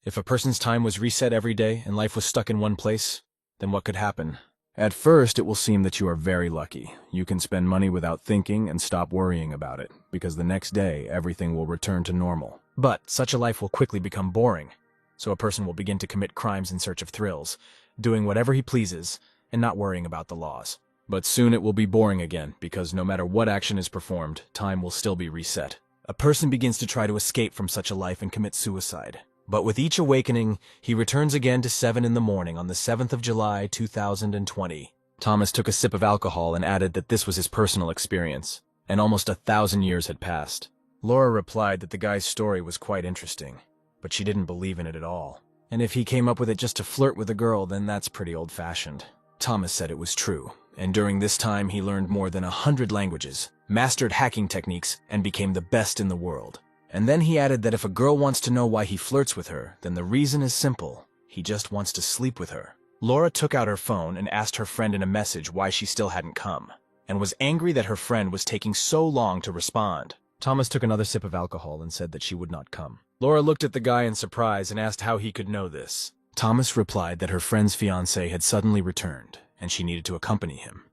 If a person's time was reset every day and life was stuck in one place, then what could happen? At first, it will seem that you are very lucky. You can spend money without thinking and stop worrying about it, because the next day, everything will return to normal. But such a life will quickly become boring, so a person will begin to commit crimes in search of thrills, doing whatever he pleases and not worrying about the laws. But soon it will be boring again, because no matter what action is performed, time will still be reset. A person begins to try to escape from such a life and commit suicide. But with each awakening, he returns again to 7 in the morning on the 7th of July, 2020. Thomas took a sip of alcohol and added that this was his personal experience, and almost 1,000 years had passed. Laura replied that the guy's story was quite interesting, but she didn't believe in it at all. And if he came up with it just to flirt with a girl, then that's pretty old-fashioned. Thomas said it was true, and during this time he learned more than 100 languages, mastered hacking techniques, and became the best in the world. And then he added that if a girl wants to know why he flirts with her, then the reason is simple. He just wants to sleep with her. Laura took out her phone and asked her friend in a message why she still hadn't come, and was angry that her friend was taking so long to respond. Thomas took another sip of alcohol and said that she would not come. Laura looked at the guy in surprise and asked how he could know this. Thomas replied that her friend's fiancé had suddenly returned, and she needed to accompany him,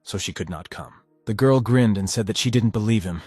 so she could not come. The girl grinned and said that she didn't believe him,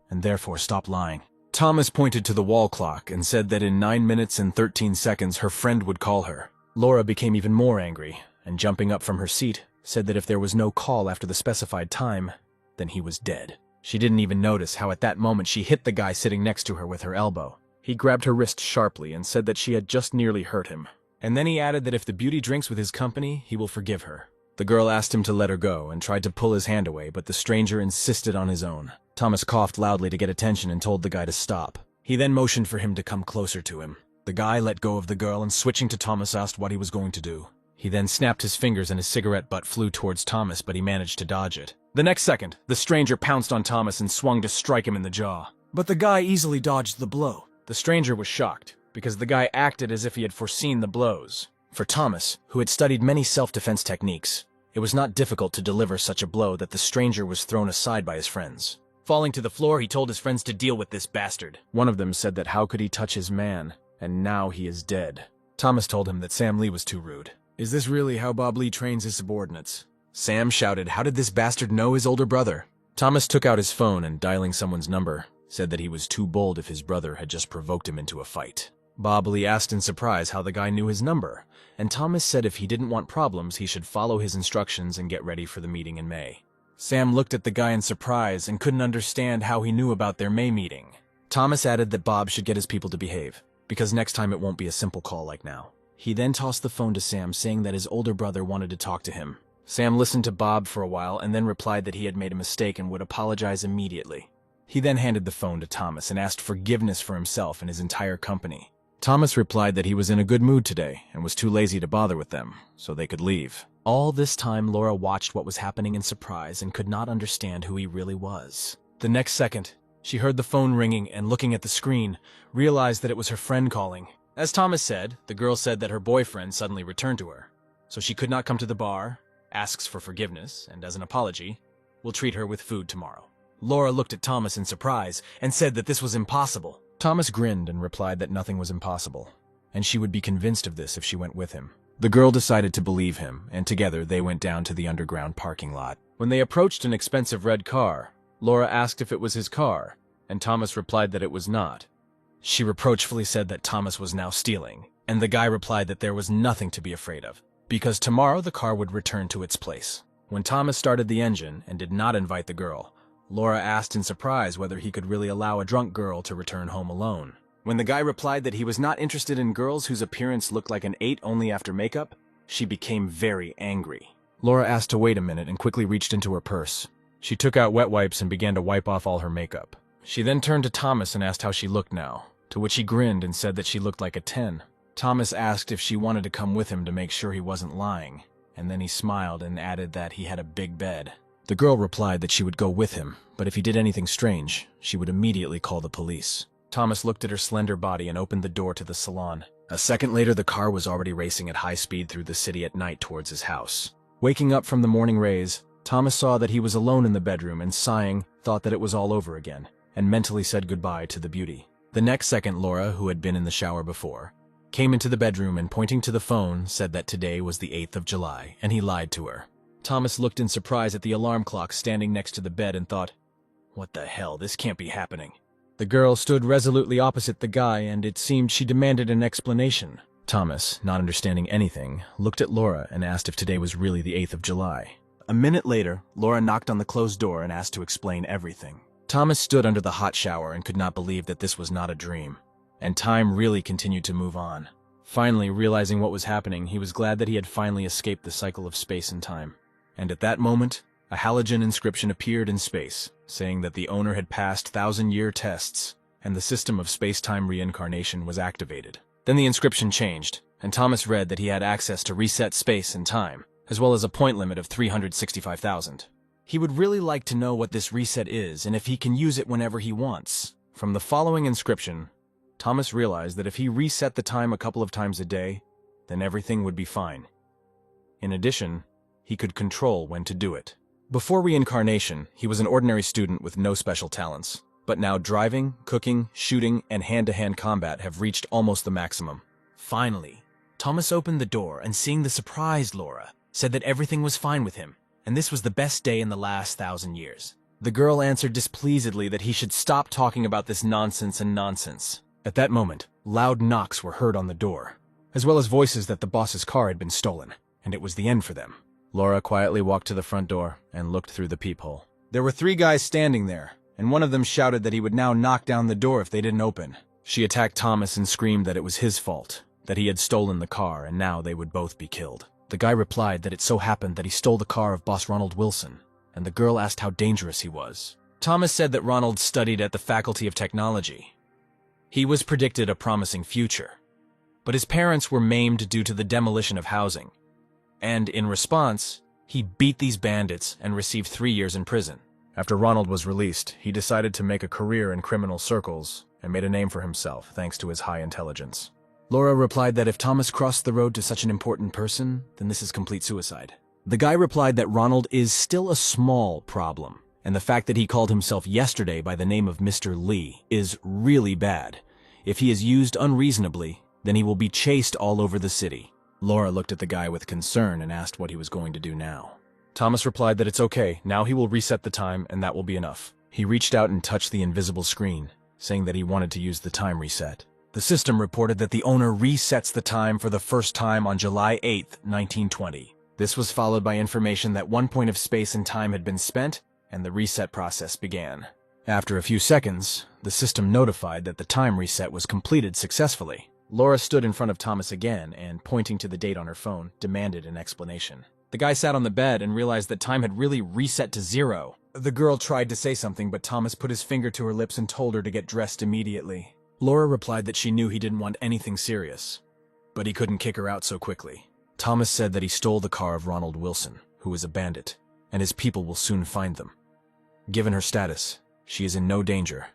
and therefore stopped lying. Thomas pointed to the wall clock and said that in 9 minutes and 13 seconds her friend would call her. Laura became even more angry, and jumping up from her seat, said that if there was no call after the specified time, then he was dead. She didn't even notice how at that moment she hit the guy sitting next to her with her elbow. He grabbed her wrist sharply and said that she had just nearly hurt him. And then he added that if the beauty drinks with his company, he will forgive her. The girl asked him to let her go and tried to pull his hand away, but the stranger insisted on his own. Thomas coughed loudly to get attention and told the guy to stop. He then motioned for him to come closer to him. The guy let go of the girl and switching to Thomas asked what he was going to do. He then snapped his fingers and his cigarette butt flew towards Thomas, but he managed to dodge it. The next second, the stranger pounced on Thomas and swung to strike him in the jaw. But the guy easily dodged the blow. The stranger was shocked, because the guy acted as if he had foreseen the blows. For Thomas, who had studied many self-defense techniques, it was not difficult to deliver such a blow that the stranger was thrown aside by his friends. Falling to the floor, he told his friends to deal with this bastard. One of them said that how could he touch his man, and now he is dead. Thomas told him that Sam Lee was too rude. Is this really how Bob Lee trains his subordinates? Sam shouted, how did this bastard know his older brother? Thomas took out his phone and dialing someone's number, said that he was too bold if his brother had just provoked him into a fight. Bob Lee asked in surprise how the guy knew his number, and Thomas said if he didn't want problems, he should follow his instructions and get ready for the meeting in May. Sam looked at the guy in surprise and couldn't understand how he knew about their May meeting. Thomas added that Bob should get his people to behave, because next time it won't be a simple call like now. He then tossed the phone to Sam, saying that his older brother wanted to talk to him. Sam listened to Bob for a while and then replied that he had made a mistake and would apologize immediately. He then handed the phone to Thomas and asked forgiveness for himself and his entire company. Thomas replied that he was in a good mood today and was too lazy to bother with them, so they could leave. All this time, Laura watched what was happening in surprise and could not understand who he really was. The next second, she heard the phone ringing and looking at the screen, realized that it was her friend calling. As Thomas said, the girl said that her boyfriend suddenly returned to her, so she could not come to the bar, asks for forgiveness, and as an apology, will treat her with food tomorrow. Laura looked at Thomas in surprise and said that this was impossible. Thomas grinned and replied that nothing was impossible, and she would be convinced of this if she went with him. The girl decided to believe him, and together they went down to the underground parking lot. When they approached an expensive red car, Laura asked if it was his car, and Thomas replied that it was not. She reproachfully said that Thomas was now stealing, and the guy replied that there was nothing to be afraid of, because tomorrow the car would return to its place. When Thomas started the engine and did not invite the girl, Laura asked in surprise whether he could really allow a drunk girl to return home alone. When the guy replied that he was not interested in girls whose appearance looked like an 8 only after makeup, she became very angry. Laura asked to wait a minute and quickly reached into her purse. She took out wet wipes and began to wipe off all her makeup. She then turned to Thomas and asked how she looked now, to which he grinned and said that she looked like a 10. Thomas asked if she wanted to come with him to make sure he wasn't lying, and then he smiled and added that he had a big bed. The girl replied that she would go with him, but if he did anything strange, she would immediately call the police. Thomas looked at her slender body and opened the door to the salon. A second later, the car was already racing at high speed through the city at night towards his house. Waking up from the morning rays, Thomas saw that he was alone in the bedroom and sighing, thought that it was all over again, and mentally said goodbye to the beauty. The next second, Laura, who had been in the shower before, came into the bedroom and pointing to the phone said that today was the 8th of July, and he lied to her. Thomas looked in surprise at the alarm clock standing next to the bed and thought, "What the hell, this can't be happening." The girl stood resolutely opposite the guy, and it seemed she demanded an explanation. Thomas, not understanding anything, looked at Laura and asked if today was really the 8th of July. A minute later, Laura knocked on the closed door and asked to explain everything. Thomas stood under the hot shower and could not believe that this was not a dream. And time really continued to move on. Finally, realizing what was happening, he was glad that he had finally escaped the cycle of space and time. And at that moment, a halogen inscription appeared in space, saying that the owner had passed 1,000-year tests, and the system of space-time reincarnation was activated. Then the inscription changed, and Thomas read that he had access to reset space and time, as well as a point limit of 365,000. He would really like to know what this reset is and if he can use it whenever he wants. From the following inscription, Thomas realized that if he reset the time a couple of times a day, then everything would be fine. In addition, he could control when to do it. Before reincarnation, he was an ordinary student with no special talents. But now driving, cooking, shooting, and hand-to-hand combat have reached almost the maximum. Finally, Thomas opened the door and seeing the surprised Laura, said that everything was fine with him, and this was the best day in the last 1,000 years. The girl answered displeasedly that he should stop talking about this nonsense. At that moment, loud knocks were heard on the door, as well as voices that the boss's car had been stolen, and it was the end for them. Laura quietly walked to the front door and looked through the peephole. There were 3 guys standing there, and one of them shouted that he would now knock down the door if they didn't open. She attacked Thomas and screamed that it was his fault, that he had stolen the car and now they would both be killed. The guy replied that it so happened that he stole the car of boss Ronald Wilson, and the girl asked how dangerous he was. Thomas said that Ronald studied at the Faculty of Technology. He was predicted a promising future, but his parents were maimed due to the demolition of housing, and in response, he beat these bandits and received 3 years in prison. After Ronald was released, he decided to make a career in criminal circles and made a name for himself thanks to his high intelligence. Laura replied that if Thomas crossed the road to such an important person, then this is complete suicide. The guy replied that Ronald is still a small problem, and the fact that he called himself yesterday by the name of Mr. Lee is really bad. If he is used unreasonably, then he will be chased all over the city. Laura looked at the guy with concern and asked what he was going to do now. Thomas replied that it's okay, now he will reset the time and that will be enough. He reached out and touched the invisible screen, saying that he wanted to use the time reset. The system reported that the owner resets the time for the first time on July 8th, 1920. This was followed by information that 1 point of space and time had been spent, and the reset process began. After a few seconds, the system notified that the time reset was completed successfully. Laura stood in front of Thomas again and, pointing to the date on her phone, demanded an explanation. The guy sat on the bed and realized that time had really reset to 0. The girl tried to say something, but Thomas put his finger to her lips and told her to get dressed immediately. Laura replied that she knew he didn't want anything serious, but he couldn't kick her out so quickly. Thomas said that he stole the car of Ronald Wilson, who is a bandit, and his people will soon find them. Given her status, she is in no danger,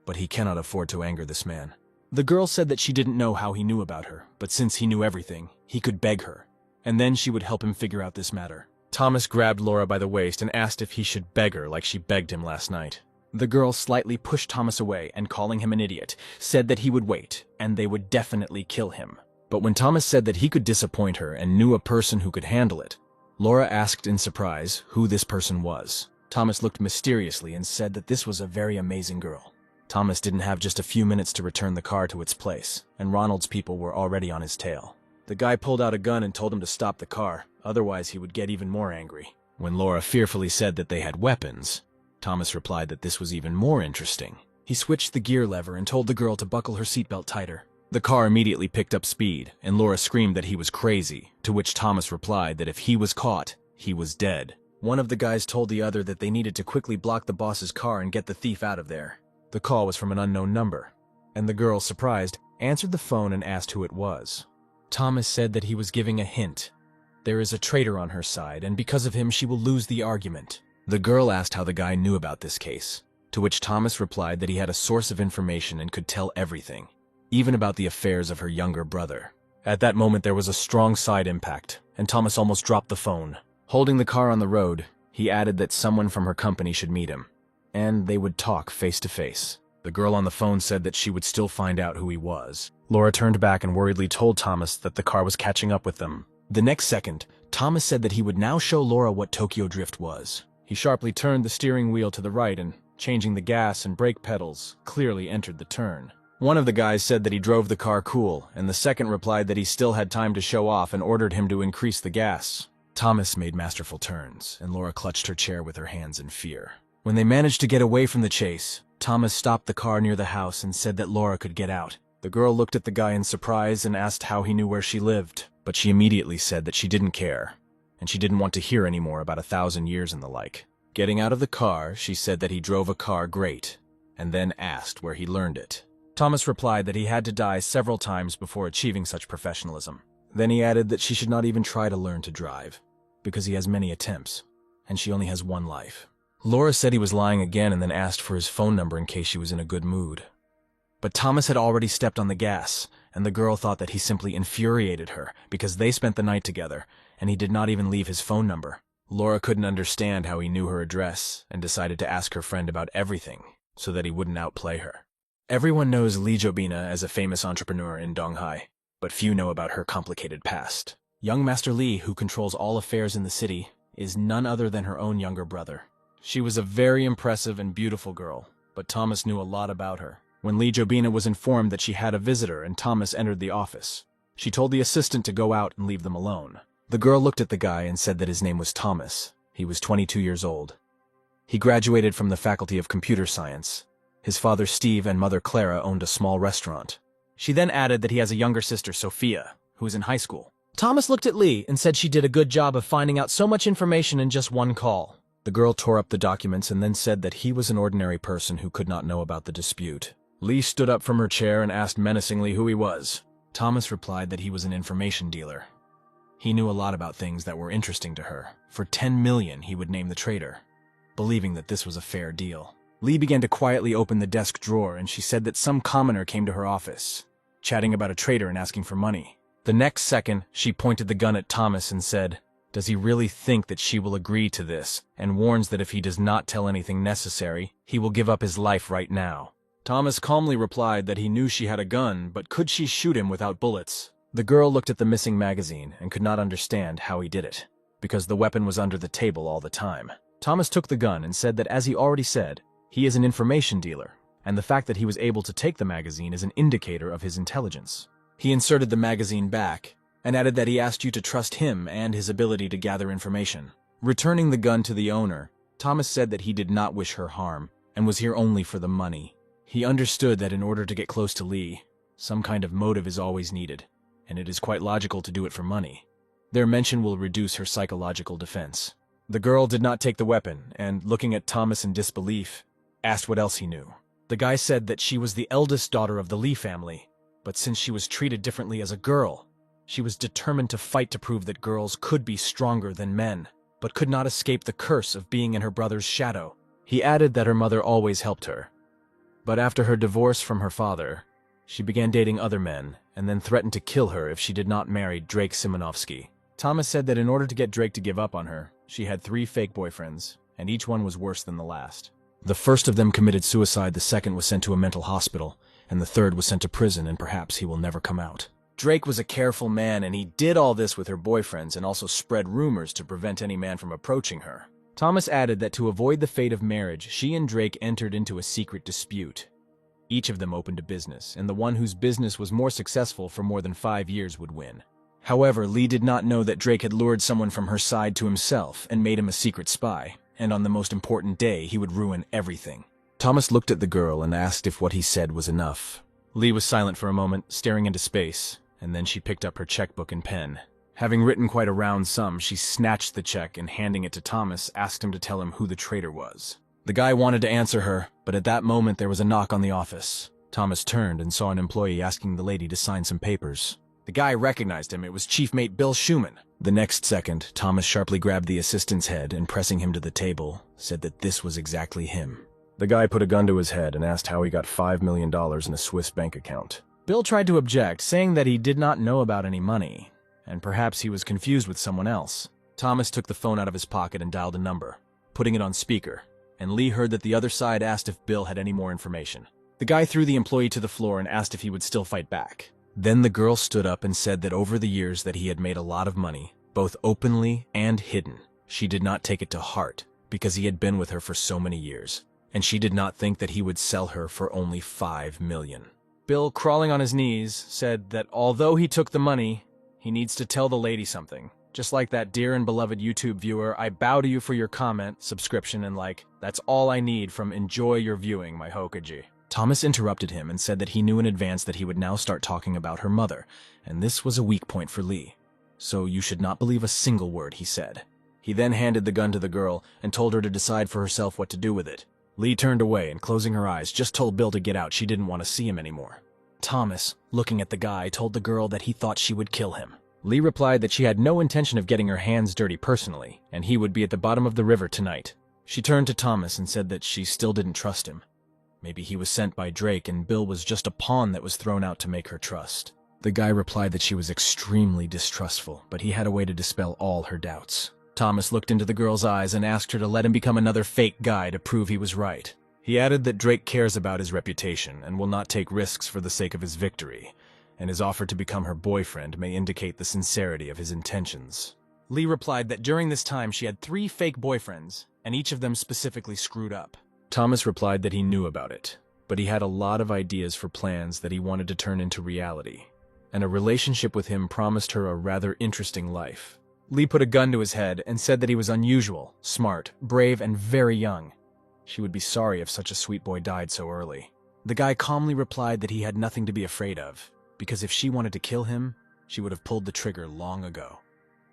but he cannot afford to anger this man. The girl said that she didn't know how he knew about her, but since he knew everything, he could beg her, and then she would help him figure out this matter. Thomas grabbed Laura by the waist and asked if he should beg her like she begged him last night. The girl slightly pushed Thomas away and, calling him an idiot, said that he would wait, and they would definitely kill him. But when Thomas said that he could disappoint her and knew a person who could handle it, Laura asked in surprise who this person was. Thomas looked mysteriously and said that this was a very amazing girl. Thomas didn't have just a few minutes to return the car to its place, and Ronald's people were already on his tail. The guy pulled out a gun and told him to stop the car, otherwise he would get even more angry. When Laura fearfully said that they had weapons, Thomas replied that this was even more interesting. He switched the gear lever and told the girl to buckle her seatbelt tighter. The car immediately picked up speed, and Laura screamed that he was crazy, to which Thomas replied that if he was caught, he was dead. One of the guys told the other that they needed to quickly block the boss's car and get the thief out of there. The call was from an unknown number, and the girl, surprised, answered the phone and asked who it was. Thomas said that he was giving a hint. There is a traitor on her side, and because of him she will lose the argument. The girl asked how the guy knew about this case, to which Thomas replied that he had a source of information and could tell everything, even about the affairs of her younger brother. At that moment there was a strong side impact, and Thomas almost dropped the phone. Holding the car on the road, he added that someone from her company should meet him, and they would talk face to face. The girl on the phone said that she would still find out who he was. Laura turned back and worriedly told Thomas that the car was catching up with them. The next second, Thomas said that he would now show Laura what Tokyo Drift was. He sharply turned the steering wheel to the right and, changing the gas and brake pedals, clearly entered the turn. One of the guys said that he drove the car cool, and the second replied that he still had time to show off and ordered him to increase the gas. Thomas made masterful turns, and Laura clutched her chair with her hands in fear. When they managed to get away from the chase, Thomas stopped the car near the house and said that Laura could get out. The girl looked at the guy in surprise and asked how he knew where she lived, but she immediately said that she didn't care, and she didn't want to hear any more about 1,000 years and the like. Getting out of the car, she said that he drove a car great, and then asked where he learned it. Thomas replied that he had to die several times before achieving such professionalism. Then he added that she should not even try to learn to drive, because he has many attempts, and she only has one life. Laura said he was lying again and then asked for his phone number in case she was in a good mood. But Thomas had already stepped on the gas, and the girl thought that he simply infuriated her because they spent the night together, and he did not even leave his phone number. Laura couldn't understand how he knew her address and decided to ask her friend about everything so that he wouldn't outplay her. Everyone knows Lee Jobina as a famous entrepreneur in Donghai, but few know about her complicated past. Young Master Lee, who controls all affairs in the city, is none other than her own younger brother. She was a very impressive and beautiful girl, but Thomas knew a lot about her. When Lee Jobina was informed that she had a visitor and Thomas entered the office, she told the assistant to go out and leave them alone. The girl looked at the guy and said that his name was Thomas. He was 22 years old. He graduated from the Faculty of Computer Science. His father Steve and mother Clara owned a small restaurant. She then added that he has a younger sister, Sophia, who is in high school. Thomas looked at Lee and said she did a good job of finding out so much information in just one call. The girl tore up the documents and then said that he was an ordinary person who could not know about the dispute. Lee stood up from her chair and asked menacingly who he was. Thomas replied that he was an information dealer. He knew a lot about things that were interesting to her. For 10 million, he would name the traitor, believing that this was a fair deal. Lee began to quietly open the desk drawer, and she said that some commoner came to her office, chatting about a traitor and asking for money. The next second, she pointed the gun at Thomas and said, "Does he really think that she will agree to this?" and warns that if he does not tell anything necessary, he will give up his life right now. Thomas calmly replied that he knew she had a gun, but could she shoot him without bullets? The girl looked at the missing magazine and could not understand how he did it, because the weapon was under the table all the time. Thomas took the gun and said that, as he already said, he is an information dealer, and the fact that he was able to take the magazine is an indicator of his intelligence. He inserted the magazine back, and added that he asked you to trust him and his ability to gather information. Returning the gun to the owner, Thomas said that he did not wish her harm, and was here only for the money. He understood that in order to get close to Lee, some kind of motive is always needed, and it is quite logical to do it for money. Their mention will reduce her psychological defense. The girl did not take the weapon, and looking at Thomas in disbelief, asked what else he knew. The guy said that she was the eldest daughter of the Lee family, but since she was treated differently as a girl, she was determined to fight to prove that girls could be stronger than men, but could not escape the curse of being in her brother's shadow. He added that her mother always helped her, but after her divorce from her father, she began dating other men, and then threatened to kill her if she did not marry Drake Simonovsky. Thomas said that in order to get Drake to give up on her, she had 3 fake boyfriends, and each one was worse than the last. The first of them committed suicide, the second was sent to a mental hospital, and the third was sent to prison, and perhaps he will never come out. Drake was a careful man, and he did all this with her boyfriends and also spread rumors to prevent any man from approaching her. Thomas added that to avoid the fate of marriage, she and Drake entered into a secret dispute. Each of them opened a business, and the one whose business was more successful for more than 5 years would win. However, Lee did not know that Drake had lured someone from her side to himself and made him a secret spy, and on the most important day, he would ruin everything. Thomas looked at the girl and asked if what he said was enough. Lee was silent for a moment, staring into space, and then she picked up her checkbook and pen. Having written quite a round sum, she snatched the check and, handing it to Thomas, asked him to tell him who the traitor was. The guy wanted to answer her, but at that moment there was a knock on the office. Thomas turned and saw an employee asking the lady to sign some papers. The guy recognized him. It was Chief Mate Bill Schumann. The next second, Thomas sharply grabbed the assistant's head and, pressing him to the table, said that this was exactly him. The guy put a gun to his head and asked how he got $5 million in a Swiss bank account. Bill tried to object, saying that he did not know about any money, and perhaps he was confused with someone else. Thomas took the phone out of his pocket and dialed a number, putting it on speaker, and Lee heard that the other side asked if Bill had any more information. The guy threw the employee to the floor and asked if he would still fight back. Then the girl stood up and said that over the years that he had made a lot of money, both openly and hidden. She did not take it to heart because he had been with her for so many years, and she did not think that he would sell her for only $5 million. Bill, crawling on his knees, said that although he took the money, he needs to tell the lady something. Just like that dear and beloved YouTube viewer, I bow to you for your comment, subscription, and like. That's all I need from enjoy your viewing, my Hokaji. Thomas interrupted him and said that he knew in advance that he would now start talking about her mother, and this was a weak point for Lee. So you should not believe a single word he said. He then handed the gun to the girl and told her to decide for herself what to do with it. Lee turned away and, closing her eyes, just told Bill to get out. She didn't want to see him anymore. Thomas, looking at the guy, told the girl that he thought she would kill him. Lee replied that she had no intention of getting her hands dirty personally, and he would be at the bottom of the river tonight. She turned to Thomas and said that she still didn't trust him. Maybe he was sent by Drake and Bill was just a pawn that was thrown out to make her trust. The guy replied that she was extremely distrustful, but he had a way to dispel all her doubts. Thomas looked into the girl's eyes and asked her to let him become another fake guy to prove he was right. He added that Drake cares about his reputation and will not take risks for the sake of his victory, and his offer to become her boyfriend may indicate the sincerity of his intentions. Lee replied that during this time she had 3 fake boyfriends, and each of them specifically screwed up. Thomas replied that he knew about it, but he had a lot of ideas for plans that he wanted to turn into reality, and a relationship with him promised her a rather interesting life. Lee put a gun to his head and said that he was unusual, smart, brave, and very young. She would be sorry if such a sweet boy died so early. The guy calmly replied that he had nothing to be afraid of, because if she wanted to kill him, she would have pulled the trigger long ago.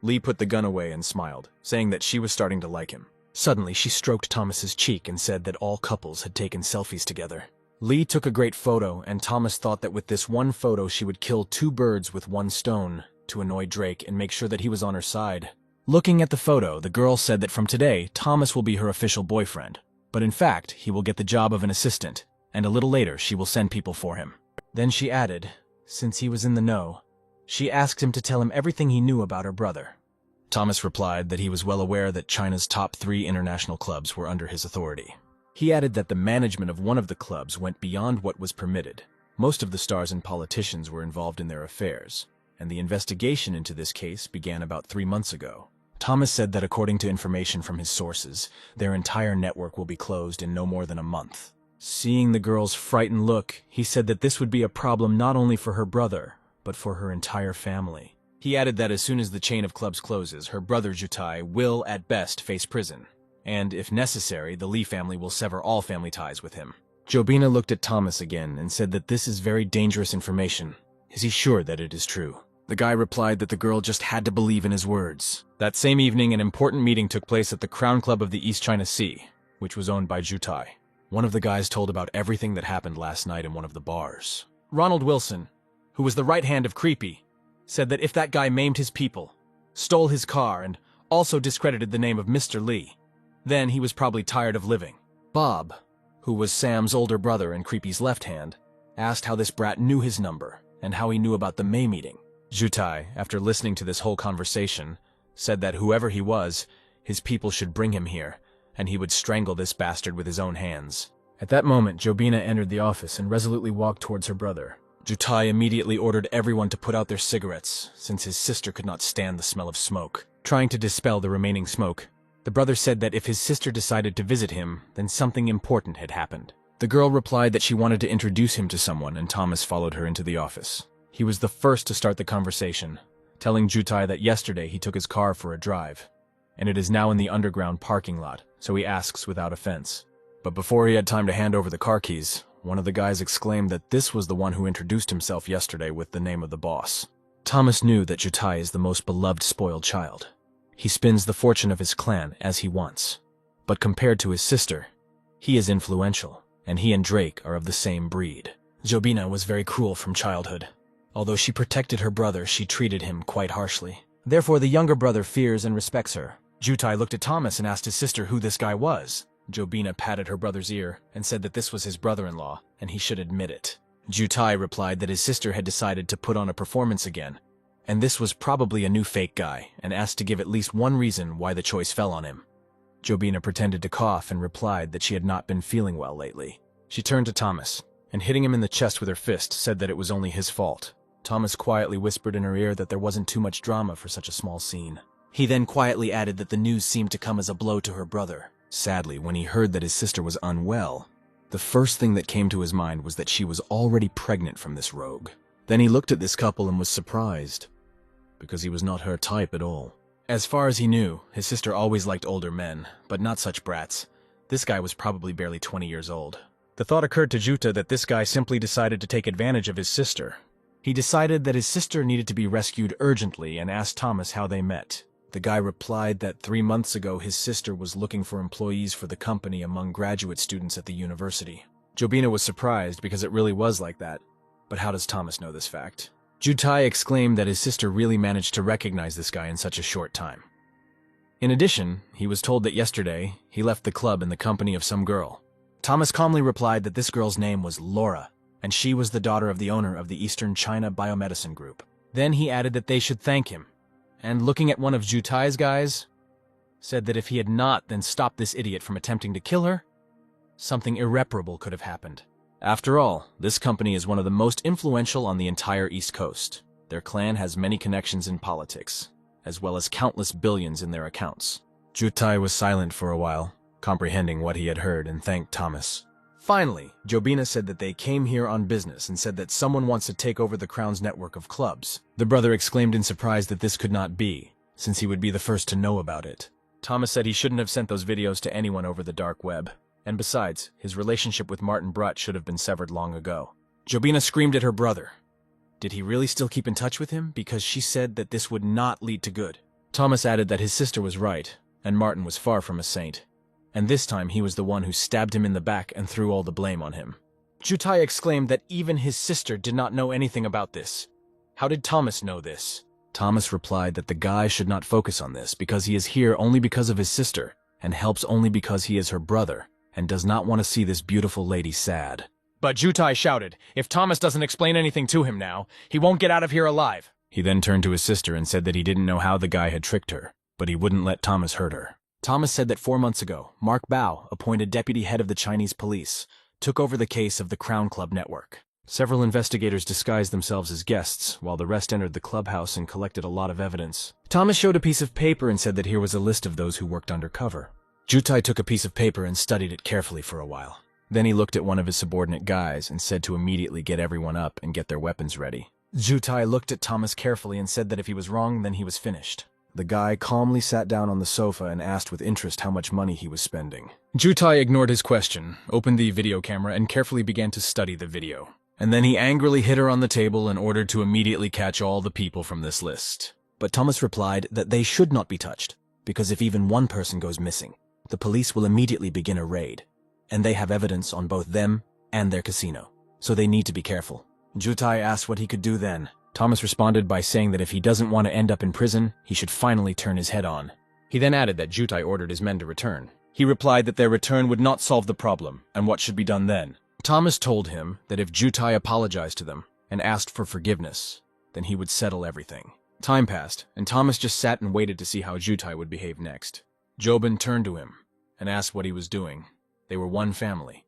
Lee put the gun away and smiled, saying that she was starting to like him. Suddenly, she stroked Thomas's cheek and said that all couples had taken selfies together. Lee took a great photo, and Thomas thought that with this one photo she would kill 2 birds with 1 stone to annoy Drake and make sure that he was on her side. Looking at the photo, the girl said that from today, Thomas will be her official boyfriend. But in fact, he will get the job of an assistant, and a little later she will send people for him. Then she added, since he was in the know, she asked him to tell him everything he knew about her brother. Thomas replied that he was well aware that China's top 3 international clubs were under his authority. He added that the management of one of the clubs went beyond what was permitted. Most of the stars and politicians were involved in their affairs, and the investigation into this case began about 3 months ago. Thomas said that according to information from his sources, their entire network will be closed in no more than a month. Seeing the girl's frightened look, he said that this would be a problem not only for her brother, but for her entire family. He added that as soon as the chain of clubs closes, her brother Jutai will, at best, face prison, and if necessary, the Lee family will sever all family ties with him. Jobina looked at Thomas again and said that this is very dangerous information. Is he sure that it is true? The guy replied that the girl just had to believe in his words. That same evening, an important meeting took place at the Crown Club of the East China Sea, which was owned by Jutai. One of the guys told about everything that happened last night in one of the bars. Ronald Wilson, who was the right hand of Creepy, said that if that guy maimed his people, stole his car, and also discredited the name of Mr. Lee, then he was probably tired of living. Bob, who was Sam's older brother and Creepy's left hand, asked how this brat knew his number and how he knew about the May meeting. Jutai, after listening to this whole conversation, said that whoever he was, his people should bring him here, and he would strangle this bastard with his own hands. At that moment, Jobina entered the office and resolutely walked towards her brother. Jutai immediately ordered everyone to put out their cigarettes, since his sister could not stand the smell of smoke. Trying to dispel the remaining smoke, the brother said that if his sister decided to visit him, then something important had happened. The girl replied that she wanted to introduce him to someone, and Thomas followed her into the office. He was the first to start the conversation, telling Jutai that yesterday he took his car for a drive, and it is now in the underground parking lot, so he asks without offense. But before he had time to hand over the car keys, one of the guys exclaimed that this was the one who introduced himself yesterday with the name of the boss. Thomas knew that Jutai is the most beloved spoiled child. He spins the fortune of his clan as he wants. But compared to his sister, he is influential, and he and Drake are of the same breed. Jobina was very cruel from childhood. Although she protected her brother, she treated him quite harshly. Therefore, the younger brother fears and respects her. Jutai looked at Thomas and asked his sister who this guy was. Jobina patted her brother's ear and said that this was his brother-in-law, and he should admit it. Jutai replied that his sister had decided to put on a performance again, and this was probably a new fake guy, and asked to give at least one reason why the choice fell on him. Jobina pretended to cough and replied that she had not been feeling well lately. She turned to Thomas. and hitting him in the chest with her fist, said that it was only his fault. Thomas quietly whispered in her ear that there wasn't too much drama for such a small scene. He then quietly added that the news seemed to come as a blow to her brother. Sadly, when he heard that his sister was unwell, the first thing that came to his mind was that she was already pregnant from this rogue. Then he looked at this couple and was surprised, because he was not her type at all. As far as he knew, his sister always liked older men, but not such brats. This guy was probably barely 20 years old. The thought occurred to Juta that this guy simply decided to take advantage of his sister. He decided that his sister needed to be rescued urgently and asked Thomas how they met. The guy replied that 3 months ago his sister was looking for employees for the company among graduate students at the university. Jobina was surprised because it really was like that. But how does Thomas know this fact? Jutai exclaimed that his sister really managed to recognize this guy in such a short time. In addition, he was told that yesterday he left the club in the company of some girl. Thomas calmly replied that this girl's name was Laura, and she was the daughter of the owner of the Eastern China Biomedicine Group. Then he added that they should thank him, and looking at one of Jutai's guys, said that if he had not then stopped this idiot from attempting to kill her, something irreparable could have happened. After all, this company is one of the most influential on the entire East Coast. Their clan has many connections in politics, as well as countless billions in their accounts. Jutai was silent for a while, comprehending what he had heard, and thanked Thomas. Finally, Jobina said that they came here on business and said that someone wants to take over the Crown's network of clubs. The brother exclaimed in surprise that this could not be, since he would be the first to know about it. Thomas said he shouldn't have sent those videos to anyone over the dark web. And besides, his relationship with Martin Brutt should have been severed long ago. Jobina screamed at her brother. Did he really still keep in touch with him? Because she said that this would not lead to good. Thomas added that his sister was right, and Martin was far from a saint. And this time he was the one who stabbed him in the back and threw all the blame on him. Jutai exclaimed that even his sister did not know anything about this. How did Thomas know this? Thomas replied that the guy should not focus on this because he is here only because of his sister, and helps only because he is her brother, and does not want to see this beautiful lady sad. But Jutai shouted, if Thomas doesn't explain anything to him now, he won't get out of here alive. He then turned to his sister and said that he didn't know how the guy had tricked her, but he wouldn't let Thomas hurt her. Thomas said that 4 months ago, Mark Bao, appointed deputy head of the Chinese police, took over the case of the Crown Club network. Several investigators disguised themselves as guests, while the rest entered the clubhouse and collected a lot of evidence. Thomas showed a piece of paper and said that here was a list of those who worked undercover. Jutai took a piece of paper and studied it carefully for a while. Then he looked at one of his subordinate guys and said to immediately get everyone up and get their weapons ready. Jutai looked at Thomas carefully and said that if he was wrong, then he was finished. The guy calmly sat down on the sofa and asked with interest how much money he was spending. Jutai ignored his question, opened the video camera, and carefully began to study the video. And then he angrily hit her on the table and ordered to immediately catch all the people from this list. But Thomas replied that they should not be touched, because if even one person goes missing, the police will immediately begin a raid, and they have evidence on both them and their casino, so they need to be careful. Jutai asked what he could do then. Thomas responded by saying that if he doesn't want to end up in prison, he should finally turn his head on. He then added that Jutai ordered his men to return. He replied that their return would not solve the problem, and what should be done then. Thomas told him that if Jutai apologized to them and asked for forgiveness, then he would settle everything. Time passed, and Thomas just sat and waited to see how Jutai would behave next. Jobin turned to him and asked what he was doing. They were one family,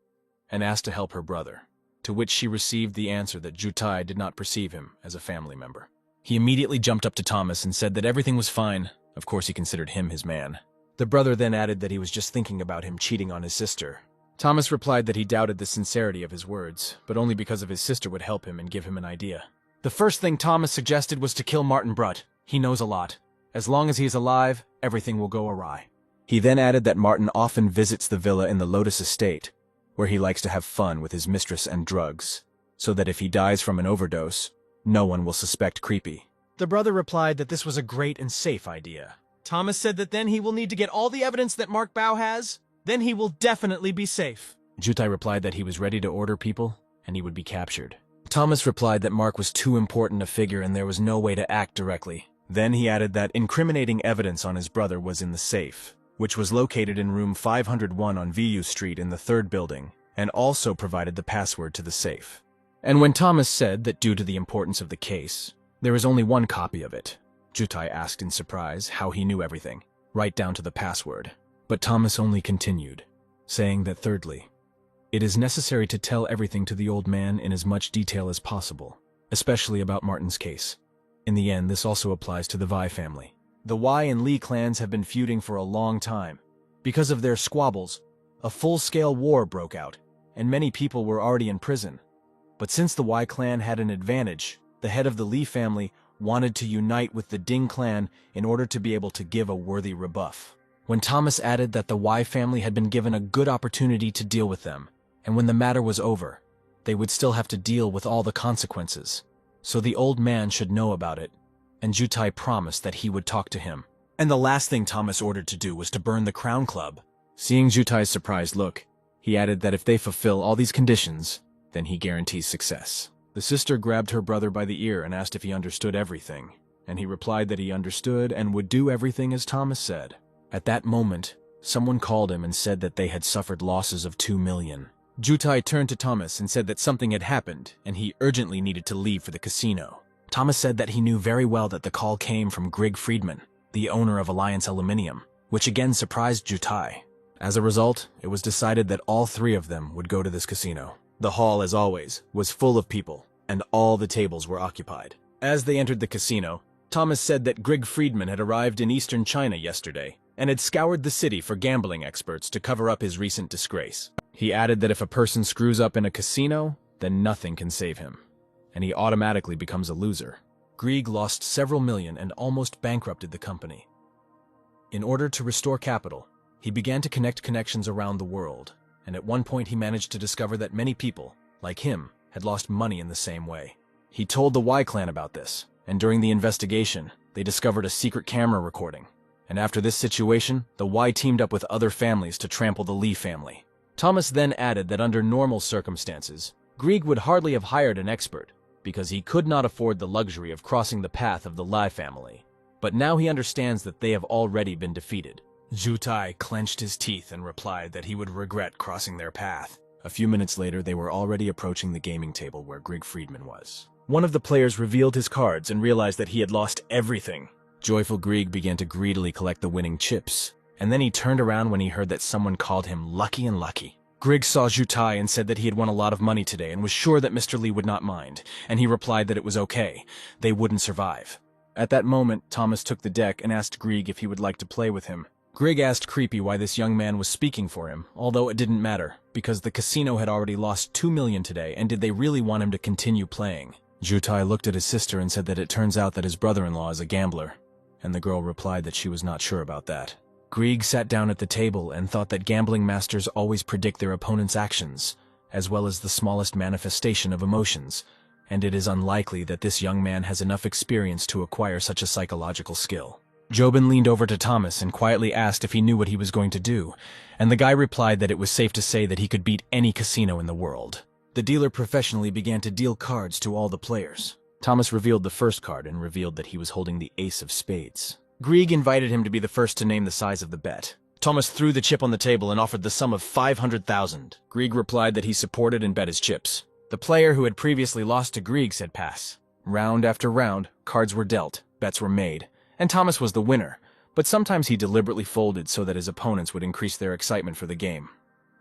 and asked to help her brother, to which she received the answer that Jutai did not perceive him as a family member. He immediately jumped up to Thomas and said that everything was fine. Of course, he considered him his man. The brother then added that he was just thinking about him cheating on his sister. Thomas replied that he doubted the sincerity of his words, but only because of his sister would help him and give him an idea. The first thing Thomas suggested was to kill Martin Brutt. He knows a lot. As long as he is alive, everything will go awry. He then added that Martin often visits the villa in the Lotus Estate, where he likes to have fun with his mistress and drugs, so that if he dies from an overdose, no one will suspect Creepy. The brother replied that this was a great and safe idea. Thomas said that then he will need to get all the evidence that Mark Bao has, then he will definitely be safe. Jutai replied that he was ready to order people, and he would be captured. Thomas replied that Mark was too important a figure and there was no way to act directly. Then he added that incriminating evidence on his brother was in the safe, which was located in room 501 on VU Street in the 3rd building, and also provided the password to the safe. And when Thomas said that due to the importance of the case, there is only one copy of it, Jutai asked in surprise how he knew everything, right down to the password. But Thomas only continued, saying that thirdly, It is necessary to tell everything to the old man in as much detail as possible, especially about Martin's case. In the end, this also applies to the Vi family. The Wei and Li clans have been feuding for a long time. Because of their squabbles, a full-scale war broke out, and many people were already in prison. But since the Wei clan had an advantage, the head of the Li family wanted to unite with the Ding clan in order to be able to give a worthy rebuff. When Thomas added that the Wei family had been given a good opportunity to deal with them, and when the matter was over, they would still have to deal with all the consequences. So the old man should know about it, and Jutai promised that he would talk to him. And the last thing Thomas ordered to do was to burn the Crown Club. Seeing Jutai's surprised look, he added that if they fulfill all these conditions, then he guarantees success. The sister grabbed her brother by the ear and asked if he understood everything, and he replied that he understood and would do everything as Thomas said. At that moment, someone called him and said that they had suffered losses of 2 million. Jutai turned to Thomas and said that something had happened, and he urgently needed to leave for the casino. Thomas said that he knew very well that the call came from Greg Friedman, the owner of Alliance Aluminium, which again surprised Jutai. As a result, it was decided that all three of them would go to this casino. The hall, as always, was full of people, and all the tables were occupied. As they entered the casino, Thomas said that Greg Friedman had arrived in eastern China yesterday, and had scoured the city for gambling experts to cover up his recent disgrace. He added that if a person screws up in a casino, then nothing can save him, and he automatically becomes a loser. Grieg lost several million and almost bankrupted the company. In order to restore capital, he began to connect connections around the world, and at one point he managed to discover that many people, like him, had lost money in the same way. He told the Y clan about this, and during the investigation, they discovered a secret camera recording. And after this situation, the Y teamed up with other families to trample the Li family. Thomas then added that under normal circumstances, Grieg would hardly have hired an expert, because he could not afford the luxury of crossing the path of the Li family. But now he understands that they have already been defeated. Jutai clenched his teeth and replied that he would regret crossing their path. A few minutes later, they were already approaching the gaming table where Greg Friedman was. One of the players revealed his cards and realized that he had lost everything. Joyful Grieg began to greedily collect the winning chips, and then he turned around when he heard that someone called him lucky and lucky. Grieg saw Jutai and said that he had won a lot of money today and was sure that Mr. Li would not mind, and he replied that it was okay. They wouldn't survive. At that moment, Thomas took the deck and asked Grieg if he would like to play with him. Grieg asked Creepy why this young man was speaking for him, although it didn't matter, because the casino had already lost 2 million today, and did they really want him to continue playing? Jutai looked at his sister and said that it turns out that his brother-in-law is a gambler, and the girl replied that she was not sure about that. Grieg sat down at the table and thought that gambling masters always predict their opponent's actions, as well as the smallest manifestation of emotions, and it is unlikely that this young man has enough experience to acquire such a psychological skill. Jobin leaned over to Thomas and quietly asked if he knew what he was going to do, and the guy replied that it was safe to say that he could beat any casino in the world. The dealer professionally began to deal cards to all the players. Thomas revealed the first card and revealed that he was holding the ace of spades. Grieg invited him to be the first to name the size of the bet. Thomas threw the chip on the table and offered the sum of 500,000. Grieg replied that he supported and bet his chips. The player who had previously lost to Grieg said pass. Round after round, cards were dealt, bets were made, and Thomas was the winner, but sometimes he deliberately folded so that his opponents would increase their excitement for the game.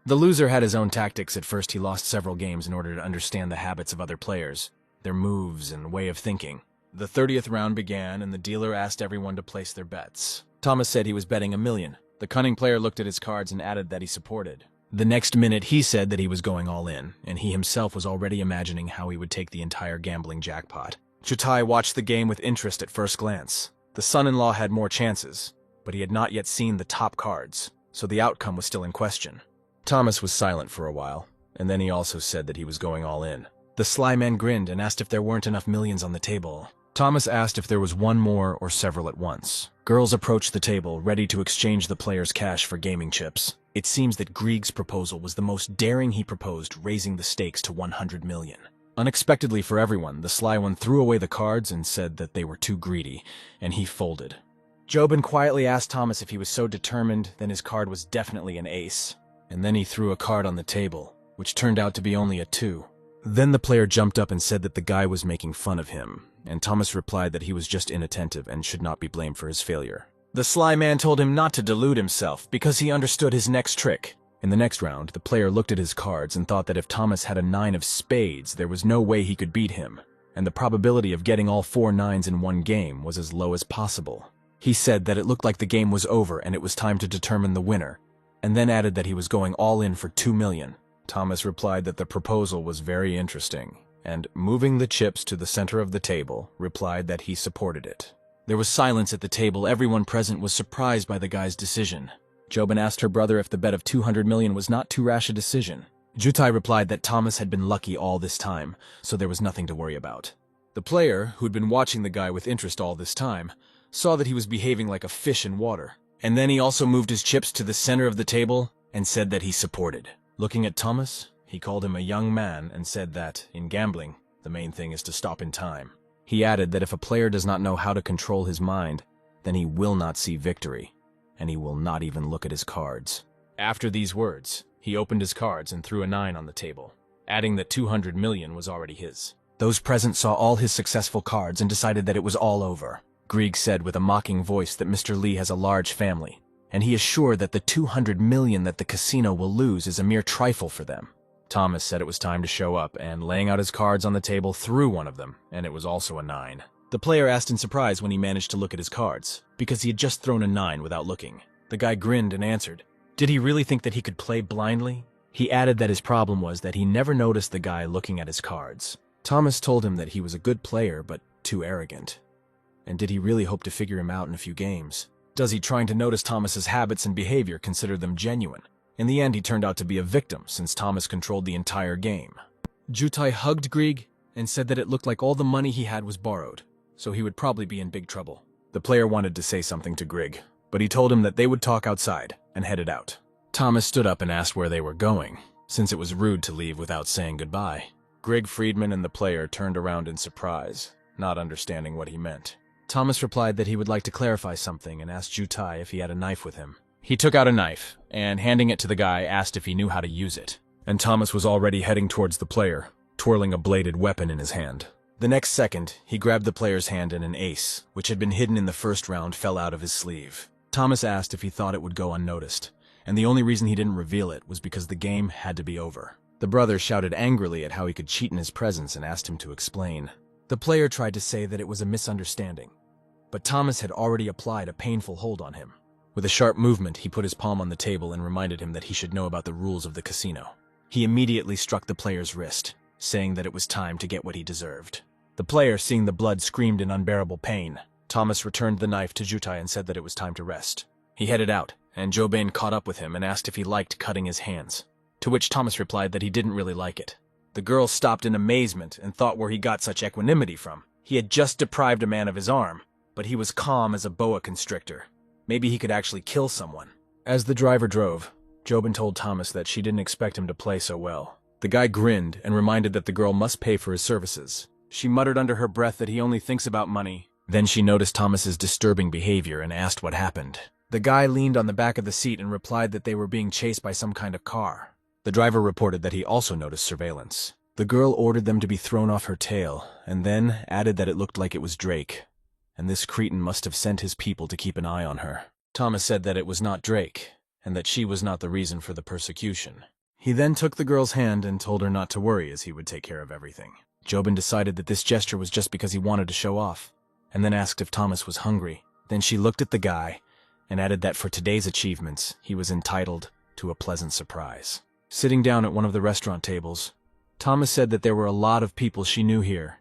The loser had his own tactics. At first he lost several games in order to understand the habits of other players, their moves and way of thinking. The 30th round began and the dealer asked everyone to place their bets. Thomas said he was betting 1 million. The cunning player looked at his cards and added that he supported. The next minute he said that he was going all in, and he himself was already imagining how he would take the entire gambling jackpot. Jutai watched the game with interest at first glance. The son-in-law had more chances, but he had not yet seen the top cards, so the outcome was still in question. Thomas was silent for a while, and then he also said that he was going all in. The sly man grinned and asked if there weren't enough millions on the table. Thomas asked if there was one more or several at once. Girls approached the table, ready to exchange the player's cash for gaming chips. It seems that Grieg's proposal was the most daring. He proposed raising the stakes to 100 million. Unexpectedly for everyone, the sly one threw away the cards and said that they were too greedy, and he folded. Jobin quietly asked Thomas if he was so determined, then his card was definitely an ace. And then he threw a card on the table, which turned out to be only a 2. Then the player jumped up and said that the guy was making fun of him, and Thomas replied that he was just inattentive and should not be blamed for his failure. The sly man told him not to delude himself because he understood his next trick, In the next round, the player looked at his cards and thought that if Thomas had a 9 of spades, there was no way he could beat him, and the probability of getting all 4 nines in one game was as low as possible. He said that it looked like the game was over and it was time to determine the winner, and then added that he was going all in for 2 million. Thomas replied that the proposal was very interesting, and, moving the chips to the center of the table, replied that he supported it. There was silence at the table. Everyone present was surprised by the guy's decision. Jobin asked her brother if the bet of 200 million was not too rash a decision. Jutai replied that Thomas had been lucky all this time, so there was nothing to worry about. The player, who'd been watching the guy with interest all this time, saw that he was behaving like a fish in water, and then he also moved his chips to the center of the table and said that he supported. Looking at Thomas, he called him a young man and said that, in gambling, the main thing is to stop in time. He added that if a player does not know how to control his mind, then he will not see victory, and he will not even look at his cards. After these words, he opened his cards and threw a 9 on the table, adding that 200 million was already his. Those present saw all his successful cards and decided that it was all over. Grieg said with a mocking voice that Mr. Lee has a large family, and he is sure that the 200 million that the casino will lose is a mere trifle for them. Thomas said it was time to show up, and laying out his cards on the table, threw one of them, and it was also a 9. The player asked in surprise when he managed to look at his cards, because he had just thrown a 9 without looking. The guy grinned and answered. Did he really think that he could play blindly? He added that his problem was that he never noticed the guy looking at his cards. Thomas told him that he was a good player, but too arrogant. And did he really hope to figure him out in a few games? Does he, trying to notice Thomas's habits and behavior, consider them genuine? In the end, he turned out to be a victim, since Thomas controlled the entire game. Jutai hugged Grieg and said that it looked like all the money he had was borrowed, so he would probably be in big trouble. The player wanted to say something to Grieg, but he told him that they would talk outside, and headed out. Thomas stood up and asked where they were going, since it was rude to leave without saying goodbye. Grieg Friedman and the player turned around in surprise, not understanding what he meant. Thomas replied that he would like to clarify something and asked Jutai if he had a knife with him. He took out a knife, and handing it to the guy, asked if he knew how to use it. And Thomas was already heading towards the player, twirling a bladed weapon in his hand. The next second, he grabbed the player's hand and an ace, which had been hidden in the first round, fell out of his sleeve. Thomas asked if he thought it would go unnoticed, and the only reason he didn't reveal it was because the game had to be over. The brother shouted angrily at how he could cheat in his presence and asked him to explain. The player tried to say that it was a misunderstanding, but Thomas had already applied a painful hold on him. With a sharp movement, he put his palm on the table and reminded him that he should know about the rules of the casino. He immediately struck the player's wrist, saying that it was time to get what he deserved. The player, seeing the blood, screamed in unbearable pain. Thomas returned the knife to Jutai and said that it was time to rest. He headed out, and Jobin caught up with him and asked if he liked cutting his hands, to which Thomas replied that he didn't really like it. The girl stopped in amazement and thought where he got such equanimity from. He had just deprived a man of his arm, but he was calm as a boa constrictor. Maybe he could actually kill someone. As the driver drove, Jobin told Thomas that she didn't expect him to play so well. The guy grinned and reminded that the girl must pay for his services. She muttered under her breath that he only thinks about money. Then she noticed Thomas's disturbing behavior and asked what happened. The guy leaned on the back of the seat and replied that they were being chased by some kind of car. The driver reported that he also noticed surveillance. The girl ordered them to be thrown off her tail, and then added that it looked like it was Drake, and this cretin must have sent his people to keep an eye on her. Thomas said that it was not Drake, and that she was not the reason for the persecution. He then took the girl's hand and told her not to worry, as he would take care of everything. Jobin decided that this gesture was just because he wanted to show off, and then asked if Thomas was hungry. Then she looked at the guy, and added that for today's achievements, he was entitled to a pleasant surprise. Sitting down at one of the restaurant tables, Thomas said that there were a lot of people she knew here,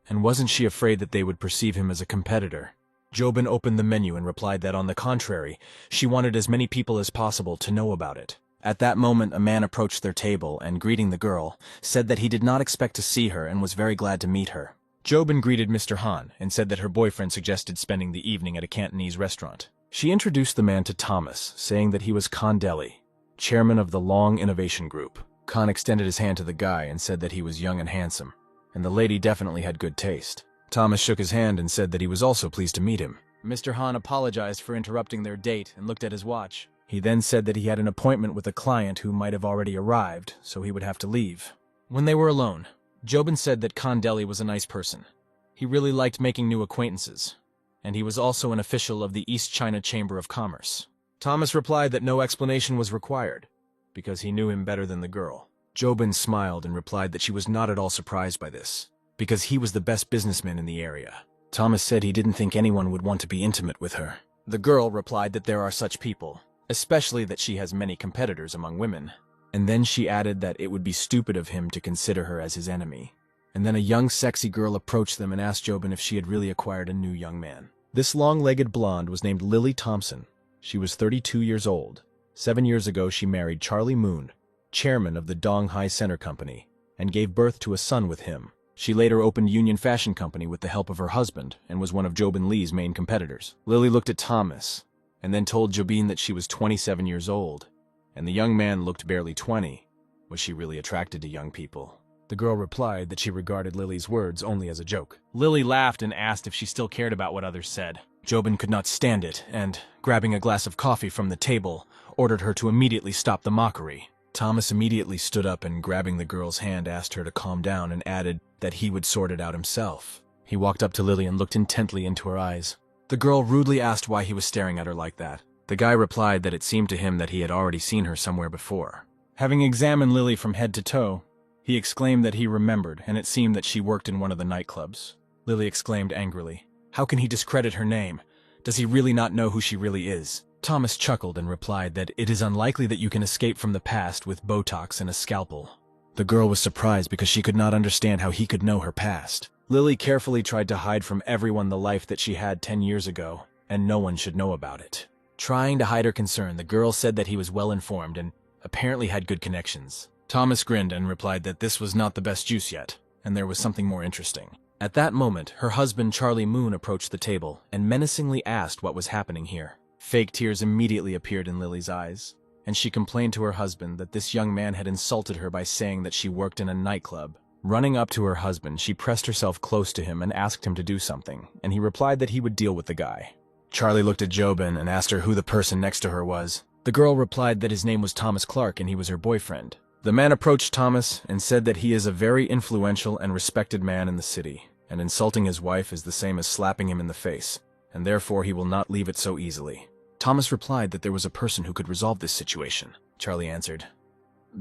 and wasn't she afraid that they would perceive him as a competitor? Jobin opened the menu and replied that, on the contrary, she wanted as many people as possible to know about it. At that moment, a man approached their table and, greeting the girl, said that he did not expect to see her and was very glad to meet her. Jobin greeted Mr. Han and said that her boyfriend suggested spending the evening at a Cantonese restaurant. She introduced the man to Thomas, saying that he was Khan Deli, chairman of the Long Innovation Group. Khan extended his hand to the guy and said that he was young and handsome, and the lady definitely had good taste. Thomas shook his hand and said that he was also pleased to meet him. Mr. Han apologized for interrupting their date and looked at his watch. He then said that he had an appointment with a client who might have already arrived, so he would have to leave. When they were alone, Jobin said that Khan Deli was a nice person. He really liked making new acquaintances, and he was also an official of the East China Chamber of Commerce. Thomas replied that no explanation was required, because he knew him better than the girl. Jobin smiled and replied that she was not at all surprised by this, because he was the best businessman in the area. Thomas said he didn't think anyone would want to be intimate with her. The girl replied that there are such people, especially that she has many competitors among women. And then she added that it would be stupid of him to consider her as his enemy. And then a young sexy girl approached them and asked Jobin if she had really acquired a new young man. This long-legged blonde was named Lily Thompson. She was 32 years old. 7 years ago she married Charlie Moon, chairman of the Donghai Center Company, and gave birth to a son with him. She later opened Union Fashion Company with the help of her husband and was one of Jobin Lee's main competitors. Lily looked at Thomas and then told Jobin that she was 27 years old, and the young man looked barely 20. Was she really attracted to young people? The girl replied that she regarded Lily's words only as a joke. Lily laughed and asked if she still cared about what others said. Jobin could not stand it and, grabbing a glass of coffee from the table, ordered her to immediately stop the mockery. Thomas immediately stood up and, grabbing the girl's hand, asked her to calm down and added that he would sort it out himself. He walked up to Lily and looked intently into her eyes. The girl rudely asked why he was staring at her like that. The guy replied that it seemed to him that he had already seen her somewhere before. Having examined Lily from head to toe, he exclaimed that he remembered, and it seemed that she worked in one of the nightclubs. Lily exclaimed angrily, "How can he discredit her name? Does he really not know who she really is?" Thomas chuckled and replied that it is unlikely that you can escape from the past with Botox and a scalpel. The girl was surprised because she could not understand how he could know her past. Lily carefully tried to hide from everyone the life that she had 10 years ago, and no one should know about it. Trying to hide her concern, the girl said that he was well informed and apparently had good connections. Thomas grinned and replied that this was not the best juice yet, and there was something more interesting. At that moment, her husband Charlie Moon approached the table and menacingly asked what was happening here. Fake tears immediately appeared in Lily's eyes, and she complained to her husband that this young man had insulted her by saying that she worked in a nightclub. Running up to her husband, she pressed herself close to him and asked him to do something, and he replied that he would deal with the guy. Charlie looked at Jobin and asked her who the person next to her was. The girl replied that his name was Thomas Clark and he was her boyfriend. The man approached Thomas and said that he is a very influential and respected man in the city, and insulting his wife is the same as slapping him in the face, and therefore he will not leave it so easily. Thomas replied that there was a person who could resolve this situation. Charlie answered,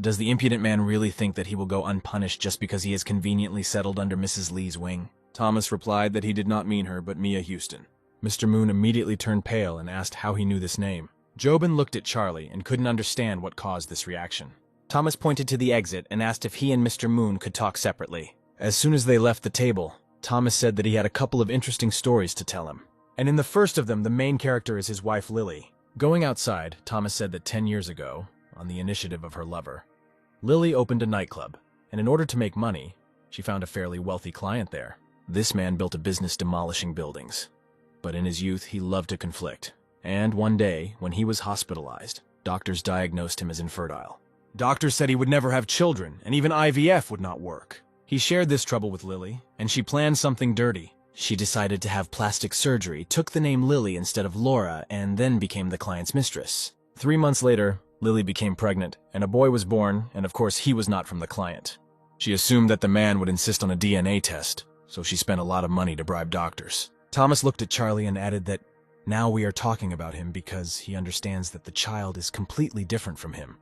"Does the impudent man really think that he will go unpunished just because he is conveniently settled under Mrs. Lee's wing?" Thomas replied that he did not mean her but Mia Houston. Mr. Moon immediately turned pale and asked how he knew this name. Jobin looked at Charlie and couldn't understand what caused this reaction. Thomas pointed to the exit and asked if he and Mr. Moon could talk separately. As soon as they left the table, Thomas said that he had a couple of interesting stories to tell him. And in the first of them, the main character is his wife Lily. Going outside, Thomas said that 10 years ago, on the initiative of her lover, Lily opened a nightclub, and in order to make money, she found a fairly wealthy client there. This man built a business demolishing buildings. But in his youth, he loved to conflict. And one day, when he was hospitalized, doctors diagnosed him as infertile. Doctors said he would never have children, and even IVF would not work. He shared this trouble with Lily, and she planned something dirty. She decided to have plastic surgery, took the name Lily instead of Laura, and then became the client's mistress. 3 months later, Lily became pregnant, and a boy was born, and of course he was not from the client. She assumed that the man would insist on a DNA test, so she spent a lot of money to bribe doctors. Thomas looked at Charlie and added that now we are talking about him because he understands that the child is completely different from him,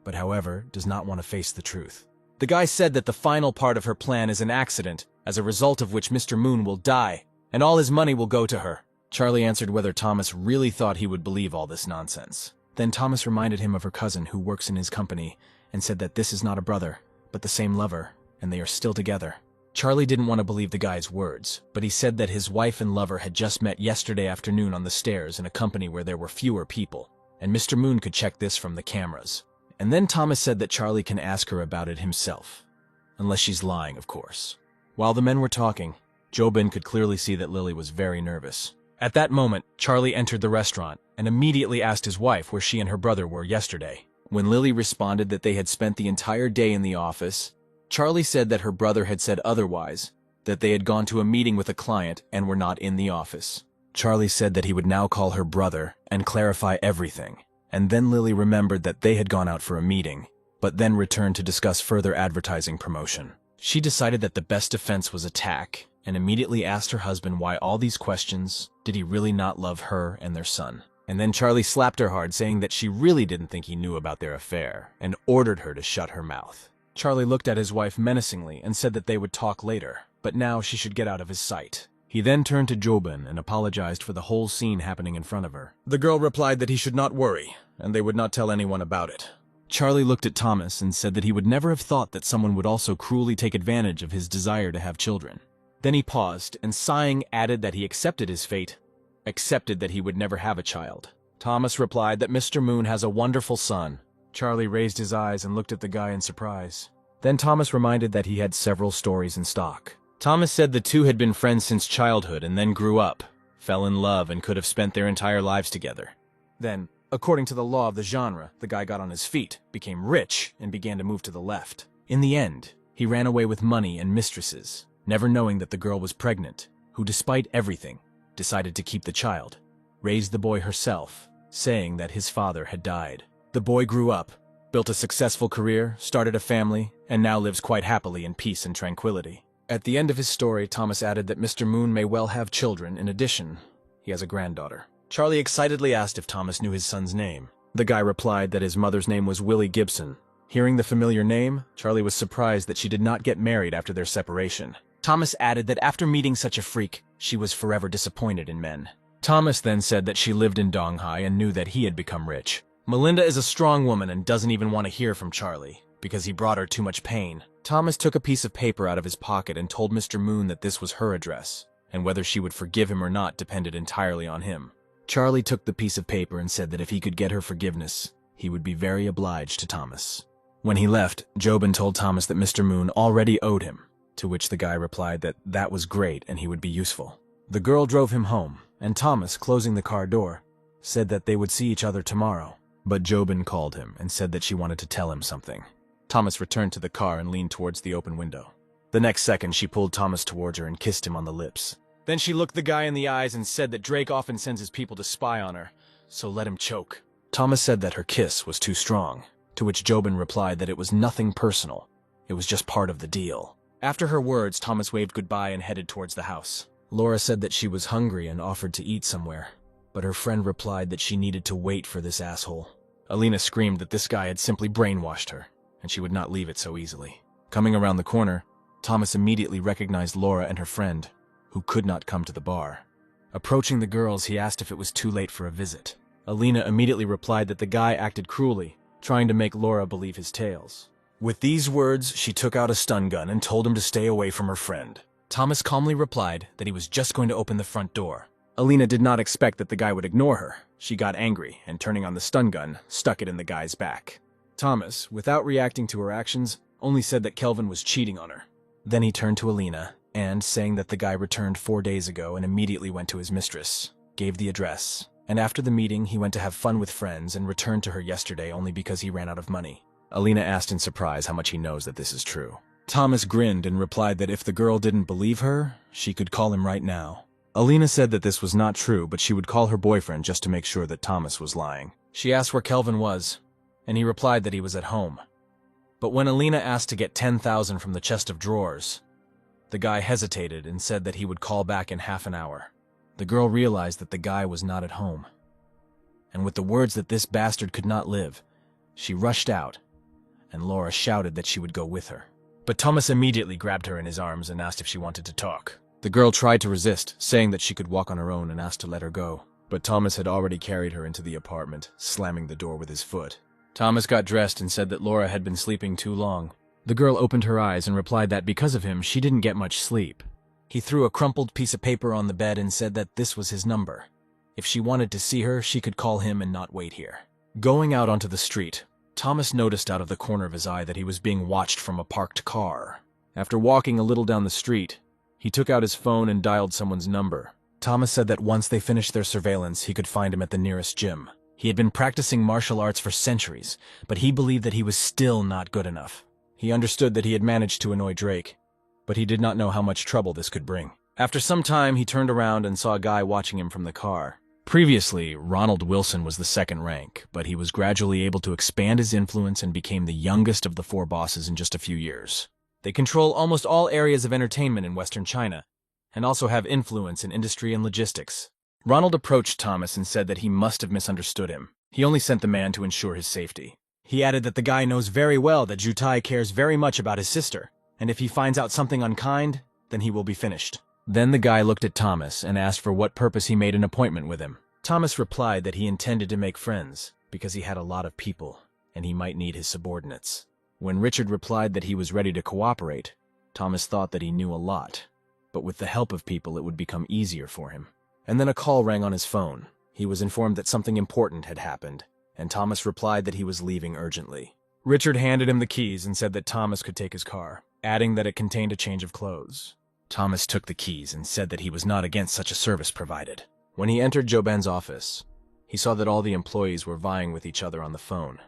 but however, does not want to face the truth. The guy said that the final part of her plan is an accident, as a result of which Mr. Moon will die, and all his money will go to her. Charlie answered whether Thomas really thought he would believe all this nonsense. Then Thomas reminded him of her cousin who works in his company, and said that this is not a brother, but the same lover, and they are still together. Charlie didn't want to believe the guy's words, but he said that his wife and lover had just met yesterday afternoon on the stairs in a company where there were fewer people, and Mr. Moon could check this from the cameras. And then Thomas said that Charlie can ask her about it himself. Unless she's lying, of course. While the men were talking, Jobin could clearly see that Lily was very nervous. At that moment, Charlie entered the restaurant and immediately asked his wife where she and her brother were yesterday. When Lily responded that they had spent the entire day in the office, Charlie said that her brother had said otherwise, that they had gone to a meeting with a client and were not in the office. Charlie said that he would now call her brother and clarify everything. And then Lily remembered that they had gone out for a meeting, but then returned to discuss further advertising promotion. She decided that the best defense was attack, and immediately asked her husband why all these questions. Did he really not love her and their son? And then Charlie slapped her hard, saying that she really didn't think he knew about their affair, and ordered her to shut her mouth. Charlie looked at his wife menacingly and said that they would talk later, but now she should get out of his sight. He then turned to Jobin and apologized for the whole scene happening in front of her. The girl replied that he should not worry, and they would not tell anyone about it. Charlie looked at Thomas and said that he would never have thought that someone would also cruelly take advantage of his desire to have children. Then he paused and, sighing, added that he accepted his fate, accepted that he would never have a child. Thomas replied that Mr. Moon has a wonderful son. Charlie raised his eyes and looked at the guy in surprise. Then Thomas reminded that he had several stories in stock. Thomas said the two had been friends since childhood and then grew up, fell in love, and could have spent their entire lives together. Then, according to the law of the genre, the guy got on his feet, became rich, and began to move to the left. In the end, he ran away with money and mistresses, never knowing that the girl was pregnant, who, despite everything, decided to keep the child, raised the boy herself, saying that his father had died. The boy grew up, built a successful career, started a family, and now lives quite happily in peace and tranquility. At the end of his story, Thomas added that Mr. Moon may well have children. In addition, he has a granddaughter. Charlie excitedly asked if Thomas knew his son's name. The guy replied that his mother's name was Willie Gibson. Hearing the familiar name, Charlie was surprised that she did not get married after their separation. Thomas added that after meeting such a freak, she was forever disappointed in men. Thomas then said that she lived in Donghai and knew that he had become rich. Melinda is a strong woman and doesn't even want to hear from Charlie, because he brought her too much pain. Thomas took a piece of paper out of his pocket and told Mr. Moon that this was her address, and whether she would forgive him or not depended entirely on him. Charlie took the piece of paper and said that if he could get her forgiveness, he would be very obliged to Thomas. When he left, Jobin told Thomas that Mr. Moon already owed him, to which the guy replied that that was great and he would be useful. The girl drove him home, and Thomas, closing the car door, said that they would see each other tomorrow. But Jobin called him and said that she wanted to tell him something. Thomas returned to the car and leaned towards the open window. The next second, she pulled Thomas towards her and kissed him on the lips. Then she looked the guy in the eyes and said that Drake often sends his people to spy on her, so let him choke. Thomas said that her kiss was too strong, to which Jobin replied that it was nothing personal. It was just part of the deal. After her words, Thomas waved goodbye and headed towards the house. Laura said that she was hungry and offered to eat somewhere, but her friend replied that she needed to wait for this asshole. Alina screamed that this guy had simply brainwashed her, and she would not leave it so easily. Coming around the corner, Thomas immediately recognized Laura and her friend, who could not come to the bar. Approaching the girls, he asked if it was too late for a visit. Alina immediately replied that the guy acted cruelly, trying to make Laura believe his tales. With these words, she took out a stun gun and told him to stay away from her friend. Thomas calmly replied that he was just going to open the front door. Alina did not expect that the guy would ignore her. She got angry and, turning on the stun gun, stuck it in the guy's back. Thomas, without reacting to her actions, only said that Kelvin was cheating on her. Then he turned to Alina and, saying that the guy returned 4 days ago and immediately went to his mistress, gave the address. And after the meeting, he went to have fun with friends and returned to her yesterday only because he ran out of money. Alina asked in surprise how much he knows that this is true. Thomas grinned and replied that if the girl didn't believe her, she could call him right now. Alina said that this was not true, but she would call her boyfriend just to make sure that Thomas was lying. She asked where Kelvin was, and he replied that he was at home. But when Alina asked to get 10,000 from the chest of drawers, the guy hesitated and said that he would call back in half an hour. The girl realized that the guy was not at home. And with the words that this bastard could not live, she rushed out, and Laura shouted that she would go with her. But Thomas immediately grabbed her in his arms and asked if she wanted to talk. The girl tried to resist, saying that she could walk on her own, and asked to let her go. But Thomas had already carried her into the apartment, slamming the door with his foot. Thomas got dressed and said that Laura had been sleeping too long. The girl opened her eyes and replied that because of him, she didn't get much sleep. He threw a crumpled piece of paper on the bed and said that this was his number. If she wanted to see her, she could call him and not wait here. Going out onto the street, Thomas noticed out of the corner of his eye that he was being watched from a parked car. After walking a little down the street, he took out his phone and dialed someone's number. Thomas said that once they finished their surveillance, he could find him at the nearest gym. He had been practicing martial arts for centuries, but he believed that he was still not good enough. He understood that he had managed to annoy Drake, but he did not know how much trouble this could bring. After some time, he turned around and saw a guy watching him from the car. Previously, Ronald Wilson was the second rank, but he was gradually able to expand his influence and became the youngest of the 4 bosses in just a few years. They control almost all areas of entertainment in Western China, and also have influence in industry and logistics. Ronald approached Thomas and said that he must have misunderstood him. He only sent the man to ensure his safety. He added that the guy knows very well that Jutai cares very much about his sister, and if he finds out something unkind, then he will be finished. Then the guy looked at Thomas and asked for what purpose he made an appointment with him. Thomas replied that he intended to make friends because he had a lot of people, and he might need his subordinates. When Richard replied that he was ready to cooperate, Thomas thought that he knew a lot, but with the help of people it would become easier for him. And then a call rang on his phone. He was informed that something important had happened, and Thomas replied that he was leaving urgently. Richard handed him the keys and said that Thomas could take his car, adding that it contained a change of clothes. Thomas took the keys and said that he was not against such a service provided. When he entered Joben's office, he saw that all the employees were vying with each other on the phone,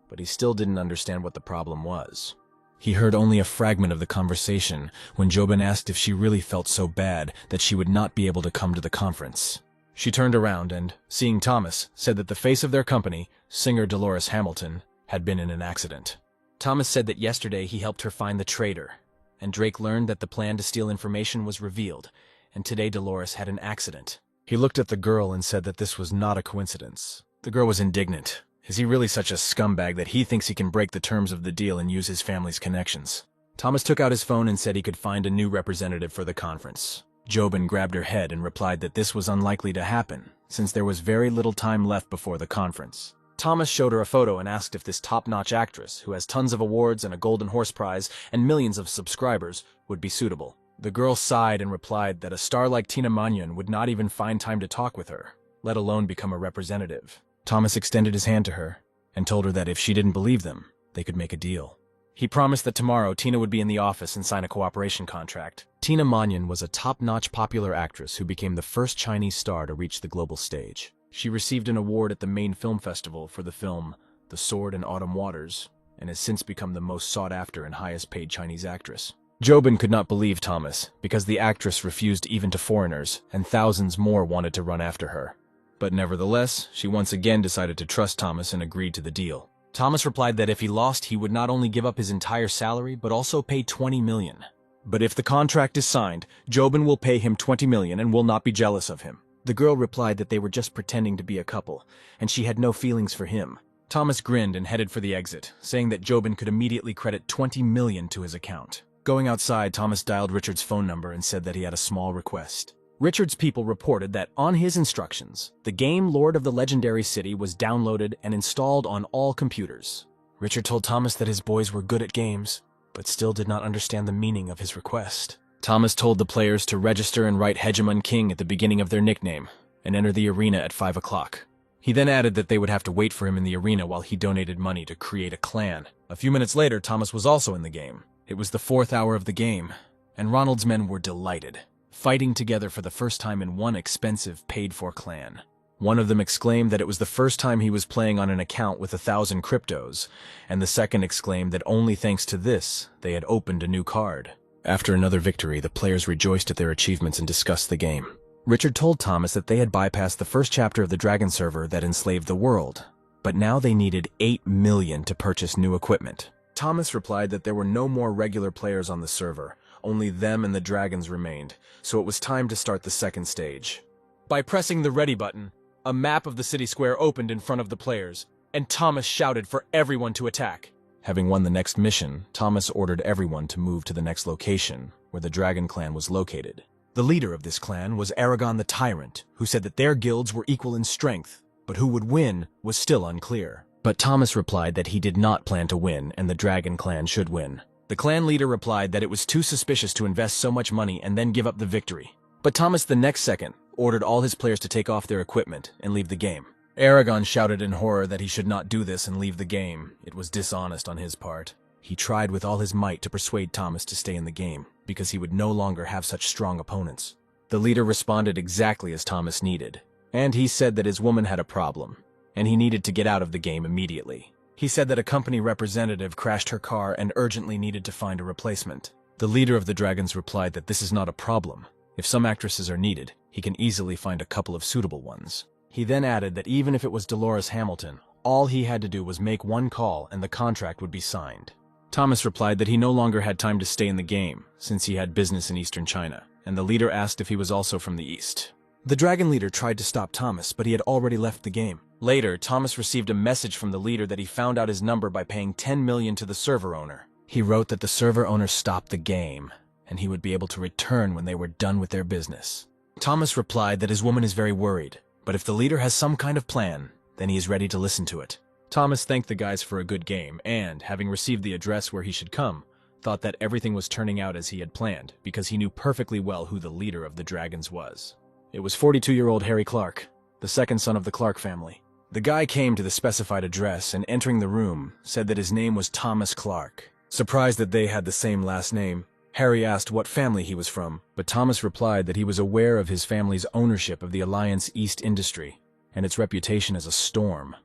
but he still didn't understand what the problem was. He heard only a fragment of the conversation when Joben asked if she really felt so bad that she would not be able to come to the conference. She turned around and, seeing Thomas, said that the face of their company, singer Dolores Hamilton, had been in an accident. Thomas said that yesterday he helped her find the traitor, and Drake learned that the plan to steal information was revealed, and today Dolores had an accident. He looked at the girl and said that this was not a coincidence. The girl was indignant. Is he really such a scumbag that he thinks he can break the terms of the deal and use his family's connections? Thomas took out his phone and said he could find a new representative for the conference. Joben grabbed her head and replied that this was unlikely to happen, since there was very little time left before the conference. Thomas showed her a photo and asked if this top-notch actress, who has tons of awards and a Golden Horse Prize and millions of subscribers, would be suitable. The girl sighed and replied that a star like Tina Manhwa would not even find time to talk with her, let alone become a representative. Thomas extended his hand to her and told her that if she didn't believe them, they could make a deal. He promised that tomorrow Tina would be in the office and sign a cooperation contract. Tina Manhwa was a top-notch popular actress who became the first Chinese star to reach the global stage. She received an award at the main film festival for the film The Sword in Autumn Waters and has since become the most sought-after and highest-paid Chinese actress. Joben could not believe Thomas because the actress refused even to foreigners, and thousands more wanted to run after her. But nevertheless, she once again decided to trust Thomas and agreed to the deal. Thomas replied that if he lost, he would not only give up his entire salary, but also pay $20 million. But if the contract is signed, Joben will pay him $20 million and will not be jealous of him. The girl replied that they were just pretending to be a couple, and she had no feelings for him. Thomas grinned and headed for the exit, saying that Joben could immediately credit $20 million to his account. Going outside, Thomas dialed Richard's phone number and said that he had a small request. Richard's people reported that, on his instructions, the game Lord of the Legendary City was downloaded and installed on all computers. Richard told Thomas that his boys were good at games, but still did not understand the meaning of his request. Thomas told the players to register and write Hegemon King at the beginning of their nickname, and enter the arena at 5 o'clock. He then added that they would have to wait for him in the arena while he donated money to create a clan. A few minutes later, Thomas was also in the game. It was the 4th hour of the game, and Ronald's men were delighted, fighting together for the first time in one expensive, paid-for clan. One of them exclaimed that it was the first time he was playing on an account with 1,000 cryptos, and the second exclaimed that only thanks to this, they had opened a new card. After another victory, the players rejoiced at their achievements and discussed the game. Richard told Thomas that they had bypassed the first chapter of the Dragon server that enslaved the world, but now they needed $8 million to purchase new equipment. Thomas replied that there were no more regular players on the server, only them and the dragons remained, so it was time to start the second stage. By pressing the ready button, a map of the city square opened in front of the players, and Thomas shouted for everyone to attack. Having won the next mission, Thomas ordered everyone to move to the next location, where the Dragon clan was located. The leader of this clan was Aragon the Tyrant, who said that their guilds were equal in strength, but who would win was still unclear. But Thomas replied that he did not plan to win and the Dragon clan should win. The clan leader replied that it was too suspicious to invest so much money and then give up the victory. But Thomas the next second ordered all his players to take off their equipment and leave the game. Aragon shouted in horror that he should not do this and leave the game. It was dishonest on his part. He tried with all his might to persuade Thomas to stay in the game, because he would no longer have such strong opponents. The leader responded exactly as Thomas needed, and he said that his woman had a problem, and he needed to get out of the game immediately. He said that a company representative crashed her car and urgently needed to find a replacement. The leader of the Dragons replied that this is not a problem. If some actresses are needed, he can easily find a couple of suitable ones. He then added that even if it was Dolores Hamilton, all he had to do was make one call and the contract would be signed. Thomas replied that he no longer had time to stay in the game, since he had business in eastern China, and the leader asked if he was also from the east. The dragon leader tried to stop Thomas, but he had already left the game. Later, Thomas received a message from the leader that he found out his number by paying 10 million to the server owner. He wrote that the server owner stopped the game, and he would be able to return when they were done with their business. Thomas replied that his woman is very worried, but if the leader has some kind of plan, then he is ready to listen to it. Thomas thanked the guys for a good game and, having received the address where he should come, thought that everything was turning out as he had planned because he knew perfectly well who the leader of the dragons was. It was 42-year-old Harry Clark, the second son of the Clark family. The guy came to the specified address and, entering the room, said that his name was Thomas Clark. Surprised that they had the same last name, Harry asked what family he was from, but Thomas replied that he was aware of his family's ownership of the Alliance East industry and its reputation as a storm.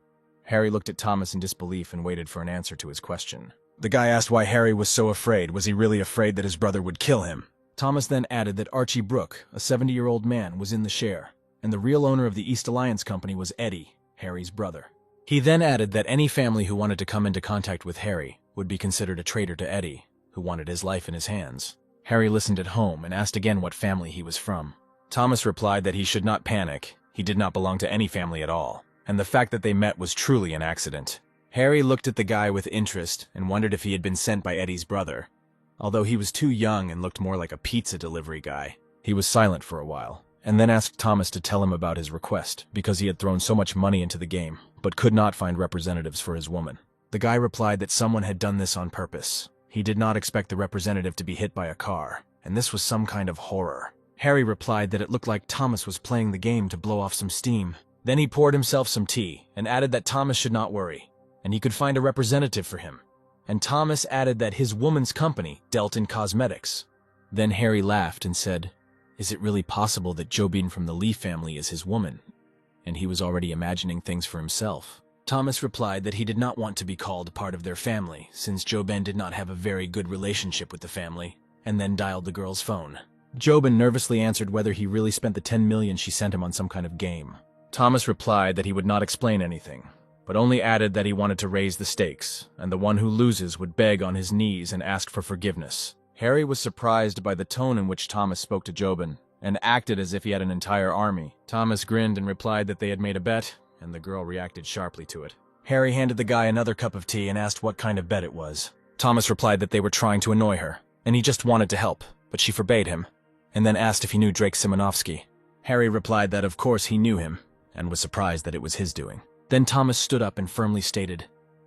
Harry looked at Thomas in disbelief and waited for an answer to his question. The guy asked why Harry was so afraid. Was he really afraid that his brother would kill him? Thomas then added that Archie Brooke, a 70-year-old man, was in the share, and the real owner of the East Alliance Company was Eddie, Harry's brother. He then added that any family who wanted to come into contact with Harry would be considered a traitor to Eddie, who wanted his life in his hands. Harry listened at home and asked again what family he was from. Thomas replied that he should not panic. He did not belong to any family at all, and the fact that they met was truly an accident. Harry looked at the guy with interest and wondered if he had been sent by Eddie's brother. Although he was too young and looked more like a pizza delivery guy, he was silent for a while, and then asked Thomas to tell him about his request because he had thrown so much money into the game, but could not find representatives for his woman. The guy replied that someone had done this on purpose. He did not expect the representative to be hit by a car, and this was some kind of horror. Harry replied that it looked like Thomas was playing the game to blow off some steam. Then he poured himself some tea and added that Thomas should not worry, and he could find a representative for him. And Thomas added that his woman's company dealt in cosmetics. Then Harry laughed and said, "Is it really possible that Jobin from the Lee family is his woman?" And he was already imagining things for himself. Thomas replied that he did not want to be called part of their family, since Jobin did not have a very good relationship with the family, and then dialed the girl's phone. Jobin nervously answered whether he really spent the 10 million she sent him on some kind of game. Thomas replied that he would not explain anything, but only added that he wanted to raise the stakes, and the one who loses would beg on his knees and ask for forgiveness. Harry was surprised by the tone in which Thomas spoke to Jobin, and acted as if he had an entire army. Thomas grinned and replied that they had made a bet, and the girl reacted sharply to it. Harry handed the guy another cup of tea and asked what kind of bet it was. Thomas replied that they were trying to annoy her, and he just wanted to help, but she forbade him, and then asked if he knew Drake Simonovsky. Harry replied that of course he knew him, and was surprised that it was his doing. Then Thomas stood up and firmly stated,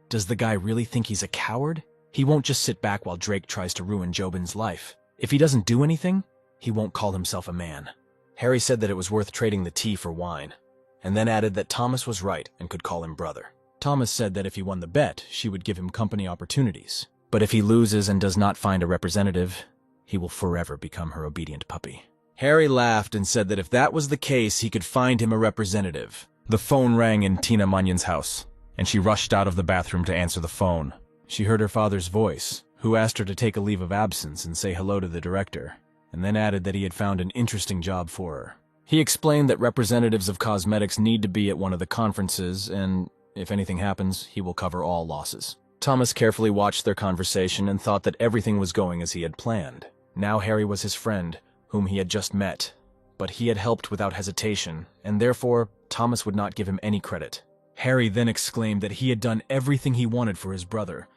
"Does the guy really think he's a coward? He won't just sit back while Drake tries to ruin Jobin's life. If he doesn't do anything, he won't call himself a man." Harry said that it was worth trading the tea for wine, and then added that Thomas was right and could call him brother. Thomas said that if he won the bet, she would give him company opportunities. But if he loses and does not find a representative, he will forever become her obedient puppy. Harry laughed and said that if that was the case, he could find him a representative. The phone rang in Tina Munyon's house, and she rushed out of the bathroom to answer the phone. She heard her father's voice, who asked her to take a leave of absence and say hello to the director, and then added that he had found an interesting job for her. He explained that representatives of cosmetics need to be at one of the conferences, and if anything happens, he will cover all losses. Thomas carefully watched their conversation and thought that everything was going as he had planned. Now Harry was his friend, whom he had just met, but he had helped without hesitation, and therefore Thomas would not give him any credit. Harry then exclaimed that he had done everything he wanted for his brother,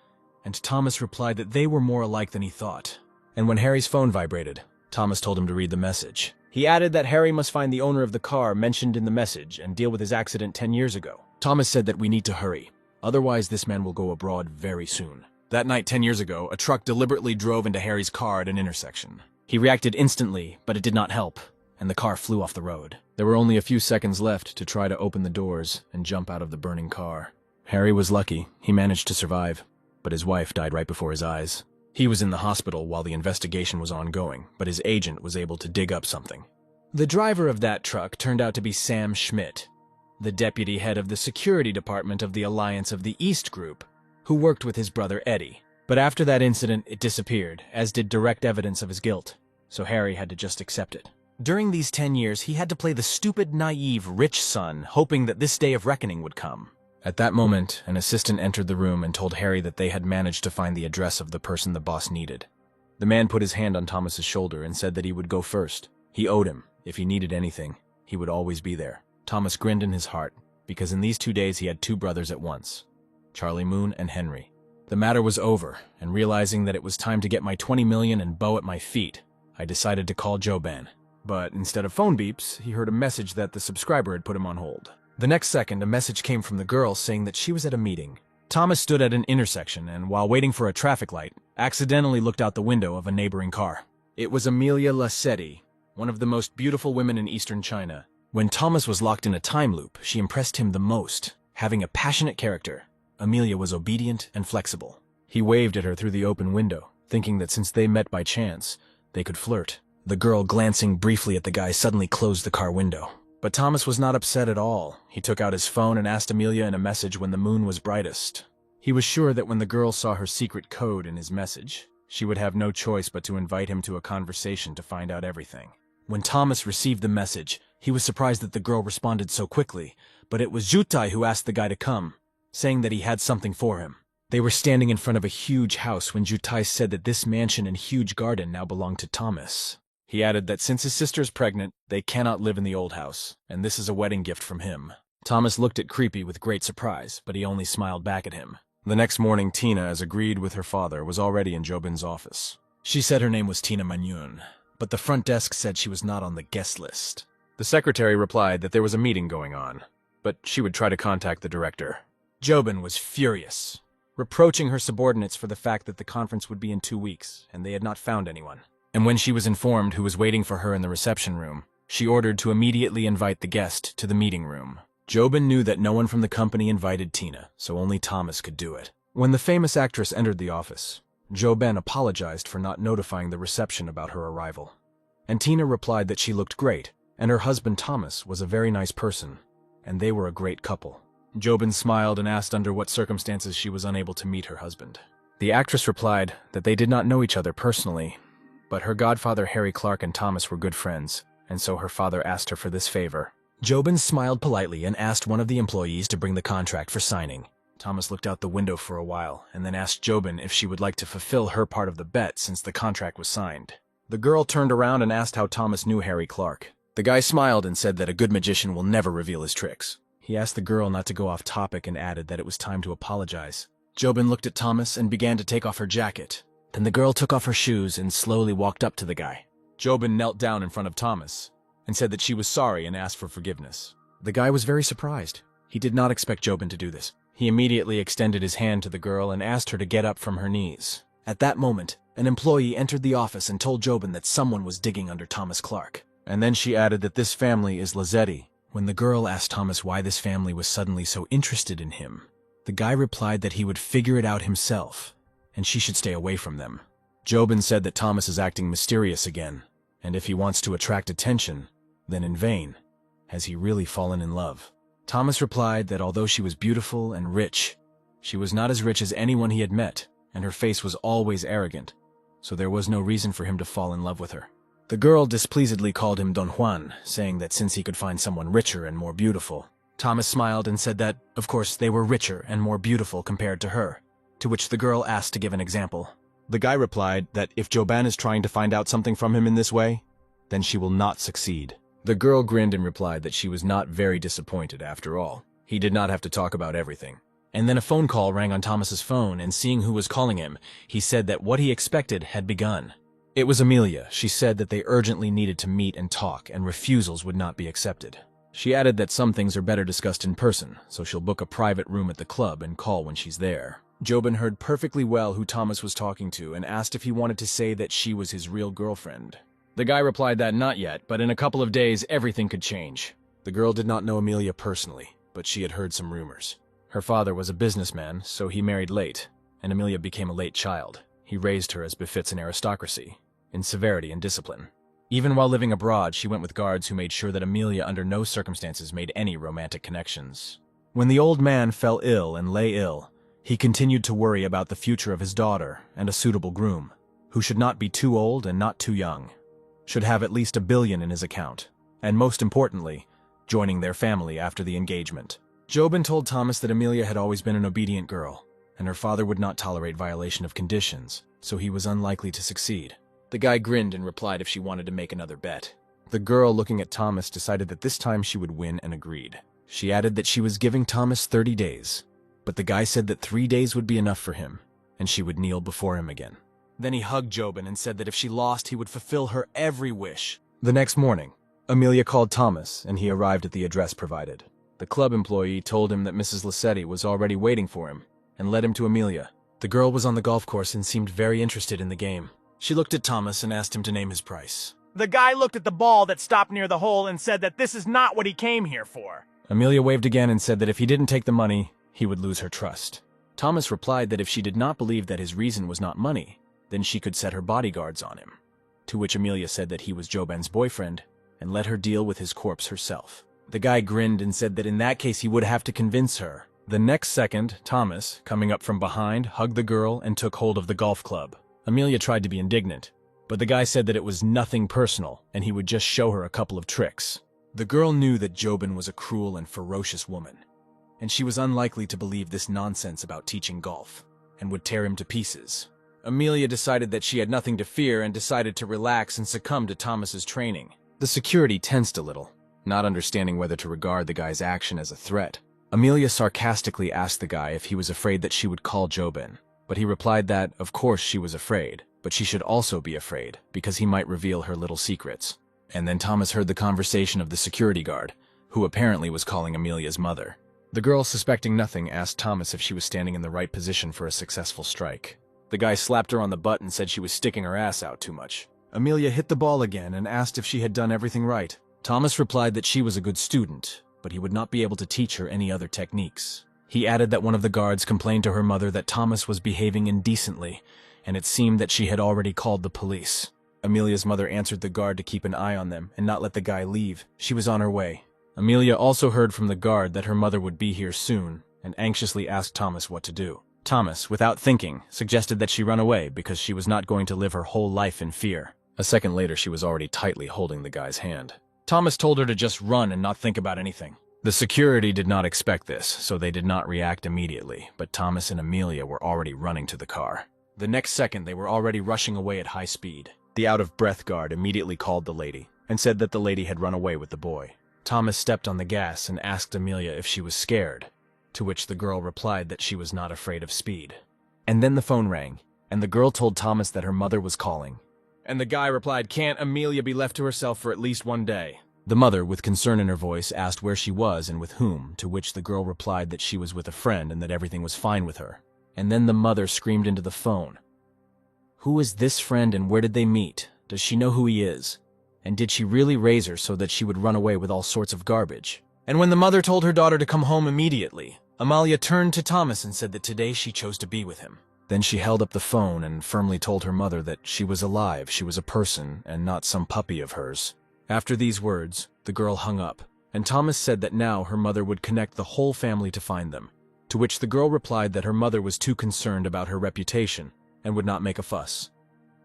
and Thomas replied that they were more alike than he thought. And when Harry's phone vibrated, Thomas told him to read the message. He added that Harry must find the owner of the car mentioned in the message and deal with his accident 10 years ago. Thomas said that we need to hurry, otherwise this man will go abroad very soon. That night 10 years ago, a truck deliberately drove into Harry's car at an intersection. He reacted instantly, but it did not help, and the car flew off the road. There were only a few seconds left to try to open the doors and jump out of the burning car. Harry was lucky. He managed to survive, but his wife died right before his eyes. He was in the hospital while the investigation was ongoing, but his agent was able to dig up something. The driver of that truck turned out to be Sam Schmidt, the deputy head of the security department of the Alliance of the East Group, who worked with his brother Eddie. But after that incident, it disappeared, as did direct evidence of his guilt, so Harry had to just accept it. During these 10 years, he had to play the stupid, naive, rich son, hoping that this day of reckoning would come. At that moment, an assistant entered the room and told Harry that they had managed to find the address of the person the boss needed. The man put his hand on Thomas's shoulder and said that he would go first. He owed him, if he needed anything. he would always be there. Thomas grinned in his heart, because in these 2 days he had 2 brothers at once, Charlie Moon and Henry. The matter was over, and realizing that it was time to get my 20 million and bow at my feet, I decided to call Joban. But instead of phone beeps, he heard a message that the subscriber had put him on hold. The next second, a message came from the girl saying that she was at a meeting. Thomas stood at an intersection and, while waiting for a traffic light, accidentally looked out the window of a neighboring car. It was Amelia Lassetti, one of the most beautiful women in eastern China. When Thomas was locked in a time loop, she impressed him the most. Having a passionate character, Amelia was obedient and flexible. He waved at her through the open window, thinking that since they met by chance, they could flirt. The girl, glancing briefly at the guy, suddenly closed the car window. But Thomas was not upset at all. He took out his phone and asked Amelia in a message when the moon was brightest. He was sure that when the girl saw her secret code in his message, she would have no choice but to invite him to a conversation to find out everything. When Thomas received the message, he was surprised that the girl responded so quickly, but it was Jutai who asked the guy to come, saying that he had something for him. They were standing in front of a huge house when Jutai said that this mansion and huge garden now belonged to Thomas. He added that since his sister is pregnant, they cannot live in the old house, and this is a wedding gift from him. Thomas looked at Creepy with great surprise, but he only smiled back at him. The next morning, Tina, as agreed with her father, was already in Jobin's office. She said her name was Tina Manyun, but the front desk said she was not on the guest list. The secretary replied that there was a meeting going on, but she would try to contact the director. Jobin was furious, reproaching her subordinates for the fact that the conference would be in 2 weeks, and they had not found anyone. And when she was informed who was waiting for her in the reception room, she ordered to immediately invite the guest to the meeting room. Jobin knew that no one from the company invited Tina, so only Thomas could do it. When the famous actress entered the office, Jobin apologized for not notifying the reception about her arrival. And Tina replied that she looked great, and her husband Thomas was a very nice person, and they were a great couple. Jobin smiled and asked under what circumstances she was unable to meet her husband. The actress replied that they did not know each other personally, but her godfather Harry Clark and Thomas were good friends, and so her father asked her for this favor. Jobin smiled politely and asked one of the employees to bring the contract for signing. Thomas looked out the window for a while, and then asked Jobin if she would like to fulfill her part of the bet since the contract was signed. The girl turned around and asked how Thomas knew Harry Clark. The guy smiled and said that a good magician will never reveal his tricks. He asked the girl not to go off topic and added that it was time to apologize. Jobin looked at Thomas and began to take off her jacket. Then the girl took off her shoes and slowly walked up to the guy. Jobin knelt down in front of Thomas and said that she was sorry and asked for forgiveness. The guy was very surprised. He did not expect Jobin to do this. He immediately extended his hand to the girl and asked her to get up from her knees. At that moment, an employee entered the office and told Jobin that someone was digging under Thomas Clark. And then she added that this family is Lazzetti. When the girl asked Thomas why this family was suddenly so interested in him, the guy replied that he would figure it out himself, and she should stay away from them. Jobin said that Thomas is acting mysterious again, and if he wants to attract attention, then in vain. Has he really fallen in love? Thomas replied that although she was beautiful and rich, she was not as rich as anyone he had met, and her face was always arrogant, so there was no reason for him to fall in love with her. The girl displeasedly called him Don Juan, saying that since he could find someone richer and more beautiful. Thomas smiled and said that, of course, they were richer and more beautiful compared to her, to which the girl asked to give an example. The guy replied that if Jobin is trying to find out something from him in this way, then she will not succeed. The girl grinned and replied that she was not very disappointed after all. He did not have to talk about everything. And then a phone call rang on Thomas's phone, and seeing who was calling him, he said that what he expected had begun. It was Amelia. She said that they urgently needed to meet and talk, and refusals would not be accepted. She added that some things are better discussed in person, so she'll book a private room at the club and call when she's there. Jobin heard perfectly well who Thomas was talking to and asked if he wanted to say that she was his real girlfriend. The guy replied that not yet, but in a couple of days everything could change. The girl did not know Amelia personally, but she had heard some rumors. Her father was a businessman, so he married late, and Amelia became a late child. He raised her as befits an aristocracy, in severity and discipline. Even while living abroad, she went with guards who made sure that Amelia under no circumstances made any romantic connections. When the old man fell ill and lay ill, he continued to worry about the future of his daughter and a suitable groom, who should not be too old and not too young, should have at least $1 billion in his account, and most importantly, joining their family after the engagement. Jobin told Thomas that Amelia had always been an obedient girl, and her father would not tolerate violation of conditions, so he was unlikely to succeed. The guy grinned and replied if she wanted to make another bet. The girl, looking at Thomas, decided that this time she would win and agreed. She added that she was giving Thomas 30 days, but the guy said that 3 days would be enough for him, and she would kneel before him again. Then he hugged Jobin and said that if she lost, he would fulfill her every wish. The next morning, Amelia called Thomas, and he arrived at the address provided. The club employee told him that Mrs. Lassetti was already waiting for him, and led him to Amelia. The girl was on the golf course and seemed very interested in the game. She looked at Thomas and asked him to name his price. The guy looked at the ball that stopped near the hole and said that this is not what he came here for. Amelia waved again and said that if he didn't take the money, he would lose her trust. Thomas replied that if she did not believe that his reason was not money, then she could set her bodyguards on him. To which Amelia said that he was Jobin's boyfriend, and let her deal with his corpse herself. The guy grinned and said that in that case he would have to convince her. The next second, Thomas, coming up from behind, hugged the girl and took hold of the golf club. Amelia tried to be indignant, but the guy said that it was nothing personal, and he would just show her a couple of tricks. The girl knew that Jobin was a cruel and ferocious woman, and she was unlikely to believe this nonsense about teaching golf, and would tear him to pieces. Amelia decided that she had nothing to fear and decided to relax and succumb to Thomas's training. The security tensed a little, not understanding whether to regard the guy's action as a threat. Amelia sarcastically asked the guy if he was afraid that she would call Jobin, but he replied that, of course, she was afraid, but she should also be afraid, because he might reveal her little secrets. And then Thomas heard the conversation of the security guard, who apparently was calling Amelia's mother. The girl, suspecting nothing, asked Thomas if she was standing in the right position for a successful strike. The guy slapped her on the butt and said she was sticking her ass out too much. Amelia hit the ball again and asked if she had done everything right. Thomas replied that she was a good student, but he would not be able to teach her any other techniques. He added that one of the guards complained to her mother that Thomas was behaving indecently, and it seemed that she had already called the police. Amelia's mother answered the guard to keep an eye on them and not let the guy leave. She was on her way. Amelia also heard from the guard that her mother would be here soon, and anxiously asked Thomas what to do. Thomas, without thinking, suggested that she run away because she was not going to live her whole life in fear. A second later, she was already tightly holding the guy's hand. Thomas told her to just run and not think about anything. The security did not expect this, so they did not react immediately, but Thomas and Amelia were already running to the car. The next second, they were already rushing away at high speed. The out-of-breath guard immediately called the lady and said that the lady had run away with the boy. Thomas stepped on the gas and asked Amelia if she was scared, to which the girl replied that she was not afraid of speed. And then the phone rang, and the girl told Thomas that her mother was calling. And the guy replied, "Can't Amelia be left to herself for at least one day?" The mother, with concern in her voice, asked where she was and with whom, to which the girl replied that she was with a friend and that everything was fine with her. And then the mother screamed into the phone, "Who is this friend and where did they meet? Does she know who he is? And did she really raise her so that she would run away with all sorts of garbage?" And when the mother told her daughter to come home immediately, Amalia turned to Thomas and said that today she chose to be with him. Then she held up the phone and firmly told her mother that she was alive, she was a person, and not some puppy of hers. After these words, the girl hung up, and Thomas said that now her mother would connect the whole family to find them, to which the girl replied that her mother was too concerned about her reputation and would not make a fuss.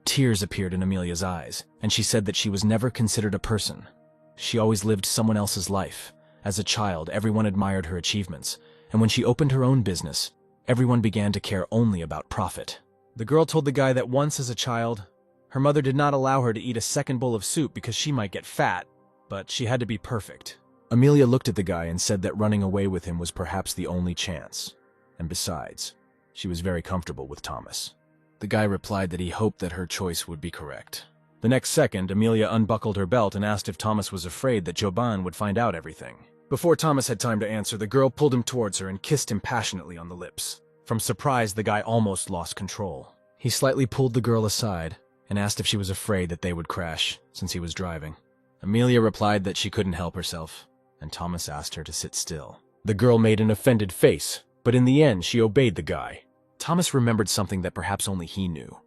Tears appeared in Amelia's eyes, and she said that she was never considered a person. She always lived someone else's life. As a child, everyone admired her achievements, and when she opened her own business, everyone began to care only about profit. The girl told the guy that once as a child, her mother did not allow her to eat a second bowl of soup because she might get fat, but she had to be perfect. Amelia looked at the guy and said that running away with him was perhaps the only chance. And besides, she was very comfortable with Thomas. The guy replied that he hoped that her choice would be correct. The next second, Amelia unbuckled her belt and asked if Thomas was afraid that Jobin would find out everything. Before Thomas had time to answer, the girl pulled him towards her and kissed him passionately on the lips. From surprise, the guy almost lost control. He slightly pulled the girl aside and asked if she was afraid that they would crash, since he was driving. Amelia replied that she couldn't help herself, and Thomas asked her to sit still. The girl made an offended face, but in the end she obeyed the guy. Thomas remembered something that perhaps only he knew,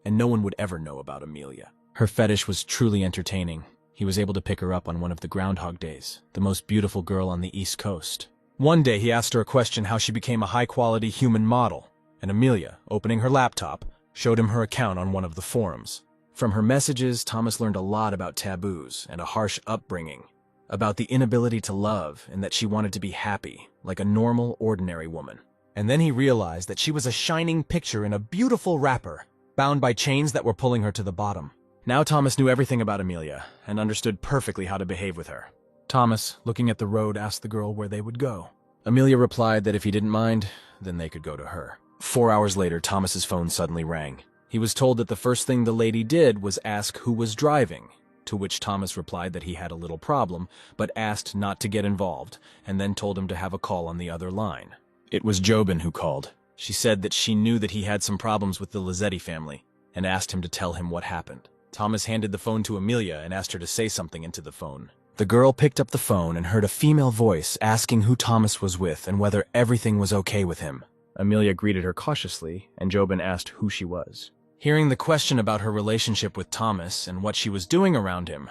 and no one would ever know about Amelia. Her fetish was truly entertaining. He was able to pick her up on one of the Groundhog Days, the most beautiful girl on the East Coast. One day he asked her a question how she became a high-quality human model, and Amelia, opening her laptop, showed him her account on one of the forums. From her messages, Thomas learned a lot about taboos and a harsh upbringing, about the inability to love and that she wanted to be happy, like a normal, ordinary woman. And then he realized that she was a shining picture in a beautiful wrapper, bound by chains that were pulling her to the bottom. Now Thomas knew everything about Amelia and understood perfectly how to behave with her. Thomas, looking at the road, asked the girl where they would go. Amelia replied that if he didn't mind, then they could go to her. 4 hours later, Thomas's phone suddenly rang. He was told that the first thing the lady did was ask who was driving, to which Thomas replied that he had a little problem, but asked not to get involved, and then told him to have a call on the other line. It was Jobin who called. She said that she knew that he had some problems with the Lazzetti family, and asked him to tell him what happened. Thomas handed the phone to Amelia and asked her to say something into the phone. The girl picked up the phone and heard a female voice asking who Thomas was with and whether everything was okay with him. Amelia greeted her cautiously, and Jobin asked who she was. Hearing the question about her relationship with Thomas and what she was doing around him,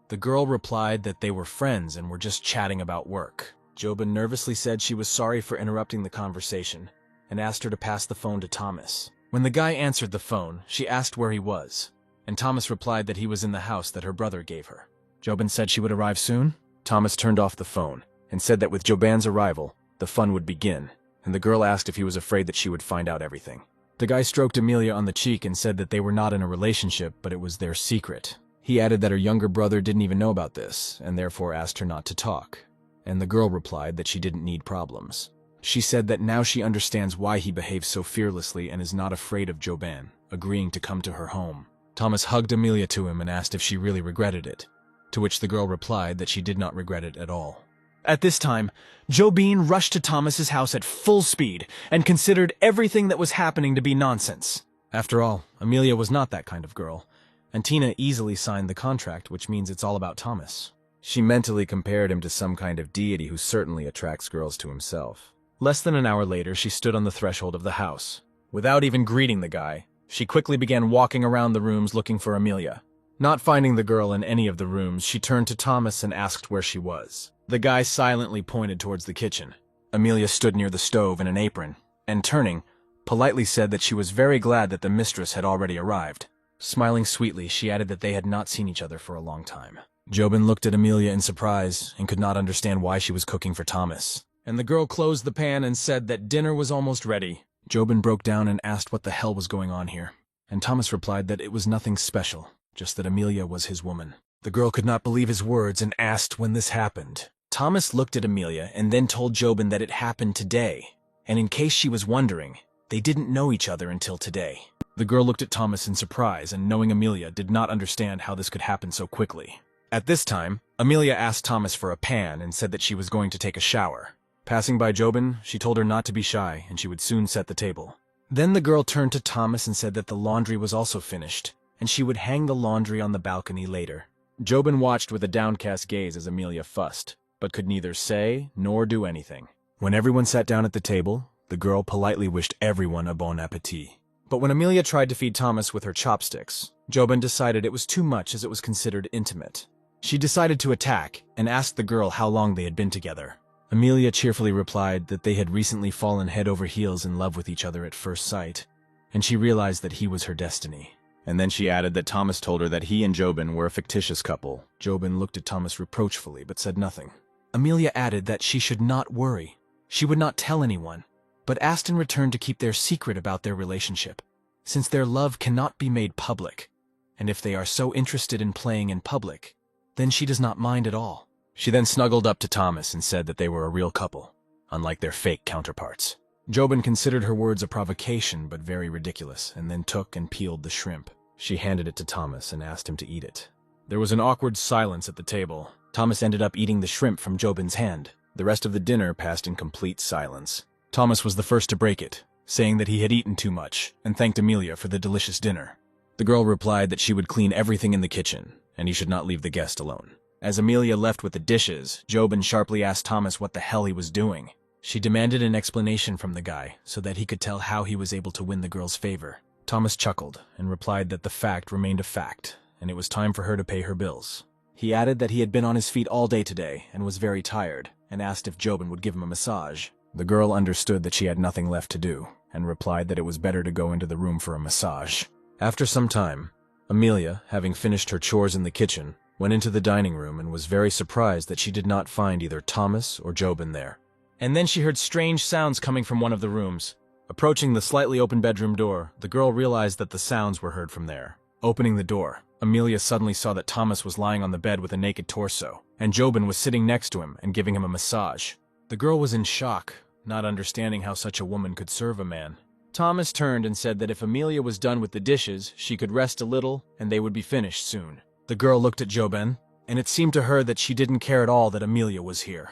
the girl replied that they were friends and were just chatting about work. Jobin nervously said she was sorry for interrupting the conversation and asked her to pass the phone to Thomas. When the guy answered the phone, she asked where he was, and Thomas replied that he was in the house that her brother gave her. Jobin said she would arrive soon. Thomas turned off the phone and said that with Jobin's arrival, the fun would begin, and the girl asked if he was afraid that she would find out everything. The guy stroked Amelia on the cheek and said that they were not in a relationship, but it was their secret. He added that her younger brother didn't even know about this, and therefore asked her not to talk, and the girl replied that she didn't need problems. She said that now she understands why he behaves so fearlessly and is not afraid of Jobin, agreeing to come to her home. Thomas hugged Amelia to him and asked if she really regretted it, to which the girl replied that she did not regret it at all. At this time, Jobin rushed to Thomas's house at full speed and considered everything that was happening to be nonsense. After all, Amelia was not that kind of girl, and Tina easily signed the contract, which means it's all about Thomas. She mentally compared him to some kind of deity who certainly attracts girls to himself. Less than an hour later, she stood on the threshold of the house. Without even greeting the guy, she quickly began walking around the rooms looking for Amelia. Not finding the girl in any of the rooms, she turned to Thomas and asked where she was. The guy silently pointed towards the kitchen. Amelia stood near the stove in an apron, and turning, politely said that she was very glad that the mistress had already arrived. Smiling sweetly, she added that they had not seen each other for a long time. Jobin looked at Amelia in surprise and could not understand why she was cooking for Thomas. And the girl closed the pan and said that dinner was almost ready. Jobin broke down and asked what the hell was going on here, and Thomas replied that it was nothing special, just that Amelia was his woman. The girl could not believe his words and asked when this happened. Thomas looked at Amelia and then told Jobin that it happened today, and in case she was wondering, they didn't know each other until today. The girl looked at Thomas in surprise and, knowing Amelia, did not understand how this could happen so quickly. At this time, Amelia asked Thomas for a pan and said that she was going to take a shower. Passing by Jobin, she told her not to be shy and she would soon set the table. Then the girl turned to Thomas and said that the laundry was also finished, and she would hang the laundry on the balcony later. Jobin watched with a downcast gaze as Amelia fussed, but could neither say nor do anything. When everyone sat down at the table, the girl politely wished everyone a bon appetit. But when Amelia tried to feed Thomas with her chopsticks, Jobin decided it was too much as it was considered intimate. She decided to attack and asked the girl how long they had been together. Amelia cheerfully replied that they had recently fallen head over heels in love with each other at first sight, and she realized that he was her destiny. And then she added that Thomas told her that he and Jobin were a fictitious couple. Jobin looked at Thomas reproachfully but said nothing. Amelia added that she should not worry. She would not tell anyone, but asked in return to keep their secret about their relationship, since their love cannot be made public, and if they are so interested in playing in public, then she does not mind at all. She then snuggled up to Thomas and said that they were a real couple, unlike their fake counterparts. Jobin considered her words a provocation but very ridiculous, and then took and peeled the shrimp. She handed it to Thomas and asked him to eat it. There was an awkward silence at the table. Thomas ended up eating the shrimp from Jobin's hand. The rest of the dinner passed in complete silence. Thomas was the first to break it, saying that he had eaten too much, and thanked Amelia for the delicious dinner. The girl replied that she would clean everything in the kitchen, and he should not leave the guest alone. As Amelia left with the dishes, Jobin sharply asked Thomas what the hell he was doing. She demanded an explanation from the guy so that he could tell how he was able to win the girl's favor. Thomas chuckled and replied that the fact remained a fact, and it was time for her to pay her bills. He added that he had been on his feet all day today and was very tired, and asked if Jobin would give him a massage. The girl understood that she had nothing left to do, and replied that it was better to go into the room for a massage. After some time, Amelia, having finished her chores in the kitchen, went into the dining room and was very surprised that she did not find either Thomas or Jobin there. And then she heard strange sounds coming from one of the rooms. Approaching the slightly open bedroom door, the girl realized that the sounds were heard from there. Opening the door, Amelia suddenly saw that Thomas was lying on the bed with a naked torso, and Jobin was sitting next to him and giving him a massage. The girl was in shock, not understanding how such a woman could serve a man. Thomas turned and said that if Amelia was done with the dishes, she could rest a little and they would be finished soon. The girl looked at Jobin, and it seemed to her that she didn't care at all that Amelia was here.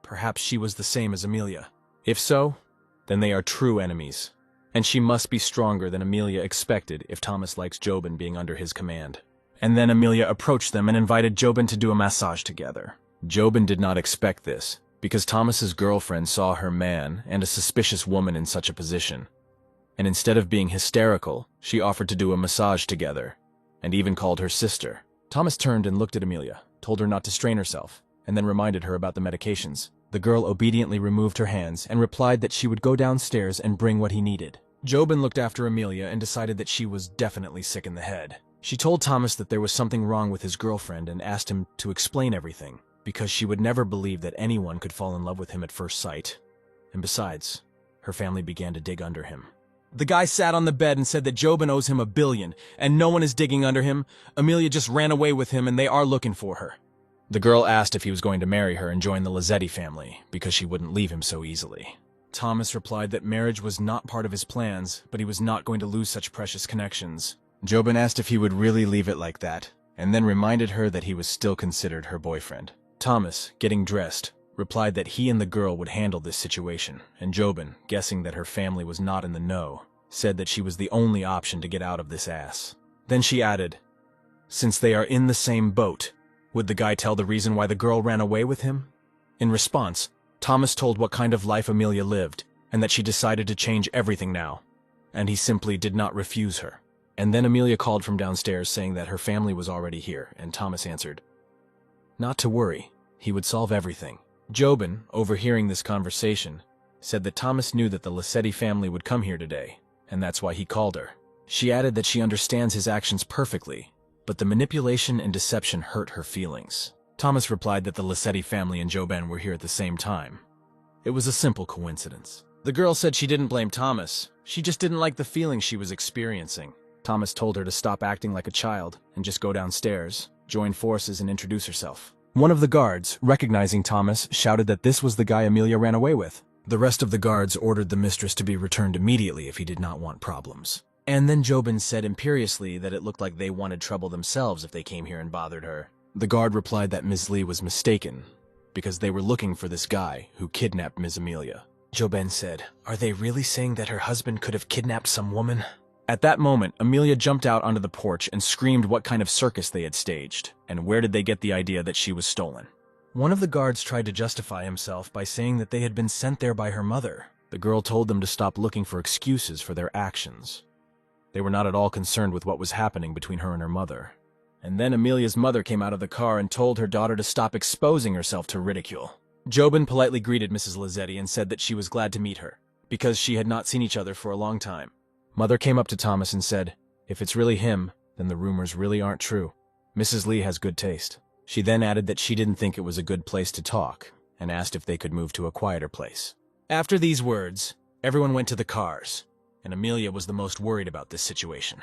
Perhaps she was the same as Amelia. If so, then they are true enemies. And she must be stronger than Amelia expected if Thomas likes Jobin being under his command. And then Amelia approached them and invited Jobin to do a massage together. Jobin did not expect this, because Thomas's girlfriend saw her man and a suspicious woman in such a position. And instead of being hysterical, she offered to do a massage together, and even called her sister. Thomas turned and looked at Amelia, told her not to strain herself, and then reminded her about the medications. The girl obediently removed her hands and replied that she would go downstairs and bring what he needed. Jobin looked after Amelia and decided that she was definitely sick in the head. She told Thomas that there was something wrong with his girlfriend and asked him to explain everything, because she would never believe that anyone could fall in love with him at first sight. And besides, her family began to dig under him. The guy sat on the bed and said that Jobin owes him $1 billion, and no one is digging under him. Amelia just ran away with him and they are looking for her. The girl asked if he was going to marry her and join the Lazzetti family, because she wouldn't leave him so easily. Thomas replied that marriage was not part of his plans, but he was not going to lose such precious connections. Jobin asked if he would really leave it like that, and then reminded her that he was still considered her boyfriend. Thomas, getting dressed, replied that he and the girl would handle this situation, and Jobin, guessing that her family was not in the know, said that she was the only option to get out of this ass. Then she added, since they are in the same boat, would the guy tell the reason why the girl ran away with him? In response, Thomas told what kind of life Amelia lived, and that she decided to change everything now, and he simply did not refuse her. And then Amelia called from downstairs saying that her family was already here, and Thomas answered, not to worry, he would solve everything. Jobin, overhearing this conversation, said that Thomas knew that the Lazzetti family would come here today, and that's why he called her. She added that she understands his actions perfectly, but the manipulation and deception hurt her feelings. Thomas replied that the Lazzetti family and Jobin were here at the same time. It was a simple coincidence. The girl said she didn't blame Thomas, she just didn't like the feelings she was experiencing. Thomas told her to stop acting like a child and just go downstairs, join forces and introduce herself. One of the guards, recognizing Thomas, shouted that this was the guy Amelia ran away with. The rest of the guards ordered the mistress to be returned immediately if he did not want problems. And then Jobin said imperiously that it looked like they wanted trouble themselves if they came here and bothered her. The guard replied that Ms. Lee was mistaken, because they were looking for this guy who kidnapped Ms. Amelia. Jobin said, are they really saying that her husband could have kidnapped some woman? At that moment, Amelia jumped out onto the porch and screamed what kind of circus they had staged, and where did they get the idea that she was stolen. One of the guards tried to justify himself by saying that they had been sent there by her mother. The girl told them to stop looking for excuses for their actions. They were not at all concerned with what was happening between her and her mother. And then Amelia's mother came out of the car and told her daughter to stop exposing herself to ridicule. Jobin politely greeted Mrs. Lazzetti and said that she was glad to meet her, because she had not seen each other for a long time. Mother came up to Thomas and said, if it's really him, then the rumors really aren't true. Mrs. Lee has good taste. She then added that she didn't think it was a good place to talk, and asked if they could move to a quieter place. After these words, everyone went to the cars, and Amelia was the most worried about this situation.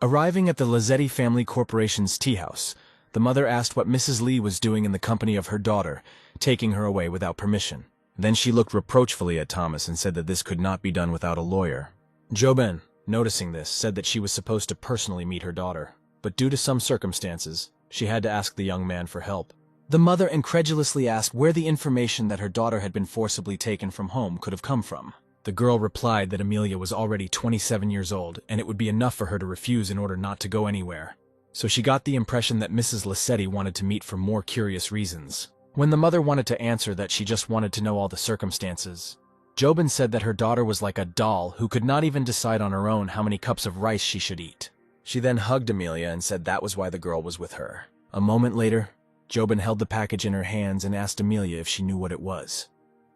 Arriving at the Lazzetti Family Corporation's tea house, the mother asked what Mrs. Lee was doing in the company of her daughter, taking her away without permission. Then she looked reproachfully at Thomas and said that this could not be done without a lawyer. Jobin, noticing this, said that she was supposed to personally meet her daughter, but due to some circumstances, she had to ask the young man for help. The mother incredulously asked where the information that her daughter had been forcibly taken from home could have come from. The girl replied that Amelia was already 27 years old, and it would be enough for her to refuse in order not to go anywhere. So she got the impression that Mrs. Lazzetti wanted to meet for more curious reasons. When the mother wanted to answer that she just wanted to know all the circumstances, Jobin said that her daughter was like a doll who could not even decide on her own how many cups of rice she should eat. She then hugged Amelia and said that was why the girl was with her. A moment later, Jobin held the package in her hands and asked Amelia if she knew what it was.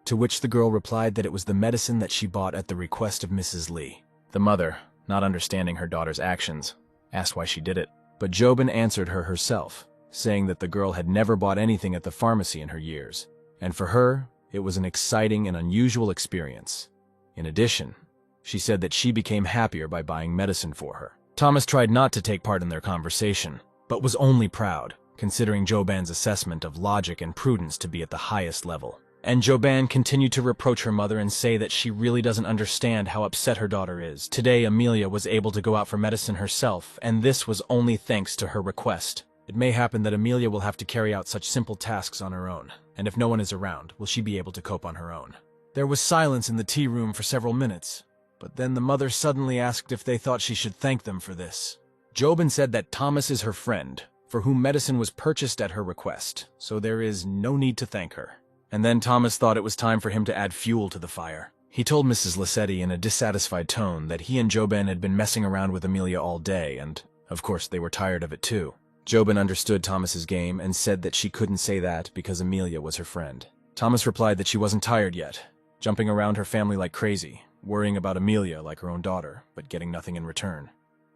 To which the girl replied that it was the medicine that she bought at the request of Mrs. Lee. The mother, not understanding her daughter's actions, asked why she did it. But Jobin answered her herself, saying that the girl had never bought anything at the pharmacy in her years, and for her, it was an exciting and unusual experience. In addition, she said that she became happier by buying medicine for her. Thomas tried not to take part in their conversation, but was only proud, considering Joban's assessment of logic and prudence to be at the highest level. And Joban continued to reproach her mother and say that she really doesn't understand how upset her daughter is. Today, Amelia was able to go out for medicine herself, and this was only thanks to her request. It may happen that Amelia will have to carry out such simple tasks on her own, and if no one is around, will she be able to cope on her own? There was silence in the tea room for several minutes, but then the mother suddenly asked if they thought she should thank them for this. Joban said that Thomas is her friend, for whom medicine was purchased at her request, so there is no need to thank her. And then Thomas thought it was time for him to add fuel to the fire. He told Mrs. Lassetti in a dissatisfied tone that he and Joban had been messing around with Amelia all day, and, of course, they were tired of it too. Joban understood Thomas's game and said that she couldn't say that because Amelia was her friend. Thomas replied that she wasn't tired yet, jumping around her family like crazy, worrying about Amelia like her own daughter, but getting nothing in return.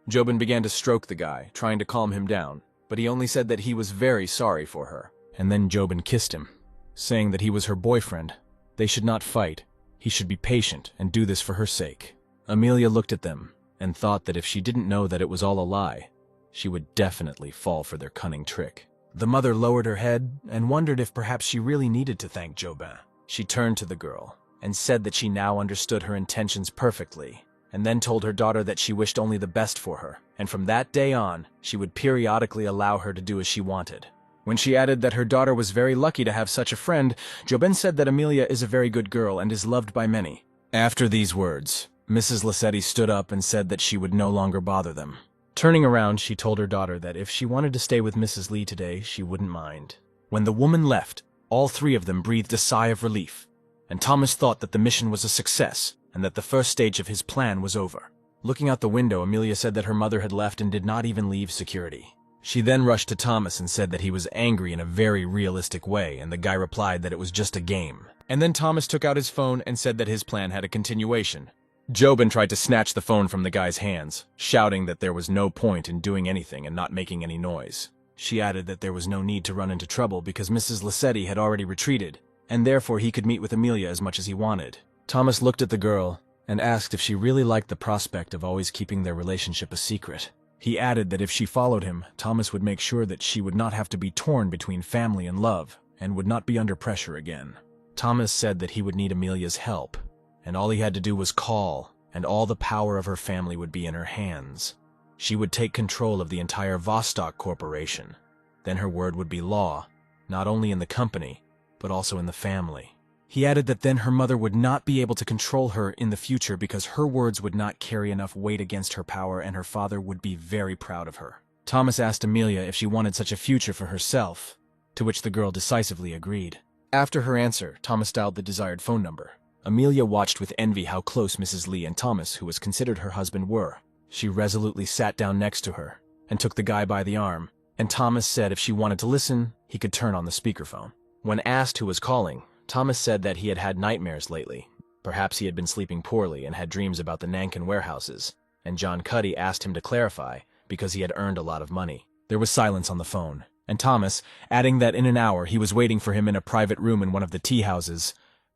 Joban began to stroke the guy, trying to calm him down, but he only said that he was very sorry for her. And then Joban kissed him, saying that he was her boyfriend. They should not fight. He should be patient and do this for her sake. Amelia looked at them and thought that if she didn't know that it was all a lie, she would definitely fall for their cunning trick. The mother lowered her head and wondered if perhaps she really needed to thank Joban. She turned to the girl and said that she now understood her intentions perfectly, and then told her daughter that she wished only the best for her, and from that day on, she would periodically allow her to do as she wanted. When she added that her daughter was very lucky to have such a friend, Joban said that Amelia is a very good girl and is loved by many. After these words, Mrs. Lassetti stood up and said that she would no longer bother them. Turning around, she told her daughter that if she wanted to stay with Mrs. Lee today, she wouldn't mind. When the woman left, all three of them breathed a sigh of relief, and Thomas thought that the mission was a success and that the first stage of his plan was over. Looking out the window, Amelia said that her mother had left and did not even leave security. She then rushed to Thomas and said that he was angry in a very realistic way, and the guy replied that it was just a game. And then Thomas took out his phone and said that his plan had a continuation. Joban tried to snatch the phone from the guy's hands, shouting that there was no point in doing anything and not making any noise. She added that there was no need to run into trouble because Mrs. Lassetti had already retreated, and therefore he could meet with Amelia as much as he wanted. Thomas looked at the girl and asked if she really liked the prospect of always keeping their relationship a secret. He added that if she followed him, Thomas would make sure that she would not have to be torn between family and love, and would not be under pressure again. Thomas said that he would need Amelia's help, and all he had to do was call, and all the power of her family would be in her hands. She would take control of the entire Vostok Corporation. Then her word would be law, not only in the company, but also in the family. He added that then her mother would not be able to control her in the future because her words would not carry enough weight against her power, and her father would be very proud of her. Thomas asked Amelia if she wanted such a future for herself, to which the girl decisively agreed. After her answer, Thomas dialed the desired phone number. Amelia watched with envy how close Mrs. Lee and Thomas, who was considered her husband, were. She resolutely sat down next to her and took the guy by the arm, and Thomas said if she wanted to listen, he could turn on the speakerphone. When asked who was calling, Thomas said that he had had nightmares lately. Perhaps he had been sleeping poorly and had dreams about the Nankin warehouses, and John Cuddy asked him to clarify because he had earned a lot of money. There was silence on the phone, and Thomas, adding that in an hour he was waiting for him in a private room in one of the tea houses,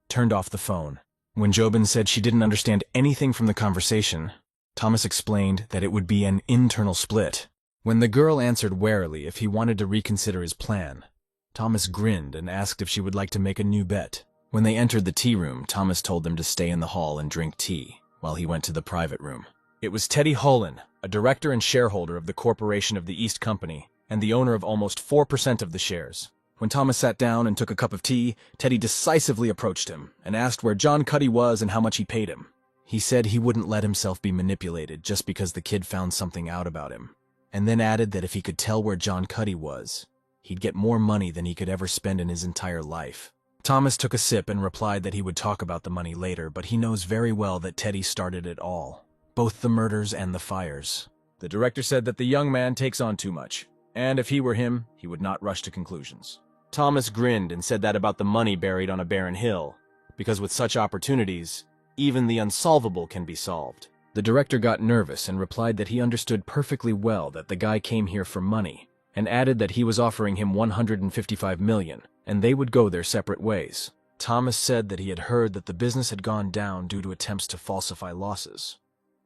turned off the phone. When Joban said she didn't understand anything from the conversation, Thomas explained that it would be an internal split. When the girl answered warily if he wanted to reconsider his plan, Thomas grinned and asked if she would like to make a new bet. When they entered the tea room, Thomas told them to stay in the hall and drink tea, while he went to the private room. It was Teddy Holland, a director and shareholder of the Corporation of the East Company, and the owner of almost 4% of the shares. When Thomas sat down and took a cup of tea, Teddy decisively approached him and asked where John Cuddy was and how much he paid him. He said he wouldn't let himself be manipulated just because the kid found something out about him, and then added that if he could tell where John Cuddy was, he'd get more money than he could ever spend in his entire life. Thomas took a sip and replied that he would talk about the money later, but he knows very well that Teddy started it all, both the murders and the fires. The director said that the young man takes on too much, and if he were him, he would not rush to conclusions. Thomas grinned and said that about the money buried on a barren hill, because with such opportunities, even the unsolvable can be solved. The director got nervous and replied that he understood perfectly well that the guy came here for money, and added that he was offering him $155 million, and they would go their separate ways. Thomas said that he had heard that the business had gone down due to attempts to falsify losses,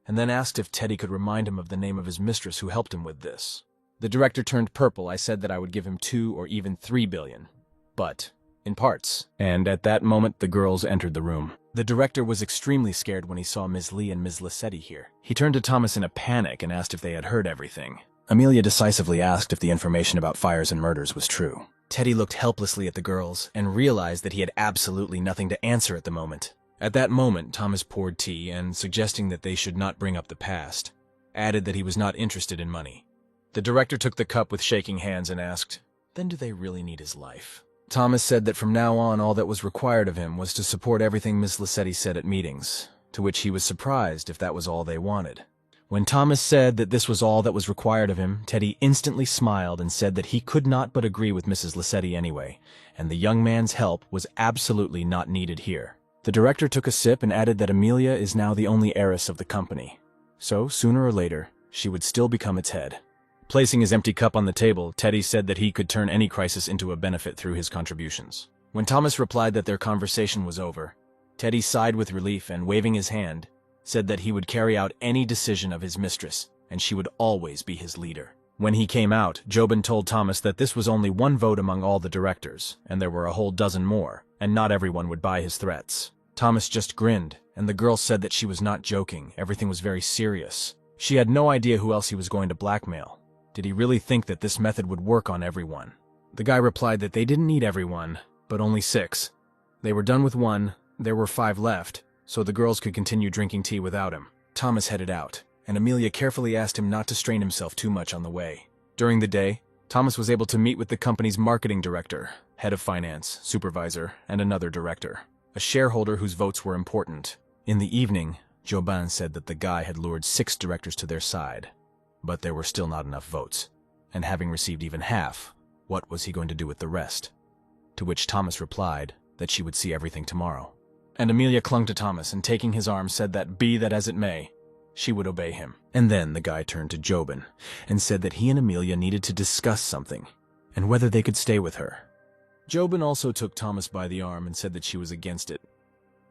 and then asked if Teddy could remind him of the name of his mistress who helped him with this. The director turned purple. I said that I would give him 2 or even 3 billion, but in parts. And at that moment, the girls entered the room. The director was extremely scared when he saw Ms. Lee and Ms. Lissetti here. He turned to Thomas in a panic and asked if they had heard everything. Amelia decisively asked if the information about fires and murders was true. Teddy looked helplessly at the girls and realized that he had absolutely nothing to answer at the moment. At that moment, Thomas poured tea and, suggesting that they should not bring up the past, added that he was not interested in money. The director took the cup with shaking hands and asked, "Then do they really need his life?" Thomas said that from now on all that was required of him was to support everything Miss Lissetti said at meetings, to which he was surprised if that was all they wanted. When Thomas said that this was all that was required of him, Teddy instantly smiled and said that he could not but agree with Mrs. Lissetti anyway, and the young man's help was absolutely not needed here. The director took a sip and added that Amelia is now the only heiress of the company, so sooner or later she would still become its head. Placing his empty cup on the table, Teddy said that he could turn any crisis into a benefit through his contributions. When Thomas replied that their conversation was over, Teddy sighed with relief and, waving his hand, said that he would carry out any decision of his mistress, and she would always be his leader. When he came out, Jobin told Thomas that this was only one vote among all the directors, and there were a whole dozen more, and not everyone would buy his threats. Thomas just grinned, and the girl said that she was not joking, everything was very serious. She had no idea who else he was going to blackmail. Did he really think that this method would work on everyone? The guy replied that they didn't need everyone, but only 6. They were done with 1, there were 5 left, so the girls could continue drinking tea without him. Thomas headed out, and Amelia carefully asked him not to strain himself too much on the way. During the day, Thomas was able to meet with the company's marketing director, head of finance, supervisor, and another director, a shareholder whose votes were important. In the evening, Jobin said that the guy had lured 6 directors to their side, but there were still not enough votes, and having received even half, what was he going to do with the rest? To which Thomas replied that she would see everything tomorrow. And Amelia clung to Thomas and, taking his arm, said that, be that as it may, she would obey him. And then the guy turned to Jobin and said that he and Amelia needed to discuss something, and whether they could stay with her. Jobin also took Thomas by the arm and said that she was against it.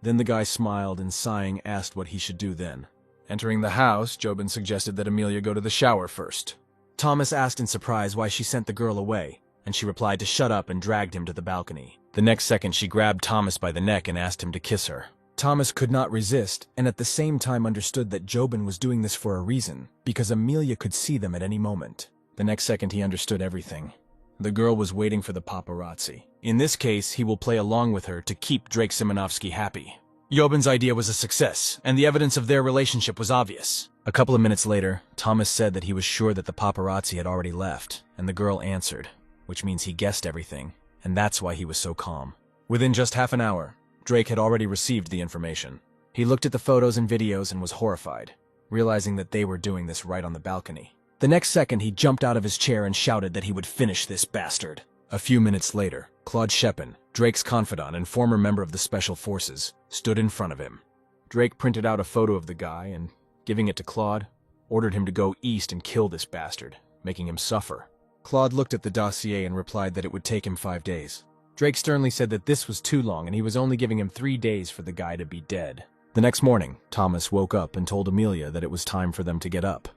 Then the guy smiled and, sighing, asked what he should do then. Entering the house, Jobin suggested that Amelia go to the shower first. Thomas asked in surprise why she sent the girl away, and she replied to shut up and dragged him to the balcony. The next second, she grabbed Thomas by the neck and asked him to kiss her. Thomas could not resist, and at the same time understood that Jobin was doing this for a reason, because Amelia could see them at any moment. The next second, he understood everything. The girl was waiting for the paparazzi. In this case, he will play along with her to keep Drake Simonovsky happy. Jobin's idea was a success, and the evidence of their relationship was obvious. A couple of minutes later, Thomas said that he was sure that the paparazzi had already left, and the girl answered, which means he guessed everything, and that's why he was so calm. Within just half an hour, Drake had already received the information. He looked at the photos and videos and was horrified, realizing that they were doing this right on the balcony. The next second, he jumped out of his chair and shouted that he would finish this bastard. A few minutes later, Claude Shepin, Drake's confidant and former member of the Special Forces, stood in front of him. Drake printed out a photo of the guy and, giving it to Claude, ordered him to go east and kill this bastard, making him suffer. Claude looked at the dossier and replied that it would take him 5 days. Drake sternly said that this was too long and he was only giving him 3 days for the guy to be dead. The next morning, Thomas woke up and told Amelia that it was time for them to get up,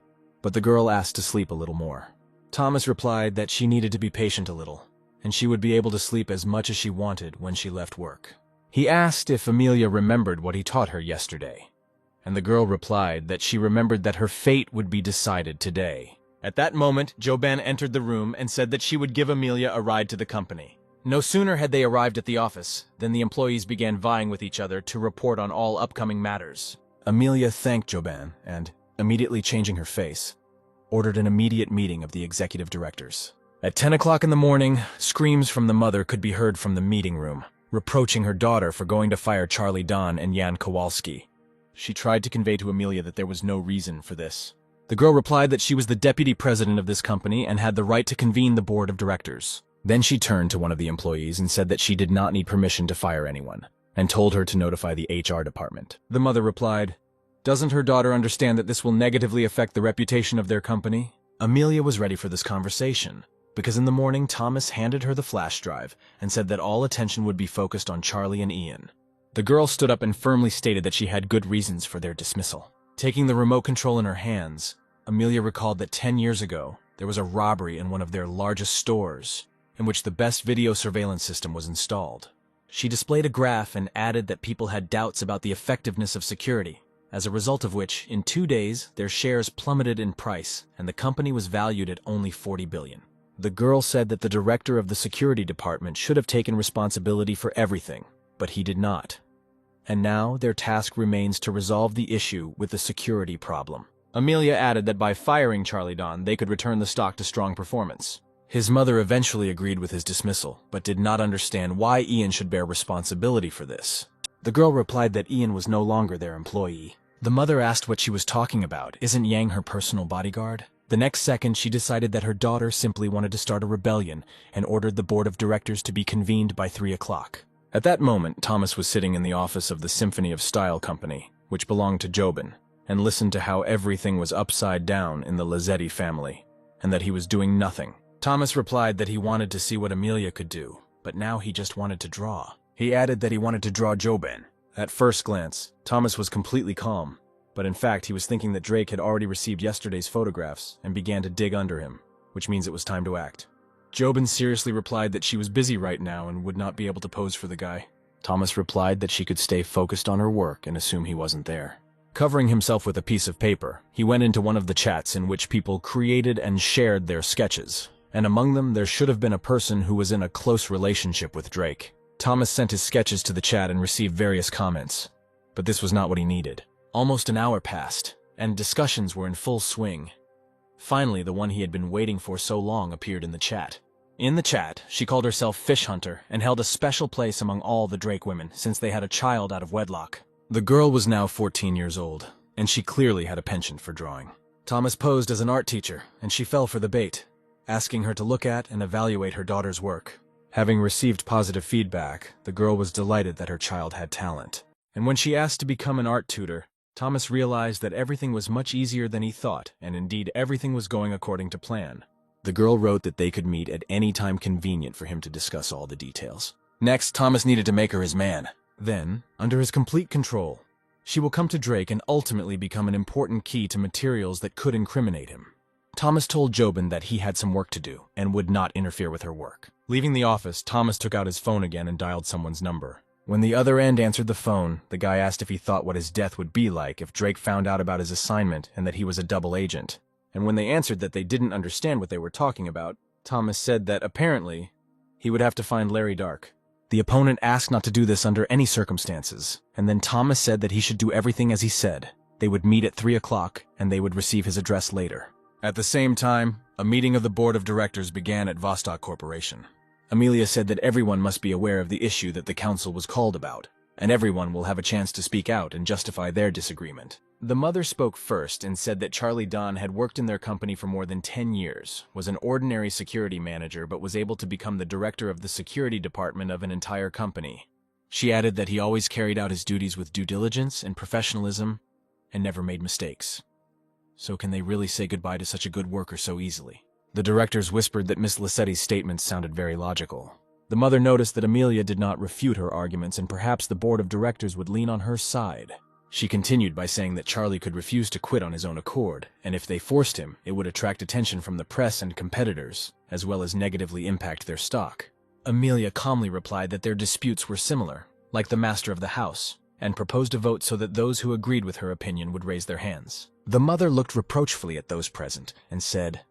but the girl asked to sleep a little more. Thomas replied that she needed to be patient a little, and she would be able to sleep as much as she wanted when she left work. He asked if Amelia remembered what he taught her yesterday, and the girl replied that she remembered that her fate would be decided today. At that moment, Jobin entered the room and said that she would give Amelia a ride to the company. No sooner had they arrived at the office than the employees began vying with each other to report on all upcoming matters. Amelia thanked Jobin and, immediately changing her face, ordered an immediate meeting of the executive directors. At 10 o'clock in the morning, screams from the mother could be heard from the meeting room, reproaching her daughter for going to fire Charlie Don and Jan Kowalski. She tried to convey to Amelia that there was no reason for this. The girl replied that she was the deputy president of this company and had the right to convene the board of directors. Then she turned to one of the employees and said that she did not need permission to fire anyone, and told her to notify the HR department. The mother replied, "Doesn't her daughter understand that this will negatively affect the reputation of their company?" Amelia was ready for this conversation, because in the morning Thomas handed her the flash drive and said that all attention would be focused on Charlie and Ian. The girl stood up and firmly stated that she had good reasons for their dismissal. Taking the remote control in her hands, Amelia recalled that 10 years ago, there was a robbery in one of their largest stores, in which the best video surveillance system was installed. She displayed a graph and added that people had doubts about the effectiveness of security, as a result of which, in 2 days, their shares plummeted in price, and the company was valued at only $40 billion. The girl said that the director of the security department should have taken responsibility for everything, but he did not. And now their task remains to resolve the issue with the security problem. Amelia added that by firing Charlie Don, they could return the stock to strong performance. His mother eventually agreed with his dismissal, but did not understand why Ian should bear responsibility for this. The girl replied that Ian was no longer their employee. The mother asked what she was talking about. Isn't Yang her personal bodyguard? The next second, she decided that her daughter simply wanted to start a rebellion and ordered the board of directors to be convened by 3 o'clock. At that moment, Thomas was sitting in the office of the Symphony of Style Company, which belonged to Jobin, and listened to how everything was upside down in the Lazzetti family, and that he was doing nothing. Thomas replied that he wanted to see what Amelia could do, but now he just wanted to draw. He added that he wanted to draw Jobin. At first glance, Thomas was completely calm, but in fact he was thinking that Drake had already received yesterday's photographs and began to dig under him, which means it was time to act. Jobin seriously replied that she was busy right now and would not be able to pose for the guy. Thomas replied that she could stay focused on her work and assume he wasn't there. Covering himself with a piece of paper, he went into one of the chats in which people created and shared their sketches, and among them there should have been a person who was in a close relationship with Drake. Thomas sent his sketches to the chat and received various comments, but this was not what he needed. Almost an hour passed, and discussions were in full swing. Finally, the one he had been waiting for so long appeared in the chat. In the chat, she called herself Fish Hunter and held a special place among all the Drake women since they had a child out of wedlock. The girl was now 14 years old, and she clearly had a penchant for drawing. Thomas posed as an art teacher, and she fell for the bait, asking her to look at and evaluate her daughter's work. Having received positive feedback, the girl was delighted that her child had talent. And when she asked to become an art tutor, Thomas realized that everything was much easier than he thought, and indeed everything was going according to plan. The girl wrote that they could meet at any time convenient for him to discuss all the details. Next, Thomas needed to make her his man. Then, under his complete control, she will come to Drake and ultimately become an important key to materials that could incriminate him. Thomas told Jobin that he had some work to do and would not interfere with her work. Leaving the office, Thomas took out his phone again and dialed someone's number. When the other end answered the phone, the guy asked if he thought what his death would be like if Drake found out about his assignment and that he was a double agent. And when they answered that they didn't understand what they were talking about, Thomas said that apparently he would have to find Larry Dark. The opponent asked not to do this under any circumstances, and then Thomas said that he should do everything as he said. They would meet at 3 o'clock, and they would receive his address later. At the same time, a meeting of the board of directors began at Vostok Corporation. Amelia said that everyone must be aware of the issue that the council was called about, and everyone will have a chance to speak out and justify their disagreement. The mother spoke first and said that Charlie Don had worked in their company for more than 10 years, was an ordinary security manager, but was able to become the director of the security department of an entire company. She added that he always carried out his duties with due diligence and professionalism and never made mistakes. So can they really say goodbye to such a good worker so easily? The directors whispered that Miss Lassetti's statements sounded very logical. The mother noticed that Amelia did not refute her arguments, and perhaps the board of directors would lean on her side. She continued by saying that Charlie could refuse to quit on his own accord, and if they forced him, it would attract attention from the press and competitors, as well as negatively impact their stock. Amelia calmly replied that their disputes were similar, like the master of the house, and proposed a vote so that those who agreed with her opinion would raise their hands. The mother looked reproachfully at those present and said,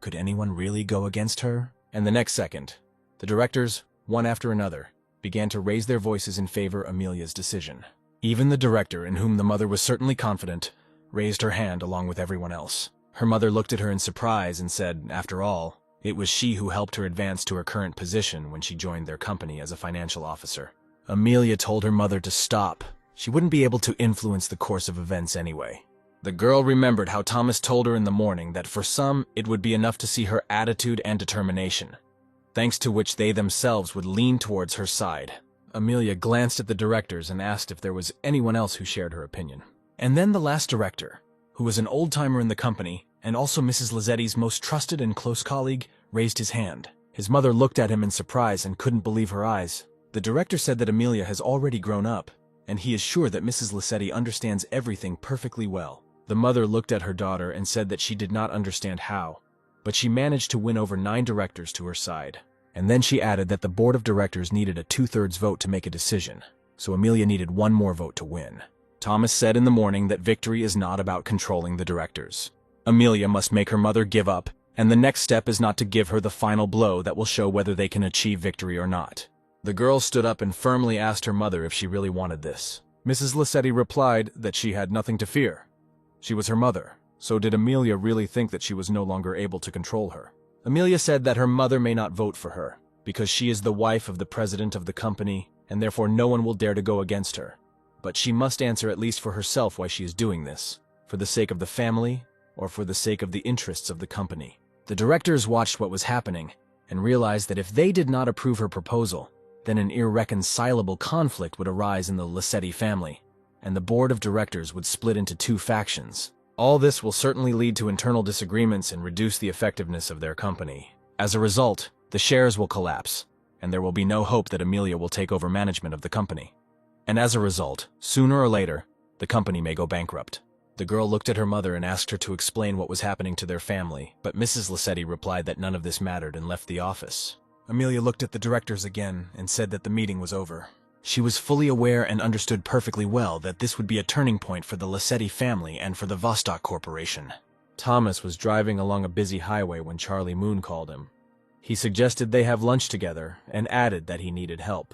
"Could anyone really go against her?" And the next second, the directors, one after another, began to raise their voices in favor of Amelia's decision. Even the director, in whom the mother was certainly confident, raised her hand along with everyone else. Her mother looked at her in surprise and said, after all, it was she who helped her advance to her current position when she joined their company as a financial officer. Amelia told her mother to stop. She wouldn't be able to influence the course of events anyway. The girl remembered how Thomas told her in the morning that for some, it would be enough to see her attitude and determination, thanks to which they themselves would lean towards her side. Amelia glanced at the directors and asked if there was anyone else who shared her opinion. And then the last director, who was an old-timer in the company and also Mrs. Lassetti's most trusted and close colleague, raised his hand. His mother looked at him in surprise and couldn't believe her eyes. The director said that Amelia has already grown up, and he is sure that Mrs. Lissetti understands everything perfectly well. The mother looked at her daughter and said that she did not understand how, but she managed to win over 9 directors to her side. And then she added that the board of directors needed a 2/3 vote to make a decision, so Amelia needed 1 more vote to win. Thomas said in the morning that victory is not about controlling the directors. Amelia must make her mother give up, and the next step is not to give her the final blow that will show whether they can achieve victory or not. The girl stood up and firmly asked her mother if she really wanted this. Mrs. Lissetti replied that she had nothing to fear. She was her mother, so did Amelia really think that she was no longer able to control her? Amelia said that her mother may not vote for her, because she is the wife of the president of the company, and therefore no one will dare to go against her. But she must answer at least for herself why she is doing this, for the sake of the family, or for the sake of the interests of the company. The directors watched what was happening, and realized that if they did not approve her proposal, then an irreconcilable conflict would arise in the Lissetti family, and the board of directors would split into 2 factions. All this will certainly lead to internal disagreements and reduce the effectiveness of their company. As a result, the shares will collapse, and there will be no hope that Amelia will take over management of the company. And as a result, sooner or later, the company may go bankrupt. The girl looked at her mother and asked her to explain what was happening to their family, but Mrs. Lissetti replied that none of this mattered and left the office. Amelia looked at the directors again and said that the meeting was over. She was fully aware and understood perfectly well that this would be a turning point for the Lissetti family and for the Vostok Corporation. Thomas was driving along a busy highway when Charlie Moon called him. He suggested they have lunch together and added that he needed help.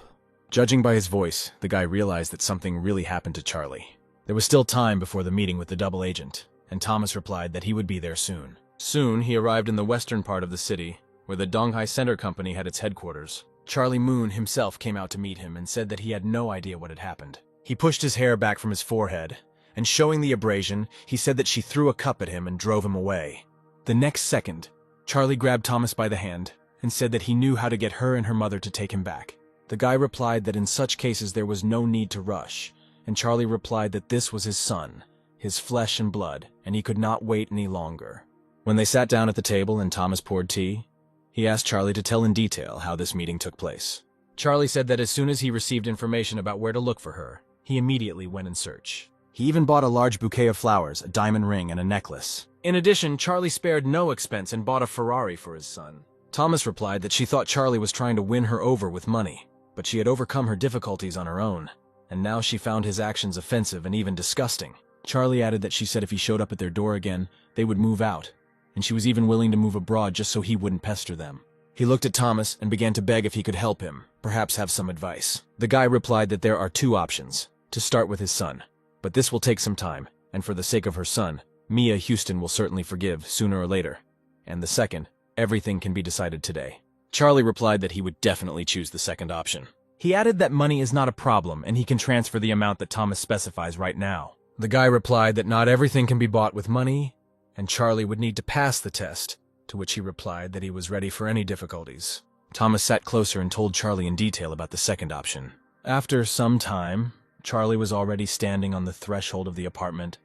Judging by his voice, the guy realized that something really happened to Charlie. There was still time before the meeting with the double agent, and Thomas replied that he would be there soon. Soon, he arrived in the western part of the city, where the Donghai Center Company had its headquarters. Charlie Moon himself came out to meet him and said that he had no idea what had happened. He pushed his hair back from his forehead, and showing the abrasion, he said that she threw a cup at him and drove him away. The next second, Charlie grabbed Thomas by the hand and said that he knew how to get her and her mother to take him back. The guy replied that in such cases there was no need to rush, and Charlie replied that this was his son, his flesh and blood, and he could not wait any longer. When they sat down at the table and Thomas poured tea, he asked Charlie to tell in detail how this meeting took place. Charlie said that as soon as he received information about where to look for her, he immediately went in search. He even bought a large bouquet of flowers, a diamond ring, and a necklace. In addition, Charlie spared no expense and bought a Ferrari for his son. Thomas replied that she thought Charlie was trying to win her over with money, but she had overcome her difficulties on her own, and now she found his actions offensive and even disgusting. Charlie added that she said if he showed up at their door again, they would move out, and she was even willing to move abroad just so he wouldn't pester them. He looked at Thomas and began to beg if he could help him, perhaps have some advice. The guy replied that there are 2 options, to start with his son, but this will take some time, and for the sake of her son, Mia Houston will certainly forgive sooner or later. And the second, everything can be decided today. Charlie replied that he would definitely choose the second option. He added that money is not a problem and he can transfer the amount that Thomas specifies right now. The guy replied that not everything can be bought with money, and Charlie would need to pass the test, to which he replied that he was ready for any difficulties. Thomas sat closer and told Charlie in detail about the second option. After some time, Charlie was already standing on the threshold of the apartment,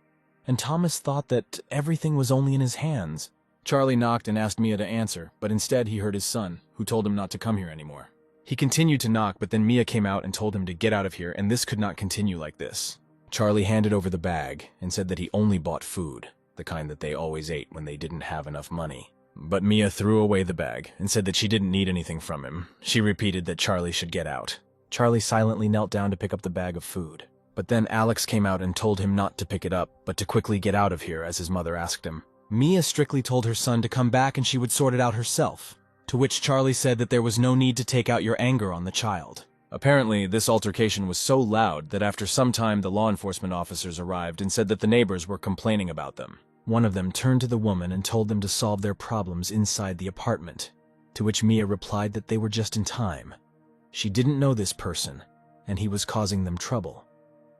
and Thomas thought that everything was only in his hands. Charlie knocked and asked Mia to answer, but instead he heard his son, who told him not to come here anymore. He continued to knock, but then Mia came out and told him to get out of here, and this could not continue like this. Charlie handed over the bag and said that he only bought food, the kind that they always ate when they didn't have enough money. But Mia threw away the bag and said that she didn't need anything from him. She repeated that Charlie should get out. Charlie silently knelt down to pick up the bag of food. But then Alex came out and told him not to pick it up, but to quickly get out of here as his mother asked him. Mia strictly told her son to come back and she would sort it out herself, to which Charlie said that there was no need to take out your anger on the child. Apparently, this altercation was so loud that after some time the law enforcement officers arrived and said that the neighbors were complaining about them. One of them turned to the woman and told them to solve their problems inside the apartment, to which Mia replied that they were just in time. She didn't know this person, and he was causing them trouble,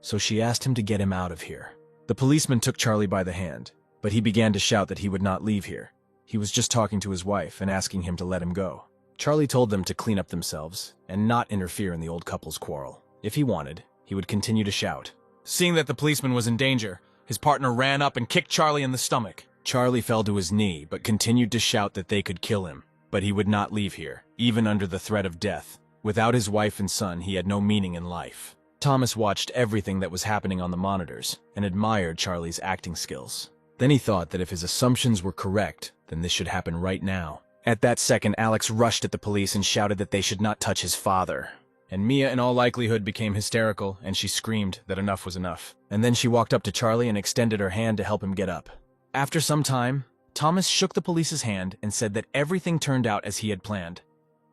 so she asked him to get him out of here. The policeman took Charlie by the hand, but he began to shout that he would not leave here. He was just talking to his wife and asking him to let him go. Charlie told them to clean up themselves and not interfere in the old couple's quarrel. If he wanted, he would continue to shout. Seeing that the policeman was in danger, his partner ran up and kicked Charlie in the stomach. Charlie fell to his knee, but continued to shout that they could kill him. But he would not leave here, even under the threat of death. Without his wife and son, he had no meaning in life. Thomas watched everything that was happening on the monitors and admired Charlie's acting skills. Then he thought that if his assumptions were correct, then this should happen right now. At that second, Alex rushed at the police and shouted that they should not touch his father. And Mia, in all likelihood, became hysterical, and she screamed that enough was enough. And then she walked up to Charlie and extended her hand to help him get up. After some time, Thomas shook the police's hand and said that everything turned out as he had planned.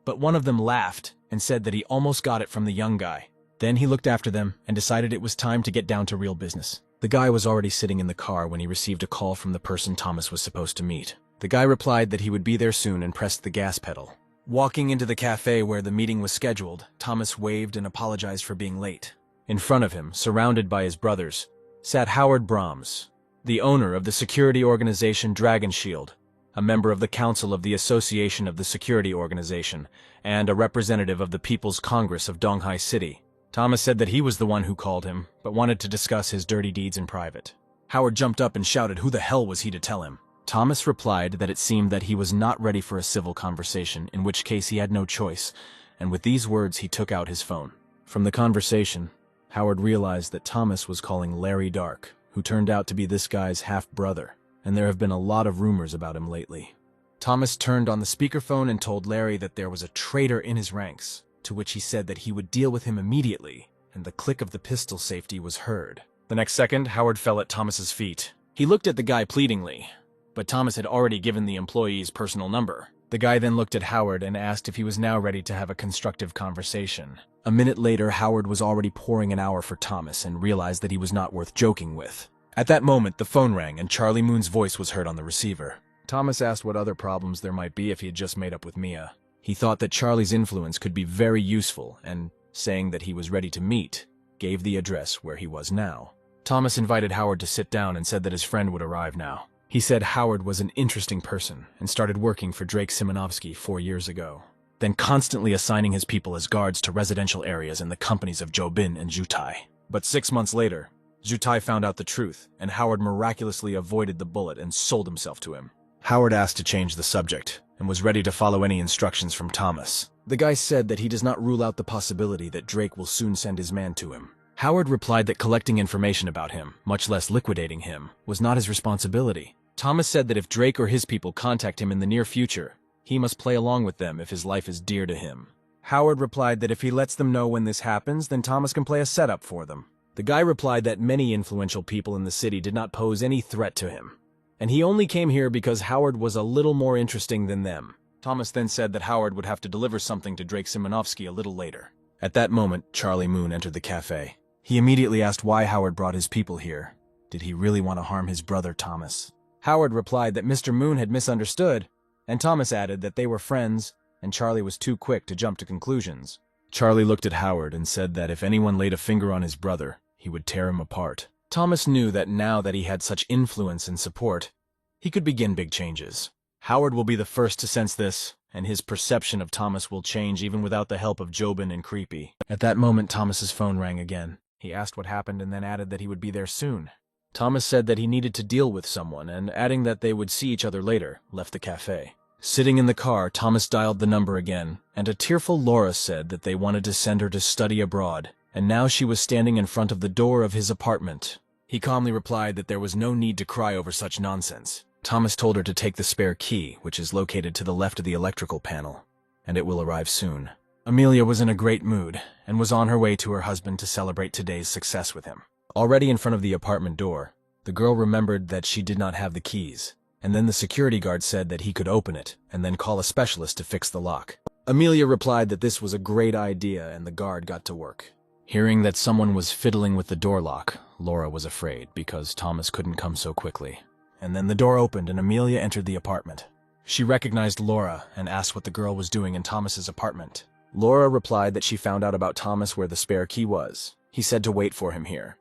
But one of them laughed and said that he almost got it from the young guy. Then he looked after them and decided it was time to get down to real business. The guy was already sitting in the car when he received a call from the person Thomas was supposed to meet. The guy replied that he would be there soon and pressed the gas pedal. Walking into the cafe where the meeting was scheduled, Thomas waved and apologized for being late. In front of him, surrounded by his brothers, sat Howard Brahms, the owner of the security organization Dragon Shield, a member of the Council of the Association of the Security Organization, and a representative of the People's Congress of Donghai City. Thomas said that he was the one who called him, but wanted to discuss his dirty deeds in private. Howard jumped up and shouted who the hell was he to tell him. Thomas replied that it seemed that he was not ready for a civil conversation, in which case he had no choice, and with these words he took out his phone. From the conversation, Howard realized that Thomas was calling Larry Dark, who turned out to be this guy's half-brother, and there have been a lot of rumors about him lately. Thomas turned on the speakerphone and told Larry that there was a traitor in his ranks, to which he said that he would deal with him immediately, and the click of the pistol safety was heard. The next second, Howard fell at Thomas's feet. He looked at the guy pleadingly, but Thomas had already given the employee's personal number. The guy then looked at Howard and asked if he was now ready to have a constructive conversation. A minute later, Howard was already pouring an hour for Thomas and realized that he was not worth joking with. At that moment, the phone rang and Charlie Moon's voice was heard on the receiver. Thomas asked what other problems there might be if he had just made up with Mia. He thought that Charlie's influence could be very useful and, saying that he was ready to meet, gave the address where he was now. Thomas invited Howard to sit down and said that his friend would arrive now. He said Howard was an interesting person and started working for Drake Simonovsky 4 years ago, then constantly assigning his people as guards to residential areas in the companies of Jobin and Jutai. But 6 months later, Jutai found out the truth, and Howard miraculously avoided the bullet and sold himself to him. Howard asked to change the subject, and was ready to follow any instructions from Thomas. The guy said that he does not rule out the possibility that Drake will soon send his man to him. Howard replied that collecting information about him, much less liquidating him, was not his responsibility. Thomas said that if Drake or his people contact him in the near future, he must play along with them if his life is dear to him. Howard replied that if he lets them know when this happens, then Thomas can play a setup for them. The guy replied that many influential people in the city did not pose any threat to him, and he only came here because Howard was a little more interesting than them. Thomas then said that Howard would have to deliver something to Drake Simonovsky a little later. At that moment, Charlie Moon entered the cafe. He immediately asked why Howard brought his people here. Did he really want to harm his brother Thomas? Howard replied that Mr. Moon had misunderstood, and Thomas added that they were friends, and Charlie was too quick to jump to conclusions. Charlie looked at Howard and said that if anyone laid a finger on his brother, he would tear him apart. Thomas knew that now that he had such influence and support, he could begin big changes. Howard will be the first to sense this, and his perception of Thomas will change even without the help of Jobin and Creepy. At that moment, Thomas's phone rang again. He asked what happened and then added that he would be there soon. Thomas said that he needed to deal with someone, and adding that they would see each other later, left the cafe. Sitting in the car, Thomas dialed the number again, and a tearful Laura said that they wanted to send her to study abroad, and now she was standing in front of the door of his apartment. He calmly replied that there was no need to cry over such nonsense. Thomas told her to take the spare key, which is located to the left of the electrical panel, and it will arrive soon. Amelia was in a great mood, and was on her way to her husband to celebrate today's success with him. Already in front of the apartment door, the girl remembered that she did not have the keys, and then the security guard said that he could open it, and then call a specialist to fix the lock. Amelia replied that this was a great idea, and the guard got to work. Hearing that someone was fiddling with the door lock, Laura was afraid, because Thomas couldn't come so quickly. And then the door opened and Amelia entered the apartment. She recognized Laura and asked what the girl was doing in Thomas's apartment. Laura replied that she found out about Thomas where the spare key was. He said to wait for him here,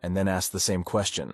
and then asked the same question,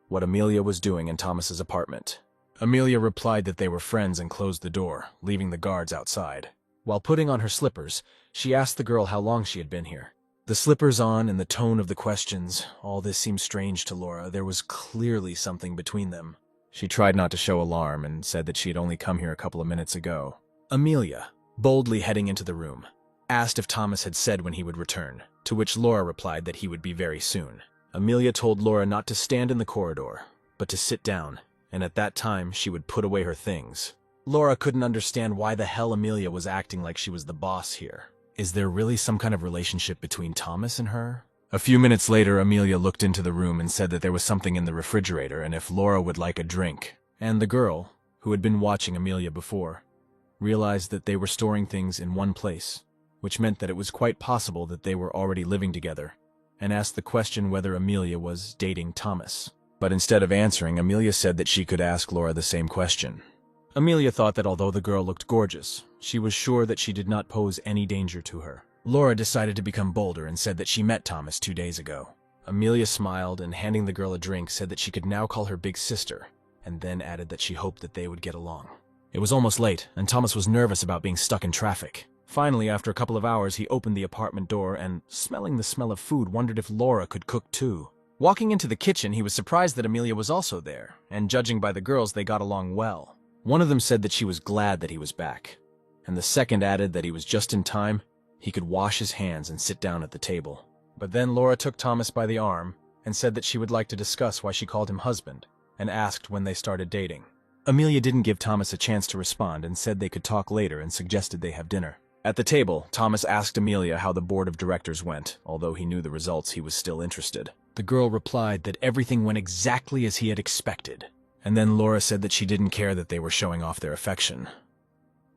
what Amelia was doing in Thomas's apartment. Amelia replied that they were friends and closed the door, leaving the guards outside. While putting on her slippers, she asked the girl how long she had been here. The slippers on and the tone of the questions, all this seemed strange to Laura. There was clearly something between them. She tried not to show alarm and said that she had only come here a couple of minutes ago. Amelia, boldly heading into the room, asked if Thomas had said when he would return. to which Laura replied that he would be very soon. Amelia told Laura not to stand in the corridor, but to sit down, and at that time she would put away her things. Laura couldn't understand why the hell Amelia was acting like she was the boss here. Is there really some kind of relationship between Thomas and her? A few minutes later, Amelia looked into the room and said that there was something in the refrigerator and if Laura would like a drink. And the girl, who had been watching Amelia before, realized that they were storing things in one place, which meant that it was quite possible that they were already living together, and asked the question whether Amelia was dating Thomas. But instead of answering, Amelia said that she could ask Laura the same question. Amelia thought that although the girl looked gorgeous, she was sure that she did not pose any danger to her. Laura decided to become bolder and said that she met Thomas 2 days ago. Amelia smiled and, handing the girl a drink, said that she could now call her big sister, and then added that she hoped that they would get along. It was almost late, and Thomas was nervous about being stuck in traffic. Finally, after a couple of hours, he opened the apartment door and, smelling the smell of food, wondered if Laura could cook too. Walking into the kitchen, he was surprised that Amelia was also there, and judging by the girls, they got along well. One of them said that she was glad that he was back, and the second added that he was just in time. He could wash his hands and sit down at the table. But then Laura took Thomas by the arm and said that she would like to discuss why she called him husband, and asked when they started dating. Amelia didn't give Thomas a chance to respond and said they could talk later and suggested they have dinner. At the table, Thomas asked Amelia how the board of directors went. Although he knew the results, he was still interested. The girl replied that everything went exactly as he had expected. And then Laura said that she didn't care that they were showing off their affection.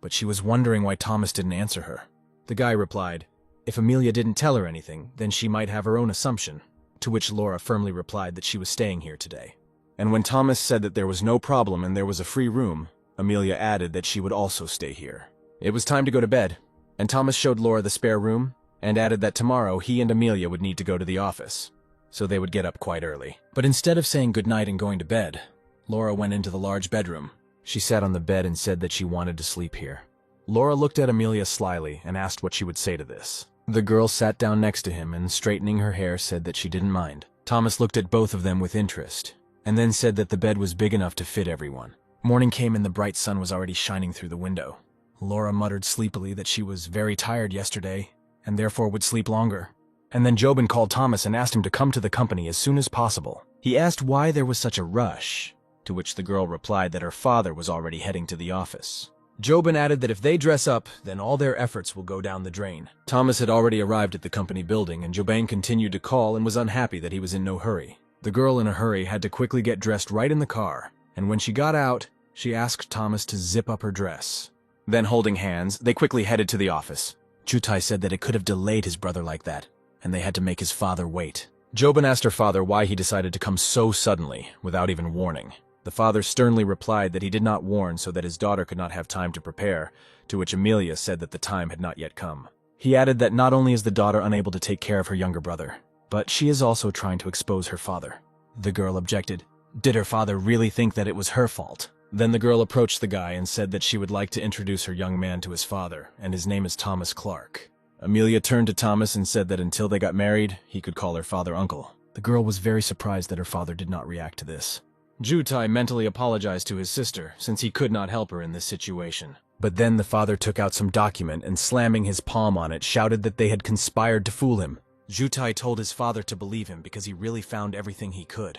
But she was wondering why Thomas didn't answer her. The guy replied, if Amelia didn't tell her anything, then she might have her own assumption, to which Laura firmly replied that she was staying here today. And when Thomas said that there was no problem and there was a free room, Amelia added that she would also stay here. It was time to go to bed, and Thomas showed Laura the spare room and added that tomorrow he and Amelia would need to go to the office, so they would get up quite early. But instead of saying goodnight and going to bed, Laura went into the large bedroom. She sat on the bed and said that she wanted to sleep here. Laura looked at Amelia slyly and asked what she would say to this. The girl sat down next to him and, straightening her hair, said that she didn't mind. Thomas looked at both of them with interest, and then said that the bed was big enough to fit everyone. Morning came and the bright sun was already shining through the window. Laura muttered sleepily that she was very tired yesterday, and therefore would sleep longer. And then Jobin called Thomas and asked him to come to the company as soon as possible. He asked why there was such a rush, to which the girl replied that her father was already heading to the office. Jobin added that if they dress up, then all their efforts will go down the drain. Thomas had already arrived at the company building, and Jobin continued to call and was unhappy that he was in no hurry. The girl, in a hurry, had to quickly get dressed right in the car, and when she got out, she asked Thomas to zip up her dress. Then, holding hands, they quickly headed to the office. Jutai said that it could have delayed his brother like that, and they had to make his father wait. Jobin asked her father why he decided to come so suddenly, without even warning. The father sternly replied that he did not warn so that his daughter could not have time to prepare, to which Amelia said that the time had not yet come. He added that not only is the daughter unable to take care of her younger brother, but she is also trying to expose her father. The girl objected. Did her father really think that it was her fault? Then the girl approached the guy and said that she would like to introduce her young man to his father, and his name is Thomas Clark. Amelia turned to Thomas and said that until they got married, he could call her father uncle. The girl was very surprised that her father did not react to this. Jutai mentally apologized to his sister, since he could not help her in this situation. But then the father took out some document and, slamming his palm on it, shouted that they had conspired to fool him. Jutai told his father to believe him because he really found everything he could.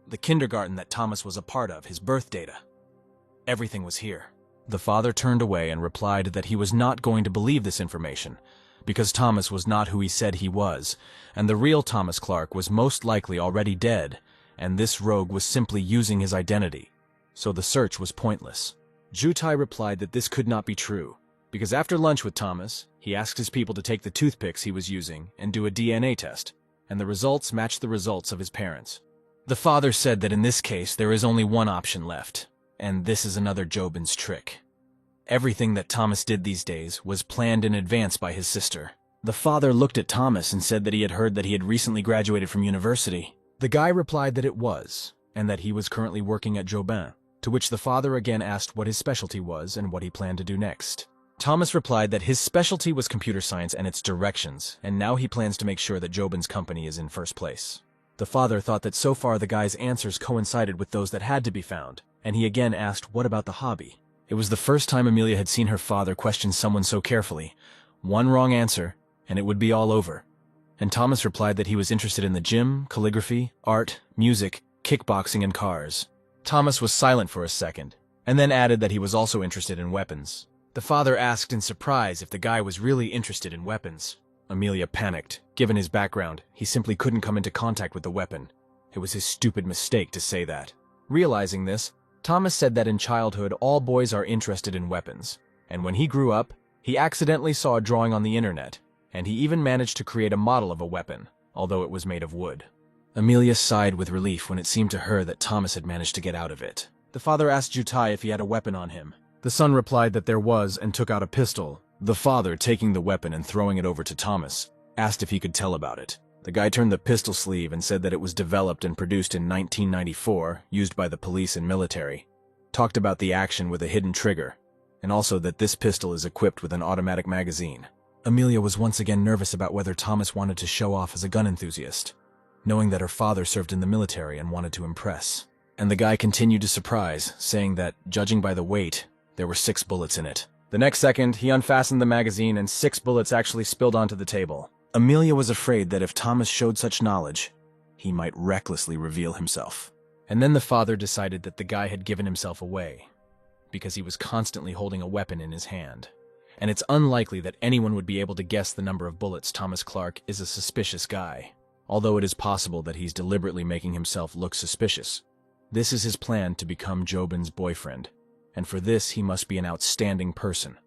The kindergarten that Thomas was a part of, his birth data. Everything was here. The father turned away and replied that he was not going to believe this information, because Thomas was not who he said he was, and the real Thomas Clark was most likely already dead, and this rogue was simply using his identity, so the search was pointless. Jutai replied that this could not be true, because after lunch with Thomas, he asked his people to take the toothpicks he was using and do a DNA test, and the results matched the results of his parents. The father said that in this case there is only one option left, and this is another Jobin's trick. Everything that Thomas did these days was planned in advance by his sister. The father looked at Thomas and said that he had heard that he had recently graduated from university. The guy replied that it was, and that he was currently working at Jobin, to which the father again asked what his specialty was and what he planned to do next. Thomas replied that his specialty was computer science and its directions, and now he plans to make sure that Jobin's company is in first place. The father thought that so far the guy's answers coincided with those that had to be found, and he again asked what about the hobby. It was the first time Amelia had seen her father question someone so carefully. One wrong answer, and it would be all over. And Thomas replied that he was interested in the gym, calligraphy, art, music, kickboxing, and cars. Thomas was silent for a second, and then added that he was also interested in weapons. The father asked in surprise if the guy was really interested in weapons. Amelia panicked. Given his background, he simply couldn't come into contact with the weapon. It was his stupid mistake to say that. Realizing this, Thomas said that in childhood all boys are interested in weapons, and when he grew up, he accidentally saw a drawing on the internet, and he even managed to create a model of a weapon, although it was made of wood. Amelia sighed with relief when it seemed to her that Thomas had managed to get out of it. The father asked Jutai if he had a weapon on him. The son replied that there was and took out a pistol. The father, taking the weapon and throwing it over to Thomas, asked if he could tell about it. The guy turned the pistol sleeve and said that it was developed and produced in 1994, used by the police and military. Talked about the action with a hidden trigger, and also that this pistol is equipped with an automatic magazine. Amelia was once again nervous about whether Thomas wanted to show off as a gun enthusiast, knowing that her father served in the military and wanted to impress. And the guy continued to surprise, saying that, judging by the weight, there were 6 bullets in it. The next second, he unfastened the magazine and 6 bullets actually spilled onto the table. Amelia was afraid that if Thomas showed such knowledge, he might recklessly reveal himself. And then the father decided that the guy had given himself away, because he was constantly holding a weapon in his hand. And it's unlikely that anyone would be able to guess the number of bullets. Thomas Clark is a suspicious guy, although it is possible that he's deliberately making himself look suspicious. This is his plan to become Jobin's boyfriend, and for this he must be an outstanding person.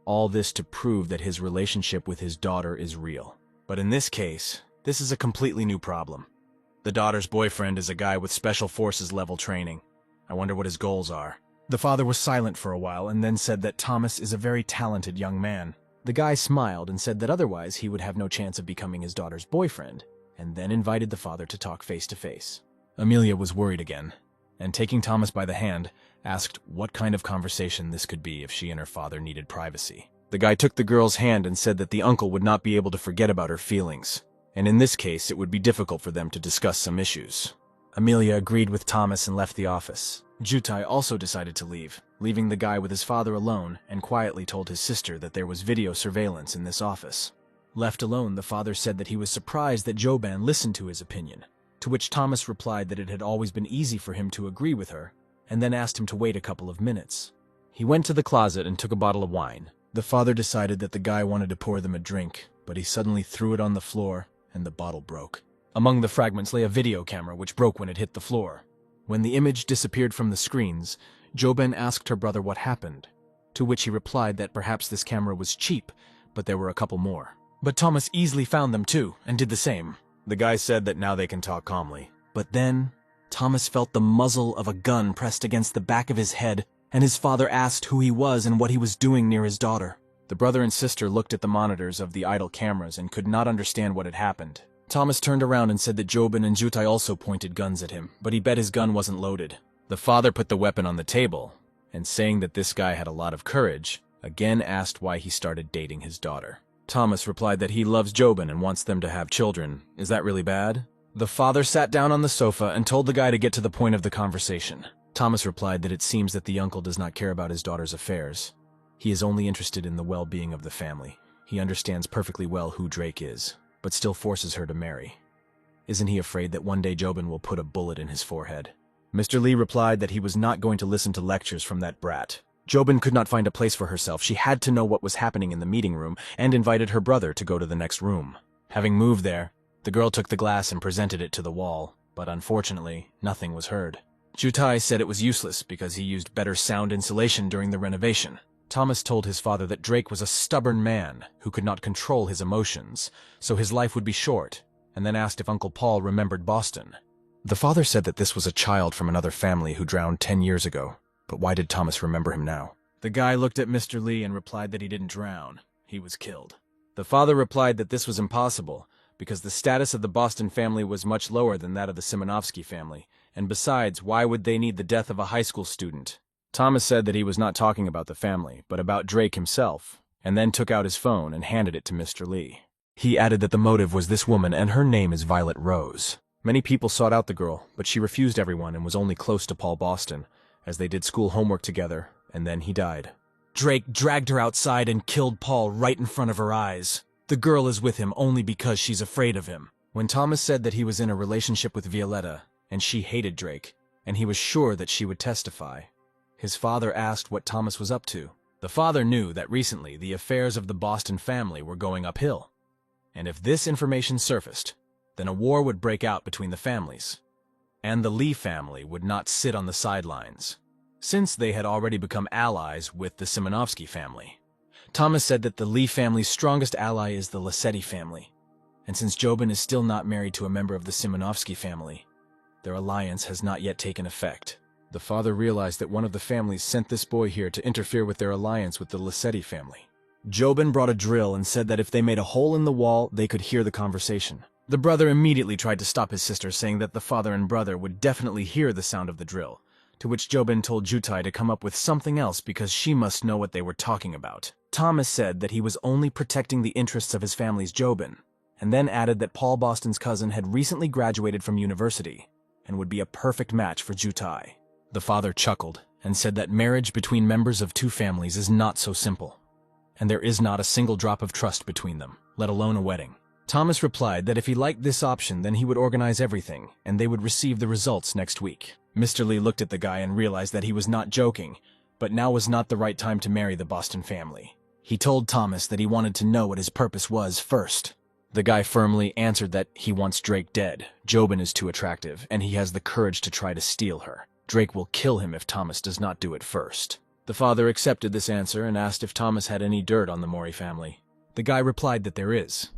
All this to prove that his relationship with his daughter is real. But in this case, this is a completely new problem. The daughter's boyfriend is a guy with special forces level training. I wonder what his goals are. The father was silent for a while and then said that Thomas is a very talented young man. The guy smiled and said that otherwise he would have no chance of becoming his daughter's boyfriend, and then invited the father to talk face to face. Amelia was worried again, and taking Thomas by the hand, asked what kind of conversation this could be if she and her father needed privacy. The guy took the girl's hand and said that the uncle would not be able to forget about her feelings, and in this case it would be difficult for them to discuss some issues. Amelia agreed with Thomas and left the office. Jutai also decided to leave, leaving the guy with his father alone, and quietly told his sister that there was video surveillance in this office. Left alone, the father said that he was surprised that Joban listened to his opinion, to which Thomas replied that it had always been easy for him to agree with her, and then asked him to wait a couple of minutes. He went to the closet and took a bottle of wine. The father decided that the guy wanted to pour them a drink, but he suddenly threw it on the floor, and the bottle broke. Among the fragments lay a video camera, which broke when it hit the floor. When the image disappeared from the screens, Joben asked her brother what happened, to which he replied that perhaps this camera was cheap, but there were a couple more. But Thomas easily found them too, and did the same. The guy said that now they can talk calmly. But then, Thomas felt the muzzle of a gun pressed against the back of his head, and his father asked who he was and what he was doing near his daughter. The brother and sister looked at the monitors of the idle cameras and could not understand what had happened. Thomas turned around and said that Joben and Jutai also pointed guns at him, but he bet his gun wasn't loaded. The father put the weapon on the table, and saying that this guy had a lot of courage, again asked why he started dating his daughter. Thomas replied that he loves Joben and wants them to have children. Is that really bad? The father sat down on the sofa and told the guy to get to the point of the conversation. Thomas replied that it seems that the uncle does not care about his daughter's affairs. He is only interested in the well-being of the family. He understands perfectly well who Drake is, but still forces her to marry. Isn't he afraid that one day Joben will put a bullet in his forehead? Mr. Lee replied that he was not going to listen to lectures from that brat. Joben could not find a place for herself. She had to know what was happening in the meeting room and invited her brother to go to the next room. Having moved there, the girl took the glass and presented it to the wall, but unfortunately, nothing was heard. Jutai said it was useless because he used better sound insulation during the renovation. Thomas told his father that Drake was a stubborn man who could not control his emotions, so his life would be short, and then asked if Uncle Paul remembered Boston. The father said that this was a child from another family who drowned 10 years ago, but why did Thomas remember him now? The guy looked at Mr. Lee and replied that he didn't drown. He was killed. The father replied that this was impossible, because the status of the Boston family was much lower than that of the Simonovsky family, and besides, why would they need the death of a high school student? Thomas said that he was not talking about the family, but about Drake himself, and then took out his phone and handed it to Mr. Lee. He added that the motive was this woman, and her name is Violet Rose. Many people sought out the girl, but she refused everyone and was only close to Paul Boston, as they did school homework together, and then he died. Drake dragged her outside and killed Paul right in front of her eyes. The girl is with him only because she's afraid of him. When Thomas said that he was in a relationship with Violetta, and she hated Drake, and he was sure that she would testify, his father asked what Thomas was up to. The father knew that recently the affairs of the Boston family were going uphill, and if this information surfaced, then a war would break out between the families, and the Lee family would not sit on the sidelines, since they had already become allies with the Simonovsky family. Thomas said that the Lee family's strongest ally is the Lassetti family, and since Jobin is still not married to a member of the Simonovsky family, their alliance has not yet taken effect. The father realized that one of the families sent this boy here to interfere with their alliance with the Lassetti family. Jobin brought a drill and said that if they made a hole in the wall, they could hear the conversation. The brother immediately tried to stop his sister, saying that the father and brother would definitely hear the sound of the drill, to which Jobin told Jutai to come up with something else because she must know what they were talking about. Thomas said that he was only protecting the interests of his family's Jobin, and then added that Paul Boston's cousin had recently graduated from university and would be a perfect match for Jutai. The father chuckled and said that marriage between members of two families is not so simple, and there is not a single drop of trust between them, let alone a wedding. Thomas replied that if he liked this option, then he would organize everything, and they would receive the results next week. Mr. Lee looked at the guy and realized that he was not joking, but now was not the right time to marry the Boston family. He told Thomas that he wanted to know what his purpose was first. The guy firmly answered that he wants Drake dead. Jobin is too attractive, and he has the courage to try to steal her. Drake will kill him if Thomas does not do it first. The father accepted this answer and asked if Thomas had any dirt on the Mori family. The guy replied that there is,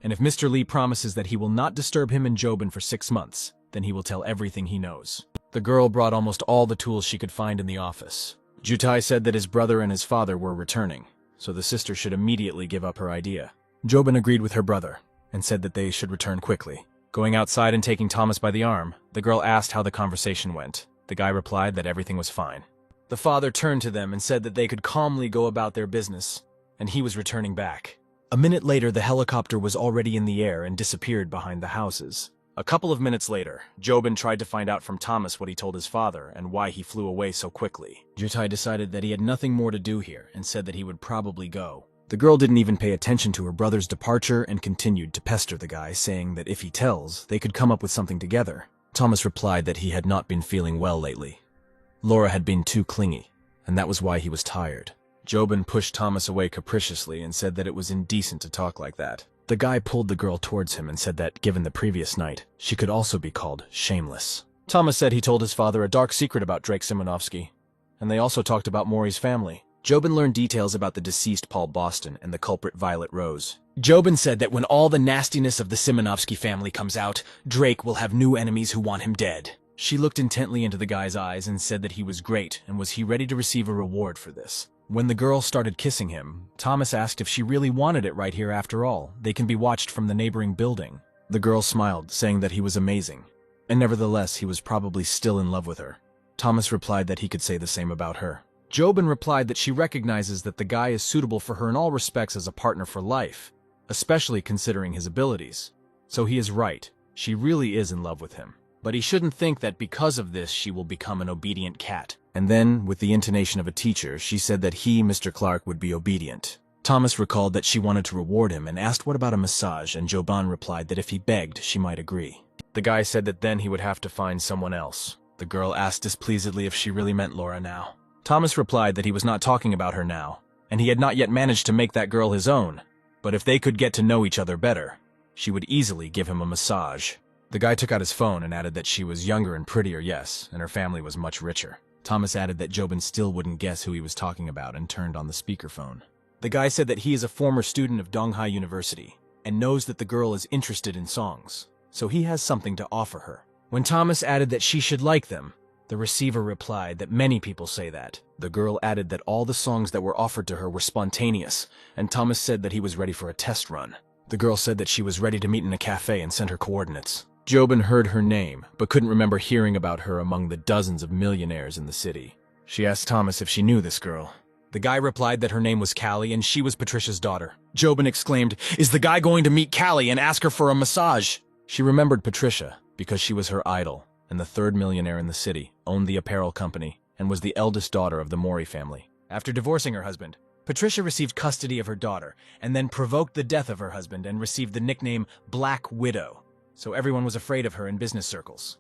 and if Mr. Lee promises that he will not disturb him and Jobin for 6 months, then he will tell everything he knows. The girl brought almost all the tools she could find in the office. Jutai said that his brother and his father were returning, so the sister should immediately give up her idea. Jobin agreed with her brother and said that they should return quickly. Going outside and taking Thomas by the arm, the girl asked how the conversation went. The guy replied that everything was fine. The father turned to them and said that they could calmly go about their business, and he was returning back. A minute later, the helicopter was already in the air and disappeared behind the houses. A couple of minutes later, Jobin tried to find out from Thomas what he told his father and why he flew away so quickly. Jutai decided that he had nothing more to do here and said that he would probably go. The girl didn't even pay attention to her brother's departure and continued to pester the guy, saying that if he tells, they could come up with something together. Thomas replied that he had not been feeling well lately. Laura had been too clingy, and that was why he was tired. Jobin pushed Thomas away capriciously and said that it was indecent to talk like that. The guy pulled the girl towards him and said that, given the previous night, she could also be called shameless. Thomas said he told his father a dark secret about Drake Simonovsky, and they also talked about Maury's family. Jobin learned details about the deceased Paul Boston and the culprit Violet Rose. Jobin said that when all the nastiness of the Simonovsky family comes out, Drake will have new enemies who want him dead. She looked intently into the guy's eyes and said that he was great and was he ready to receive a reward for this. When the girl started kissing him, Thomas asked if she really wanted it right here after all. They can be watched from the neighboring building. The girl smiled, saying that he was amazing, and nevertheless he was probably still in love with her. Thomas replied that he could say the same about her. Jobin replied that she recognizes that the guy is suitable for her in all respects as a partner for life, especially considering his abilities. So he is right, she really is in love with him. But he shouldn't think that because of this she will become an obedient cat. And then, with the intonation of a teacher, she said that he, Mr. Clark, would be obedient. Thomas recalled that she wanted to reward him and asked what about a massage, and Jobin replied that if he begged, she might agree. The guy said that then he would have to find someone else. The girl asked displeasedly if she really meant Laura now. Thomas replied that he was not talking about her now, and he had not yet managed to make that girl his own, but if they could get to know each other better, she would easily give him a massage. The guy took out his phone and added that she was younger and prettier, yes, and her family was much richer. Thomas added that Jobin still wouldn't guess who he was talking about and turned on the speakerphone. The guy said that he is a former student of Donghai University and knows that the girl is interested in songs, so he has something to offer her. When Thomas added that she should like them, the receiver replied that many people say that. The girl added that all the songs that were offered to her were spontaneous, and Thomas said that he was ready for a test run. The girl said that she was ready to meet in a cafe and sent her coordinates. Jobin heard her name, but couldn't remember hearing about her among the dozens of millionaires in the city. She asked Thomas if she knew this girl. The guy replied that her name was Callie and she was Patricia's daughter. Jobin exclaimed, "Is the guy going to meet Callie and ask her for a massage?" She remembered Patricia because she was her idol, and the third millionaire in the city, owned the apparel company, and was the eldest daughter of the Mori family. After divorcing her husband, Patricia received custody of her daughter, and then provoked the death of her husband and received the nickname Black Widow, so everyone was afraid of her in business circles.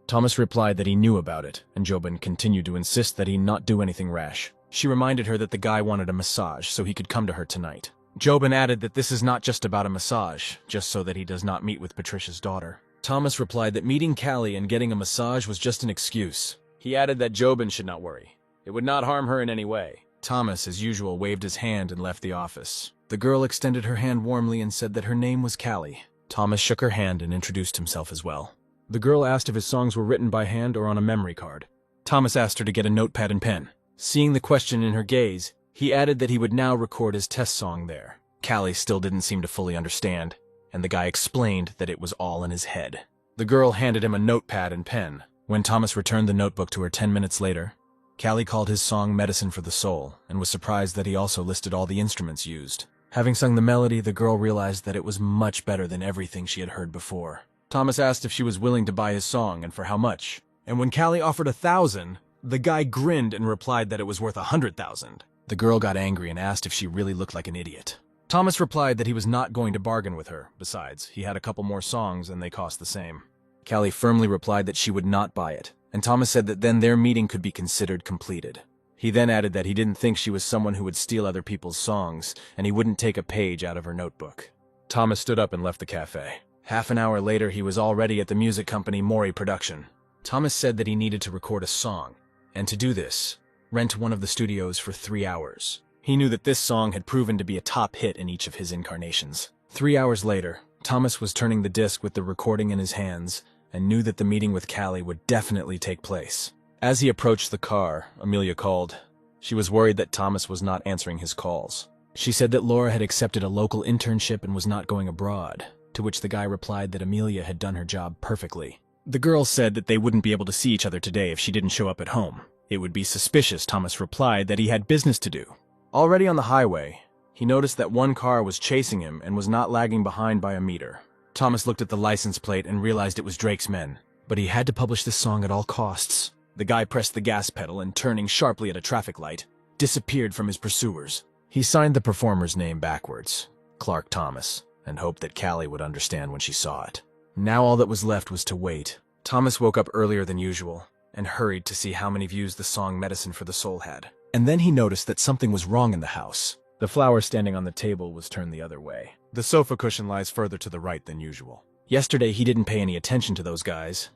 Thomas replied that he knew about it, and Jobin continued to insist that he not do anything rash. She reminded her that the guy wanted a massage so he could come to her tonight. Jobin added that this is not just about a massage, just so that he does not meet with Patricia's daughter. Thomas replied that meeting Callie and getting a massage was just an excuse. He added that Jobin should not worry. It would not harm her in any way. Thomas, as usual, waved his hand and left the office. The girl extended her hand warmly and said that her name was Callie. Thomas shook her hand and introduced himself as well. The girl asked if his songs were written by hand or on a memory card. Thomas asked her to get a notepad and pen. Seeing the question in her gaze, he added that he would now record his test song there. Callie still didn't seem to fully understand, and the guy explained that it was all in his head. The girl handed him a notepad and pen. When Thomas returned the notebook to her 10 minutes later, Callie called his song Medicine for the Soul, and was surprised that he also listed all the instruments used. Having sung the melody, the girl realized that it was much better than everything she had heard before. Thomas asked if she was willing to buy his song and for how much. And when Callie offered $1,000, the guy grinned and replied that it was worth $100,000. The girl got angry and asked if she really looked like an idiot. Thomas replied that he was not going to bargain with her. Besides, he had a couple more songs and they cost the same. Callie firmly replied that she would not buy it, and Thomas said that then their meeting could be considered completed. He then added that he didn't think she was someone who would steal other people's songs, and he wouldn't take a page out of her notebook. Thomas stood up and left the cafe. Half an hour later, he was already at the music company Mori Production. Thomas said that he needed to record a song, and to do this, rent one of the studios for 3 hours. He knew that this song had proven to be a top hit in each of his incarnations. 3 hours later, Thomas was turning the disc with the recording in his hands, and knew that the meeting with Callie would definitely take place. As he approached the car, Amelia called. She was worried that Thomas was not answering his calls. She said that Laura had accepted a local internship and was not going abroad, to which the guy replied that Amelia had done her job perfectly. The girl said that they wouldn't be able to see each other today if she didn't show up at home. It would be suspicious, Thomas replied, that he had business to do. Already on the highway, he noticed that one car was chasing him and was not lagging behind by a meter. Thomas looked at the license plate and realized it was Drake's men, but he had to publish this song at all costs. The guy pressed the gas pedal and, turning sharply at a traffic light, disappeared from his pursuers. He signed the performer's name backwards, Clark Thomas, and hoped that Callie would understand when she saw it. Now all that was left was to wait. Thomas woke up earlier than usual and hurried to see how many views the song Medicine for the Soul had. And then he noticed that something was wrong in the house. The flower standing on the table was turned the other way. The sofa cushion lies further to the right than usual. Yesterday he didn't pay any attention to those guys,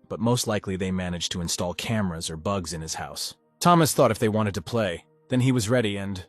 but most likely they managed to install cameras or bugs in his house. Thomas thought if they wanted to play, then he was ready and,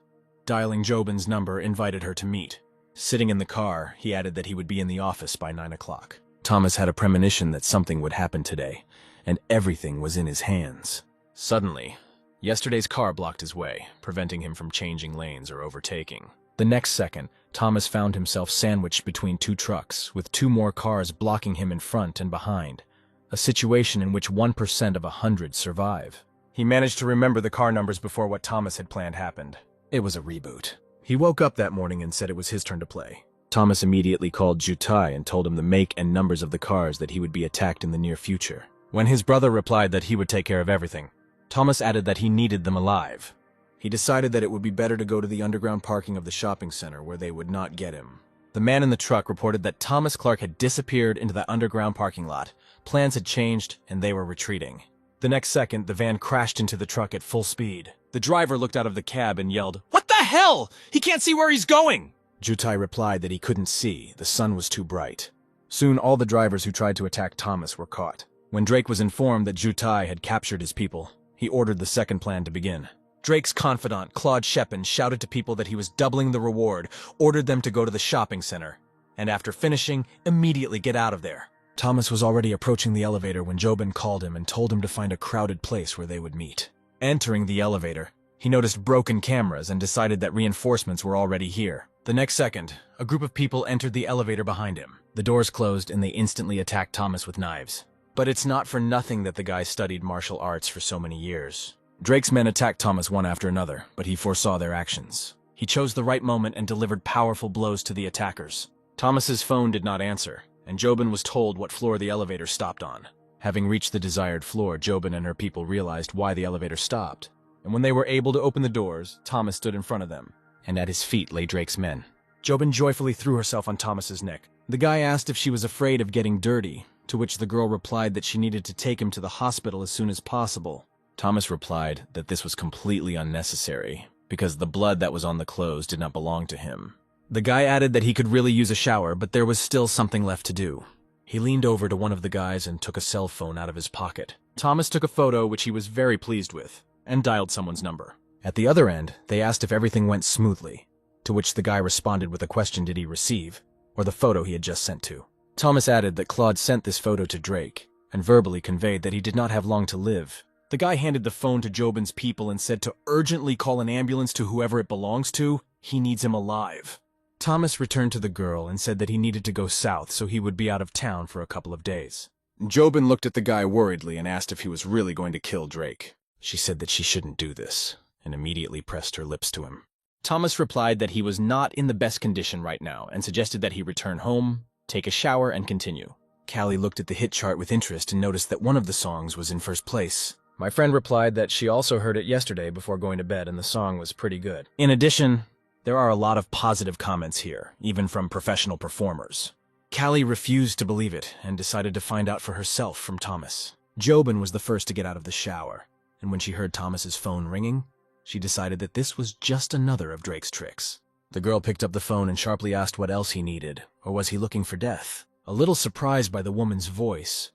dialing Jobin's number, invited her to meet. Sitting in the car, he added that he would be in the office by 9 o'clock. Thomas had a premonition that something would happen today, and everything was in his hands. Suddenly, yesterday's car blocked his way, preventing him from changing lanes or overtaking. The next second, Thomas found himself sandwiched between two trucks, with 2 more cars blocking him in front and behind, a situation in which 1% of 100 survive. He managed to remember the car numbers before what Thomas had planned happened. It was a reboot. He woke up that morning and said it was his turn to play. Thomas immediately called Jutai and told him the make and numbers of the cars that he would be attacked in the near future. When his brother replied that he would take care of everything, Thomas added that he needed them alive. He decided that it would be better to go to the underground parking of the shopping center where they would not get him. The man in the truck reported that Thomas Clark had disappeared into the underground parking lot. Plans had changed and they were retreating. The next second, the van crashed into the truck at full speed. The driver looked out of the cab and yelled, "What the hell? He can't see where he's going!" Jutai replied that he couldn't see. The sun was too bright. Soon all the drivers who tried to attack Thomas were caught. When Drake was informed that Jutai had captured his people, he ordered the second plan to begin. Drake's confidant, Claude Shepin, shouted to people that he was doubling the reward, ordered them to go to the shopping center, and after finishing, immediately get out of there. Thomas was already approaching the elevator when Jobin called him and told him to find a crowded place where they would meet. Entering the elevator, he noticed broken cameras and decided that reinforcements were already here. The next second, a group of people entered the elevator behind him. The doors closed and they instantly attacked Thomas with knives. But it's not for nothing that the guy studied martial arts for so many years. Drake's men attacked Thomas one after another, but he foresaw their actions. He chose the right moment and delivered powerful blows to the attackers. Thomas's phone did not answer, and Jobin was told what floor the elevator stopped on. Having reached the desired floor, Jobin and her people realized why the elevator stopped. And when they were able to open the doors, Thomas stood in front of them. and at his feet lay Drake's men. Jobin joyfully threw herself on Thomas's neck. The guy asked if she was afraid of getting dirty, to which the girl replied that she needed to take him to the hospital as soon as possible. Thomas replied that this was completely unnecessary, because the blood that was on the clothes did not belong to him. The guy added that he could really use a shower, but there was still something left to do. He leaned over to one of the guys and took a cell phone out of his pocket. Thomas took a photo, which he was very pleased with, and dialed someone's number. At the other end, they asked if everything went smoothly, to which the guy responded with a question: did he receive, or the photo he had just sent to. Thomas added that Claude sent this photo to Drake, and verbally conveyed that he did not have long to live. The guy handed the phone to Jobin's people and said to urgently call an ambulance to whoever it belongs to. He needs him alive. Thomas returned to the girl and said that he needed to go south, so he would be out of town for a couple of days. Jobin looked at the guy worriedly and asked if he was really going to kill Drake. She said that she shouldn't do this, and immediately pressed her lips to him. Thomas replied that he was not in the best condition right now and suggested that he return home, take a shower, and continue. Callie looked at the hit chart with interest and noticed that one of the songs was in first place. My friend replied that she also heard it yesterday before going to bed and the song was pretty good. In addition, there are a lot of positive comments here, even from professional performers. Callie refused to believe it and decided to find out for herself from Thomas. Jobin was the first to get out of the shower, and when she heard Thomas's phone ringing, she decided that this was just another of Drake's tricks. The girl picked up the phone and sharply asked what else he needed, or was he looking for death? A little surprised by the woman's voice,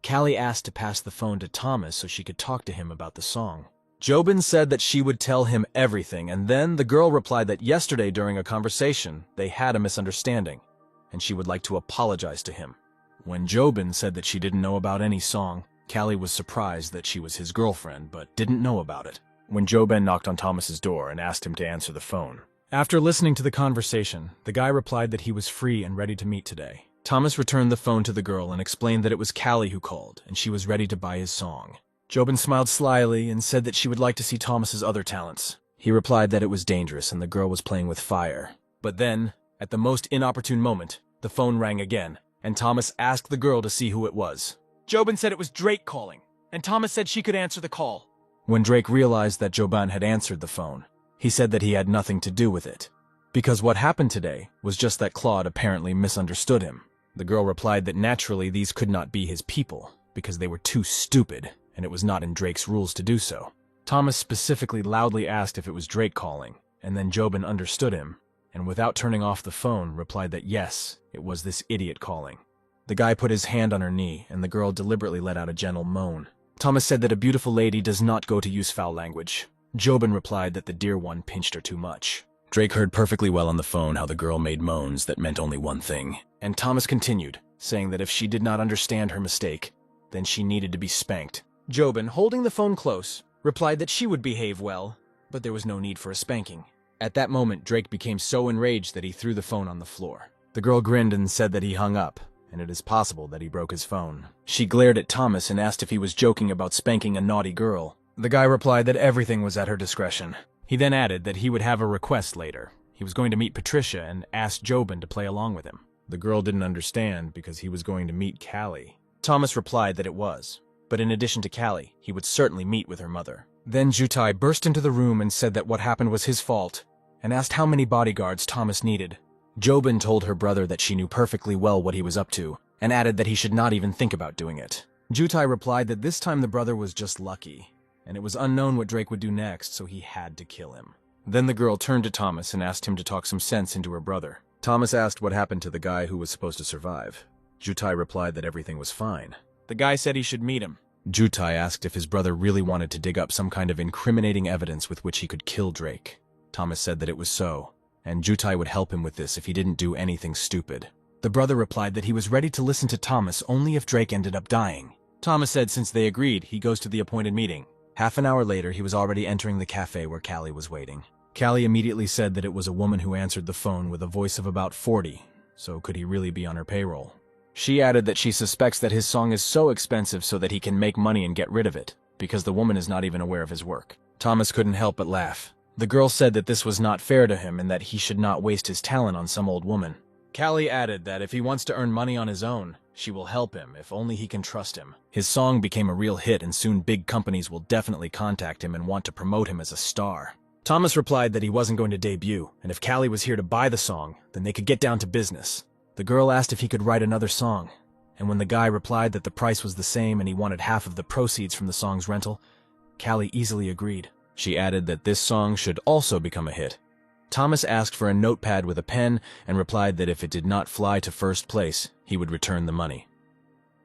Callie asked to pass the phone to Thomas so she could talk to him about the song. Jobin said that she would tell him everything, and then the girl replied that yesterday during a conversation, they had a misunderstanding, and she would like to apologize to him. When Jobin said that she didn't know about any song, Callie was surprised that she was his girlfriend, but didn't know about it. When Jobin knocked on Thomas's door and asked him to answer the phone. After listening to the conversation, the guy replied that he was free and ready to meet today. Thomas returned the phone to the girl and explained that it was Callie who called, and she was ready to buy his song. Jobin smiled slyly and said that she would like to see Thomas's other talents. He replied that it was dangerous and the girl was playing with fire. But then, at the most inopportune moment, the phone rang again, and Thomas asked the girl to see who it was. Jobin said it was Drake calling, and Thomas said she could answer the call. When Drake realized that Jobin had answered the phone, he said that he had nothing to do with it, because what happened today was just that Claude apparently misunderstood him. The girl replied that naturally these could not be his people, because they were too stupid, and it was not in Drake's rules to do so. Thomas specifically loudly asked if it was Drake calling, and then Jobin understood him, and without turning off the phone, replied that yes, it was this idiot calling. The guy put his hand on her knee, and the girl deliberately let out a gentle moan. Thomas said that a beautiful lady does not go to use foul language. Jobin replied that the dear one pinched her too much. Drake heard perfectly well on the phone how the girl made moans that meant only one thing, and Thomas continued, saying that if she did not understand her mistake, then she needed to be spanked. Jobin, holding the phone close, replied that she would behave well, but there was no need for a spanking. At that moment, Drake became so enraged that he threw the phone on the floor. The girl grinned and said that he hung up, and it is possible that he broke his phone. She glared at Thomas and asked if he was joking about spanking a naughty girl. The guy replied that everything was at her discretion. He then added that he would have a request later. He was going to meet Patricia and asked Jobin to play along with him. The girl didn't understand because he was going to meet Callie. Thomas replied that it was, but in addition to Callie, he would certainly meet with her mother. Then Jutai burst into the room and said that what happened was his fault, and asked how many bodyguards Thomas needed. Jobin told her brother that she knew perfectly well what he was up to, and added that he should not even think about doing it. Jutai replied that this time the brother was just lucky, and it was unknown what Drake would do next, so he had to kill him. Then the girl turned to Thomas and asked him to talk some sense into her brother. Thomas asked what happened to the guy who was supposed to survive. Jutai replied that everything was fine. The guy said he should meet him. Jutai asked if his brother really wanted to dig up some kind of incriminating evidence with which he could kill Drake. Thomas said that it was so, and Jutai would help him with this if he didn't do anything stupid. The brother replied that he was ready to listen to Thomas only if Drake ended up dying. Thomas said since they agreed, he goes to the appointed meeting. Half an hour later, he was already entering the cafe where Callie was waiting. Callie immediately said that it was a woman who answered the phone with a voice of about 40, so could he really be on her payroll? She added that she suspects that his song is so expensive so that he can make money and get rid of it, because the woman is not even aware of his work. Thomas couldn't help but laugh. The girl said that this was not fair to him and that he should not waste his talent on some old woman. Callie added that if he wants to earn money on his own, she will help him if only he can trust him. His song became a real hit and soon big companies will definitely contact him and want to promote him as a star. Thomas replied that he wasn't going to debut, and if Callie was here to buy the song, then they could get down to business. The girl asked if he could write another song, and when the guy replied that the price was the same and he wanted half of the proceeds from the song's rental, Callie easily agreed. She added that this song should also become a hit. Thomas asked for a notepad with a pen and replied that if it did not fly to first place, he would return the money.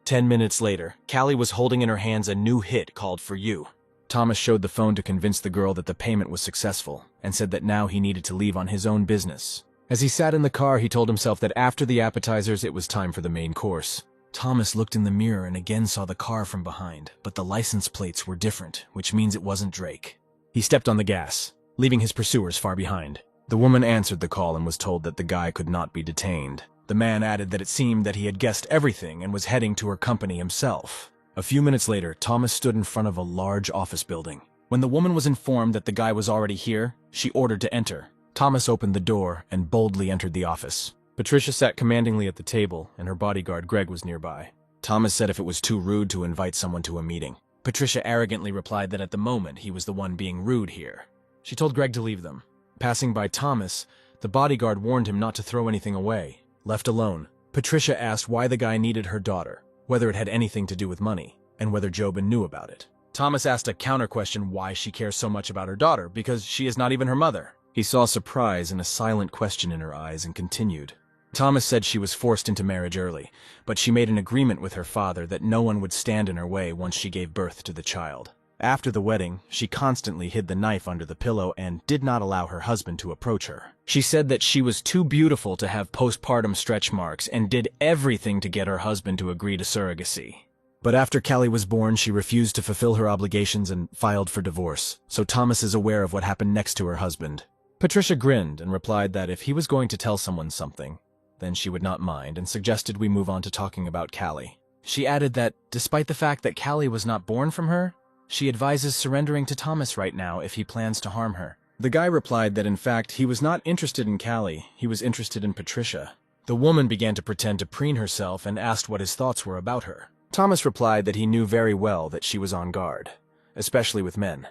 10 minutes later, Callie was holding in her hands a new hit called For You. Thomas showed the phone to convince the girl that the payment was successful and said that now he needed to leave on his own business. As he sat in the car, he told himself that after the appetizers, it was time for the main course. Thomas looked in the mirror and again saw the car from behind, but the license plates were different, which means it wasn't Drake. He stepped on the gas, leaving his pursuers far behind. The woman answered the call and was told that the guy could not be detained. The man added that it seemed that he had guessed everything and was heading to her company himself. A few minutes later, Thomas stood in front of a large office building. When the woman was informed that the guy was already here, she ordered to enter. Thomas opened the door and boldly entered the office. Patricia sat commandingly at the table, and her bodyguard Greg was nearby. Thomas said if it was too rude to invite someone to a meeting. Patricia arrogantly replied that at the moment he was the one being rude here. She told Greg to leave them. Passing by Thomas, the bodyguard warned him not to throw anything away. Left alone, Patricia asked why the guy needed her daughter, whether it had anything to do with money, and whether Jobin knew about it. Thomas asked a counter-question why she cares so much about her daughter, because she is not even her mother. He saw surprise and a silent question in her eyes and continued. Thomas said she was forced into marriage early, but she made an agreement with her father that no one would stand in her way once she gave birth to the child. After the wedding, she constantly hid the knife under the pillow and did not allow her husband to approach her. She said that she was too beautiful to have postpartum stretch marks and did everything to get her husband to agree to surrogacy. But after Callie was born, she refused to fulfill her obligations and filed for divorce, so Thomas is aware of what happened next to her husband. Patricia grinned and replied that if he was going to tell someone something, then she would not mind and suggested we move on to talking about Callie. She added that, despite the fact that Callie was not born from her, she advises surrendering to Thomas right now if he plans to harm her. The guy replied that in fact he was not interested in Callie, he was interested in Patricia. The woman began to pretend to preen herself and asked what his thoughts were about her. Thomas replied that he knew very well that she was on guard, especially with men,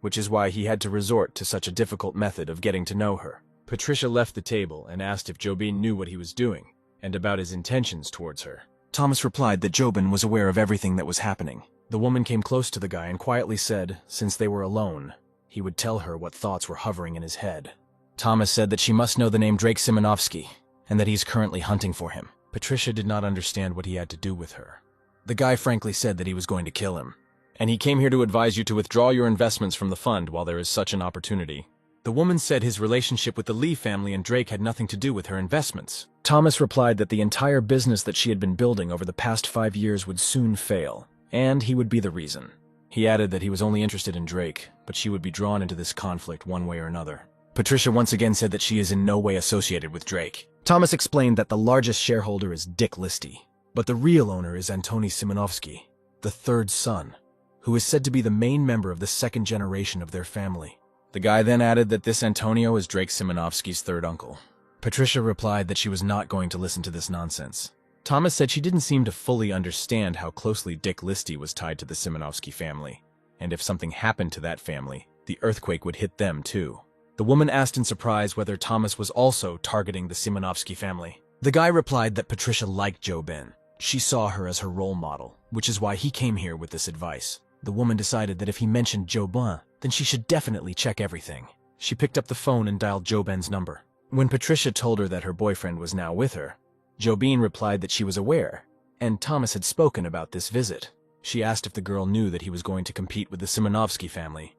which is why he had to resort to such a difficult method of getting to know her. Patricia left the table and asked if Jobin knew what he was doing and about his intentions towards her. Thomas replied that Jobin was aware of everything that was happening. The woman came close to the guy and quietly said, since they were alone, he would tell her what thoughts were hovering in his head. Thomas said that she must know the name Drake Simonovsky and that he's currently hunting for him. Patricia did not understand what he had to do with her. The guy frankly said that he was going to kill him, and he came here to advise you to withdraw your investments from the fund while there is such an opportunity. The woman said his relationship with the Lee family and Drake had nothing to do with her investments. Thomas replied that the entire business that she had been building over the past 5 years would soon fail, and he would be the reason. He added that he was only interested in Drake, but she would be drawn into this conflict one way or another. Patricia once again said that she is in no way associated with Drake. Thomas explained that the largest shareholder is Dick Listy, but the real owner is Antoni Simonovsky, the third son, who is said to be the main member of the second generation of their family. The guy then added that this Antonio is Drake Simonovsky's third uncle. Patricia replied that she was not going to listen to this nonsense. Thomas said she didn't seem to fully understand how closely Dick Listy was tied to the Simonovsky family, and if something happened to that family, the earthquake would hit them too. The woman asked in surprise whether Thomas was also targeting the Simonovsky family. The guy replied that Patricia liked Jobin. She saw her as her role model, which is why he came here with this advice. The woman decided that if he mentioned Jobin, then she should definitely check everything. She picked up the phone and dialed Jobin's number. When Patricia told her that her boyfriend was now with her, Jobin replied that she was aware, and Thomas had spoken about this visit. She asked if the girl knew that he was going to compete with the Simonovsky family,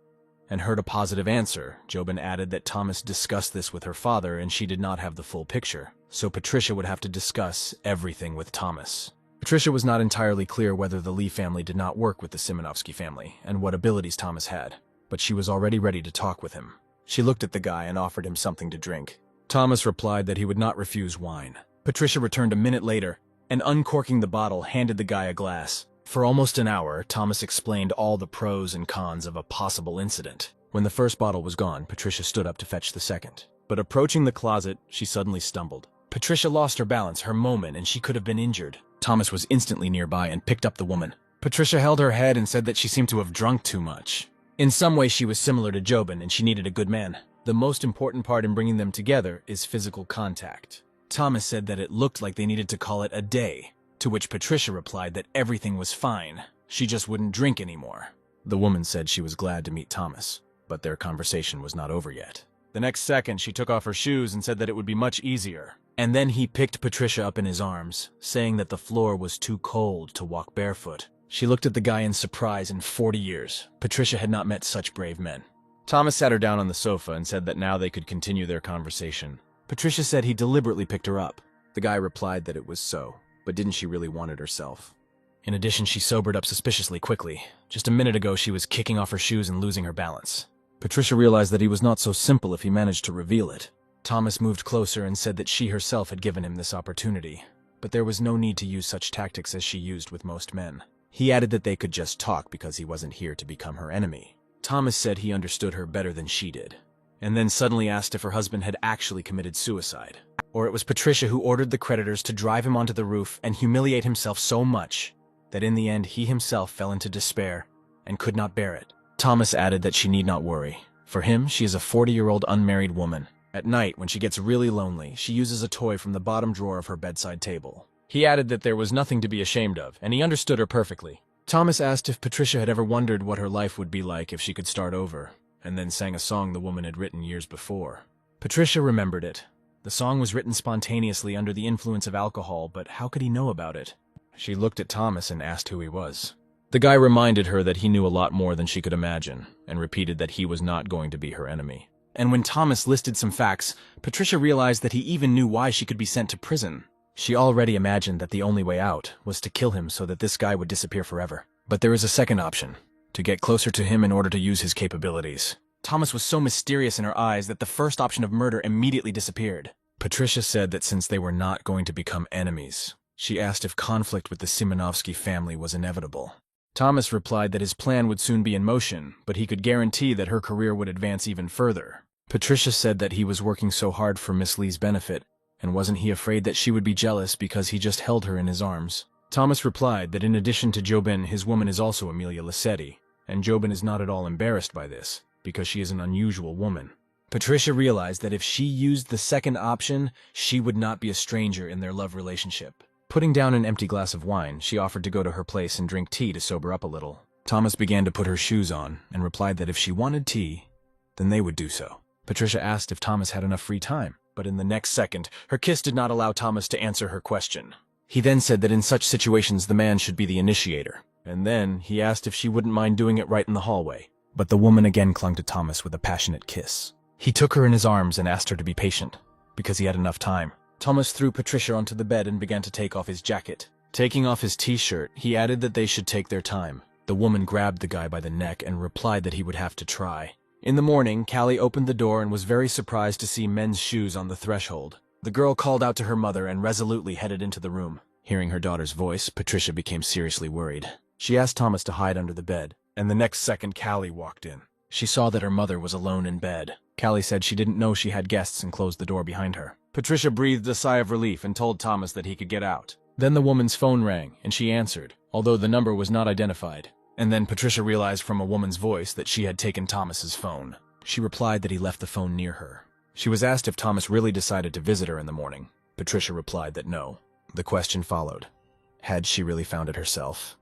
and heard a positive answer. Jobin added that Thomas discussed this with her father and she did not have the full picture, so Patricia would have to discuss everything with Thomas. Patricia was not entirely clear whether the Lee family did not work with the Simonovsky family and what abilities Thomas had, but she was already ready to talk with him. She looked at the guy and offered him something to drink. Thomas replied that he would not refuse wine. Patricia returned a minute later, and uncorking the bottle, handed the guy a glass. For almost an hour, Thomas explained all the pros and cons of a possible incident. When the first bottle was gone, Patricia stood up to fetch the second. But approaching the closet, she suddenly stumbled. Patricia lost her balance, her moment, and she could have been injured. Thomas was instantly nearby and picked up the woman. Patricia held her head and said that she seemed to have drunk too much. In some way, she was similar to Jobin, and she needed a good man. The most important part in bringing them together is physical contact. Thomas said that it looked like they needed to call it a day, to which Patricia replied that everything was fine. She just wouldn't drink anymore. The woman said she was glad to meet Thomas, but their conversation was not over yet. The next second, she took off her shoes and said that it would be much easier. And then he picked Patricia up in his arms, saying that the floor was too cold to walk barefoot. She looked at the guy in surprise. In 40 years, Patricia had not met such brave men. Thomas sat her down on the sofa and said that now they could continue their conversation. Patricia said he deliberately picked her up. The guy replied that it was so, but didn't she really want it herself? In addition, she sobered up suspiciously quickly. Just a minute ago, she was kicking off her shoes and losing her balance. Patricia realized that he was not so simple if he managed to reveal it. Thomas moved closer and said that she herself had given him this opportunity, but there was no need to use such tactics as she used with most men. He added that they could just talk because he wasn't here to become her enemy. Thomas said he understood her better than she did, and then suddenly asked if her husband had actually committed suicide, or it was Patricia who ordered the creditors to drive him onto the roof and humiliate himself so much that in the end he himself fell into despair and could not bear it. Thomas added that she need not worry. For him, she is a 40-year-old unmarried woman. At night, when she gets really lonely, she uses a toy from the bottom drawer of her bedside table. He added that there was nothing to be ashamed of, and he understood her perfectly. Thomas asked if Patricia had ever wondered what her life would be like if she could start over, and then sang a song the woman had written years before. Patricia remembered it. The song was written spontaneously under the influence of alcohol, but how could he know about it? She looked at Thomas and asked who he was. The guy reminded her that he knew a lot more than she could imagine, and repeated that he was not going to be her enemy. And when Thomas listed some facts, Patricia realized that he even knew why she could be sent to prison. She already imagined that the only way out was to kill him so that this guy would disappear forever. But there is a second option, to get closer to him in order to use his capabilities. Thomas was so mysterious in her eyes that the first option of murder immediately disappeared. Patricia said that since they were not going to become enemies, she asked if conflict with the Simonovsky family was inevitable. Thomas replied that his plan would soon be in motion, but he could guarantee that her career would advance even further. Patricia said that he was working so hard for Miss Lee's benefit, and wasn't he afraid that she would be jealous because he just held her in his arms? Thomas replied that in addition to Jobin, his woman is also Amelia Lissetti, and Jobin is not at all embarrassed by this, because she is an unusual woman. Patricia realized that if she used the second option, she would not be a stranger in their love relationship. Putting down an empty glass of wine, she offered to go to her place and drink tea to sober up a little. Thomas began to put her shoes on, and replied that if she wanted tea, then they would do so. Patricia asked if Thomas had enough free time, but in the next second, her kiss did not allow Thomas to answer her question. He then said that in such situations the man should be the initiator, and then he asked if she wouldn't mind doing it right in the hallway. But the woman again clung to Thomas with a passionate kiss. He took her in his arms and asked her to be patient, because he had enough time. Thomas threw Patricia onto the bed and began to take off his jacket. Taking off his t-shirt, he added that they should take their time. The woman grabbed the guy by the neck and replied that he would have to try. In the morning, Callie opened the door and was very surprised to see men's shoes on the threshold. The girl called out to her mother and resolutely headed into the room. Hearing her daughter's voice, Patricia became seriously worried. She asked Thomas to hide under the bed, and the next second Callie walked in. She saw that her mother was alone in bed. Callie said she didn't know she had guests and closed the door behind her. Patricia breathed a sigh of relief and told Thomas that he could get out. Then the woman's phone rang, and she answered, although the number was not identified. And then Patricia realized from a woman's voice that she had taken Thomas's phone. She replied that he left the phone near her. She was asked if Thomas really decided to visit her in the morning. Patricia replied that no. The question followed. Had she really found it herself?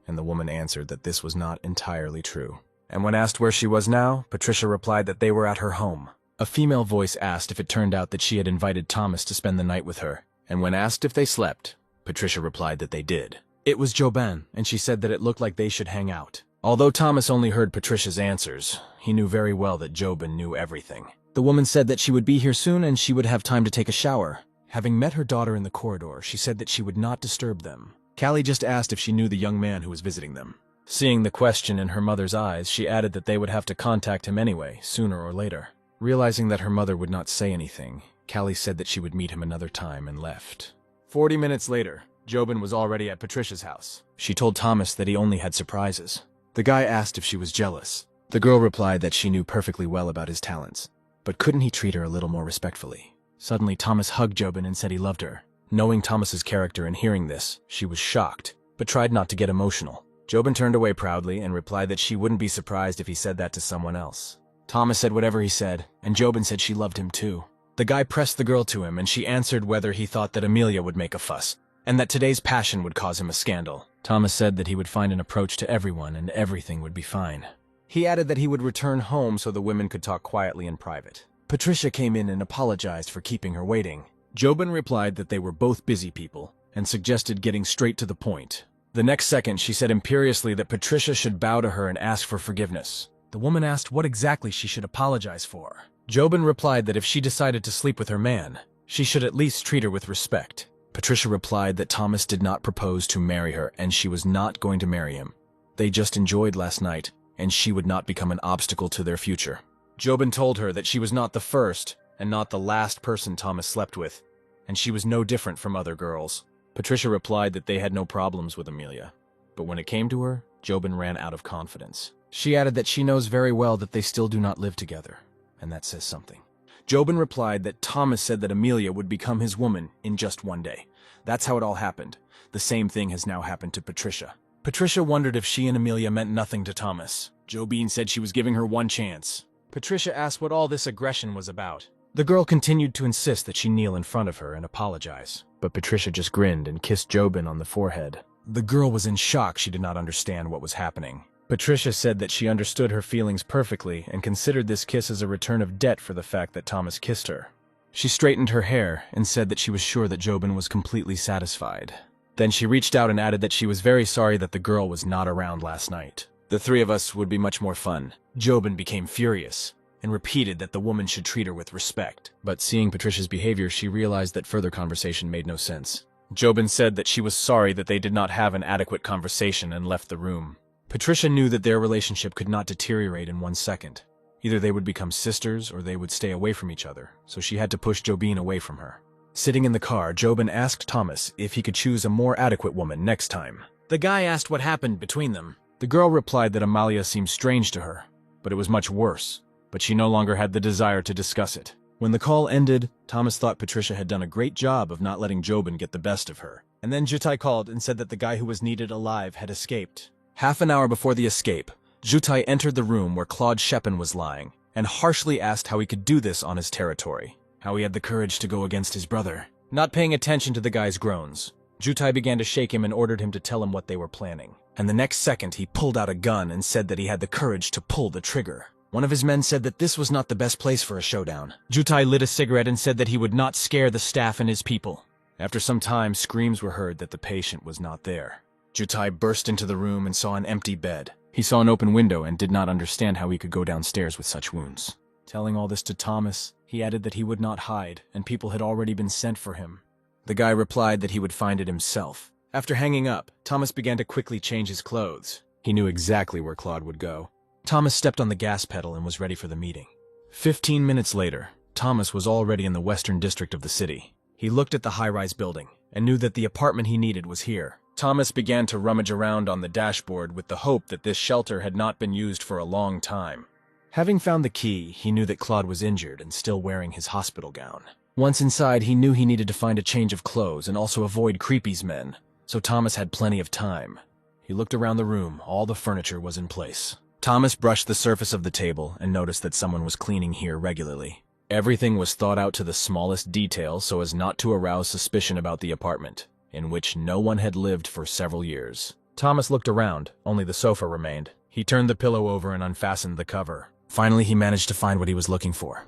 And the woman answered that this was not entirely true. And when asked where she was now, Patricia replied that they were at her home. A female voice asked if it turned out that she had invited Thomas to spend the night with her. And when asked if they slept, Patricia replied that they did. It was Jobin, and she said that it looked like they should hang out. Although Thomas only heard Patricia's answers, he knew very well that Jobin knew everything. The woman said that she would be here soon and she would have time to take a shower. Having met her daughter in the corridor, she said that she would not disturb them. Callie just asked if she knew the young man who was visiting them. Seeing the question in her mother's eyes, she added that they would have to contact him anyway, sooner or later. Realizing that her mother would not say anything, Callie said that she would meet him another time and left. 40 minutes later, Jobin was already at Patricia's house. She told Thomas that he only had surprises. The guy asked if she was jealous. The girl replied that she knew perfectly well about his talents, but couldn't he treat her a little more respectfully? Suddenly, Thomas hugged Jobin and said he loved her. Knowing Thomas's character and hearing this, she was shocked, but tried not to get emotional. Jobin turned away proudly and replied that she wouldn't be surprised if he said that to someone else. Thomas said whatever he said, and Jobin said she loved him too. The guy pressed the girl to him, and she answered whether he thought that Amelia would make a fuss, and that today's passion would cause him a scandal. Thomas said that he would find an approach to everyone and everything would be fine. He added that he would return home so the women could talk quietly in private. Patricia came in and apologized for keeping her waiting. Jobin replied that they were both busy people, and suggested getting straight to the point. The next second, she said imperiously that Patricia should bow to her and ask for forgiveness. The woman asked what exactly she should apologize for. Jobin replied that if she decided to sleep with her man, she should at least treat her with respect. Patricia replied that Thomas did not propose to marry her and she was not going to marry him. They just enjoyed last night, and she would not become an obstacle to their future. Jobin told her that she was not the first and not the last person Thomas slept with, and she was no different from other girls. Patricia replied that they had no problems with Amelia, but when it came to her, Jobin ran out of confidence. She added that she knows very well that they still do not live together, and that says something. Jobin replied that Thomas said that Amelia would become his woman in just one day. That's how it all happened. The same thing has now happened to Patricia. Patricia wondered if she and Amelia meant nothing to Thomas. Jobin said she was giving her one chance. Patricia asked what all this aggression was about. The girl continued to insist that she kneel in front of her and apologize, but Patricia just grinned and kissed Jobin on the forehead. The girl was in shock. She did not understand what was happening. Patricia said that she understood her feelings perfectly and considered this kiss as a return of debt for the fact that Thomas kissed her. She straightened her hair and said that she was sure that Jobin was completely satisfied. Then she reached out and added that she was very sorry that the girl was not around last night. The three of us would be much more fun. Jobin became furious and repeated that the woman should treat her with respect. But seeing Patricia's behavior, she realized that further conversation made no sense. Jobin said that she was sorry that they did not have an adequate conversation and left the room. Patricia knew that their relationship could not deteriorate in 1 second. Either they would become sisters or they would stay away from each other, so she had to push Jobin away from her. Sitting in the car, Jobin asked Thomas if he could choose a more adequate woman next time. The guy asked what happened between them. The girl replied that Amalia seemed strange to her, but it was much worse, but she no longer had the desire to discuss it. When the call ended, Thomas thought Patricia had done a great job of not letting Jobin get the best of her. And then Jutai called and said that the guy who was needed alive had escaped. Half an hour before the escape, Jutai entered the room where Claude Shepin was lying, and harshly asked how he could do this on his territory, how he had the courage to go against his brother. Not paying attention to the guy's groans, Jutai began to shake him and ordered him to tell him what they were planning. And the next second he pulled out a gun and said that he had the courage to pull the trigger. One of his men said that this was not the best place for a showdown. Jutai lit a cigarette and said that he would not scare the staff and his people. After some time, screams were heard that the patient was not there. Jutai burst into the room and saw an empty bed. He saw an open window and did not understand how he could go downstairs with such wounds. Telling all this to Thomas, he added that he would not hide, and people had already been sent for him. The guy replied that he would find it himself. After hanging up, Thomas began to quickly change his clothes. He knew exactly where Claude would go. Thomas stepped on the gas pedal and was ready for the meeting. 15 minutes later, Thomas was already in the western district of the city. He looked at the high-rise building and knew that the apartment he needed was here. Thomas began to rummage around on the dashboard with the hope that this shelter had not been used for a long time. Having found the key, he knew that Claude was injured and still wearing his hospital gown. Once inside, he knew he needed to find a change of clothes and also avoid Creepy's men, so Thomas had plenty of time. He looked around the room. All the furniture was in place. Thomas brushed the surface of the table and noticed that someone was cleaning here regularly. Everything was thought out to the smallest detail so as not to arouse suspicion about the apartment, in which no one had lived for several years. Thomas looked around. Only the sofa remained. He turned the pillow over and unfastened the cover. Finally, he managed to find what he was looking for.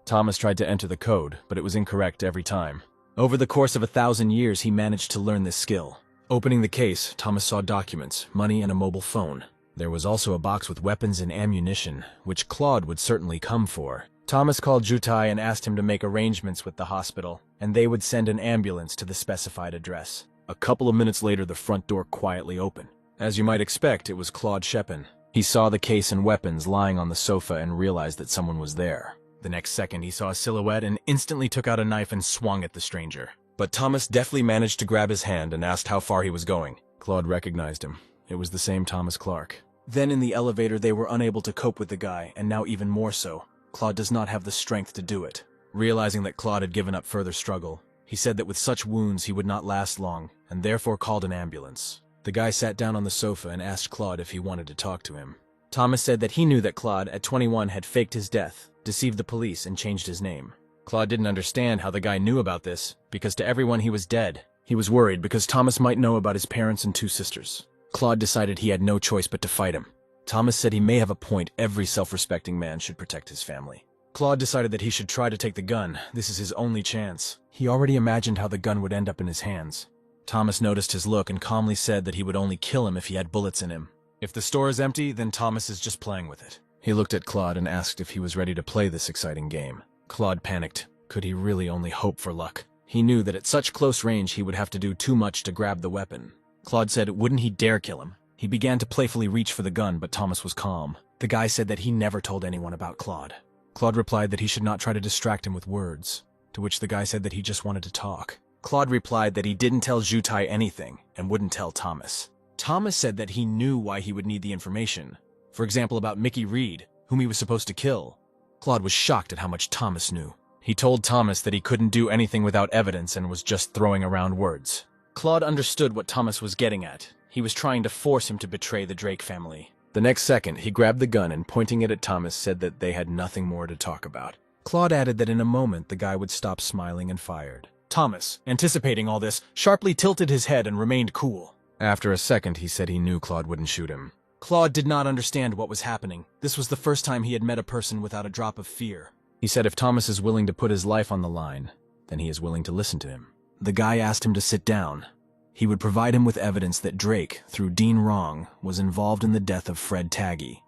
Thomas tried to enter the code, but it was incorrect every time. Over the course of 1,000 years, he managed to learn this skill. Opening the case, Thomas saw documents, money, and a mobile phone. There was also a box with weapons and ammunition, which Claude would certainly come for. Thomas called Jutai and asked him to make arrangements with the hospital, and they would send an ambulance to the specified address. A couple of minutes later, the front door quietly opened. As you might expect, it was Claude Shepin. He saw the case and weapons lying on the sofa and realized that someone was there. The next second, he saw a silhouette and instantly took out a knife and swung at the stranger. But Thomas deftly managed to grab his hand and asked how far he was going. Claude recognized him. It was the same Thomas Clark. Then in the elevator, they were unable to cope with the guy, and now even more so. Claude does not have the strength to do it. Realizing that Claude had given up further struggle, he said that with such wounds he would not last long, and therefore called an ambulance. The guy sat down on the sofa and asked Claude if he wanted to talk to him. Thomas said that he knew that Claude, at 21, had faked his death, deceived the police, and changed his name. Claude didn't understand how the guy knew about this, because to everyone he was dead. He was worried because Thomas might know about his parents and 2 sisters. Claude decided he had no choice but to fight him. Thomas said he may have a point. Every self-respecting man should protect his family. Claude decided that he should try to take the gun. This is his only chance. He already imagined how the gun would end up in his hands. Thomas noticed his look and calmly said that he would only kill him if he had bullets in him. If the store is empty, then Thomas is just playing with it. He looked at Claude and asked if he was ready to play this exciting game. Claude panicked. Could he really only hope for luck? He knew that at such close range he would have to do too much to grab the weapon. Claude said wouldn't he dare kill him. He began to playfully reach for the gun, but Thomas was calm. The guy said that he never told anyone about Claude. Claude replied that he should not try to distract him with words, to which the guy said that he just wanted to talk. Claude replied that he didn't tell Jutai anything and wouldn't tell Thomas. Thomas said that he knew why he would need the information. For example, about Mickey Reed, whom he was supposed to kill. Claude was shocked at how much Thomas knew. He told Thomas that he couldn't do anything without evidence and was just throwing around words. Claude understood what Thomas was getting at. He was trying to force him to betray the Drake family. The next second, he grabbed the gun and pointing it at Thomas said that they had nothing more to talk about. Claude added that in a moment the guy would stop smiling and fired. Thomas, anticipating all this, sharply tilted his head and remained cool. After a second, he said he knew Claude wouldn't shoot him. Claude did not understand what was happening. This was the first time he had met a person without a drop of fear. He said if Thomas is willing to put his life on the line, then he is willing to listen to him. The guy asked him to sit down. He would provide him with evidence that Drake, through Dean Wrong, was involved in the death of Fred Taggy,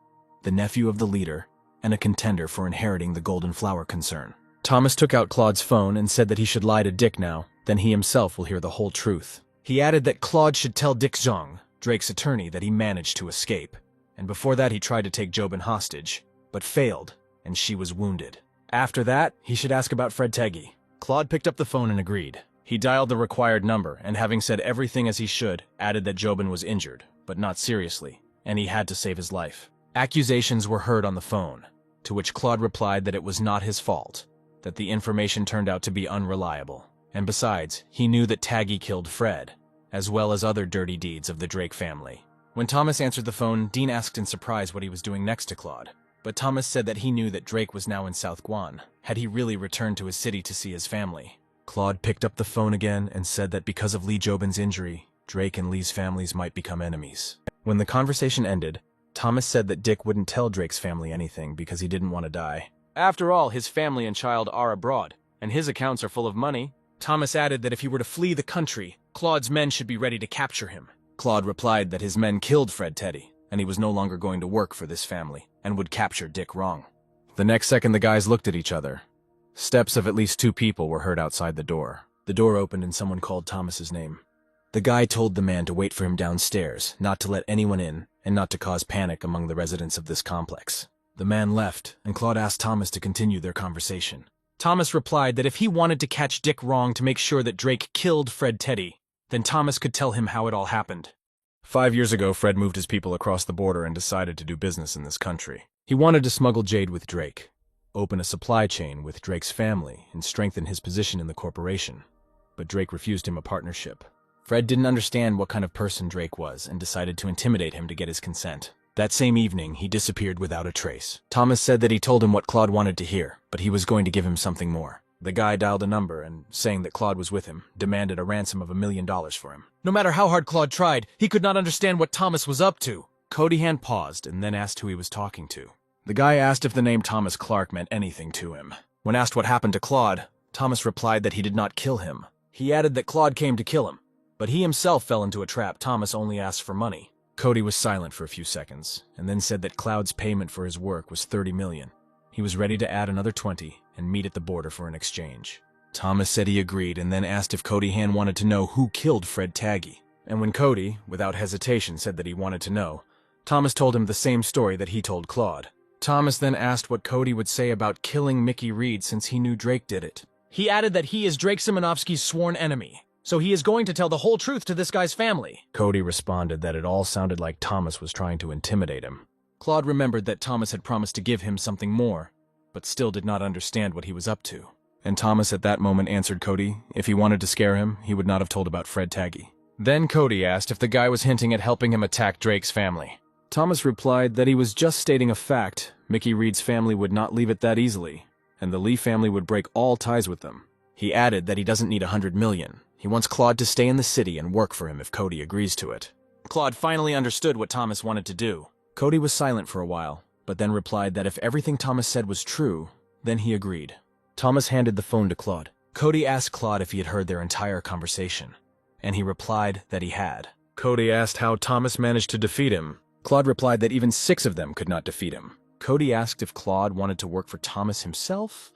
the nephew of the leader, and a contender for inheriting the Golden Flower concern. Thomas took out Claude's phone and said that he should lie to Dick now, then he himself will hear the whole truth. He added that Claude should tell Dick Zhang, Drake's attorney, that he managed to escape. And before that he tried to take Jobin hostage, but failed, and she was wounded. After that, he should ask about Fred Taggy. Claude picked up the phone and agreed. He dialed the required number, and having said everything as he should, added that Jobin was injured, but not seriously, and he had to save his life. Accusations were heard on the phone, to which Claude replied that it was not his fault, that the information turned out to be unreliable. And besides, he knew that Taggy killed Fred, as well as other dirty deeds of the Drake family. When Thomas answered the phone, Dean asked in surprise what he was doing next to Claude. But Thomas said that he knew that Drake was now in South Guan. Had he really returned to his city to see his family? Claude picked up the phone again and said that because of Lee Jobin's injury, Drake and Lee's families might become enemies. When the conversation ended, Thomas said that Dick wouldn't tell Drake's family anything because he didn't want to die. After all, his family and child are abroad, and his accounts are full of money. Thomas added that if he were to flee the country, Claude's men should be ready to capture him. Claude replied that his men killed Fred Teddy, and he was no longer going to work for this family, and would capture Dick Wrong. The next second the guys looked at each other. Steps of at least 2 people were heard outside the door. The door opened and someone called Thomas's name. The guy told the man to wait for him downstairs, not to let anyone in, and not to cause panic among the residents of this complex. The man left, and Claude asked Thomas to continue their conversation. Thomas replied that if he wanted to catch Dick Wrong to make sure that Drake killed Fred Teddy, then Thomas could tell him how it all happened. 5 years ago, Fred moved his people across the border and decided to do business in this country. He wanted to smuggle jade with Drake, open a supply chain with Drake's family, and strengthen his position in the corporation. But Drake refused him a partnership. Fred didn't understand what kind of person Drake was and decided to intimidate him to get his consent. That same evening, he disappeared without a trace. Thomas said that he told him what Claude wanted to hear, but he was going to give him something more. The guy dialed a number and, saying that Claude was with him, demanded a ransom of $1 million for him. No matter how hard Claude tried, he could not understand what Thomas was up to. Codyhan paused and then asked who he was talking to. The guy asked if the name Thomas Clark meant anything to him. When asked what happened to Claude, Thomas replied that he did not kill him. He added that Claude came to kill him, but he himself fell into a trap. Thomas only asked for money. Cody was silent for a few seconds, and then said that Cloud's payment for his work was $30 million. He was ready to add another 20 and meet at the border for an exchange. Thomas said he agreed and then asked if Codyhan wanted to know who killed Fred Taggy. And when Cody, without hesitation, said that he wanted to know, Thomas told him the same story that he told Claude. Thomas then asked what Cody would say about killing Mickey Reed since he knew Drake did it. He added that he is Drake Simonovsky's sworn enemy, so he is going to tell the whole truth to this guy's family. Cody responded that it all sounded like Thomas was trying to intimidate him. Claude remembered that Thomas had promised to give him something more, but still did not understand what he was up to. And Thomas at that moment answered Cody if he wanted to scare him, he would not have told about Fred Taggy. Then Cody asked if the guy was hinting at helping him attack Drake's family. Thomas replied that he was just stating a fact. Mickey Reed's family would not leave it that easily, and the Lee family would break all ties with them. He added that he doesn't need $100 million. He wants Claude to stay in the city and work for him if Cody agrees to it. Claude finally understood what Thomas wanted to do. Cody was silent for a while, but then replied that if everything Thomas said was true, then he agreed. Thomas handed the phone to Claude. Cody asked Claude if he had heard their entire conversation, and he replied that he had. Cody asked how Thomas managed to defeat him. Claude replied that even 6 of them could not defeat him. Cody asked if Claude wanted to work for Thomas himself,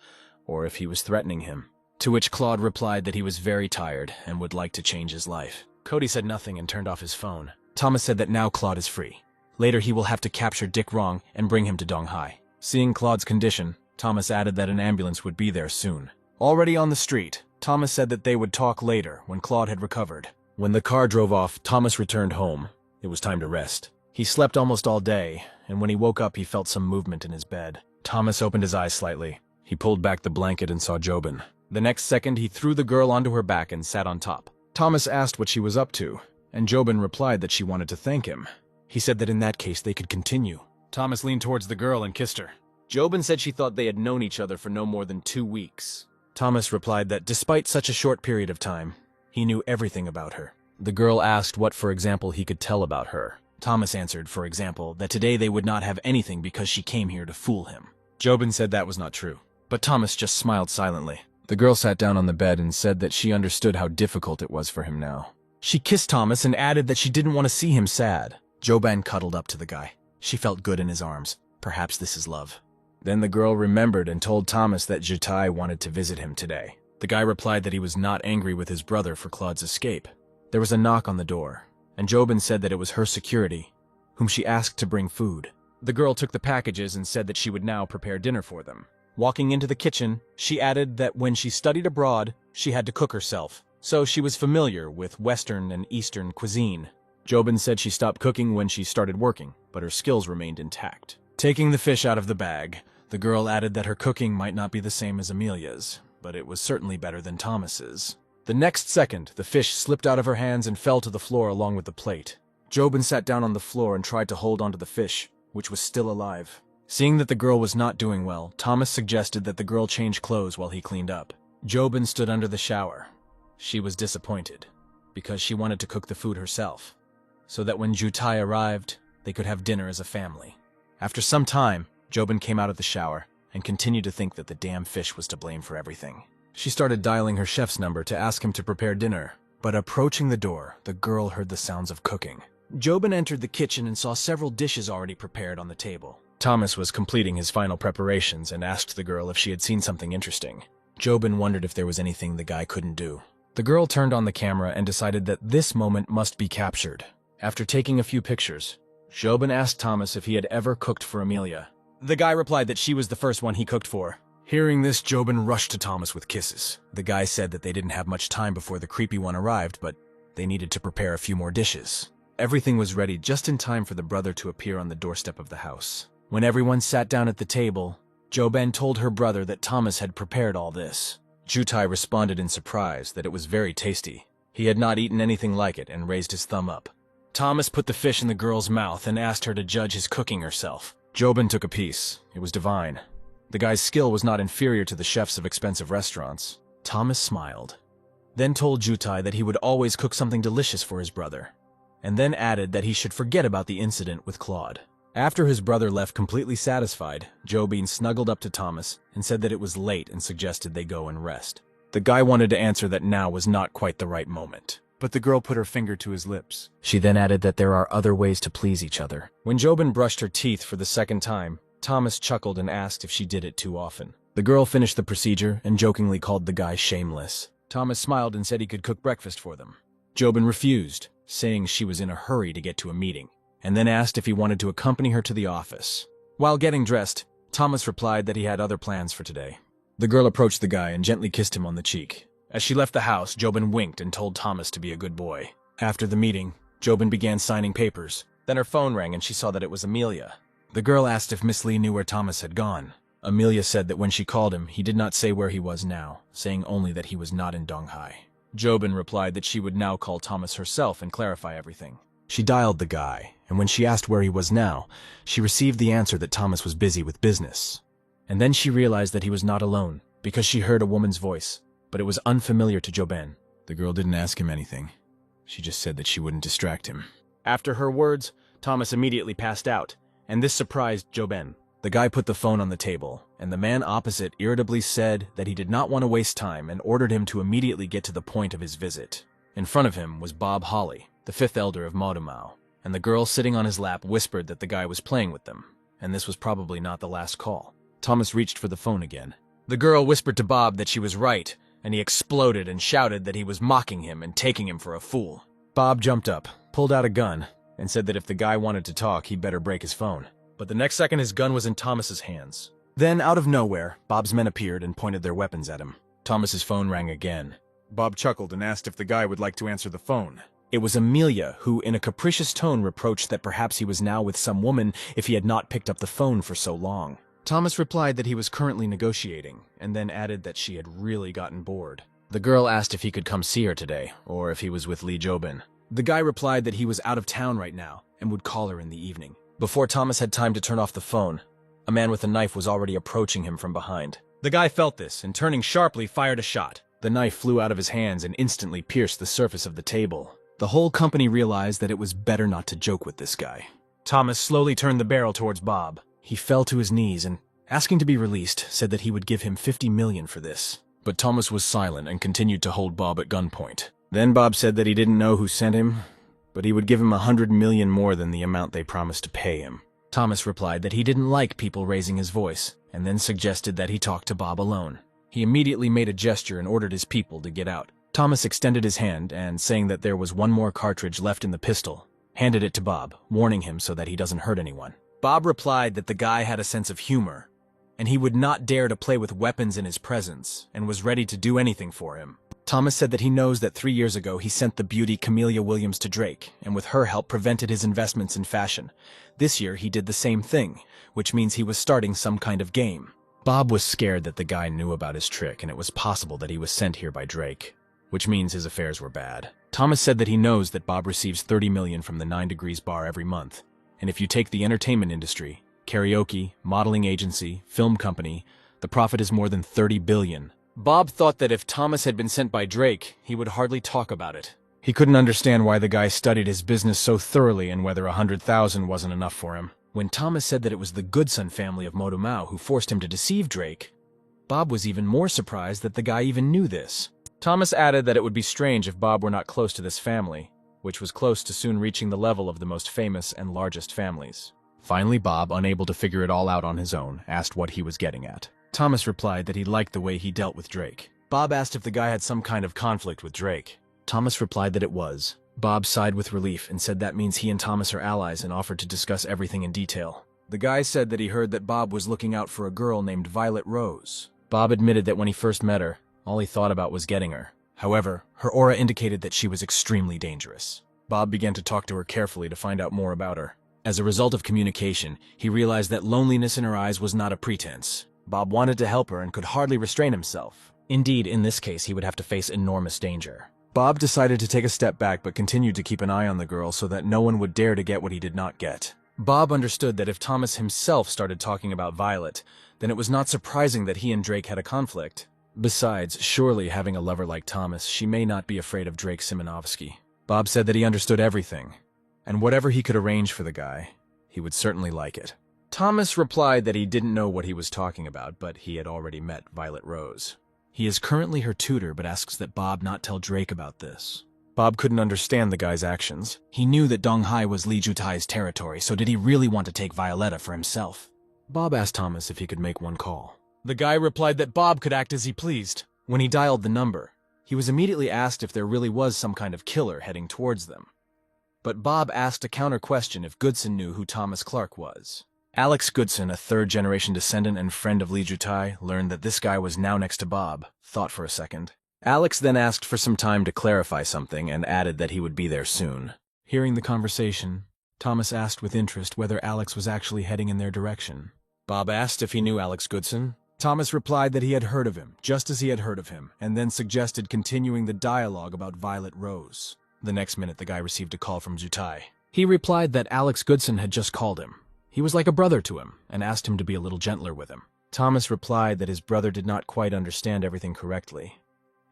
or if he was threatening him. To which Claude replied that he was very tired and would like to change his life. Cody said nothing and turned off his phone. Thomas said that now Claude is free. Later he will have to capture Dick Wrong and bring him to Donghai. Seeing Claude's condition, Thomas added that an ambulance would be there soon. Already on the street, Thomas said that they would talk later when Claude had recovered. When the car drove off, Thomas returned home. It was time to rest. He slept almost all day, and when he woke up he felt some movement in his bed. Thomas opened his eyes slightly. He pulled back the blanket and saw Jobin. The next second he threw the girl onto her back and sat on top. Thomas asked what she was up to, and Jobin replied that she wanted to thank him. He said that in that case they could continue. Thomas leaned towards the girl and kissed her. Jobin said she thought they had known each other for no more than 2 weeks. Thomas replied that despite such a short period of time, he knew everything about her. The girl asked what, for example, he could tell about her. Thomas answered, for example, that today they would not have anything because she came here to fool him. Jobin said that was not true, but Thomas just smiled silently. The girl sat down on the bed and said that she understood how difficult it was for him now. She kissed Thomas and added that she didn't want to see him sad. Jobin cuddled up to the guy. She felt good in his arms. Perhaps this is love. Then the girl remembered and told Thomas that Jutai wanted to visit him today. The guy replied that he was not angry with his brother for Claude's escape. There was a knock on the door, and Jobin said that it was her security, whom she asked to bring food. The girl took the packages and said that she would now prepare dinner for them. Walking into the kitchen, she added that when she studied abroad, she had to cook herself, so she was familiar with Western and Eastern cuisine. Jobin said she stopped cooking when she started working, but her skills remained intact. Taking the fish out of the bag, the girl added that her cooking might not be the same as Amelia's, but it was certainly better than Thomas's. The next second, the fish slipped out of her hands and fell to the floor along with the plate. Jobin sat down on the floor and tried to hold onto the fish, which was still alive. Seeing that the girl was not doing well, Thomas suggested that the girl change clothes while he cleaned up. Jobin stood under the shower. She was disappointed, because she wanted to cook the food herself, so that when Jutai arrived, they could have dinner as a family. After some time, Jobin came out of the shower and continued to think that the damn fish was to blame for everything. She started dialing her chef's number to ask him to prepare dinner, but approaching the door, the girl heard the sounds of cooking. Jobin entered the kitchen and saw several dishes already prepared on the table. Thomas was completing his final preparations and asked the girl if she had seen something interesting. Jobin wondered if there was anything the guy couldn't do. The girl turned on the camera and decided that this moment must be captured. After taking a few pictures, Jobin asked Thomas if he had ever cooked for Amelia. The guy replied that she was the first one he cooked for. Hearing this, Jobin rushed to Thomas with kisses. The guy said that they didn't have much time before the creepy one arrived, but they needed to prepare a few more dishes. Everything was ready just in time for the brother to appear on the doorstep of the house. When everyone sat down at the table, Jobin told her brother that Thomas had prepared all this. Jutai responded in surprise that it was very tasty. He had not eaten anything like it and raised his thumb up. Thomas put the fish in the girl's mouth and asked her to judge his cooking herself. Jobin took a piece. It was divine. The guy's skill was not inferior to the chefs of expensive restaurants. Thomas smiled, then told Jutai that he would always cook something delicious for his brother, and then added that he should forget about the incident with Claude. After his brother left completely satisfied, Jobin snuggled up to Thomas and said that it was late and suggested they go and rest. The guy wanted to answer that now was not quite the right moment, but the girl put her finger to his lips. She then added that there are other ways to please each other. When Jobin brushed her teeth for the second time, Thomas chuckled and asked if she did it too often. The girl finished the procedure and jokingly called the guy shameless. Thomas smiled and said he could cook breakfast for them. Jobin refused, saying she was in a hurry to get to a meeting, and then asked if he wanted to accompany her to the office. While getting dressed, Thomas replied that he had other plans for today. The girl approached the guy and gently kissed him on the cheek. As she left the house, Jobin winked and told Thomas to be a good boy. After the meeting, Jobin began signing papers. Then her phone rang and she saw that it was Amelia. The girl asked if Miss Lee knew where Thomas had gone. Amelia said that when she called him, he did not say where he was now, saying only that he was not in Donghai. Jobin replied that she would now call Thomas herself and clarify everything. She dialed the guy, and when she asked where he was now, she received the answer that Thomas was busy with business. And then she realized that he was not alone, because she heard a woman's voice, but it was unfamiliar to Jobin. The girl didn't ask him anything. She just said that she wouldn't distract him. After her words, Thomas immediately passed out, and this surprised Jobin. The guy put the phone on the table, and the man opposite irritably said that he did not want to waste time and ordered him to immediately get to the point of his visit. In front of him was Bob Holly, the fifth elder of Modamau, and the girl sitting on his lap whispered that the guy was playing with them, and this was probably not the last call. Thomas reached for the phone again. The girl whispered to Bob that she was right, and he exploded and shouted that he was mocking him and taking him for a fool. Bob jumped up, pulled out a gun, and said that if the guy wanted to talk, he'd better break his phone. But the next second his gun was in Thomas's hands. Then, out of nowhere, Bob's men appeared and pointed their weapons at him. Thomas's phone rang again. Bob chuckled and asked if the guy would like to answer the phone. It was Amelia, who in a capricious tone reproached that perhaps he was now with some woman if he had not picked up the phone for so long. Thomas replied that he was currently negotiating, and then added that she had really gotten bored. The girl asked if he could come see her today, or if he was with Lee Jobin. The guy replied that he was out of town right now, and would call her in the evening. Before Thomas had time to turn off the phone, a man with a knife was already approaching him from behind. The guy felt this, and turning sharply, fired a shot. The knife flew out of his hands and instantly pierced the surface of the table. The whole company realized that it was better not to joke with this guy. Thomas slowly turned the barrel towards Bob. He fell to his knees and, asking to be released, said that he would give him $50 million for this. But Thomas was silent and continued to hold Bob at gunpoint. Then Bob said that he didn't know who sent him, but he would give him $100 million more than the amount they promised to pay him. Thomas replied that he didn't like people raising his voice, and then suggested that he talk to Bob alone. He immediately made a gesture and ordered his people to get out. Thomas extended his hand and, saying that there was one more cartridge left in the pistol, handed it to Bob, warning him so that he doesn't hurt anyone. Bob replied that the guy had a sense of humor, and he would not dare to play with weapons in his presence, and was ready to do anything for him. Thomas said that he knows that 3 years ago he sent the beauty Camellia Williams to Drake, and with her help prevented his investments in fashion. This year he did the same thing, which means he was starting some kind of game. Bob was scared that the guy knew about his trick, and it was possible that he was sent here by Drake, which means his affairs were bad. Thomas said that he knows that Bob receives $30 million from the 9 Degrees bar every month, and if you take the entertainment industry, karaoke, modeling agency, film company, the profit is more than $30 billion. Bob thought that if Thomas had been sent by Drake, he would hardly talk about it. He couldn't understand why the guy studied his business so thoroughly and whether $100,000 wasn't enough for him. When Thomas said that it was the Goodson family of Modamau who forced him to deceive Drake, Bob was even more surprised that the guy even knew this. Thomas added that it would be strange if Bob were not close to this family, which was close to soon reaching the level of the most famous and largest families. Finally, Bob, unable to figure it all out on his own, asked what he was getting at. Thomas replied that he liked the way he dealt with Drake. Bob asked if the guy had some kind of conflict with Drake. Thomas replied that it was. Bob sighed with relief and said that means he and Thomas are allies and offered to discuss everything in detail. The guy said that he heard that Bob was looking out for a girl named Violet Rose. Bob admitted that when he first met her, all he thought about was getting her. However, her aura indicated that she was extremely dangerous. Bob began to talk to her carefully to find out more about her. As a result of communication, he realized that loneliness in her eyes was not a pretense. Bob wanted to help her and could hardly restrain himself. Indeed, in this case, he would have to face enormous danger. Bob decided to take a step back but continued to keep an eye on the girl so that no one would dare to get what he did not get. Bob understood that if Thomas himself started talking about Violet, then it was not surprising that he and Drake had a conflict. Besides, surely having a lover like Thomas, she may not be afraid of Drake Simonovsky. Bob said that he understood everything, and whatever he could arrange for the guy, he would certainly like it. Thomas replied that he didn't know what he was talking about, but he had already met Violet Rose. He is currently her tutor, but asks that Bob not tell Drake about this. Bob couldn't understand the guy's actions. He knew that Donghai was Li Jutai's territory, so did he really want to take Violetta for himself? Bob asked Thomas if he could make one call. The guy replied that Bob could act as he pleased. When he dialed the number, he was immediately asked if there really was some kind of killer heading towards them. But Bob asked a counter question if Goodson knew who Thomas Clark was. Alex Goodson, a third-generation descendant and friend of Li Jutai, learned that this guy was now next to Bob, thought for a second. Alex then asked for some time to clarify something and added that he would be there soon. Hearing the conversation, Thomas asked with interest whether Alex was actually heading in their direction. Bob asked if he knew Alex Goodson, Thomas replied that he had heard of him, just as he had heard of him, and then suggested continuing the dialogue about Violet Rose. The next minute, the guy received a call from Jutai. He replied that Alex Goodson had just called him. He was like a brother to him, and asked him to be a little gentler with him. Thomas replied that his brother did not quite understand everything correctly,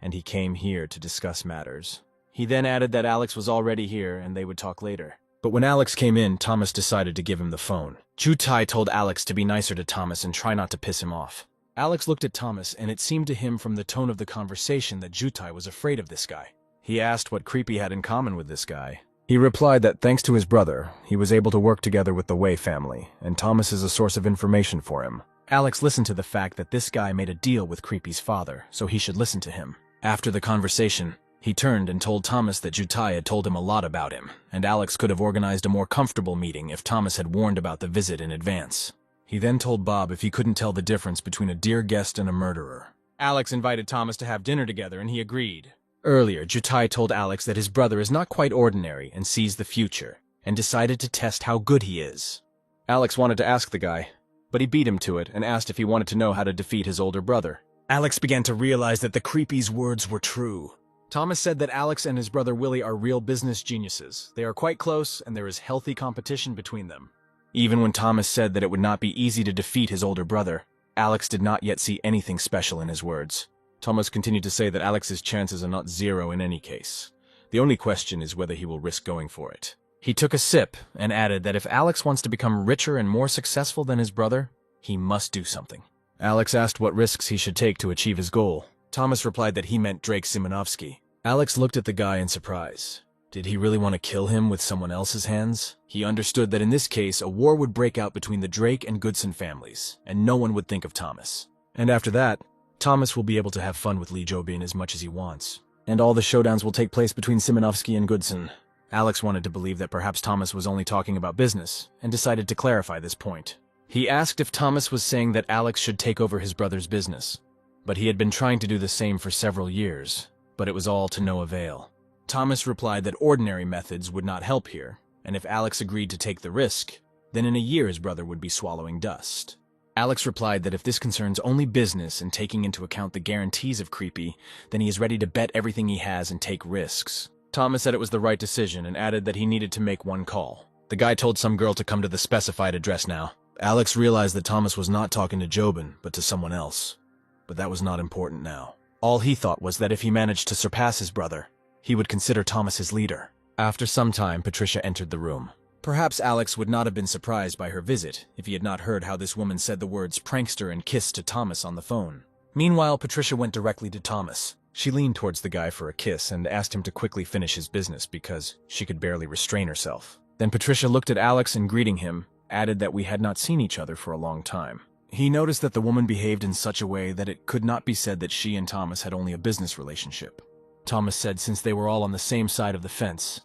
and he came here to discuss matters. He then added that Alex was already here and they would talk later. But when Alex came in, Thomas decided to give him the phone. Jutai told Alex to be nicer to Thomas and try not to piss him off. Alex looked at Thomas, and it seemed to him from the tone of the conversation that Jutai was afraid of this guy. He asked what Creepy had in common with this guy. He replied that thanks to his brother, he was able to work together with the Wei family, and Thomas is a source of information for him. Alex listened to the fact that this guy made a deal with Creepy's father, so he should listen to him. After the conversation, he turned and told Thomas that Jutai had told him a lot about him, and Alex could have organized a more comfortable meeting if Thomas had warned about the visit in advance. He then told Bob if he couldn't tell the difference between a dear guest and a murderer. Alex invited Thomas to have dinner together, and he agreed. Earlier, Jutai told Alex that his brother is not quite ordinary and sees the future, and decided to test how good he is. Alex wanted to ask the guy, but he beat him to it and asked if he wanted to know how to defeat his older brother. Alex began to realize that the Creepy's words were true. Thomas said that Alex and his brother Willie are real business geniuses. They are quite close, and there is healthy competition between them. Even when Thomas said that it would not be easy to defeat his older brother, Alex did not yet see anything special in his words. Thomas continued to say that Alex's chances are not zero in any case. The only question is whether he will risk going for it. He took a sip and added that if Alex wants to become richer and more successful than his brother, he must do something. Alex asked what risks he should take to achieve his goal. Thomas replied that he meant Drake Simonovsky. Alex looked at the guy in surprise. Did he really want to kill him with someone else's hands? He understood that in this case, a war would break out between the Drake and Goodson families, and no one would think of Thomas. And after that, Thomas will be able to have fun with Lee Jobin as much as he wants. And all the showdowns will take place between Simonovsky and Goodson. Alex wanted to believe that perhaps Thomas was only talking about business, and decided to clarify this point. He asked if Thomas was saying that Alex should take over his brother's business, but he had been trying to do the same for several years, but it was all to no avail. Thomas replied that ordinary methods would not help here, and if Alex agreed to take the risk, then in a year his brother would be swallowing dust. Alex replied that if this concerns only business and taking into account the guarantees of Creepy, then he is ready to bet everything he has and take risks. Thomas said it was the right decision and added that he needed to make one call. The guy told some girl to come to the specified address now. Alex realized that Thomas was not talking to Jobin, but to someone else. But that was not important now. All he thought was that if he managed to surpass his brother, he would consider Thomas his leader. After some time, Patricia entered the room. Perhaps Alex would not have been surprised by her visit if he had not heard how this woman said the words prankster and kiss to Thomas on the phone. Meanwhile, Patricia went directly to Thomas. She leaned towards the guy for a kiss and asked him to quickly finish his business because she could barely restrain herself. Then Patricia looked at Alex and, greeting him, added that we had not seen each other for a long time. He noticed that the woman behaved in such a way that it could not be said that she and Thomas had only a business relationship. Thomas said since they were all on the same side of the fence,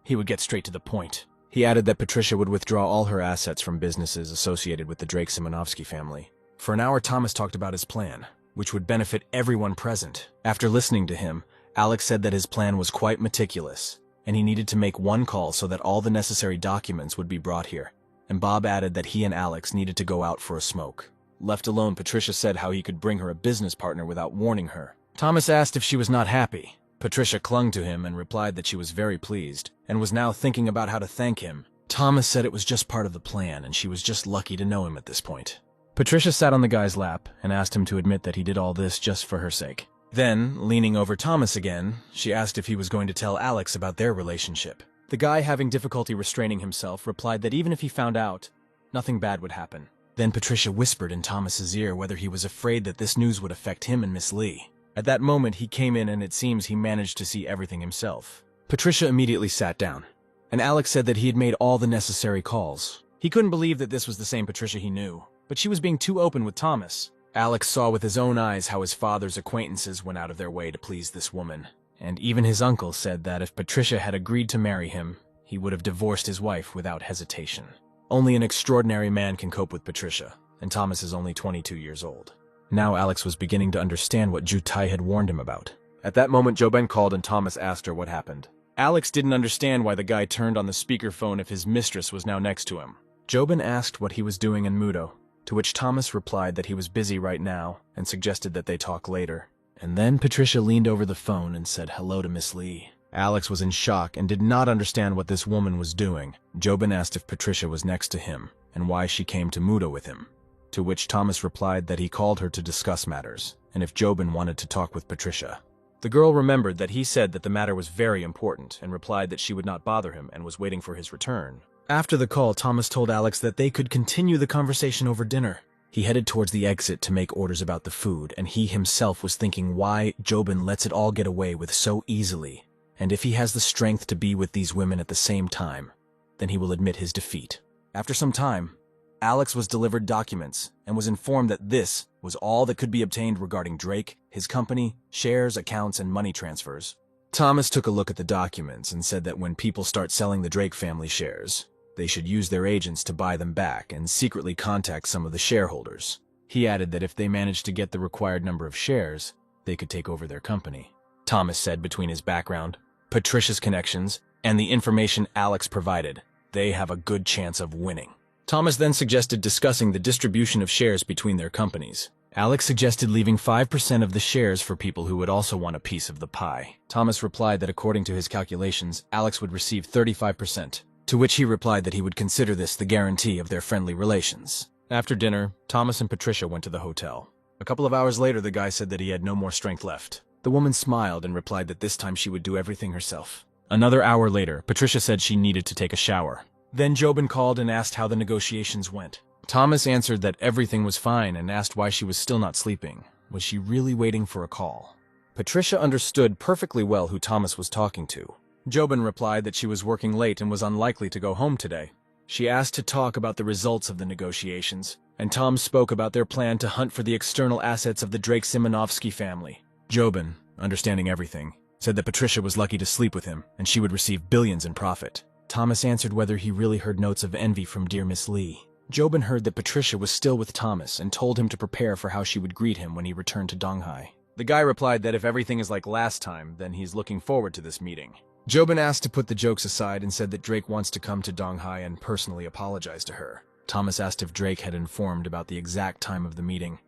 he would get straight to the point. He added that Patricia would withdraw all her assets from businesses associated with the Drake Simonovsky family. For an hour, Thomas talked about his plan, which would benefit everyone present. After listening to him, Alex said that his plan was quite meticulous, and he needed to make one call so that all the necessary documents would be brought here. And Bob added that he and Alex needed to go out for a smoke. Left alone, Patricia said how he could bring her a business partner without warning her. Thomas asked if she was not happy. Patricia clung to him and replied that she was very pleased, and was now thinking about how to thank him. Thomas said it was just part of the plan, and she was just lucky to know him at this point. Patricia sat on the guy's lap and asked him to admit that he did all this just for her sake. Then, leaning over Thomas again, she asked if he was going to tell Alex about their relationship. The guy, having difficulty restraining himself, replied that even if he found out, nothing bad would happen. Then Patricia whispered in Thomas's ear whether he was afraid that this news would affect him and Miss Lee. At that moment, he came in and it seems he managed to see everything himself. Patricia immediately sat down, and Alex said that he had made all the necessary calls. He couldn't believe that this was the same Patricia he knew, but she was being too open with Thomas. Alex saw with his own eyes how his father's acquaintances went out of their way to please this woman, and even his uncle said that if Patricia had agreed to marry him, he would have divorced his wife without hesitation. Only an extraordinary man can cope with Patricia, and Thomas is only 22 years old. Now Alex was beginning to understand what Jutai had warned him about. At that moment, Jobin called and Thomas asked her what happened. Alex didn't understand why the guy turned on the speakerphone if his mistress was now next to him. Jobin asked what he was doing in Mudo, to which Thomas replied that he was busy right now and suggested that they talk later. And then Patricia leaned over the phone and said hello to Miss Lee. Alex was in shock and did not understand what this woman was doing. Jobin asked if Patricia was next to him and why she came to Muda with him, to which Thomas replied that he called her to discuss matters and if Jobin wanted to talk with Patricia. The girl remembered that he said that the matter was very important and replied that she would not bother him and was waiting for his return. After the call, Thomas told Alex that they could continue the conversation over dinner. He headed towards the exit to make orders about the food, and he himself was thinking why Jobin lets it all get away with so easily. And if he has the strength to be with these women at the same time, then he will admit his defeat. After some time, Alex was delivered documents and was informed that this was all that could be obtained regarding Drake, his company, shares, accounts, and money transfers. Thomas took a look at the documents and said that when people start selling the Drake family shares, they should use their agents to buy them back and secretly contact some of the shareholders. He added that if they managed to get the required number of shares, they could take over their company. Thomas said between his background, Patricia's connections, and the information Alex provided, they have a good chance of winning. Thomas then suggested discussing the distribution of shares between their companies. Alex suggested leaving 5% of the shares for people who would also want a piece of the pie. Thomas replied that according to his calculations, Alex would receive 35%, to which he replied that he would consider this the guarantee of their friendly relations. After dinner, Thomas and Patricia went to the hotel. A couple of hours later, the guy said that he had no more strength left. The woman smiled and replied that this time she would do everything herself. Another hour later, Patricia said she needed to take a shower. Then Jobin called and asked how the negotiations went. Thomas answered that everything was fine and asked why she was still not sleeping. Was she really waiting for a call? Patricia understood perfectly well who Thomas was talking to. Jobin replied that she was working late and was unlikely to go home today. She asked to talk about the results of the negotiations, and Tom spoke about their plan to hunt for the external assets of the Drake-Simonovsky family. Jobin, understanding everything, said that Patricia was lucky to sleep with him and she would receive billions in profit. Thomas answered whether he really heard notes of envy from dear Miss Lee. Jobin heard that Patricia was still with Thomas and told him to prepare for how she would greet him when he returned to Donghai. The guy replied that if everything is like last time, then he's looking forward to this meeting. Jobin asked to put the jokes aside and said that Drake wants to come to Donghai and personally apologize to her. Thomas asked if Drake had informed about the exact time of the meeting.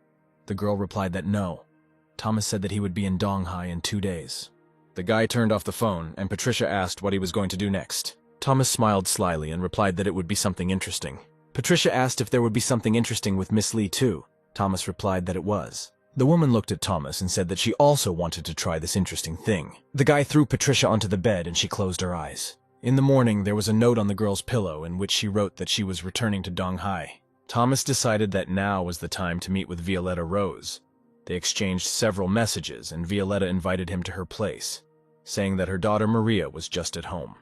The girl replied that no. Thomas said that he would be in Donghai in 2 days. The guy turned off the phone and Patricia asked what he was going to do next. Thomas smiled slyly and replied that it would be something interesting. Patricia asked if there would be something interesting with Miss Lee too. Thomas replied that it was. The woman looked at Thomas and said that she also wanted to try this interesting thing. The guy threw Patricia onto the bed and she closed her eyes. In the morning, there was a note on the girl's pillow in which she wrote that she was returning to Donghai. Thomas decided that now was the time to meet with Violetta Rose. They exchanged several messages and Violetta invited him to her place, saying that her daughter Maria was just at home.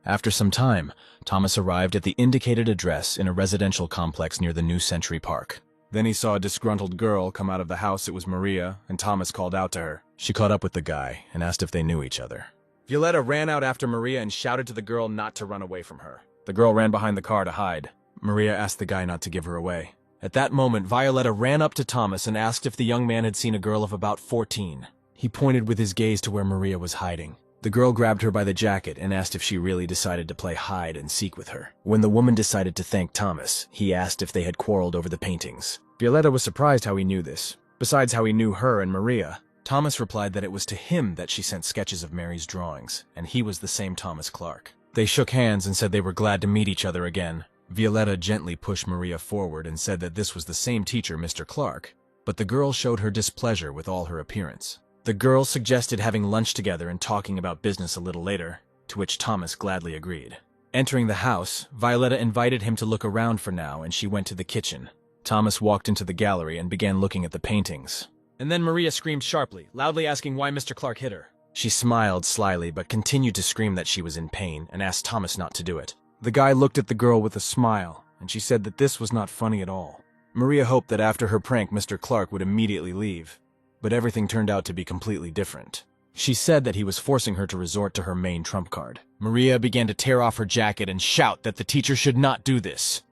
After some time, Thomas arrived at the indicated address in a residential complex near the New Century Park. Then he saw a disgruntled girl come out of the house. It was Maria, and Thomas called out to her. She caught up with the guy and asked if they knew each other. Violetta ran out after Maria and shouted to the girl not to run away from her. The girl ran behind the car to hide. Maria asked the guy not to give her away. At that moment, Violetta ran up to Thomas and asked if the young man had seen a girl of about 14. He pointed with his gaze to where Maria was hiding. The girl grabbed her by the jacket and asked if she really decided to play hide and seek with her. When the woman decided to thank Thomas, he asked if they had quarreled over the paintings. Violetta was surprised how he knew this. Besides how he knew her and Maria, Thomas replied that it was to him that she sent sketches of Mary's drawings, and he was the same Thomas Clark. They shook hands and said they were glad to meet each other again. Violetta gently pushed Maria forward and said that this was the same teacher, Mr. Clark, but the girl showed her displeasure with all her appearance. The girl suggested having lunch together and talking about business a little later, to which Thomas gladly agreed. Entering the house, Violetta invited him to look around for now, and she went to the kitchen. Thomas walked into the gallery and began looking at the paintings. And then Maria screamed sharply, loudly asking why Mr. Clark hit her. She smiled slyly but continued to scream that she was in pain and asked Thomas not to do it. The guy looked at the girl with a smile, and she said that this was not funny at all. Maria hoped that after her prank Mr. Clark would immediately leave. But everything turned out to be completely different. She said that he was forcing her to resort to her main trump card. Maria began to tear off her jacket and shout that the teacher should not do this.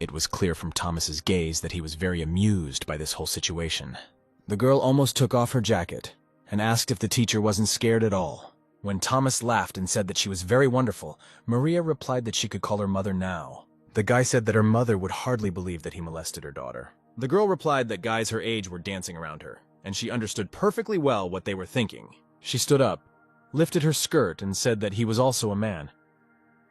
It was clear from Thomas's gaze that he was very amused by this whole situation. The girl almost took off her jacket and asked if the teacher wasn't scared at all. When Thomas laughed and said that she was very wonderful, Maria replied that she could call her mother now. The guy said that her mother would hardly believe that he molested her daughter. The girl replied that guys her age were dancing around her, and she understood perfectly well what they were thinking. She stood up, lifted her skirt, and said that he was also a man,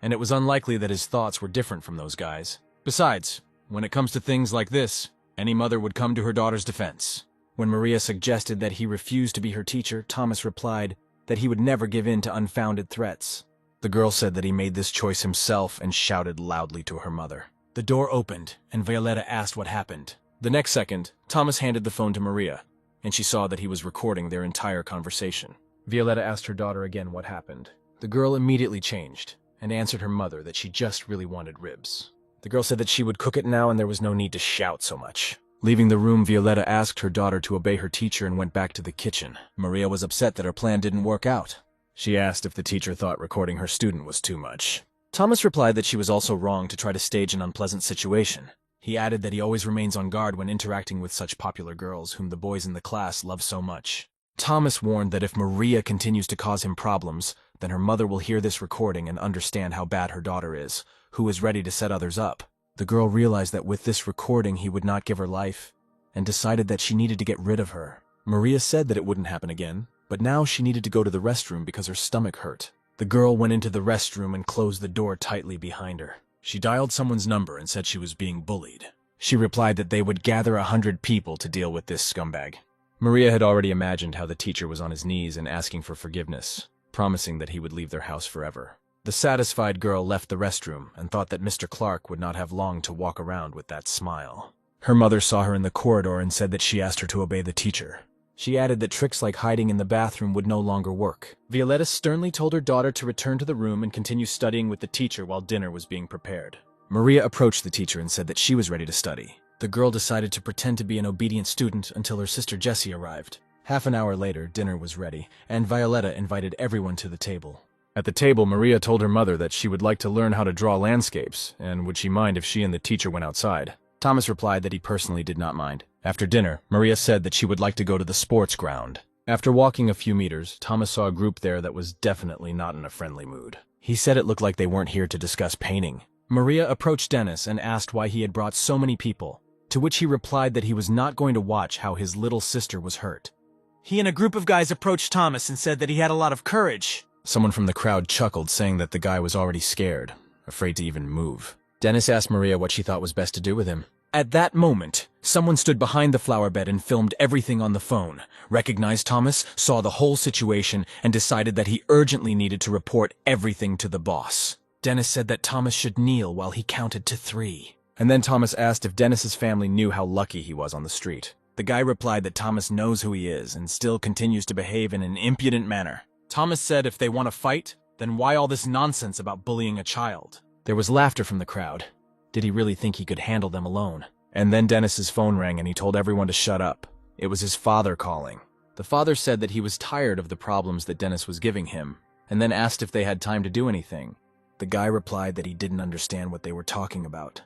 and it was unlikely that his thoughts were different from those guys. Besides, when it comes to things like this, any mother would come to her daughter's defense. When Maria suggested that he refused to be her teacher, Thomas replied that he would never give in to unfounded threats. The girl said that he made this choice himself and shouted loudly to her mother. The door opened, and Violetta asked what happened. The next second, Thomas handed the phone to Maria, and she saw that he was recording their entire conversation. Violetta asked her daughter again what happened. The girl immediately changed and answered her mother that she just really wanted ribs. The girl said that she would cook it now and there was no need to shout so much. Leaving the room, Violetta asked her daughter to obey her teacher and went back to the kitchen. Maria was upset that her plan didn't work out. She asked if the teacher thought recording her student was too much. Thomas replied that she was also wrong to try to stage an unpleasant situation. He added that he always remains on guard when interacting with such popular girls whom the boys in the class love so much. Thomas warned that if Maria continues to cause him problems, then her mother will hear this recording and understand how bad her daughter is, who is ready to set others up. The girl realized that with this recording he would not give her life, and decided that she needed to get rid of her. Maria said that it wouldn't happen again, but now she needed to go to the restroom because her stomach hurt. The girl went into the restroom and closed the door tightly behind her. She dialed someone's number and said she was being bullied. She replied that they would gather 100 people to deal with this scumbag. Maria had already imagined how the teacher was on his knees and asking for forgiveness, promising that he would leave their house forever. The satisfied girl left the restroom and thought that Mr. Clark would not have long to walk around with that smile. Her mother saw her in the corridor and said that she asked her to obey the teacher. She added that tricks like hiding in the bathroom would no longer work. Violetta sternly told her daughter to return to the room and continue studying with the teacher while dinner was being prepared. Maria approached the teacher and said that she was ready to study. The girl decided to pretend to be an obedient student until her sister Jessie arrived. Half an hour later, dinner was ready, and Violetta invited everyone to the table. At the table, Maria told her mother that she would like to learn how to draw landscapes, and would she mind if she and the teacher went outside. Thomas replied that he personally did not mind. After dinner, Maria said that she would like to go to the sports ground. After walking a few meters, Thomas saw a group there that was definitely not in a friendly mood. He said it looked like they weren't here to discuss painting. Maria approached Dennis and asked why he had brought so many people, to which he replied that he was not going to watch how his little sister was hurt. He and a group of guys approached Thomas and said that he had a lot of courage. Someone from the crowd chuckled, saying that the guy was already scared, afraid to even move. Dennis asked Maria what she thought was best to do with him. At that moment, someone stood behind the flower bed and filmed everything on the phone, recognized Thomas, saw the whole situation, and decided that he urgently needed to report everything to the boss. Dennis said that Thomas should kneel while he counted to 3. And then Thomas asked if Dennis's family knew how lucky he was on the street. The guy replied that Thomas knows who he is and still continues to behave in an impudent manner. Thomas said if they want to fight, then why all this nonsense about bullying a child? There was laughter from the crowd. Did he really think he could handle them alone? And then Dennis's phone rang and he told everyone to shut up. It was his father calling. The father said that he was tired of the problems that Dennis was giving him, and then asked if they had time to do anything. The guy replied that he didn't understand what they were talking about.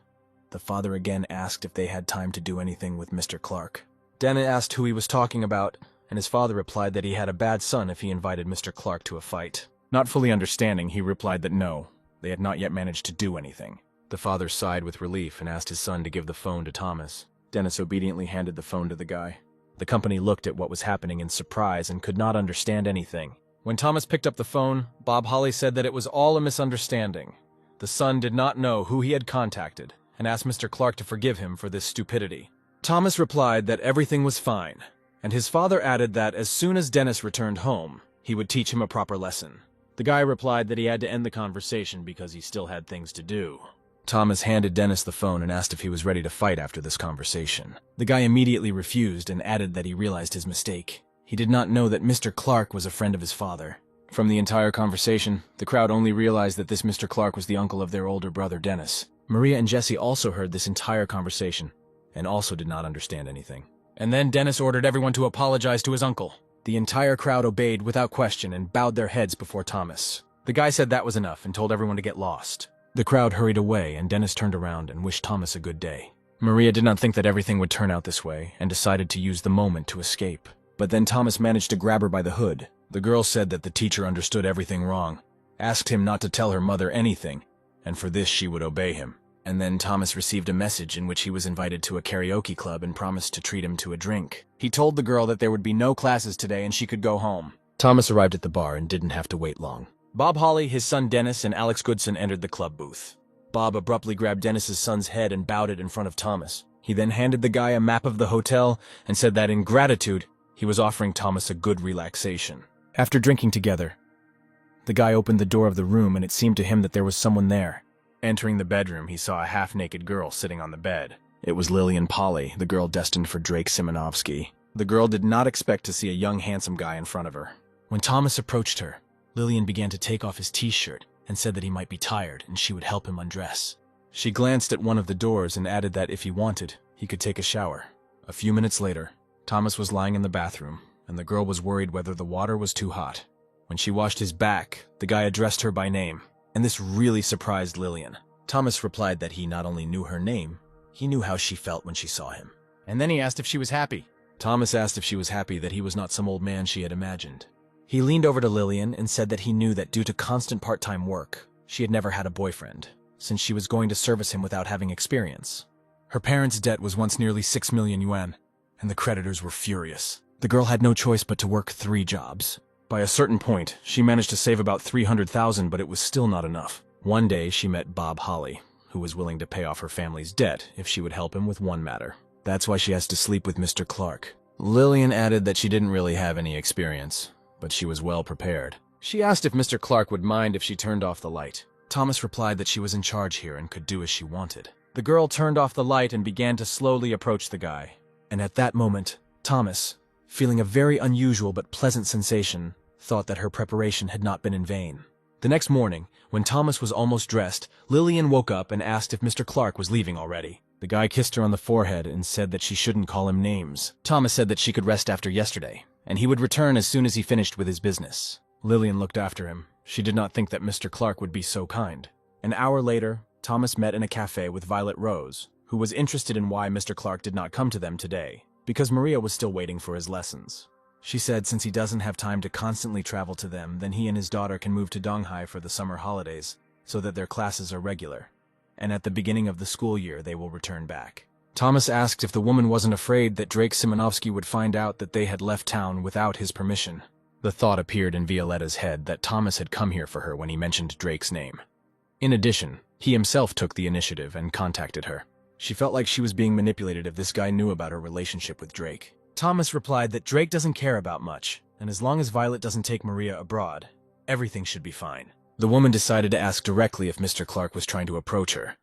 The father again asked if they had time to do anything with Mr. Clark. Dennis asked who he was talking about, and his father replied that he had a bad son if he invited Mr. Clark to a fight. Not fully understanding, he replied that no, they had not yet managed to do anything. The father sighed with relief and asked his son to give the phone to Thomas. Dennis obediently handed the phone to the guy. The company looked at what was happening in surprise and could not understand anything. When Thomas picked up the phone, Bob Holly said that it was all a misunderstanding. The son did not know who he had contacted and asked Mr. Clark to forgive him for this stupidity. Thomas replied that everything was fine, and his father added that as soon as Dennis returned home, he would teach him a proper lesson. The guy replied that he had to end the conversation because he still had things to do. Thomas handed Dennis the phone and asked if he was ready to fight after this conversation. The guy immediately refused and added that he realized his mistake. He did not know that Mr. Clark was a friend of his father. From the entire conversation, the crowd only realized that this Mr. Clark was the uncle of their older brother, Dennis. Maria and Jessie also heard this entire conversation and also did not understand anything. And then Dennis ordered everyone to apologize to his uncle. The entire crowd obeyed without question and bowed their heads before Thomas. The guy said that was enough and told everyone to get lost. The crowd hurried away and Dennis turned around and wished Thomas a good day. Maria did not think that everything would turn out this way and decided to use the moment to escape. But then Thomas managed to grab her by the hood. The girl said that the teacher understood everything wrong, asked him not to tell her mother anything, and for this she would obey him. And then Thomas received a message in which he was invited to a karaoke club and promised to treat him to a drink. He told the girl that there would be no classes today and she could go home. Thomas arrived at the bar and didn't have to wait long. Bob Holly, his son Dennis, and Alex Goodson entered the club booth. Bob abruptly grabbed Dennis's son's head and bowed it in front of Thomas. He then handed the guy a map of the hotel and said that in gratitude, he was offering Thomas a good relaxation. After drinking together, the guy opened the door of the room and it seemed to him that there was someone there. Entering the bedroom, he saw a half-naked girl sitting on the bed. It was Lillian Polly, the girl destined for Drake Simonovsky. The girl did not expect to see a young, handsome guy in front of her. When Thomas approached her, Lillian began to take off his t-shirt and said that he might be tired and she would help him undress. She glanced at one of the doors and added that if he wanted, he could take a shower. A few minutes later, Thomas was lying in the bathroom, and the girl was worried whether the water was too hot. When she washed his back, the guy addressed her by name, and this really surprised Lillian. Thomas replied that he not only knew her name, he knew how she felt when she saw him. And then he asked if she was happy. Thomas asked if she was happy that he was not some old man she had imagined. He leaned over to Lillian and said that he knew that due to constant part-time work, she had never had a boyfriend, since she was going to service him without having experience. Her parents' debt was once nearly 6 million yuan, and the creditors were furious. The girl had no choice but to work 3 jobs. By a certain point, she managed to save about 300,000, but it was still not enough. One day, she met Bob Holly, who was willing to pay off her family's debt if she would help him with one matter. That's why she has to sleep with Mr. Clark. Lillian added that she didn't really have any experience, but she was well prepared. She asked if Mr. Clark would mind if she turned off the light. Thomas replied that she was in charge here and could do as she wanted. The girl turned off the light and began to slowly approach the guy. And at that moment, Thomas, feeling a very unusual but pleasant sensation, thought that her preparation had not been in vain. The next morning, when Thomas was almost dressed, Lillian woke up and asked if Mr. Clark was leaving already. The guy kissed her on the forehead and said that she shouldn't call him names. Thomas said that she could rest after yesterday, and he would return as soon as he finished with his business. Lillian looked after him. She did not think that Mr. Clark would be so kind. An hour later, Thomas met in a cafe with Violet Rose, who was interested in why Mr. Clark did not come to them today, because Maria was still waiting for his lessons. She said since he doesn't have time to constantly travel to them, then he and his daughter can move to Donghai for the summer holidays, so that their classes are regular. And at the beginning of the school year, they will return back. Thomas asked if the woman wasn't afraid that Drake Simonovsky would find out that they had left town without his permission. The thought appeared in Violetta's head that Thomas had come here for her when he mentioned Drake's name. In addition, he himself took the initiative and contacted her. She felt like she was being manipulated if this guy knew about her relationship with Drake. Thomas replied that Drake doesn't care about much, and as long as Violet doesn't take Maria abroad, everything should be fine. The woman decided to ask directly if Mr. Clark was trying to approach her,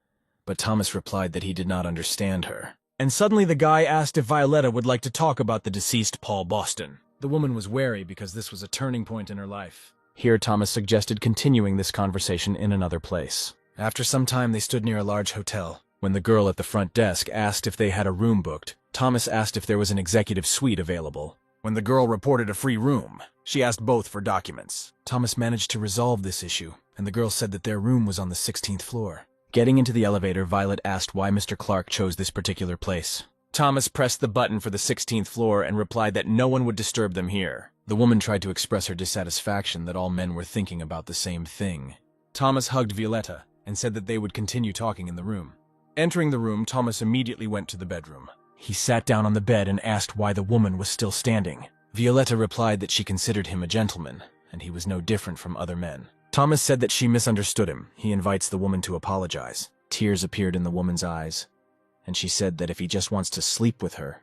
but Thomas replied that he did not understand her. And suddenly the guy asked if Violetta would like to talk about the deceased Paul Boston. The woman was wary because this was a turning point in her life. Here Thomas suggested continuing this conversation in another place. After some time they stood near a large hotel. When the girl at the front desk asked if they had a room booked, Thomas asked if there was an executive suite available. When the girl reported a free room, she asked both for documents. Thomas managed to resolve this issue, and the girl said that their room was on the 16th floor. Getting into the elevator, Violet asked why Mr. Clark chose this particular place. Thomas pressed the button for the 16th floor and replied that no one would disturb them here. The woman tried to express her dissatisfaction that all men were thinking about the same thing. Thomas hugged Violetta and said that they would continue talking in the room. Entering the room, Thomas immediately went to the bedroom. He sat down on the bed and asked why the woman was still standing. Violetta replied that she considered him a gentleman, and he was no different from other men. Thomas said that she misunderstood him. He invites the woman to apologize. Tears appeared in the woman's eyes, and she said that if he just wants to sleep with her,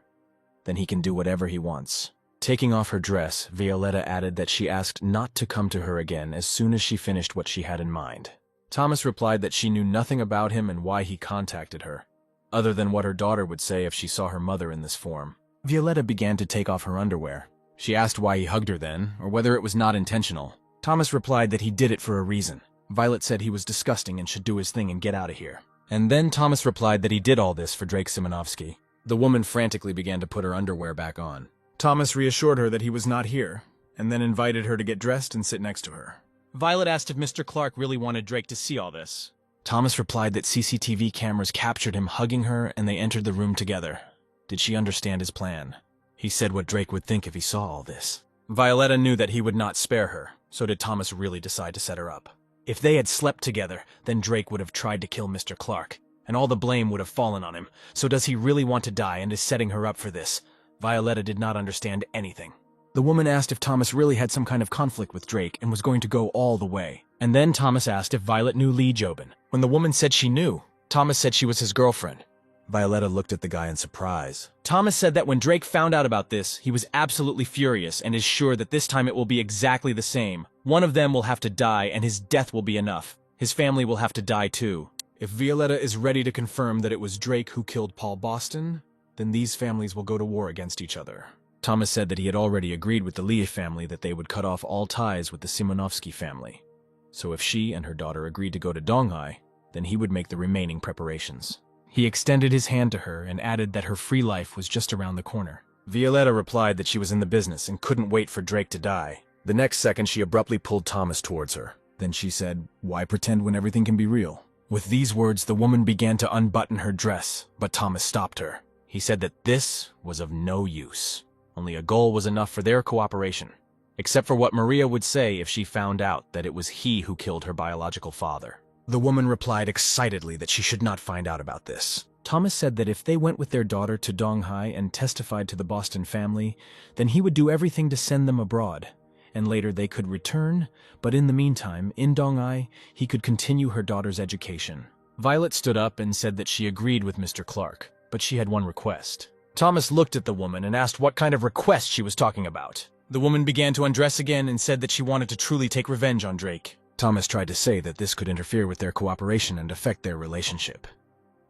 then he can do whatever he wants. Taking off her dress, Violetta added that she asked not to come to her again as soon as she finished what she had in mind. Thomas replied that she knew nothing about him and why he contacted her, other than what her daughter would say if she saw her mother in this form. Violetta began to take off her underwear. She asked why he hugged her then, or whether it was not intentional. Thomas replied that he did it for a reason. Violet said he was disgusting and should do his thing and get out of here. And then Thomas replied that he did all this for Drake Simonovsky. The woman frantically began to put her underwear back on. Thomas reassured her that he was not here, and then invited her to get dressed and sit next to her. Violet asked if Mr. Clark really wanted Drake to see all this. Thomas replied that CCTV cameras captured him hugging her and they entered the room together. Did she understand his plan? He said what Drake would think if he saw all this. Violetta knew that he would not spare her, so did Thomas really decide to set her up. If they had slept together, then Drake would have tried to kill Mr. Clark. and all the blame would have fallen on him. So does he really want to die and is setting her up for this? Violetta did not understand anything. The woman asked if Thomas really had some kind of conflict with Drake and was going to go all the way. And then Thomas asked if Violet knew Lee Jobin. When the woman said she knew, Thomas said she was his girlfriend. Violetta looked at the guy in surprise. Thomas said that when Drake found out about this, he was absolutely furious and is sure that this time it will be exactly the same. One of them will have to die and his death will be enough. His family will have to die too. If Violetta is ready to confirm that it was Drake who killed Paul Boston, then these families will go to war against each other. Thomas said that he had already agreed with the Lee family that they would cut off all ties with the Simonovsky family. So if she and her daughter agreed to go to Donghai, then he would make the remaining preparations. He extended his hand to her and added that her free life was just around the corner. Violetta replied that she was in the business and couldn't wait for Drake to die. The next second, she abruptly pulled Thomas towards her. Then she said, "Why pretend when everything can be real?" With these words, the woman began to unbutton her dress, but Thomas stopped her. He said that this was of no use. Only a goal was enough for their cooperation, except for what Maria would say if she found out that it was he who killed her biological father. The woman replied excitedly that she should not find out about this. Thomas said that if they went with their daughter to Donghai and testified to the Boston family, then he would do everything to send them abroad, and later they could return, but in the meantime, in Donghai, he could continue her daughter's education. Violet stood up and said that she agreed with Mr. Clark, but she had one request. Thomas looked at the woman and asked what kind of request she was talking about. The woman began to undress again and said that she wanted to truly take revenge on Drake. Thomas tried to say that this could interfere with their cooperation and affect their relationship.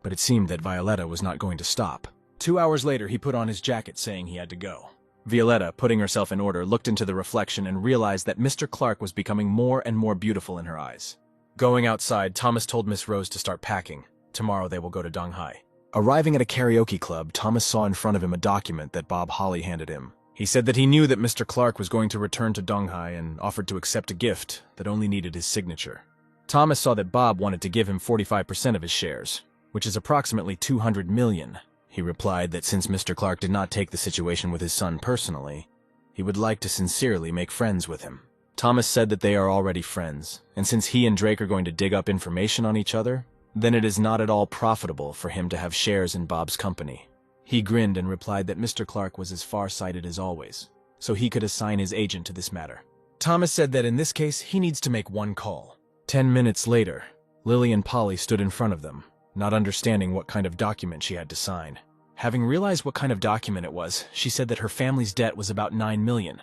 But it seemed that Violetta was not going to stop. 2 hours later, he put on his jacket saying he had to go. Violetta, putting herself in order, looked into the reflection and realized that Mr. Clark was becoming more and more beautiful in her eyes. Going outside, Thomas told Miss Rose to start packing. Tomorrow they will go to Donghai. Arriving at a karaoke club, Thomas saw in front of him a document that Bob Holly handed him. He said that he knew that Mr. Clark was going to return to Donghai and offered to accept a gift that only needed his signature. Thomas saw that Bob wanted to give him 45% of his shares, which is approximately 200 million. He replied that since Mr. Clark did not take the situation with his son personally, he would like to sincerely make friends with him. Thomas said that they are already friends, and since he and Drake are going to dig up information on each other, then it is not at all profitable for him to have shares in Bob's company. He grinned and replied that Mr. Clark was as far-sighted as always, so he could assign his agent to this matter. Thomas said that in this case, he needs to make one call. 10 minutes later, Lily and Polly stood in front of them, not understanding what kind of document she had to sign. Having realized what kind of document it was, she said that her family's debt was about 9 million,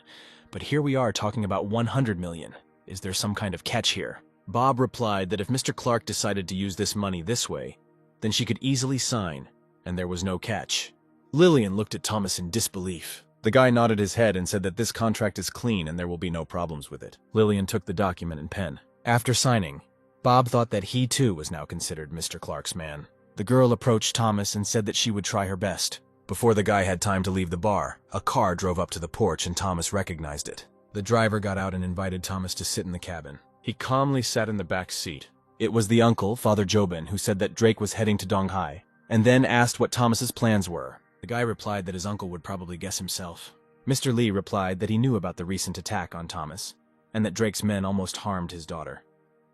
but here we are talking about 100 million. Is there some kind of catch here? Bob replied that if Mr. Clark decided to use this money this way, then she could easily sign, and there was no catch. Lillian looked at Thomas in disbelief. The guy nodded his head and said that this contract is clean and there will be no problems with it. Lillian took the document and pen. After signing, Bob thought that he too was now considered Mr. Clark's man. The girl approached Thomas and said that she would try her best. Before the guy had time to leave the bar, a car drove up to the porch and Thomas recognized it. The driver got out and invited Thomas to sit in the cabin. He calmly sat in the back seat. It was the uncle, Father Jobin, who said that Drake was heading to Donghai, and then asked what Thomas's plans were. The guy replied that his uncle would probably guess himself. Mr. Lee replied that he knew about the recent attack on Thomas, and that Drake's men almost harmed his daughter.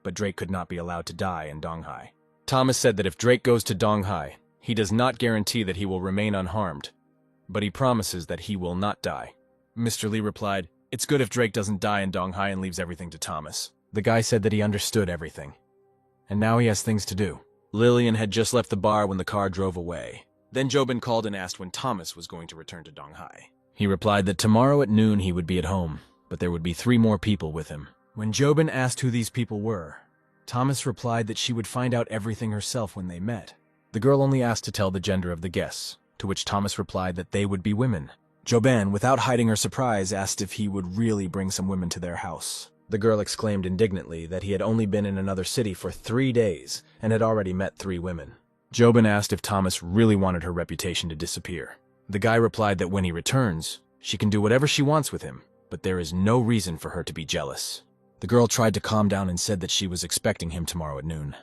But Drake could not be allowed to die in Donghai. Thomas said that if Drake goes to Donghai, he does not guarantee that he will remain unharmed, but he promises that he will not die. Mr. Lee replied, "It's good if Drake doesn't die in Donghai and leaves everything to Thomas." The guy said that he understood everything, and now he has things to do. Lillian had just left the bar when the car drove away. Then Jobin called and asked when Thomas was going to return to Donghai. He replied that tomorrow at noon he would be at home, but there would be 3 more people with him. When Jobin asked who these people were, Thomas replied that she would find out everything herself when they met. The girl only asked to tell the gender of the guests, to which Thomas replied that they would be women. Jobin, without hiding her surprise, asked if he would really bring some women to their house. The girl exclaimed indignantly that he had only been in another city for 3 days and had already met 3 women. Jobin asked if Thomas really wanted her reputation to disappear. The guy replied that when he returns, she can do whatever she wants with him, but there is no reason for her to be jealous. The girl tried to calm down and said that she was expecting him tomorrow at noon.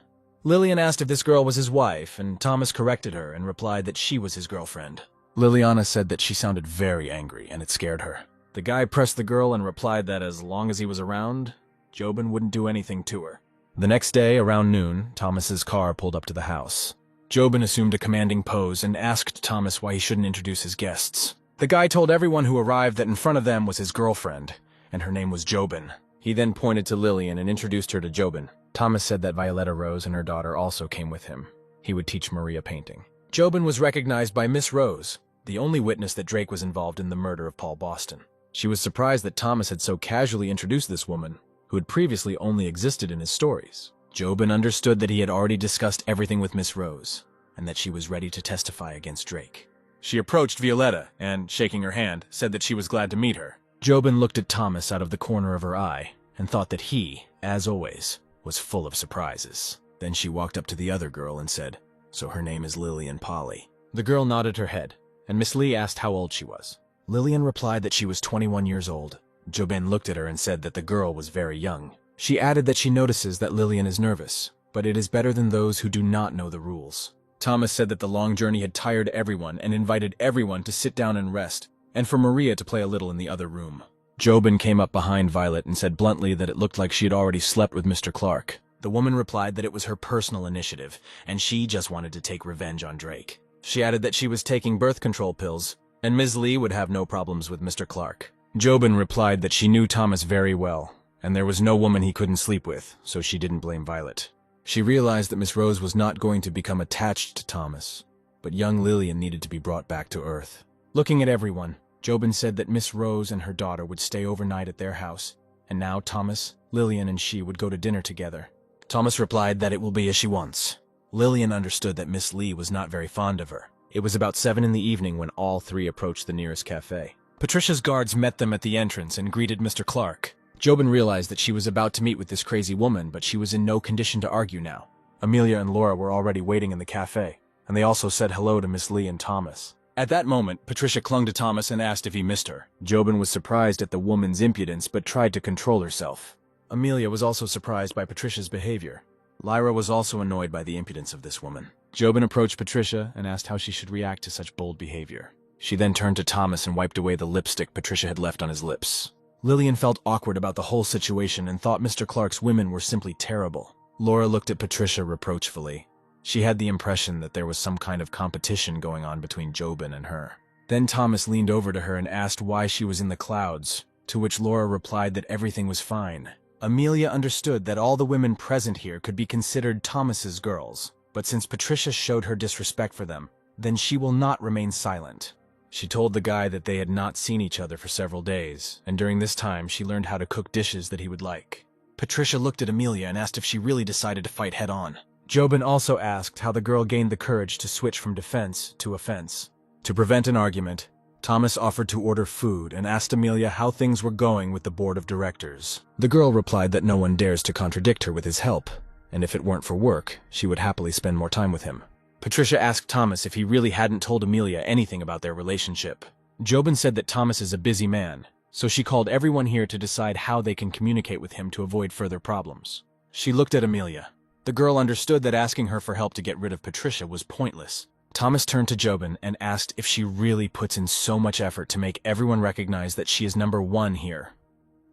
Lillian asked if this girl was his wife, and Thomas corrected her and replied that she was his girlfriend. Liliana said that she sounded very angry and it scared her. The guy pressed the girl and replied that as long as he was around, Jobin wouldn't do anything to her. The next day, around noon, Thomas's car pulled up to the house. Jobin assumed a commanding pose and asked Thomas why he shouldn't introduce his guests. The guy told everyone who arrived that in front of them was his girlfriend, and her name was Jobin. He then pointed to Lillian and introduced her to Jobin. Thomas said that Violetta Rose and her daughter also came with him. He would teach Maria painting. Jobin was recognized by Miss Rose, the only witness that Drake was involved in the murder of Paul Boston. She was surprised that Thomas had so casually introduced this woman, who had previously only existed in his stories. Jobin understood that he had already discussed everything with Miss Rose, and that she was ready to testify against Drake. She approached Violetta and, shaking her hand, said that she was glad to meet her. Jobin looked at Thomas out of the corner of her eye and thought that he, as always, was full of surprises. Then she walked up to the other girl and said, "So her name is Lillian Polly." The girl nodded her head, and Miss Lee asked how old she was. Lillian replied that she was 21 years old. Jobin looked at her and said that the girl was very young. She added that she notices that Lillian is nervous, but it is better than those who do not know the rules. Thomas said that the long journey had tired everyone and invited everyone to sit down and rest, and for Maria to play a little in the other room. Jobin came up behind Violet and said bluntly that it looked like she had already slept with Mr. Clark. The woman replied that it was her personal initiative, and she just wanted to take revenge on Drake. She added that she was taking birth control pills, and Ms. Lee would have no problems with Mr. Clark. Jobin replied that she knew Thomas very well, and there was no woman he couldn't sleep with, so she didn't blame Violet. She realized that Miss Rose was not going to become attached to Thomas, but young Lillian needed to be brought back to Earth. Looking at everyone, Jobin said that Miss Rose and her daughter would stay overnight at their house, and now Thomas, Lillian, and she would go to dinner together. Thomas replied that it will be as she wants. Lillian understood that Miss Lee was not very fond of her. It was about 7 in the evening when all three approached the nearest cafe. Patricia's guards met them at the entrance and greeted Mr. Clark. Jobin realized that she was about to meet with this crazy woman, but she was in no condition to argue now. Amelia and Laura were already waiting in the cafe, and they also said hello to Miss Lee and Thomas. At that moment, Patricia clung to Thomas and asked if he missed her. Jobin was surprised at the woman's impudence, but tried to control herself. Amelia was also surprised by Patricia's behavior. Lyra was also annoyed by the impudence of this woman. Jobin approached Patricia and asked how she should react to such bold behavior. She then turned to Thomas and wiped away the lipstick Patricia had left on his lips. Lillian felt awkward about the whole situation and thought Mr. Clark's women were simply terrible. Laura looked at Patricia reproachfully. She had the impression that there was some kind of competition going on between Jobin and her. Then Thomas leaned over to her and asked why she was in the clouds, to which Laura replied that everything was fine. Amelia understood that all the women present here could be considered Thomas's girls, but since Patricia showed her disrespect for them, then she will not remain silent. She told the guy that they had not seen each other for several days, and during this time she learned how to cook dishes that he would like. Patricia looked at Amelia and asked if she really decided to fight head-on. Jobin also asked how the girl gained the courage to switch from defense to offense. To prevent an argument, Thomas offered to order food and asked Amelia how things were going with the board of directors. The girl replied that no one dares to contradict her with his help, and if it weren't for work, she would happily spend more time with him. Patricia asked Thomas if he really hadn't told Amelia anything about their relationship. Jobin said that Thomas is a busy man, so she called everyone here to decide how they can communicate with him to avoid further problems. She looked at Amelia. The girl understood that asking her for help to get rid of Patricia was pointless. Thomas turned to Jobin and asked if she really puts in so much effort to make everyone recognize that she is number one here,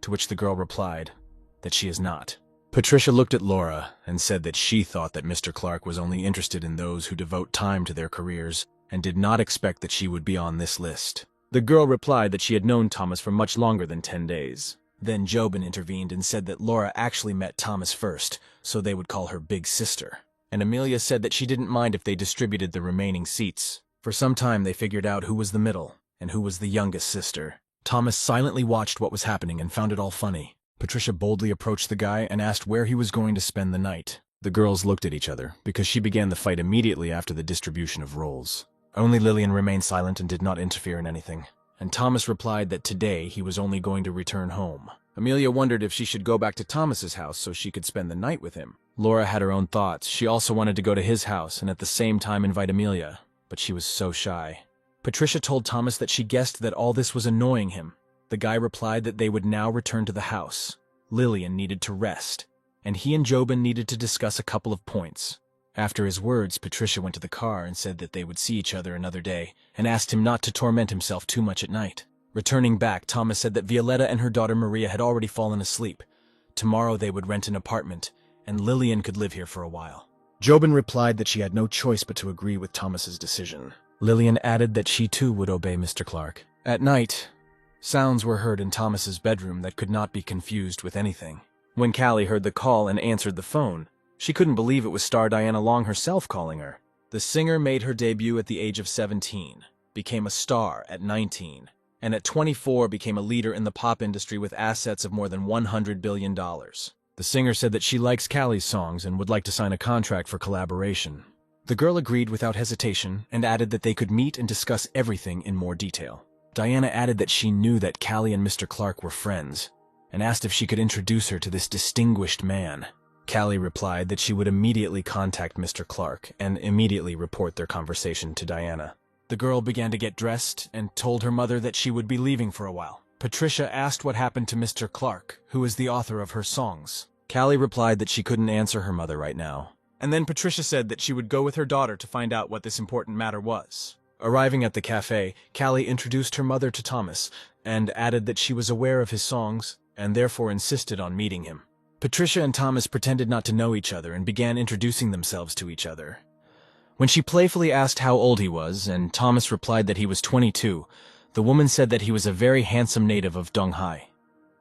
to which the girl replied that she is not. Patricia looked at Laura and said that she thought that Mr. Clark was only interested in those who devote time to their careers and did not expect that she would be on this list. The girl replied that she had known Thomas for much longer than 10 days. Then Jobin intervened and said that Laura actually met Thomas first, so they would call her Big Sister. And Amelia said that she didn't mind if they distributed the remaining seats. For some time they figured out who was the middle and who was the youngest sister. Thomas silently watched what was happening and found it all funny. Patricia boldly approached the guy and asked where he was going to spend the night. The girls looked at each other, because she began the fight immediately after the distribution of roles. Only Lillian remained silent and did not interfere in anything, and Thomas replied that today he was only going to return home. Amelia wondered if she should go back to Thomas's house so she could spend the night with him. Laura had her own thoughts. She also wanted to go to his house and at the same time invite Amelia, but she was so shy. Patricia told Thomas that she guessed that all this was annoying him. The guy replied that they would now return to the house. Lillian needed to rest, and he and Jobin needed to discuss a couple of points. After his words, Patricia went to the car and said that they would see each other another day, and asked him not to torment himself too much at night. Returning back, Thomas said that Violetta and her daughter Maria had already fallen asleep. Tomorrow they would rent an apartment, and Lillian could live here for a while. Jobin replied that she had no choice but to agree with Thomas's decision. Lillian added that she too would obey Mr. Clark. At night, sounds were heard in Thomas's bedroom that could not be confused with anything. When Callie heard the call and answered the phone, she couldn't believe it was star Diana Long herself calling her. The singer made her debut at the age of 17, became a star at 19, and at 24 became a leader in the pop industry with assets of more than $100 billion. The singer said that she likes Callie's songs and would like to sign a contract for collaboration. The girl agreed without hesitation and added that they could meet and discuss everything in more detail. Diana added that she knew that Callie and Mr. Clark were friends and asked if she could introduce her to this distinguished man. Callie replied that she would immediately contact Mr. Clark and immediately report their conversation to Diana. The girl began to get dressed and told her mother that she would be leaving for a while. Patricia asked what happened to Mr. Clark, who is the author of her songs. Callie replied that she couldn't answer her mother right now. And then Patricia said that she would go with her daughter to find out what this important matter was. Arriving at the cafe, Callie introduced her mother to Thomas and added that she was aware of his songs and therefore insisted on meeting him. Patricia and Thomas pretended not to know each other and began introducing themselves to each other. When she playfully asked how old he was, and Thomas replied that he was 22, the woman said that he was a very handsome native of Donghai.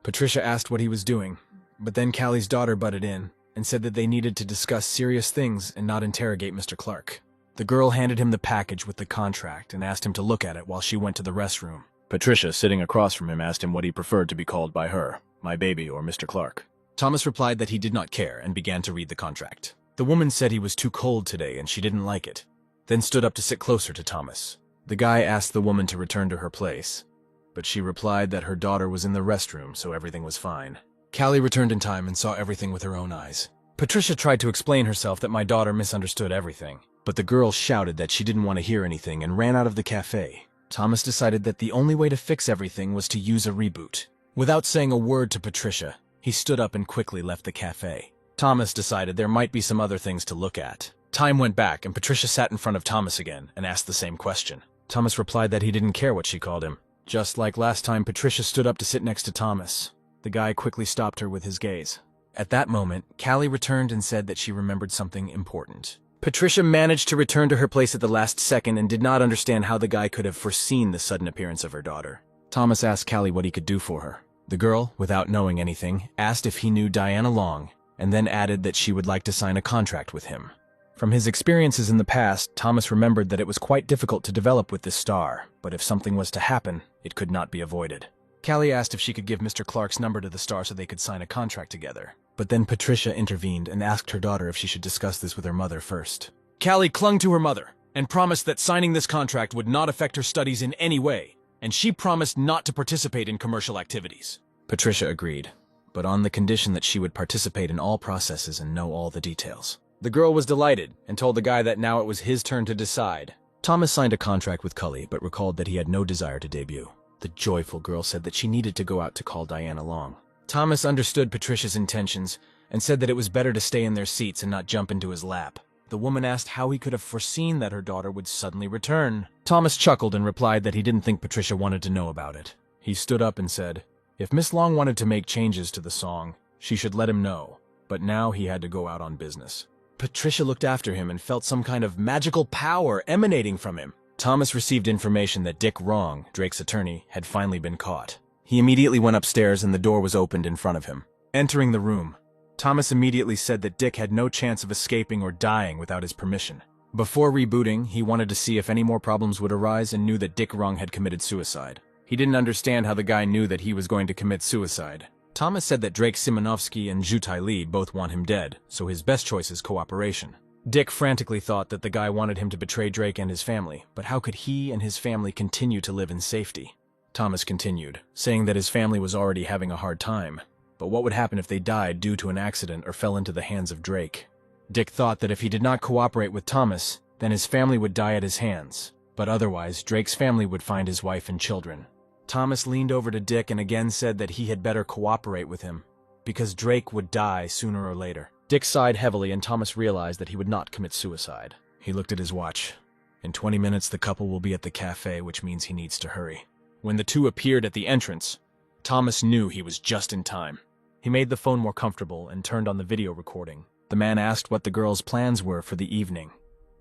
Patricia asked what he was doing, but then Callie's daughter butted in and said that they needed to discuss serious things and not interrogate Mr. Clark. The girl handed him the package with the contract and asked him to look at it while she went to the restroom. Patricia, sitting across from him, asked him what he preferred to be called by her, my baby or Mr. Clark. Thomas replied that he did not care and began to read the contract. The woman said he was too cold today and she didn't like it, then stood up to sit closer to Thomas. The guy asked the woman to return to her place, but she replied that her daughter was in the restroom, so everything was fine. Callie returned in time and saw everything with her own eyes. Patricia tried to explain herself that my daughter misunderstood everything, but the girl shouted that she didn't want to hear anything and ran out of the cafe. Thomas decided that the only way to fix everything was to use a reboot. Without saying a word to Patricia, he stood up and quickly left the cafe. Thomas decided there might be some other things to look at. Time went back, and Patricia sat in front of Thomas again and asked the same question. Thomas replied that he didn't care what she called him. Just like last time, Patricia stood up to sit next to Thomas. The guy quickly stopped her with his gaze. At that moment, Callie returned and said that she remembered something important. Patricia managed to return to her place at the last second and did not understand how the guy could have foreseen the sudden appearance of her daughter. Thomas asked Callie what he could do for her. The girl, without knowing anything, asked if he knew Diana Long, and then added that she would like to sign a contract with him. From his experiences in the past, Thomas remembered that it was quite difficult to develop with this star, but if something was to happen, it could not be avoided. Callie asked if she could give Mr. Clark's number to the star so they could sign a contract together. But then Patricia intervened and asked her daughter if she should discuss this with her mother first. Callie clung to her mother and promised that signing this contract would not affect her studies in any way, and she promised not to participate in commercial activities. Patricia agreed, but on the condition that she would participate in all processes and know all the details. The girl was delighted and told the guy that now it was his turn to decide. Thomas signed a contract with Cully, but recalled that he had no desire to debut. The joyful girl said that she needed to go out to call Diana Long. Thomas understood Patricia's intentions and said that it was better to stay in their seats and not jump into his lap. The woman asked how he could have foreseen that her daughter would suddenly return. Thomas chuckled and replied that he didn't think Patricia wanted to know about it. He stood up and said, if Miss Long wanted to make changes to the song, she should let him know, but now he had to go out on business. Patricia looked after him and felt some kind of magical power emanating from him. Thomas received information that Dick Wrong, Drake's attorney, had finally been caught. He immediately went upstairs and the door was opened in front of him. Entering the room, Thomas immediately said that Dick had no chance of escaping or dying without his permission. Before rebooting, he wanted to see if any more problems would arise and knew that Dick Wrong had committed suicide. He didn't understand how the guy knew that he was going to commit suicide. Thomas said that Drake Simonovsky and Zhutai Li both want him dead, so his best choice is cooperation. Dick frantically thought that the guy wanted him to betray Drake and his family, but how could he and his family continue to live in safety? Thomas continued, saying that his family was already having a hard time, but what would happen if they died due to an accident or fell into the hands of Drake? Dick thought that if he did not cooperate with Thomas, then his family would die at his hands, but otherwise Drake's family would find his wife and children. Thomas leaned over to Dick and again said that he had better cooperate with him, because Drake would die sooner or later. Dick sighed heavily and Thomas realized that he would not commit suicide. He looked at his watch. In 20 minutes the couple will be at the cafe, which means he needs to hurry. When the two appeared at the entrance, Thomas knew he was just in time. He made the phone more comfortable and turned on the video recording. The man asked what the girl's plans were for the evening.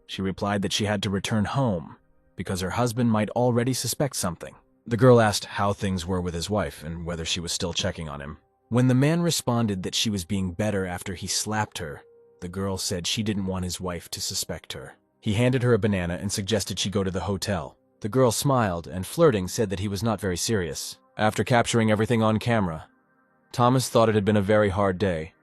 She replied that she had to return home because her husband might already suspect something. The girl asked how things were with his wife and whether she was still checking on him. When the man responded that she was being better after he slapped her, the girl said she didn't want his wife to suspect her. He handed her a banana and suggested she go to the hotel. The girl smiled and, flirting, said that he was not very serious. After capturing everything on camera, Thomas thought it had been a very hard day,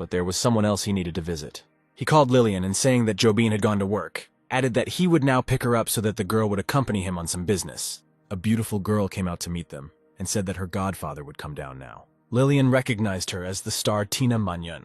but there was someone else he needed to visit. He called Lillian and, saying that Jobin had gone to work, added that he would now pick her up so that the girl would accompany him on some business. A beautiful girl came out to meet them and said that her godfather would come down now. Lillian recognized her as the star Tina Manhwa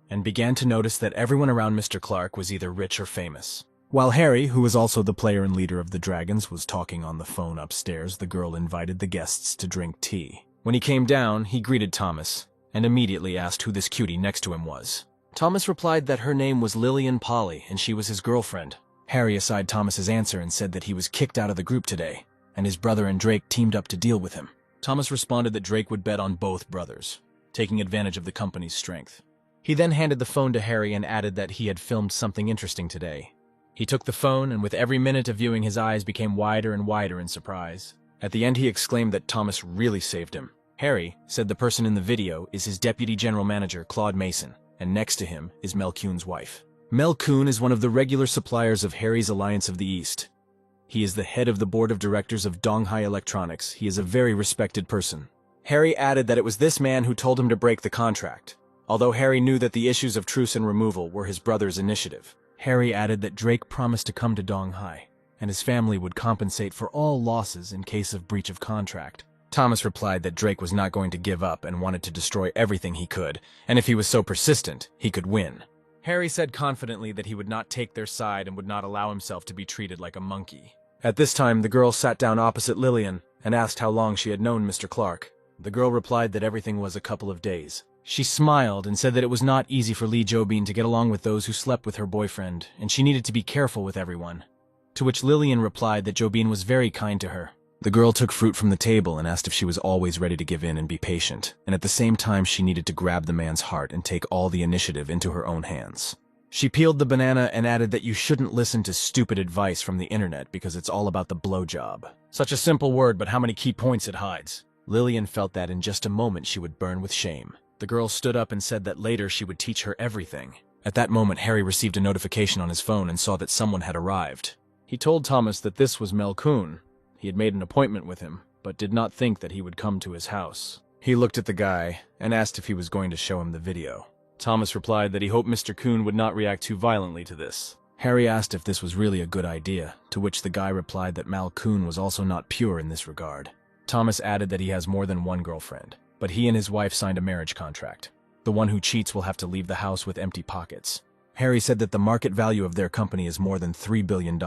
and began to notice that everyone around Mr. Clark was either rich or famous. While Harry, who was also the player and leader of the Dragons, was talking on the phone upstairs, the girl invited the guests to drink tea. When he came down, he greeted Thomas and immediately asked who this cutie next to him was. Thomas replied that her name was Lillian Polly and she was his girlfriend. Harry aside Thomas's answer and said that he was kicked out of the group today, and his brother and Drake teamed up to deal with him. Thomas responded that Drake would bet on both brothers, taking advantage of the company's strength. He then handed the phone to Harry and added that he had filmed something interesting today. He took the phone, and with every minute of viewing, his eyes became wider and wider in surprise. At the end, he exclaimed that Thomas really saved him. Harry said the person in the video is his deputy general manager, Claude Mason, and next to him is Mel Kuhn's wife. Mel Kuhn is one of the regular suppliers of Harry's Alliance of the East. He is the head of the board of directors of Donghai Electronics. He is a very respected person. Harry added that it was this man who told him to break the contract, although Harry knew that the issues of truce and removal were his brother's initiative. Harry added that Drake promised to come to Donghai, and his family would compensate for all losses in case of breach of contract. Thomas replied that Drake was not going to give up and wanted to destroy everything he could, and if he was so persistent, he could win. Harry said confidently that he would not take their side and would not allow himself to be treated like a monkey. At this time, the girl sat down opposite Lillian and asked how long she had known Mr. Clark. The girl replied that everything was a couple of days. She smiled and said that it was not easy for Lee Jobin to get along with those who slept with her boyfriend, and she needed to be careful with everyone. To which Lillian replied that Jobin was very kind to her. The girl took fruit from the table and asked if she was always ready to give in and be patient, and at the same time she needed to grab the man's heart and take all the initiative into her own hands. She peeled the banana and added that you shouldn't listen to stupid advice from the internet because it's all about the blowjob. Such a simple word, but how many key points it hides. Lillian felt that in just a moment she would burn with shame. The girl stood up and said that later she would teach her everything. At that moment, Harry received a notification on his phone and saw that someone had arrived. He told Thomas that this was Mel Kuhn. He had made an appointment with him, but did not think that he would come to his house. He looked at the guy and asked if he was going to show him the video. Thomas replied that he hoped Mr. Kuhn would not react too violently to this. Harry asked if this was really a good idea, to which the guy replied that Mal Kuhn was also not pure in this regard. Thomas added that he has more than one girlfriend, but he and his wife signed a marriage contract. The one who cheats will have to leave the house with empty pockets. Harry said that the market value of their company is more than $3 billion,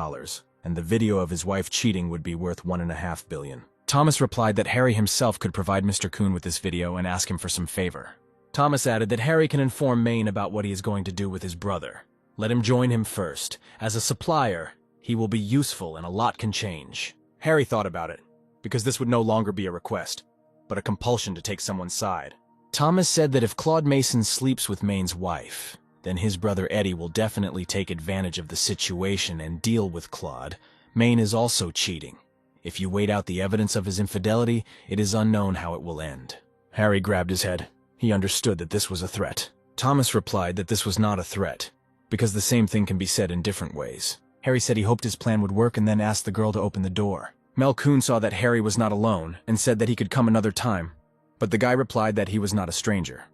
and the video of his wife cheating would be worth $1.5 billion. Thomas replied that Harry himself could provide Mr. Kuhn with this video and ask him for some favor. Thomas added that Harry can inform Maine about what he is going to do with his brother. Let him join him first. As a supplier, he will be useful and a lot can change. Harry thought about it, because this would no longer be a request, but a compulsion to take someone's side. Thomas said that if Claude Mason sleeps with Maine's wife, then his brother Eddie will definitely take advantage of the situation and deal with Claude. Maine is also cheating. If you wait out the evidence of his infidelity, it is unknown how it will end. Harry grabbed his head. He understood that this was a threat. Thomas replied that this was not a threat, because the same thing can be said in different ways. Harry said he hoped his plan would work and then asked the girl to open the door. Mel Kuhn saw that Harry was not alone and said that he could come another time, but the guy replied that he was not a stranger.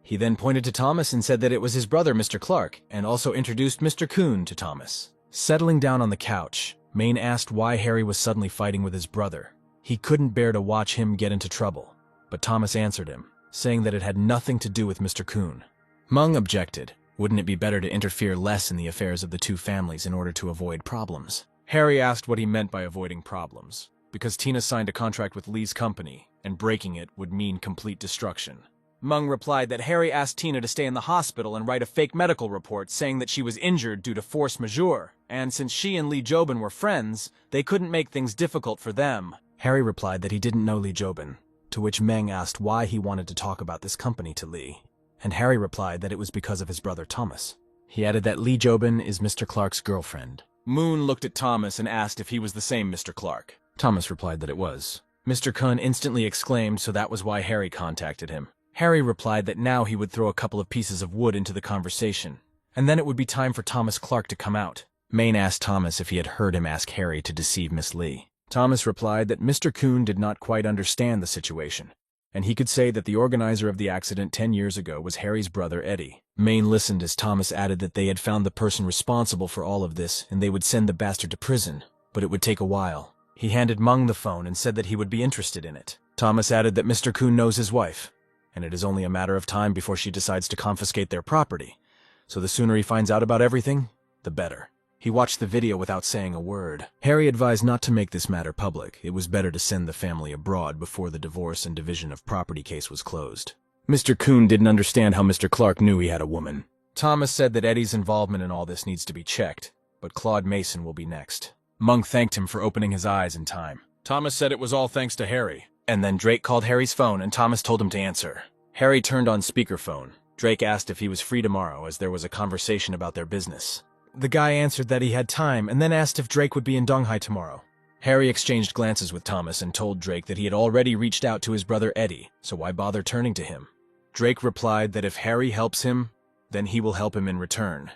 He then pointed to Thomas and said that it was his brother, Mr. Clark, and also introduced Mr. Kuhn to Thomas. Settling down on the couch, Maine asked why Harry was suddenly fighting with his brother. He couldn't bear to watch him get into trouble, but Thomas answered him, saying that it had nothing to do with Mr. Kuhn. Mung objected. Wouldn't it be better to interfere less in the affairs of the two families in order to avoid problems? Harry asked what he meant by avoiding problems, because Tina signed a contract with Lee's company, and breaking it would mean complete destruction. Mung replied that Harry asked Tina to stay in the hospital and write a fake medical report saying that she was injured due to force majeure, and since she and Lee Jobin were friends, they couldn't make things difficult for them. Harry replied that he didn't know Lee Jobin, to which Meng asked why he wanted to talk about this company to Lee. and Harry replied that it was because of his brother Thomas. He added that Lee Jobin is Mr. Clark's girlfriend. Moon looked at Thomas and asked if he was the same Mr. Clark. Thomas replied that it was. Mr. Kun instantly exclaimed, so that was why Harry contacted him. Harry replied that now he would throw a couple of pieces of wood into the conversation, and then it would be time for Thomas Clark to come out. Maine asked Thomas if he had heard him ask Harry to deceive Miss Lee. Thomas replied that Mr. Kun did not quite understand the situation, and he could say that the organizer of the accident 10 years ago was Harry's brother Eddie. Maine listened as Thomas added that they had found the person responsible for all of this and they would send the bastard to prison, but it would take a while. He handed Mung the phone and said that he would be interested in it. Thomas added that Mr. Kun knows his wife, and it is only a matter of time before she decides to confiscate their property, so the sooner he finds out about everything, the better. He watched the video without saying a word. Harry advised not to make this matter public. It was better to send the family abroad before the divorce and division of property case was closed. Mr. Kun didn't understand how Mr. Clark knew he had a woman. Thomas said that Eddie's involvement in all this needs to be checked, but Claude Mason will be next. Mung thanked him for opening his eyes in time. Thomas said it was all thanks to Harry. And then Drake called Harry's phone and Thomas told him to answer. Harry turned on speakerphone. Drake asked if he was free tomorrow as there was a conversation about their business. The guy answered that he had time and then asked if Drake would be in Donghai tomorrow. Harry exchanged glances with Thomas and told Drake that he had already reached out to his brother Eddie, so why bother turning to him? Drake replied that if Harry helps him, then he will help him in return.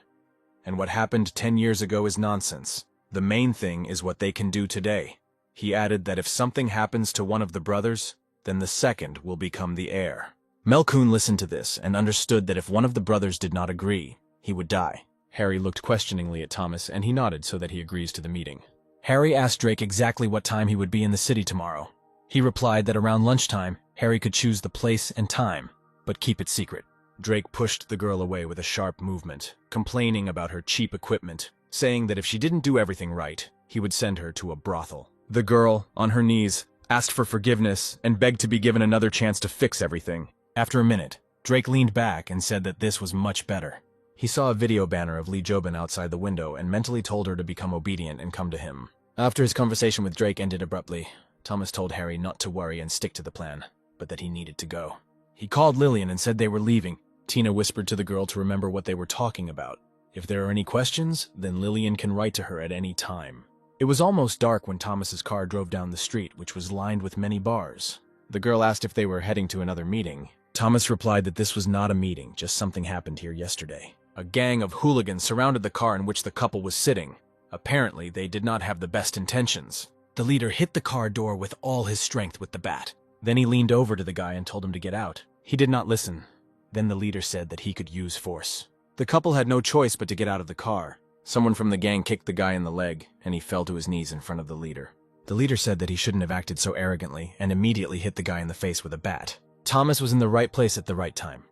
And what happened 10 years ago is nonsense. The main thing is what they can do today. He added that if something happens to one of the brothers, then the second will become the heir. Melkun listened to this and understood that if one of the brothers did not agree, he would die. Harry looked questioningly at Thomas, and he nodded so that he agrees to the meeting. Harry asked Drake exactly what time he would be in the city tomorrow. He replied that around lunchtime, Harry could choose the place and time, but keep it secret. Drake pushed the girl away with a sharp movement, complaining about her cheap equipment, saying that if she didn't do everything right, he would send her to a brothel. The girl, on her knees, asked for forgiveness and begged to be given another chance to fix everything. After a minute, Drake leaned back and said that this was much better. He saw a video banner of Lee Jobin outside the window and mentally told her to become obedient and come to him. After his conversation with Drake ended abruptly, Thomas told Harry not to worry and stick to the plan, but that he needed to go. He called Lillian and said they were leaving. Tina whispered to the girl to remember what they were talking about. If there are any questions, then Lillian can write to her at any time. It was almost dark when Thomas's car drove down the street, which was lined with many bars. The girl asked if they were heading to another meeting. Thomas replied that this was not a meeting, just something happened here yesterday. A gang of hooligans surrounded the car in which the couple was sitting. Apparently, they did not have the best intentions. The leader hit the car door with all his strength with the bat. Then he leaned over to the guy and told him to get out. He did not listen. Then the leader said that he could use force. The couple had no choice but to get out of the car. Someone from the gang kicked the guy in the leg, and he fell to his knees in front of the leader. The leader said that he shouldn't have acted so arrogantly and immediately hit the guy in the face with a bat. Thomas was in the right place at the right time.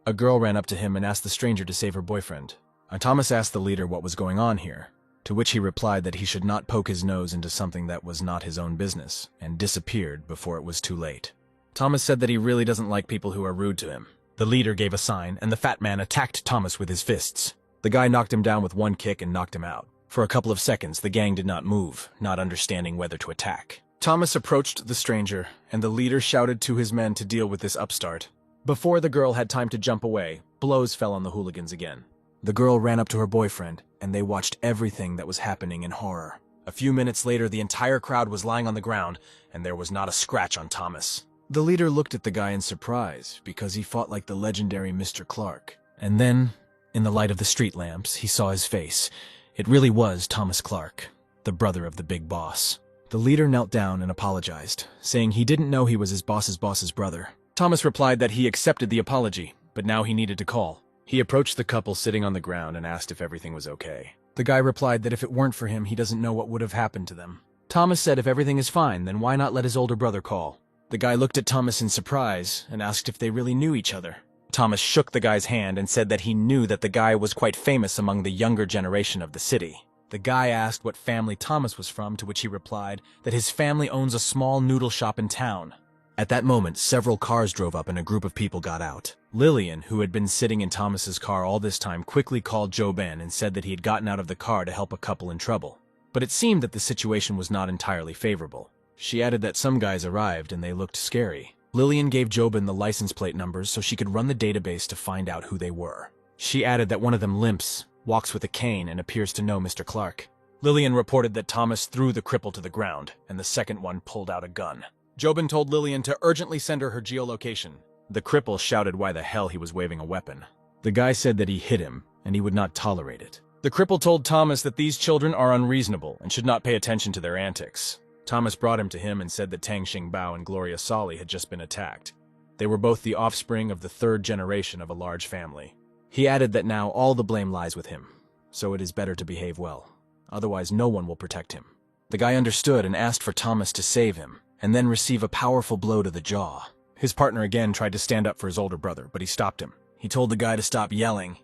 A girl ran up to him and asked the stranger to save her boyfriend. Thomas asked the leader what was going on here, to which he replied that he should not poke his nose into something that was not his own business, and disappeared before it was too late. Thomas said that he really doesn't like people who are rude to him. The leader gave a sign, and the fat man attacked Thomas with his fists. The guy knocked him down with one kick and knocked him out. For a couple of seconds, the gang did not move, not understanding whether to attack. Thomas approached the stranger, and the leader shouted to his men to deal with this upstart. Before the girl had time to jump away, blows fell on the hooligans again. The girl ran up to her boyfriend, and they watched everything that was happening in horror. A few minutes later, the entire crowd was lying on the ground, and there was not a scratch on Thomas. The leader looked at the guy in surprise, because he fought like the legendary Mr. Clark. And then, in the light of the street lamps, he saw his face. It really was Thomas Clark, the brother of the big boss. The leader knelt down and apologized, saying he didn't know he was his boss's brother. Thomas replied that he accepted the apology, but now he needed to call. He approached the couple sitting on the ground and asked if everything was okay. The guy replied that if it weren't for him, he doesn't know what would have happened to them. Thomas said if everything is fine, then why not let his older brother call? The guy looked at Thomas in surprise and asked if they really knew each other. Thomas shook the guy's hand and said that he knew that the guy was quite famous among the younger generation of the city. The guy asked what family Thomas was from, to which he replied that his family owns a small noodle shop in town. At that moment, several cars drove up and a group of people got out. Lillian, who had been sitting in Thomas's car all this time, quickly called Jobin and said that he had gotten out of the car to help a couple in trouble. But it seemed that the situation was not entirely favorable. She added that some guys arrived and they looked scary. Lillian gave Jobin the license plate numbers so she could run the database to find out who they were. She added that one of them limps, walks with a cane, and appears to know Mr. Clark. Lillian reported that Thomas threw the cripple to the ground, and the second one pulled out a gun. Jobin told Lillian to urgently send her geolocation. The cripple shouted why the hell he was waving a weapon. The guy said that he hit him, and he would not tolerate it. The cripple told Thomas that these children are unreasonable and should not pay attention to their antics. Thomas brought him to him and said that Tang Xingbao and Gloria Solly had just been attacked. They were both the offspring of the third generation of a large family. He added that now all the blame lies with him, so it is better to behave well. Otherwise no one will protect him. The guy understood and asked for Thomas to save him, and then receive a powerful blow to the jaw. His partner again tried to stand up for his older brother, but he stopped him. He told the guy to stop yelling.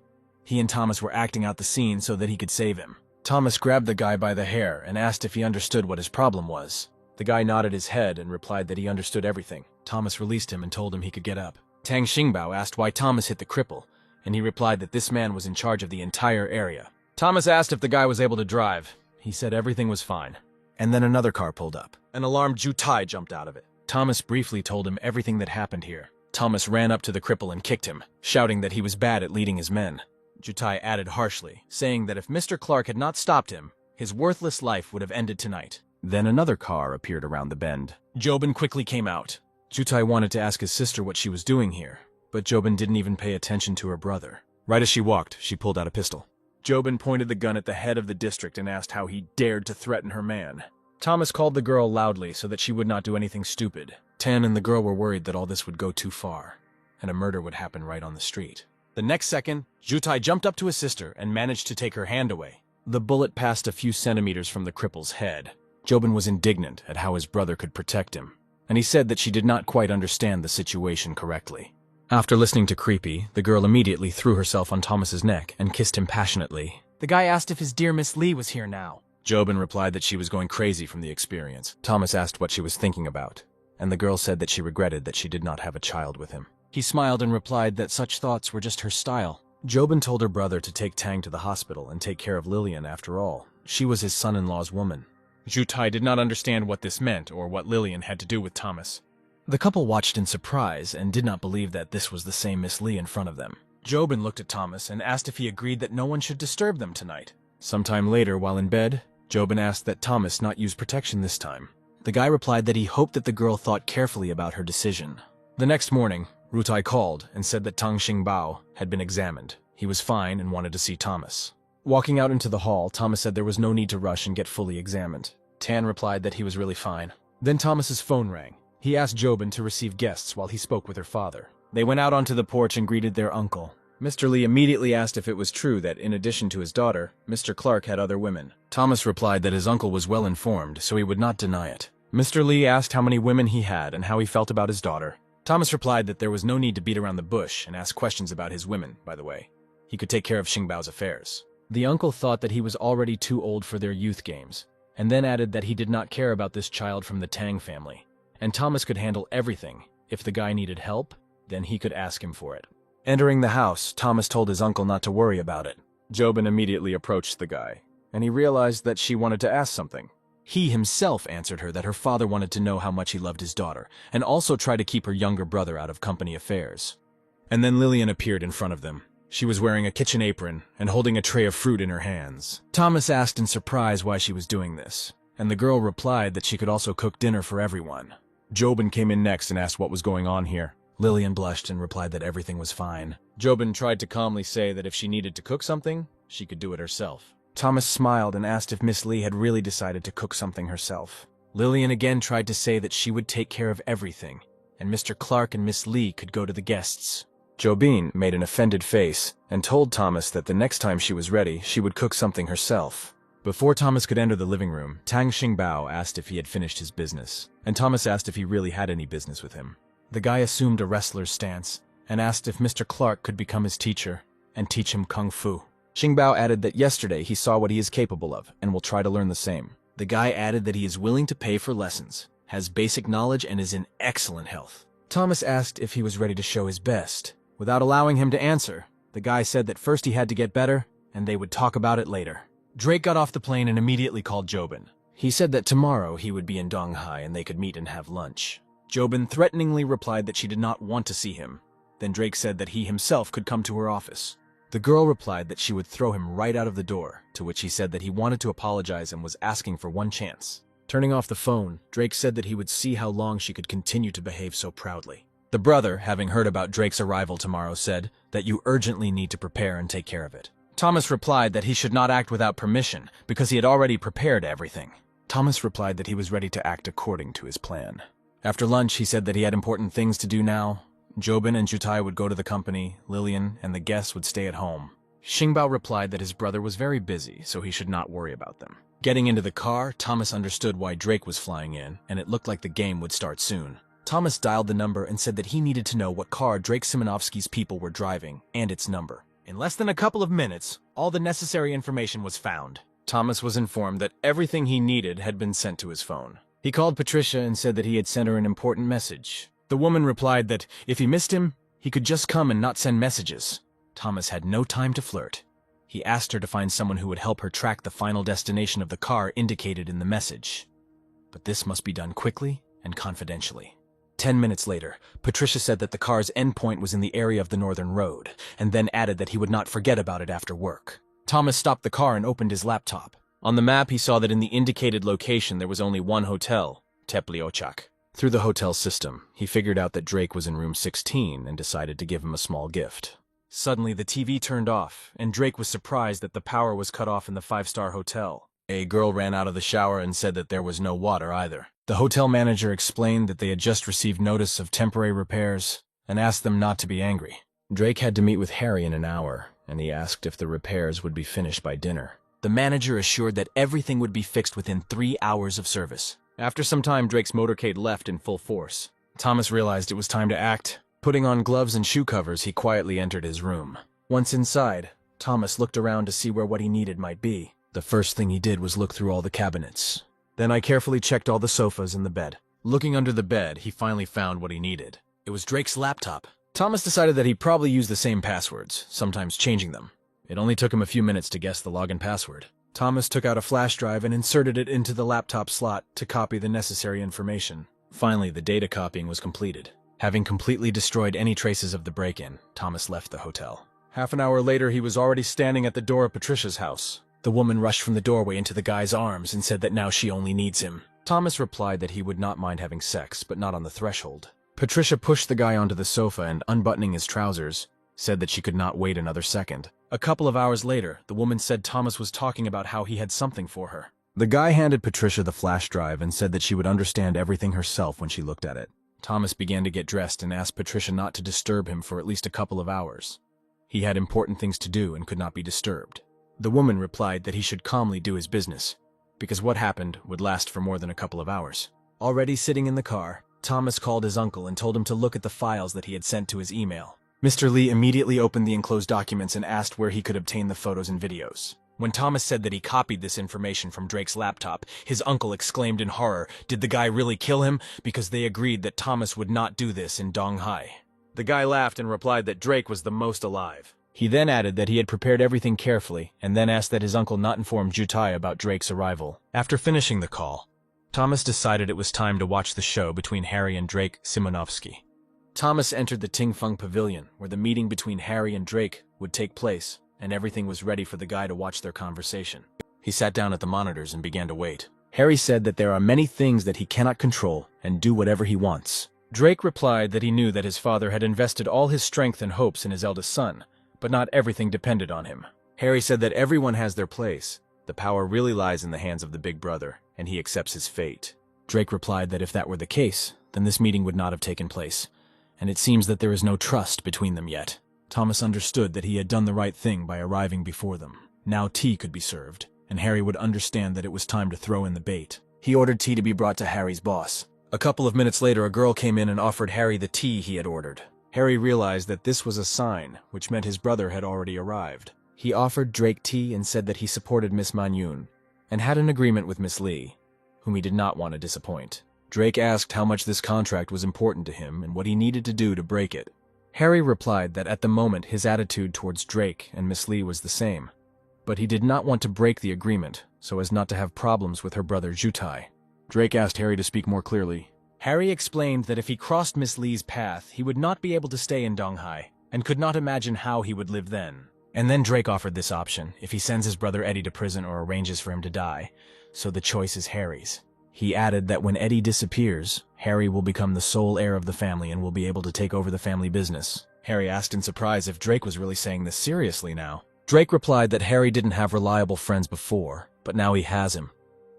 He and Thomas were acting out the scene so that he could save him. Thomas grabbed the guy by the hair and asked if he understood what his problem was. The guy nodded his head and replied that he understood everything. Thomas released him and told him he could get up. Tang Xingbao asked why Thomas hit the cripple, and he replied that this man was in charge of the entire area. Thomas asked if the guy was able to drive. He said everything was fine. And then another car pulled up. An alarmed Jutai jumped out of it. Thomas briefly told him everything that happened here. Thomas ran up to the cripple and kicked him, shouting that he was bad at leading his men. Jutai added harshly, saying that if Mr. Clark had not stopped him, his worthless life would have ended tonight. Then another car appeared around the bend. Jobin quickly came out. Jutai wanted to ask his sister what she was doing here, but Jobin didn't even pay attention to her brother. Right as she walked, she pulled out a pistol. Jobin pointed the gun at the head of the district and asked how he dared to threaten her man. Thomas called the girl loudly so that she would not do anything stupid. Tan and the girl were worried that all this would go too far, and a murder would happen right on the street. The next second, Jutai jumped up to his sister and managed to take her hand away. The bullet passed a few centimeters from the cripple's head. Jobin was indignant at how his brother could protect him, and he said that she did not quite understand the situation correctly. After listening to Creepy, the girl immediately threw herself on Thomas's neck and kissed him passionately. The guy asked if his dear Miss Lee was here now. Jobin replied that she was going crazy from the experience. Thomas asked what she was thinking about, and the girl said that she regretted that she did not have a child with him. He smiled and replied that such thoughts were just her style. Jobin told her brother to take Tang to the hospital and take care of Lillian after all. She was his son-in-law's woman. Jutai did not understand what this meant or what Lillian had to do with Thomas. The couple watched in surprise and did not believe that this was the same Miss Lee in front of them. Jobin looked at Thomas and asked if he agreed that no one should disturb them tonight. Sometime later, while in bed, Jobin asked that Thomas not use protection this time. The guy replied that he hoped that the girl thought carefully about her decision. The next morning, Rutai called and said that Tang Xingbao had been examined. He was fine and wanted to see Thomas. Walking out into the hall, Thomas said there was no need to rush and get fully examined. Tan replied that he was really fine. Then Thomas's phone rang. He asked Jobin to receive guests while he spoke with her father. They went out onto the porch and greeted their uncle. Mr. Lee immediately asked if it was true that, in addition to his daughter, Mr. Clark had other women. Thomas replied that his uncle was well informed, so he would not deny it. Mr. Lee asked how many women he had and how he felt about his daughter. Thomas replied that there was no need to beat around the bush and ask questions about his women, by the way. He could take care of Xingbao's affairs. The uncle thought that he was already too old for their youth games, and then added that he did not care about this child from the Tang family, and Thomas could handle everything. If the guy needed help, then he could ask him for it. Entering the house, Thomas told his uncle not to worry about it. Jobin immediately approached the guy, and he realized that she wanted to ask something. He himself answered her that her father wanted to know how much he loved his daughter, and also try to keep her younger brother out of company affairs. And then Lillian appeared in front of them. She was wearing a kitchen apron and holding a tray of fruit in her hands. Thomas asked in surprise why she was doing this, and the girl replied that she could also cook dinner for everyone. Jobin came in next and asked what was going on here. Lillian blushed and replied that everything was fine. Jobin tried to calmly say that if she needed to cook something, she could do it herself. Thomas smiled and asked if Miss Lee had really decided to cook something herself. Lillian again tried to say that she would take care of everything, and Mr. Clark and Miss Lee could go to the guests. Jobin made an offended face and told Thomas that the next time she was ready, she would cook something herself. Before Thomas could enter the living room, Tang Xingbao asked if he had finished his business, and Thomas asked if he really had any business with him. The guy assumed a wrestler's stance and asked if Mr. Clark could become his teacher and teach him kung fu. Xingbao added that yesterday he saw what he is capable of and will try to learn the same. The guy added that he is willing to pay for lessons, has basic knowledge, and is in excellent health. Thomas asked if he was ready to show his best. Without allowing him to answer, the guy said that first he had to get better, and they would talk about it later. Drake got off the plane and immediately called Jobin. He said that tomorrow he would be in Donghai and they could meet and have lunch. Jobin threateningly replied that she did not want to see him. Then Drake said that he himself could come to her office. The girl replied that she would throw him right out of the door, to which he said that he wanted to apologize and was asking for one chance. Turning off the phone, Drake said that he would see how long she could continue to behave so proudly. The brother, having heard about Drake's arrival tomorrow, said that you urgently need to prepare and take care of it. Thomas replied that he should not act without permission because he had already prepared everything. Thomas replied that he was ready to act according to his plan. After lunch, he said that he had important things to do now. Jobin and Jutai would go to the company, Lillian and the guests would stay at home. Xingbao replied that his brother was very busy, so he should not worry about them. Getting into the car, Thomas understood why Drake was flying in, and it looked like the game would start soon. Thomas dialed the number and said that he needed to know what car Drake Simonovsky's people were driving, and its number. In less than a couple of minutes, all the necessary information was found. Thomas was informed that everything he needed had been sent to his phone. He called Patricia and said that he had sent her an important message. The woman replied that if he missed him, he could just come and not send messages. Thomas had no time to flirt. He asked her to find someone who would help her track the final destination of the car indicated in the message. But this must be done quickly and confidentially. 10 minutes later, Patricia said that the car's endpoint was in the area of the Northern Road, and then added that he would not forget about it after work. Thomas stopped the car and opened his laptop. On the map, he saw that in the indicated location there was only one hotel, Tepliochak. Through the hotel system, he figured out that Drake was in room 16 and decided to give him a small gift. Suddenly, the TV turned off, and Drake was surprised that the power was cut off in the five-star hotel. A girl ran out of the shower and said that there was no water either. The hotel manager explained that they had just received notice of temporary repairs and asked them not to be angry. Drake had to meet with Harry in an hour, and he asked if the repairs would be finished by dinner. The manager assured that everything would be fixed within 3 hours of service. After some time, Drake's motorcade left in full force. Thomas realized it was time to act. Putting on gloves and shoe covers, he quietly entered his room. Once inside, Thomas looked around to see where what he needed might be. The first thing he did was look through all the cabinets. Then I carefully checked all the sofas and the bed. Looking under the bed, he finally found what he needed. It was Drake's laptop. Thomas decided that he'd probably use the same passwords, sometimes changing them. It only took him a few minutes to guess the login password. Thomas took out a flash drive and inserted it into the laptop slot to copy the necessary information. Finally, the data copying was completed. Having completely destroyed any traces of the break-in, Thomas left the hotel. Half an hour later, he was already standing at the door of Patricia's house. The woman rushed from the doorway into the guy's arms and said that now she only needs him. Thomas replied that he would not mind having sex, but not on the threshold. Patricia pushed the guy onto the sofa and, unbuttoning his trousers, said that she could not wait another second. A couple of hours later, the woman said Thomas was talking about how he had something for her. The guy handed Patricia the flash drive and said that she would understand everything herself when she looked at it. Thomas began to get dressed and asked Patricia not to disturb him for at least a couple of hours. He had important things to do and could not be disturbed. The woman replied that he should calmly do his business, because what happened would last for more than a couple of hours. Already sitting in the car, Thomas called his uncle and told him to look at the files that he had sent to his email. Mr. Lee immediately opened the enclosed documents and asked where he could obtain the photos and videos. When Thomas said that he copied this information from Drake's laptop, his uncle exclaimed in horror, "Did the guy really kill him?" Because they agreed that Thomas would not do this in Donghai. The guy laughed and replied that Drake was the most alive. He then added that he had prepared everything carefully and then asked that his uncle not inform Jutai about Drake's arrival. After finishing the call, Thomas decided it was time to watch the show between Harry and Drake Simonovsky. Thomas entered the Tingfeng Pavilion, where the meeting between Harry and Drake would take place, and everything was ready for the guy to watch their conversation. He sat down at the monitors and began to wait. Harry said that there are many things that he cannot control and do whatever he wants. Drake replied that he knew that his father had invested all his strength and hopes in his eldest son, but not everything depended on him. Harry said that everyone has their place. The power really lies in the hands of the big brother, and he accepts his fate. Drake replied that if that were the case, then this meeting would not have taken place, and it seems that there is no trust between them yet. Thomas understood that he had done the right thing by arriving before them. Now tea could be served, and Harry would understand that it was time to throw in the bait. He ordered tea to be brought to Harry's boss. A couple of minutes later, a girl came in and offered Harry the tea he had ordered. Harry realized that this was a sign, which meant his brother had already arrived. He offered Drake tea and said that he supported Miss Manyun, and had an agreement with Miss Lee, whom he did not want to disappoint. Drake asked how much this contract was important to him and what he needed to do to break it. Harry replied that at the moment his attitude towards Drake and Miss Lee was the same, but he did not want to break the agreement so as not to have problems with her brother Jutai. Drake asked Harry to speak more clearly, Harry explained that if he crossed Miss Lee's path, he would not be able to stay in Donghai, and could not imagine how he would live then. And then Drake offered this option, if he sends his brother Eddie to prison or arranges for him to die, so the choice is Harry's. He added that when Eddie disappears, Harry will become the sole heir of the family and will be able to take over the family business. Harry asked in surprise if Drake was really saying this seriously now. Drake replied that Harry didn't have reliable friends before, but now he has him.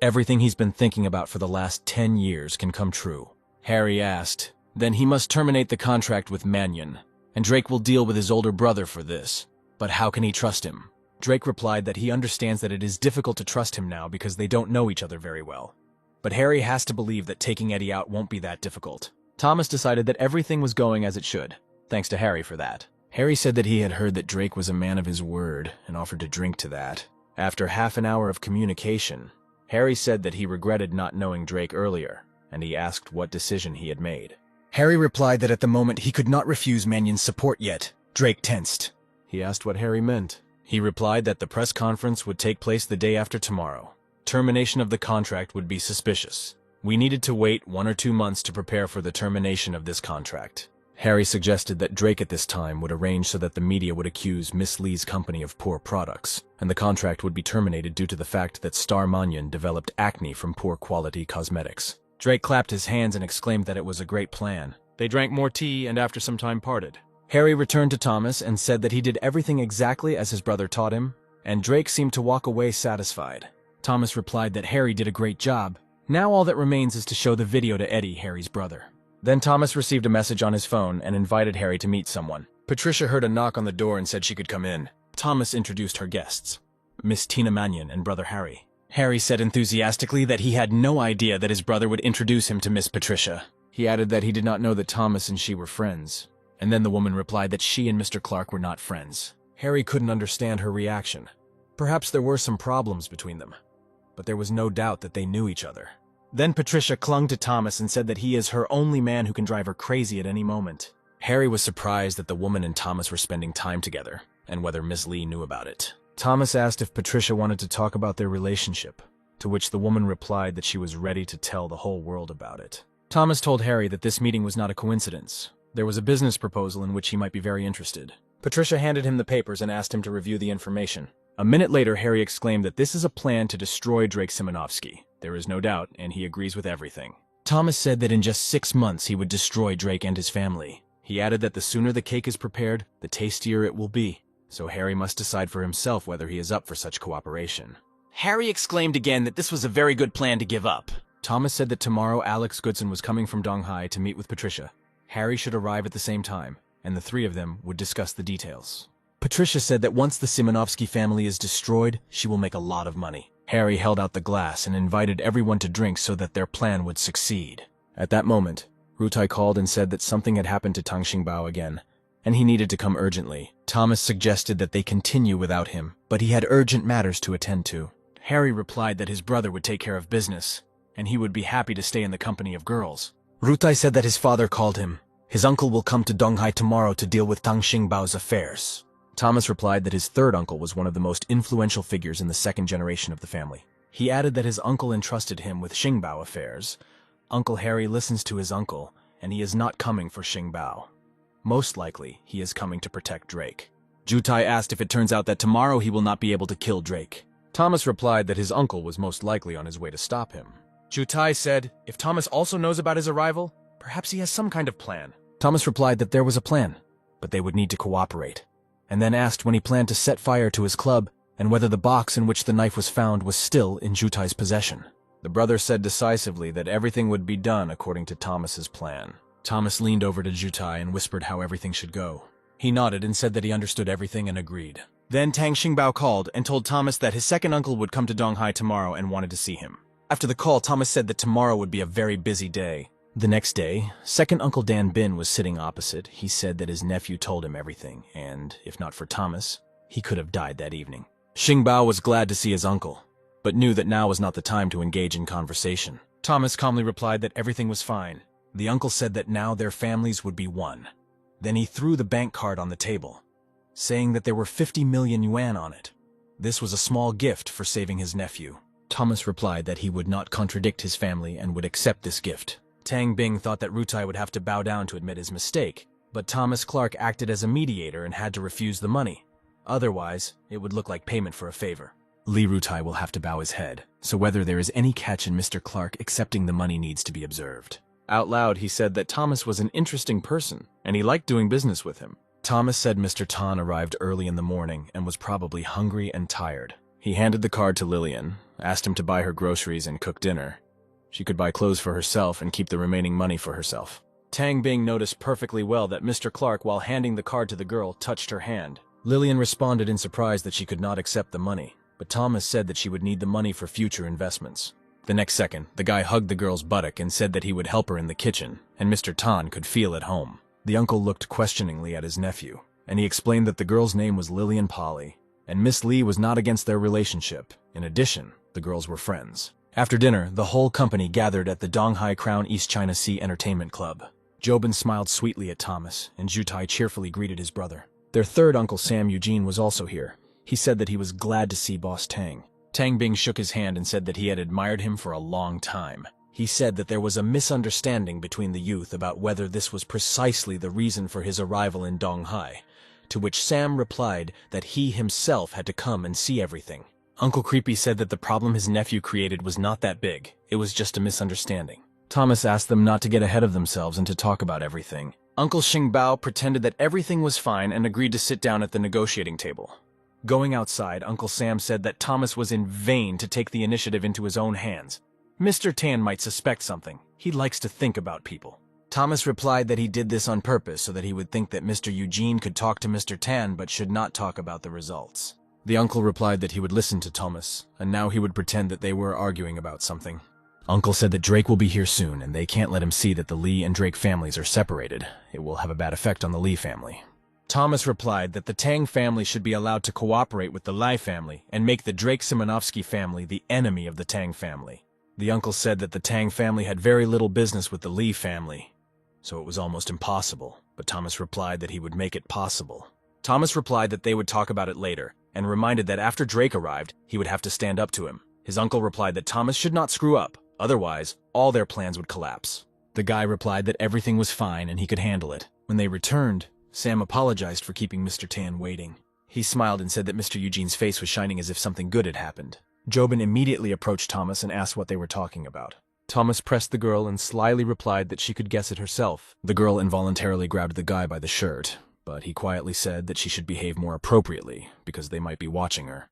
Everything he's been thinking about for the last 10 years can come true. Harry asked, then he must terminate the contract with Manhwa, and Drake will deal with his older brother for this. But how can he trust him? Drake replied that he understands that it is difficult to trust him now because they don't know each other very well. But Harry has to believe that taking Eddie out won't be that difficult. Thomas decided that everything was going as it should, thanks to Harry for that. Harry said that he had heard that Drake was a man of his word and offered to drink to that. After half an hour of communication, Harry said that he regretted not knowing Drake earlier, and he asked what decision he had made. Harry replied that at the moment he could not refuse Manhwa's support yet. Drake tensed. He asked what Harry meant. He replied that the press conference would take place the day after tomorrow. Termination of the contract would be suspicious. We needed to wait 1 or 2 months to prepare for the termination of this contract. Harry suggested that Drake at this time would arrange so that the media would accuse Miss Lee's company of poor products, and the contract would be terminated due to the fact that Star Manhwa developed acne from poor quality cosmetics. Drake clapped his hands and exclaimed that it was a great plan. They drank more tea and after some time parted. Harry returned to Thomas and said that he did everything exactly as his brother taught him, and Drake seemed to walk away satisfied. Thomas replied that Harry did a great job. Now all that remains is to show the video to Eddie, Harry's brother. Then Thomas received a message on his phone and invited Harry to meet someone. Patricia heard a knock on the door and said she could come in. Thomas introduced her guests, Miss Tina Manhwa and brother Harry. Harry said enthusiastically that he had no idea that his brother would introduce him to Miss Patricia. He added that he did not know that Thomas and she were friends. And then the woman replied that she and Mr. Clark were not friends. Harry couldn't understand her reaction. Perhaps there were some problems between them, but there was no doubt that they knew each other. Then Patricia clung to Thomas and said that he is her only man who can drive her crazy at any moment. Harry was surprised that the woman and Thomas were spending time together, and whether Miss Lee knew about it. Thomas asked if Patricia wanted to talk about their relationship, to which the woman replied that she was ready to tell the whole world about it. Thomas told Harry that this meeting was not a coincidence. There was a business proposal in which he might be very interested. Patricia handed him the papers and asked him to review the information. A minute later, Harry exclaimed that this is a plan to destroy Drake Simonovsky. There is no doubt, and he agrees with everything. Thomas said that in just 6 months he would destroy Drake and his family. He added that the sooner the cake is prepared, the tastier it will be. So Harry must decide for himself whether he is up for such cooperation. Harry exclaimed again that this was a very good plan to give up. Thomas said that tomorrow Alex Goodson was coming from Donghai to meet with Patricia. Harry should arrive at the same time, and the 3 of them would discuss the details. Patricia said that once the Simonovsky family is destroyed, she will make a lot of money. Harry held out the glass and invited everyone to drink so that their plan would succeed. At that moment, Rutai called and said that something had happened to Tang Xingbao again, and he needed to come urgently. Thomas suggested that they continue without him, but he had urgent matters to attend to. Harry replied that his brother would take care of business, and he would be happy to stay in the company of girls. Rutai said that his father called him. His uncle will come to Donghai tomorrow to deal with Tang Xingbao's affairs. Thomas replied that his 3rd uncle was one of the most influential figures in the 2nd generation of the family. He added that his uncle entrusted him with Xingbao affairs. Uncle Harry listens to his uncle, and he is not coming for Xingbao. Most likely, he is coming to protect Drake. Jutai asked if it turns out that tomorrow he will not be able to kill Drake. Thomas replied that his uncle was most likely on his way to stop him. Jutai said if Thomas also knows about his arrival, perhaps he has some kind of plan. Thomas replied that there was a plan, but they would need to cooperate, and then asked when he planned to set fire to his club and whether the box in which the knife was found was still in Jutai's possession. The brother said decisively that everything would be done according to Thomas's plan. Thomas leaned over to Jutai and whispered how everything should go. He nodded and said that he understood everything and agreed. Then Tang Xingbao called and told Thomas that his 2nd uncle would come to Donghai tomorrow and wanted to see him. After the call, Thomas said that tomorrow would be a very busy day. The next day, 2nd Uncle Dan Bin was sitting opposite. He said that his nephew told him everything, and, if not for Thomas, he could have died that evening. Xingbao was glad to see his uncle, but knew that now was not the time to engage in conversation. Thomas calmly replied that everything was fine. The uncle said that now their families would be one. Then he threw the bank card on the table, saying that there were 50 million yuan on it. This was a small gift for saving his nephew. Thomas replied that he would not contradict his family and would accept this gift. Tang Bing thought that Rutai would have to bow down to admit his mistake, but Thomas Clark acted as a mediator and had to refuse the money. Otherwise, it would look like payment for a favor. Li Rutai will have to bow his head, so whether there is any catch in Mr. Clark accepting the money needs to be observed. Out loud, he said that Thomas was an interesting person, and he liked doing business with him. Thomas said Mr. Tan arrived early in the morning and was probably hungry and tired. He handed the card to Lillian, asked him to buy her groceries and cook dinner. She could buy clothes for herself and keep the remaining money for herself. Tang Bing noticed perfectly well that Mr. Clark, while handing the card to the girl, touched her hand. Lillian responded in surprise that she could not accept the money, but Thomas said that she would need the money for future investments. The next second, the guy hugged the girl's buttock and said that he would help her in the kitchen, and Mr. Tan could feel at home. The uncle looked questioningly at his nephew, and he explained that the girl's name was Lillian Polly, and Miss Lee was not against their relationship. In addition, the girls were friends. After dinner, the whole company gathered at the Donghai Crown East China Sea Entertainment Club. Jobin smiled sweetly at Thomas, and Jutai cheerfully greeted his brother. Their third uncle, Sam Eugene, was also here. He said that he was glad to see Boss Tang. Tang Bing shook his hand and said that he had admired him for a long time. He said that there was a misunderstanding between the youth about whether this was precisely the reason for his arrival in Donghai, to which Sam replied that he himself had to come and see everything. Uncle Creepy said that the problem his nephew created was not that big, it was just a misunderstanding. Thomas asked them not to get ahead of themselves and to talk about everything. Uncle Xingbao pretended that everything was fine and agreed to sit down at the negotiating table. Going outside, Uncle Sam said that Thomas was in vain to take the initiative into his own hands. Mr. Tan might suspect something. He likes to think about people. Thomas replied that he did this on purpose so that he would think that Mr. Eugene could talk to Mr. Tan but should not talk about the results. The uncle replied that he would listen to Thomas, and now he would pretend that they were arguing about something. Uncle said that Drake will be here soon, and they can't let him see that the Lee and Drake families are separated. It will have a bad effect on the Lee family. Thomas replied that the Tang family should be allowed to cooperate with the Lai family and make the Drake-Simonovsky family the enemy of the Tang family. The uncle said that the Tang family had very little business with the Lee family, so it was almost impossible, but Thomas replied that he would make it possible. Thomas replied that they would talk about it later, and reminded that after Drake arrived, he would have to stand up to him. His uncle replied that Thomas should not screw up, otherwise, all their plans would collapse. The guy replied that everything was fine and he could handle it. When they returned, Sam apologized for keeping Mr. Tan waiting. He smiled and said that Mr. Eugene's face was shining as if something good had happened. Jobin immediately approached Thomas and asked what they were talking about. Thomas pressed the girl and slyly replied that she could guess it herself. The girl involuntarily grabbed the guy by the shirt, but he quietly said that she should behave more appropriately because they might be watching her.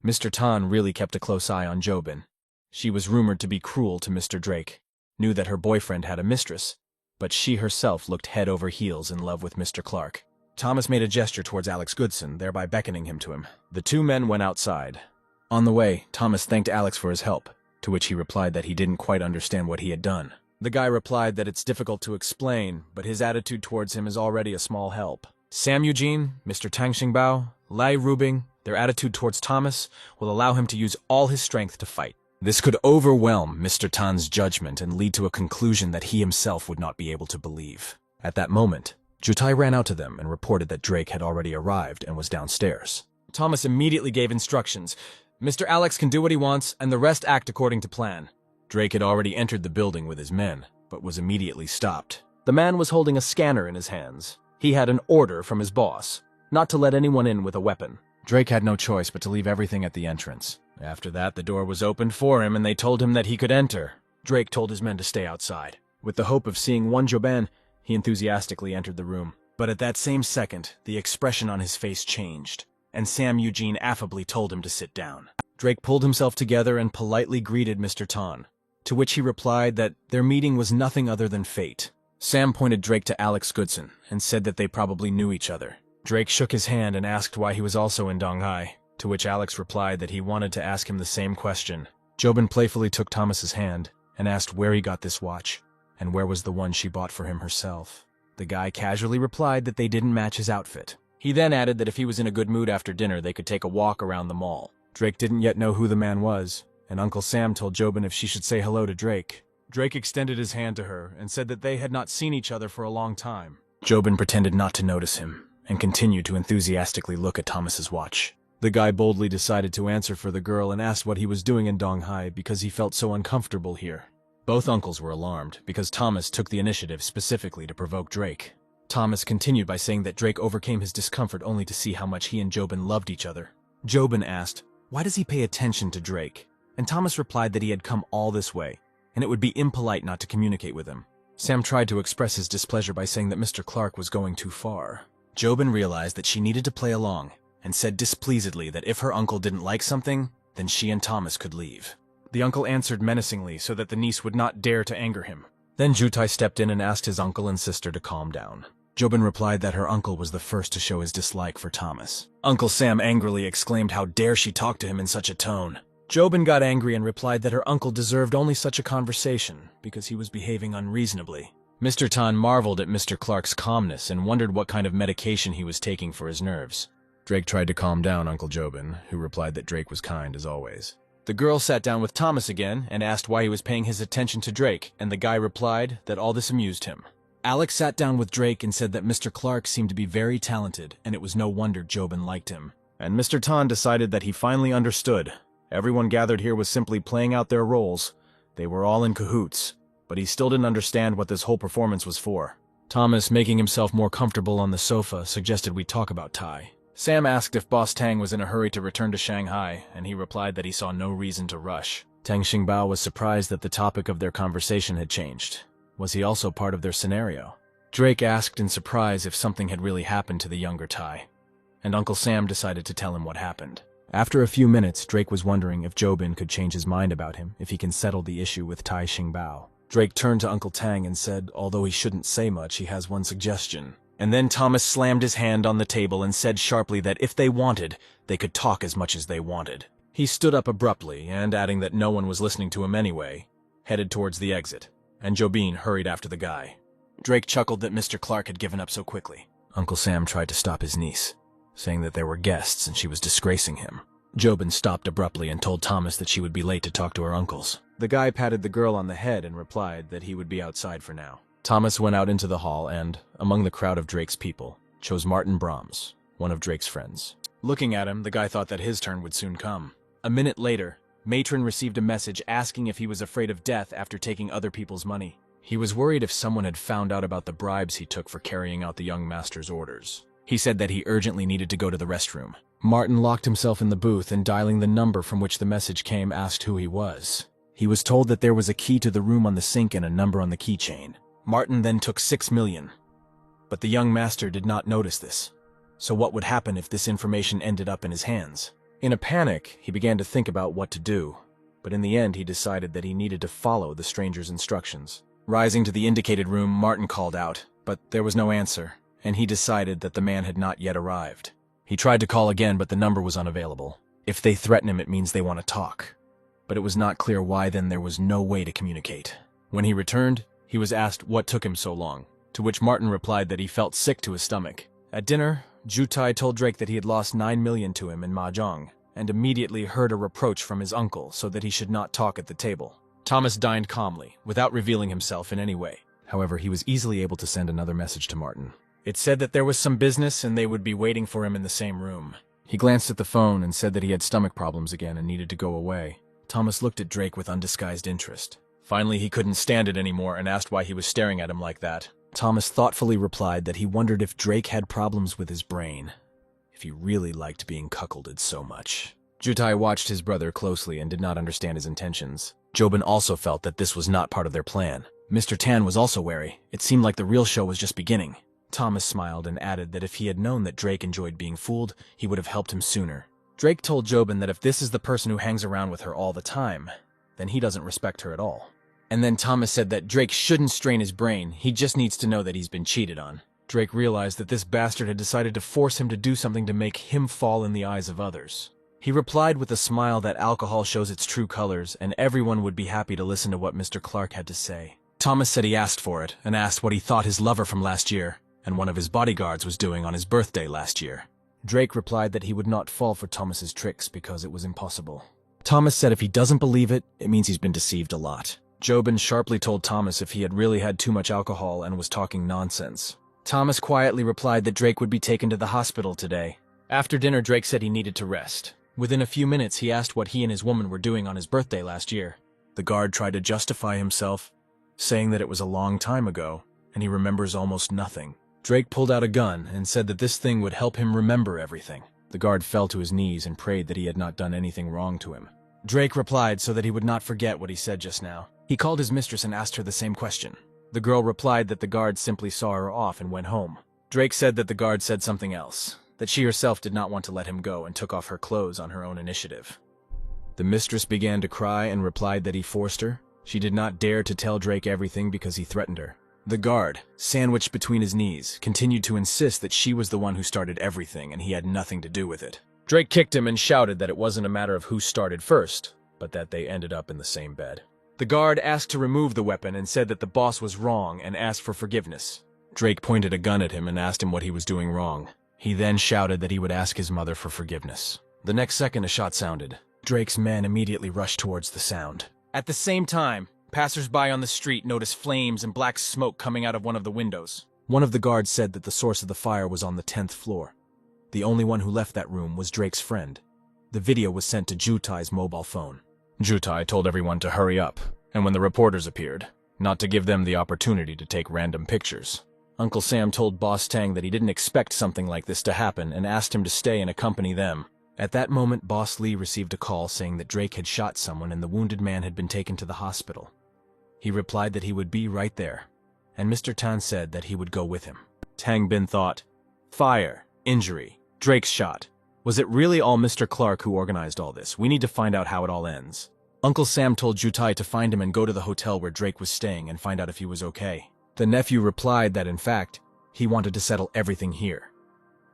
Mr. Tan really kept a close eye on Jobin. She was rumored to be cruel to Mr. Drake, knew that her boyfriend had a mistress, but she herself looked head over heels in love with Mr. Clark. Thomas made a gesture towards Alex Goodson, thereby beckoning him to him. The two men went outside. On the way, Thomas thanked Alex for his help, to which he replied that he didn't quite understand what he had done. The guy replied that it's difficult to explain, but his attitude towards him is already a small help. Sam Eugene, Mr. Tang Xingbao, Lai Rubing, their attitude towards Thomas will allow him to use all his strength to fight. This could overwhelm Mr. Tan's judgment and lead to a conclusion that he himself would not be able to believe. At that moment, Jutai ran out to them and reported that Drake had already arrived and was downstairs. Thomas immediately gave instructions. Mr. Alex can do what he wants, and the rest act according to plan. Drake had already entered the building with his men, but was immediately stopped. The man was holding a scanner in his hands. He had an order from his boss, not to let anyone in with a weapon. Drake had no choice but to leave everything at the entrance. After that, the door was opened for him and they told him that he could enter. Drake told his men to stay outside. With the hope of seeing one Joban, he enthusiastically entered the room. But at that same second, the expression on his face changed, and Sam Eugene affably told him to sit down. Drake pulled himself together and politely greeted Mr. Tan, to which he replied that their meeting was nothing other than fate. Sam pointed Drake to Alex Goodson and said that they probably knew each other. Drake shook his hand and asked why he was also in Donghai, to which Alex replied that he wanted to ask him the same question. Jobin playfully took Thomas's hand and asked where he got this watch, and where was the one she bought for him herself. The guy casually replied that they didn't match his outfit. He then added that if he was in a good mood after dinner, they could take a walk around the mall. Drake didn't yet know who the man was, and Uncle Sam told Jobin if she should say hello to Drake. Drake extended his hand to her and said that they had not seen each other for a long time. Jobin pretended not to notice him and continued to enthusiastically look at Thomas's watch. The guy boldly decided to answer for the girl and asked what he was doing in Donghai because he felt so uncomfortable here. Both uncles were alarmed because Thomas took the initiative specifically to provoke Drake. Thomas continued by saying that Drake overcame his discomfort only to see how much he and Jobin loved each other. Jobin asked, "Why does he pay attention to Drake?" And Thomas replied that he had come all this way, and it would be impolite not to communicate with him. Sam tried to express his displeasure by saying that Mr. Clark was going too far. Jobin realized that she needed to play along, and said displeasedly that if her uncle didn't like something, then she and Thomas could leave. The uncle answered menacingly so that the niece would not dare to anger him. Then Jutai stepped in and asked his uncle and sister to calm down. Jobin replied that her uncle was the first to show his dislike for Thomas. Uncle Sam angrily exclaimed how dare she talk to him in such a tone. Jobin got angry and replied that her uncle deserved only such a conversation because he was behaving unreasonably. Mr. Tan marveled at Mr. Clark's calmness and wondered what kind of medication he was taking for his nerves. Drake tried to calm down Uncle Jobin, who replied that Drake was kind as always. The girl sat down with Thomas again and asked why he was paying his attention to Drake, and the guy replied that all this amused him. Alex sat down with Drake and said that Mr. Clark seemed to be very talented, and it was no wonder Jobin liked him. And Mr. Tan decided that he finally understood. Everyone gathered here was simply playing out their roles. They were all in cahoots, but he still didn't understand what this whole performance was for. Thomas, making himself more comfortable on the sofa, suggested we talk about Tai. Sam asked if Boss Tang was in a hurry to return to Shanghai, and he replied that he saw no reason to rush. Tang Xingbao was surprised that the topic of their conversation had changed. Was he also part of their scenario? Drake asked in surprise if something had really happened to the younger Tai, and Uncle Sam decided to tell him what happened. After a few minutes, Drake was wondering if Jobin could change his mind about him if he can settle the issue with Tai Xingbao. Drake turned to Uncle Tang and said, although he shouldn't say much, he has one suggestion. And then Thomas slammed his hand on the table and said sharply that if they wanted, they could talk as much as they wanted. He stood up abruptly, and adding that no one was listening to him anyway, headed towards the exit, and Jobin hurried after the guy. Drake chuckled that Mr. Clark had given up so quickly. Uncle Sam tried to stop his niece, saying that there were guests and she was disgracing him. Jobin stopped abruptly and told Thomas that she would be late to talk to her uncles. The guy patted the girl on the head and replied that he would be outside for now. Thomas went out into the hall and, among the crowd of Drake's people, chose Martin Brahms, one of Drake's friends. Looking at him, the guy thought that his turn would soon come. A minute later, Matron received a message asking if he was afraid of death after taking other people's money. He was worried if someone had found out about the bribes he took for carrying out the young master's orders. He said that he urgently needed to go to the restroom. Martin locked himself in the booth and dialing the number from which the message came asked who he was. He was told that there was a key to the room on the sink and a number on the keychain. Martin then took 6 million. But the young master did not notice this. So what would happen if this information ended up in his hands? In a panic, he began to think about what to do. But in the end, he decided that he needed to follow the stranger's instructions. Rising to the indicated room, Martin called out, but there was no answer, and he decided that the man had not yet arrived. He tried to call again, but the number was unavailable. If they threaten him, it means they want to talk. But it was not clear why then there was no way to communicate. When he returned, he was asked what took him so long, to which Martin replied that he felt sick to his stomach. At dinner, Jutai told Drake that he had lost 9 million to him in mahjong, and immediately heard a reproach from his uncle so that he should not talk at the table. Thomas dined calmly, without revealing himself in any way. However, he was easily able to send another message to Martin. It said that there was some business and they would be waiting for him in the same room. He glanced at the phone and said that he had stomach problems again and needed to go away. Thomas looked at Drake with undisguised interest. Finally, he couldn't stand it anymore and asked why he was staring at him like that. Thomas thoughtfully replied that he wondered if Drake had problems with his brain, if he really liked being cuckolded so much. Jutai watched his brother closely and did not understand his intentions. Jobin also felt that this was not part of their plan. Mr. Tan was also wary. It seemed like the real show was just beginning. Thomas smiled and added that if he had known that Drake enjoyed being fooled, he would have helped him sooner. Drake told Jobin that if this is the person who hangs around with her all the time, then he doesn't respect her at all. And then Thomas said that Drake shouldn't strain his brain, he just needs to know that he's been cheated on. Drake realized that this bastard had decided to force him to do something to make him fall in the eyes of others. He replied with a smile that alcohol shows its true colors, and everyone would be happy to listen to what Mr. Clark had to say. Thomas said he asked for it, and asked what he thought his lover from last year, and one of his bodyguards was doing on his birthday last year. Drake replied that he would not fall for Thomas's tricks because it was impossible. Thomas said if he doesn't believe it, it means he's been deceived a lot. Jobin sharply told Thomas if he had really had too much alcohol and was talking nonsense. Thomas quietly replied that Drake would be taken to the hospital today. After dinner, Drake said he needed to rest. Within a few minutes, he asked what he and his woman were doing on his birthday last year. The guard tried to justify himself, saying that it was a long time ago, and he remembers almost nothing. Drake pulled out a gun and said that this thing would help him remember everything. The guard fell to his knees and prayed that he had not done anything wrong to him. Drake replied so that he would not forget what he said just now. He called his mistress and asked her the same question. The girl replied that the guard simply saw her off and went home. Drake said that the guard said something else, that she herself did not want to let him go and took off her clothes on her own initiative. The mistress began to cry and replied that he forced her. She did not dare to tell Drake everything because he threatened her. The guard, sandwiched between his knees, continued to insist that she was the one who started everything and he had nothing to do with it. Drake kicked him and shouted that it wasn't a matter of who started first, but that they ended up in the same bed. The guard asked to remove the weapon and said that the boss was wrong and asked for forgiveness. Drake pointed a gun at him and asked him what he was doing wrong. He then shouted that he would ask his mother for forgiveness. The next second, a shot sounded. Drake's men immediately rushed towards the sound. At the same time, passers-by on the street noticed flames and black smoke coming out of one of the windows. One of the guards said that the source of the fire was on the 10th floor. The only one who left that room was Drake's friend. The video was sent to Jutai's mobile phone. Jutai told everyone to hurry up, and when the reporters appeared, not to give them the opportunity to take random pictures. Uncle Sam told Boss Tang that he didn't expect something like this to happen and asked him to stay and accompany them. At that moment, Boss Lee received a call saying that Drake had shot someone and the wounded man had been taken to the hospital. He replied that he would be right there, and Mr. Tan said that he would go with him. Tang Bin thought, fire, injury, Drake's shot. Was it really all Mr. Clark who organized all this? We need to find out how it all ends. Uncle Sam told Jutai to find him and go to the hotel where Drake was staying and find out if he was okay. The nephew replied that, in fact, he wanted to settle everything here.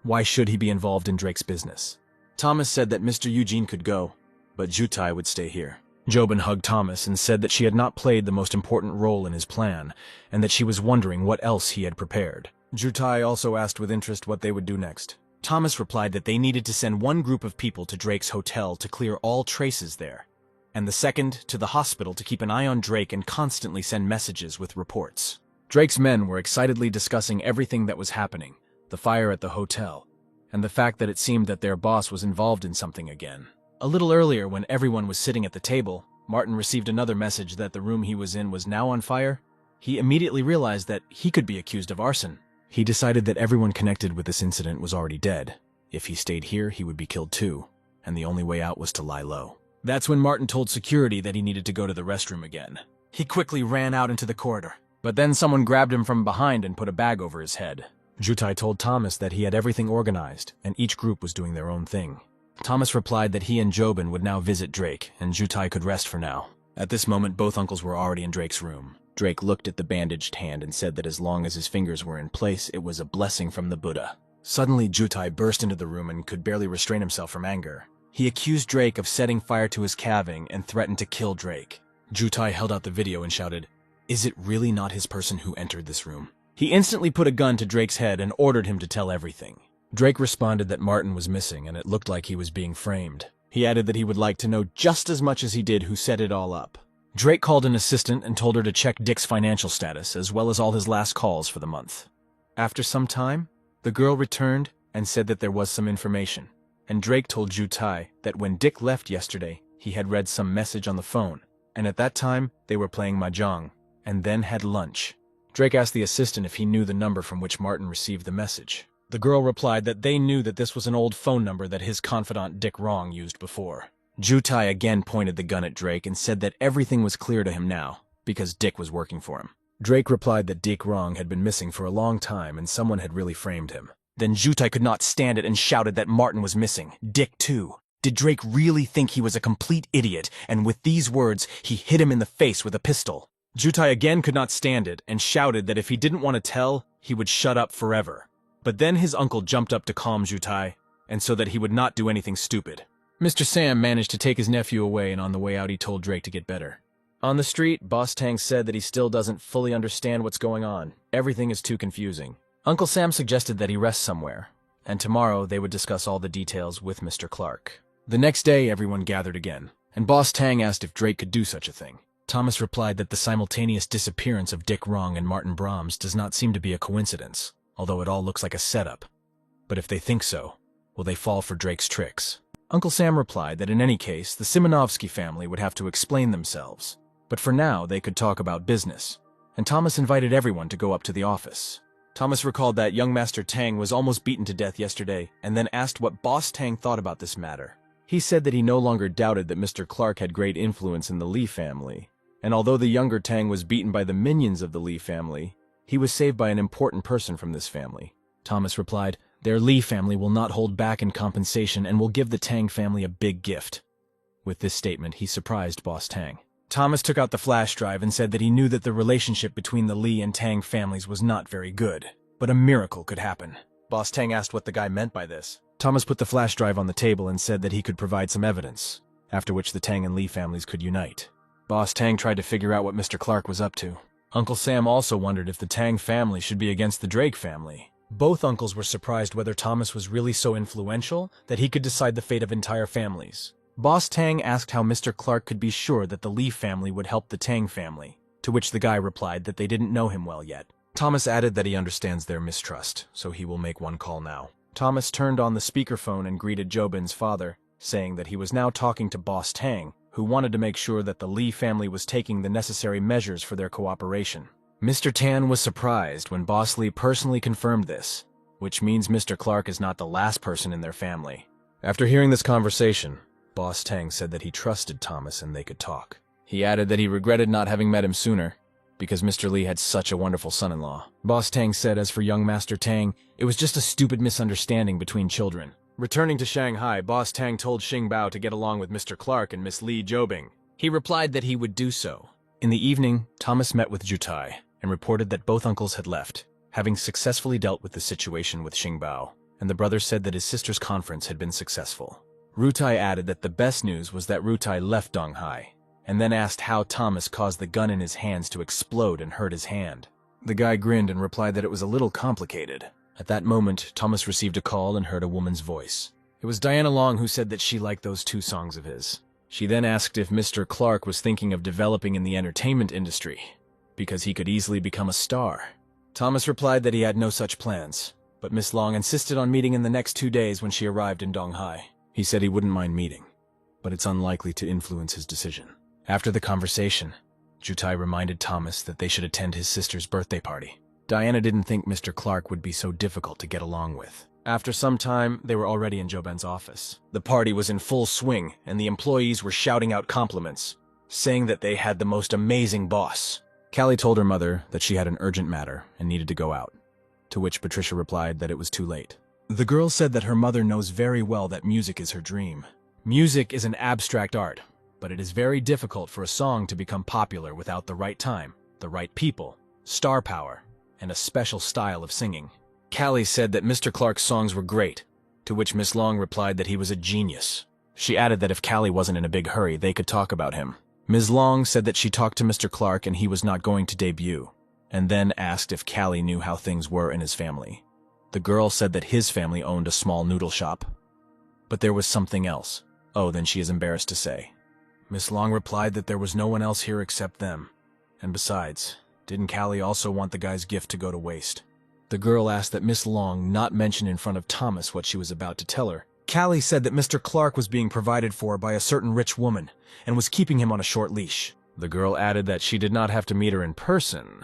Why should he be involved in Drake's business? Thomas said that Mr. Eugene could go, but Jutai would stay here. Jobin hugged Thomas and said that she had not played the most important role in his plan, and that she was wondering what else he had prepared. Jutai also asked with interest what they would do next. Thomas replied that they needed to send one group of people to Drake's hotel to clear all traces there, and the second to the hospital to keep an eye on Drake and constantly send messages with reports. Drake's men were excitedly discussing everything that was happening, the fire at the hotel, and the fact that it seemed that their boss was involved in something again. A little earlier, when everyone was sitting at the table, Martin received another message that the room he was in was now on fire. He immediately realized that he could be accused of arson. He decided that everyone connected with this incident was already dead. If he stayed here, he would be killed too, and the only way out was to lie low. That's when Martin told security that he needed to go to the restroom again. He quickly ran out into the corridor, but then someone grabbed him from behind and put a bag over his head. Jutai told Thomas that he had everything organized, and each group was doing their own thing. Thomas replied that he and Jobin would now visit Drake, and Jutai could rest for now. At this moment, both uncles were already in Drake's room. Drake looked at the bandaged hand and said that as long as his fingers were in place, it was a blessing from the Buddha. Suddenly, Jutai burst into the room and could barely restrain himself from anger. He accused Drake of setting fire to his calving and threatened to kill Drake. Jutai held out the video and shouted, "Is it really not his person who entered this room?" He instantly put a gun to Drake's head and ordered him to tell everything. Drake responded that Martin was missing and it looked like he was being framed. He added that he would like to know just as much as he did who set it all up. Drake called an assistant and told her to check Dick's financial status as well as all his last calls for the month. After some time, the girl returned and said that there was some information, and Drake told Jutai that when Dick left yesterday, he had read some message on the phone, and at that time, they were playing mahjong, and then had lunch. Drake asked the assistant if he knew the number from which Martin received the message. The girl replied that they knew that this was an old phone number that his confidant Dick Wrong used before. Jutai again pointed the gun at Drake and said that everything was clear to him now, because Dick was working for him. Drake replied that Dick Wrong had been missing for a long time and someone had really framed him. Then Jutai could not stand it and shouted that Martin was missing. Dick too. Did Drake really think he was a complete idiot? And with these words, he hit him in the face with a pistol. Jutai again could not stand it and shouted that if he didn't want to tell, he would shut up forever. But then his uncle jumped up to calm Jutai, and so that he would not do anything stupid. Mr. Sam managed to take his nephew away, and on the way out he told Drake to get better. On the street, Boss Tang said that he still doesn't fully understand what's going on. Everything is too confusing. Uncle Sam suggested that he rest somewhere, and tomorrow they would discuss all the details with Mr. Clark. The next day, everyone gathered again, and Boss Tang asked if Drake could do such a thing. Thomas replied that the simultaneous disappearance of Dick Wrong and Martin Brahms does not seem to be a coincidence, although it all looks like a setup. But if they think so, will they fall for Drake's tricks? Uncle Sam replied that in any case, the Simonovsky family would have to explain themselves. But for now, they could talk about business. And Thomas invited everyone to go up to the office. Thomas recalled that young Master Tang was almost beaten to death yesterday, and then asked what Boss Tang thought about this matter. He said that he no longer doubted that Mr. Clark had great influence in the Lee family, and although the younger Tang was beaten by the minions of the Lee family, he was saved by an important person from this family. Thomas replied, "Their Lee family will not hold back in compensation and will give the Tang family a big gift." With this statement, he surprised Boss Tang. Thomas took out the flash drive and said that he knew that the relationship between the Lee and Tang families was not very good, but a miracle could happen. Boss Tang asked what the guy meant by this. Thomas put the flash drive on the table and said that he could provide some evidence, after which the Tang and Lee families could unite. Boss Tang tried to figure out what Mr. Clark was up to. Uncle Sam also wondered if the Tang family should be against the Drake family. Both uncles were surprised whether Thomas was really so influential that he could decide the fate of entire families. Boss Tang asked how Mr. Clark could be sure that the Lee family would help the Tang family, to which the guy replied that they didn't know him well yet. Thomas added that he understands their mistrust, so he will make one call now. Thomas turned on the speakerphone and greeted Jobin's father, saying that he was now talking to Boss Tang, who wanted to make sure that the Lee family was taking the necessary measures for their cooperation. Mr. Tan was surprised when Boss Lee personally confirmed this, which means Mr. Clark is not the last person in their family. After hearing this conversation, Boss Tang said that he trusted Thomas and they could talk. He added that he regretted not having met him sooner, because Mr. Lee had such a wonderful son-in-law. Boss Tang said as for young Master Tang, it was just a stupid misunderstanding between children. Returning to Shanghai, Boss Tang told Xing Bao to get along with Mr. Clark and Miss Lee Jobing. He replied that he would do so. In the evening, Thomas met with Jutai and reported that both uncles had left, having successfully dealt with the situation with Xing Bao, and the brother said that his sister's conference had been successful. Rutai added that the best news was that Rutai left Donghai, and then asked how Thomas caused the gun in his hands to explode and hurt his hand. The guy grinned and replied that it was a little complicated. At that moment, Thomas received a call and heard a woman's voice. It was Diana Long who said that she liked those 2 songs of his. She then asked if Mr. Clark was thinking of developing in the entertainment industry, because he could easily become a star. Thomas replied that he had no such plans, but Miss Long insisted on meeting in the next 2 days when she arrived in Donghai. He said he wouldn't mind meeting, but it's unlikely to influence his decision. After the conversation, Jutai reminded Thomas that they should attend his sister's birthday party. Diana didn't think Mr. Clark would be so difficult to get along with. After some time, they were already in Joben's office. The party was in full swing, and the employees were shouting out compliments, saying that they had the most amazing boss. Callie told her mother that she had an urgent matter and needed to go out, to which Patricia replied that it was too late. The girl said that her mother knows very well that music is her dream. Music is an abstract art, but it is very difficult for a song to become popular without the right time, the right people, star power, and a special style of singing. Callie said that Mr. Clark's songs were great, to which Miss Long replied that he was a genius. She added that if Callie wasn't in a big hurry, they could talk about him. Ms. Long said that she talked to Mr. Clark and he was not going to debut, and then asked if Callie knew how things were in his family. The girl said that his family owned a small noodle shop. But there was something else. Oh, then she is embarrassed to say. Miss Long replied that there was no one else here except them. And besides, didn't Callie also want the guy's gift to go to waste? The girl asked that Miss Long not mention in front of Thomas what she was about to tell her. Callie said that Mr. Clark was being provided for by a certain rich woman and was keeping him on a short leash. The girl added that she did not have to meet her in person,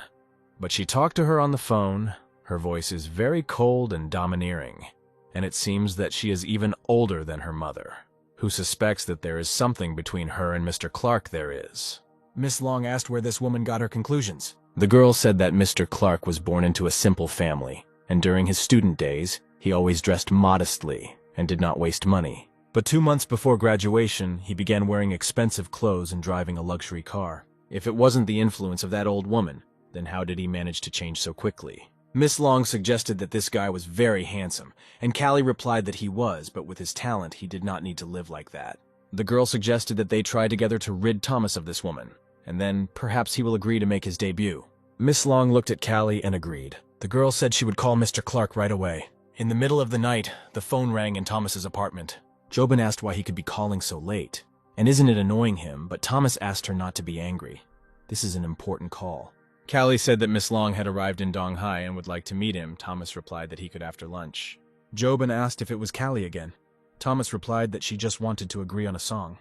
but she talked to her on the phone. Her voice is very cold and domineering, and it seems that she is even older than her mother, who suspects that there is something between her and Mr. Clark there is. Miss Long asked where this woman got her conclusions. The girl said that Mr. Clark was born into a simple family, and during his student days, he always dressed modestly and did not waste money. But 2 months before graduation, he began wearing expensive clothes and driving a luxury car. If it wasn't the influence of that old woman, then how did he manage to change so quickly? Miss Long suggested that this guy was very handsome, and Callie replied that he was, but with his talent, he did not need to live like that. The girl suggested that they try together to rid Thomas of this woman, and then perhaps he will agree to make his debut. Miss Long looked at Callie and agreed. The girl said she would call Mr. Clark right away. In the middle of the night, the phone rang in Thomas's apartment. Jobin asked why he could be calling so late, and isn't it annoying him, but Thomas asked her not to be angry. This is an important call. Callie said that Miss Long had arrived in Donghai and would like to meet him. Thomas replied that he could after lunch. Jobin asked if it was Callie again. Thomas replied that she just wanted to agree on a song.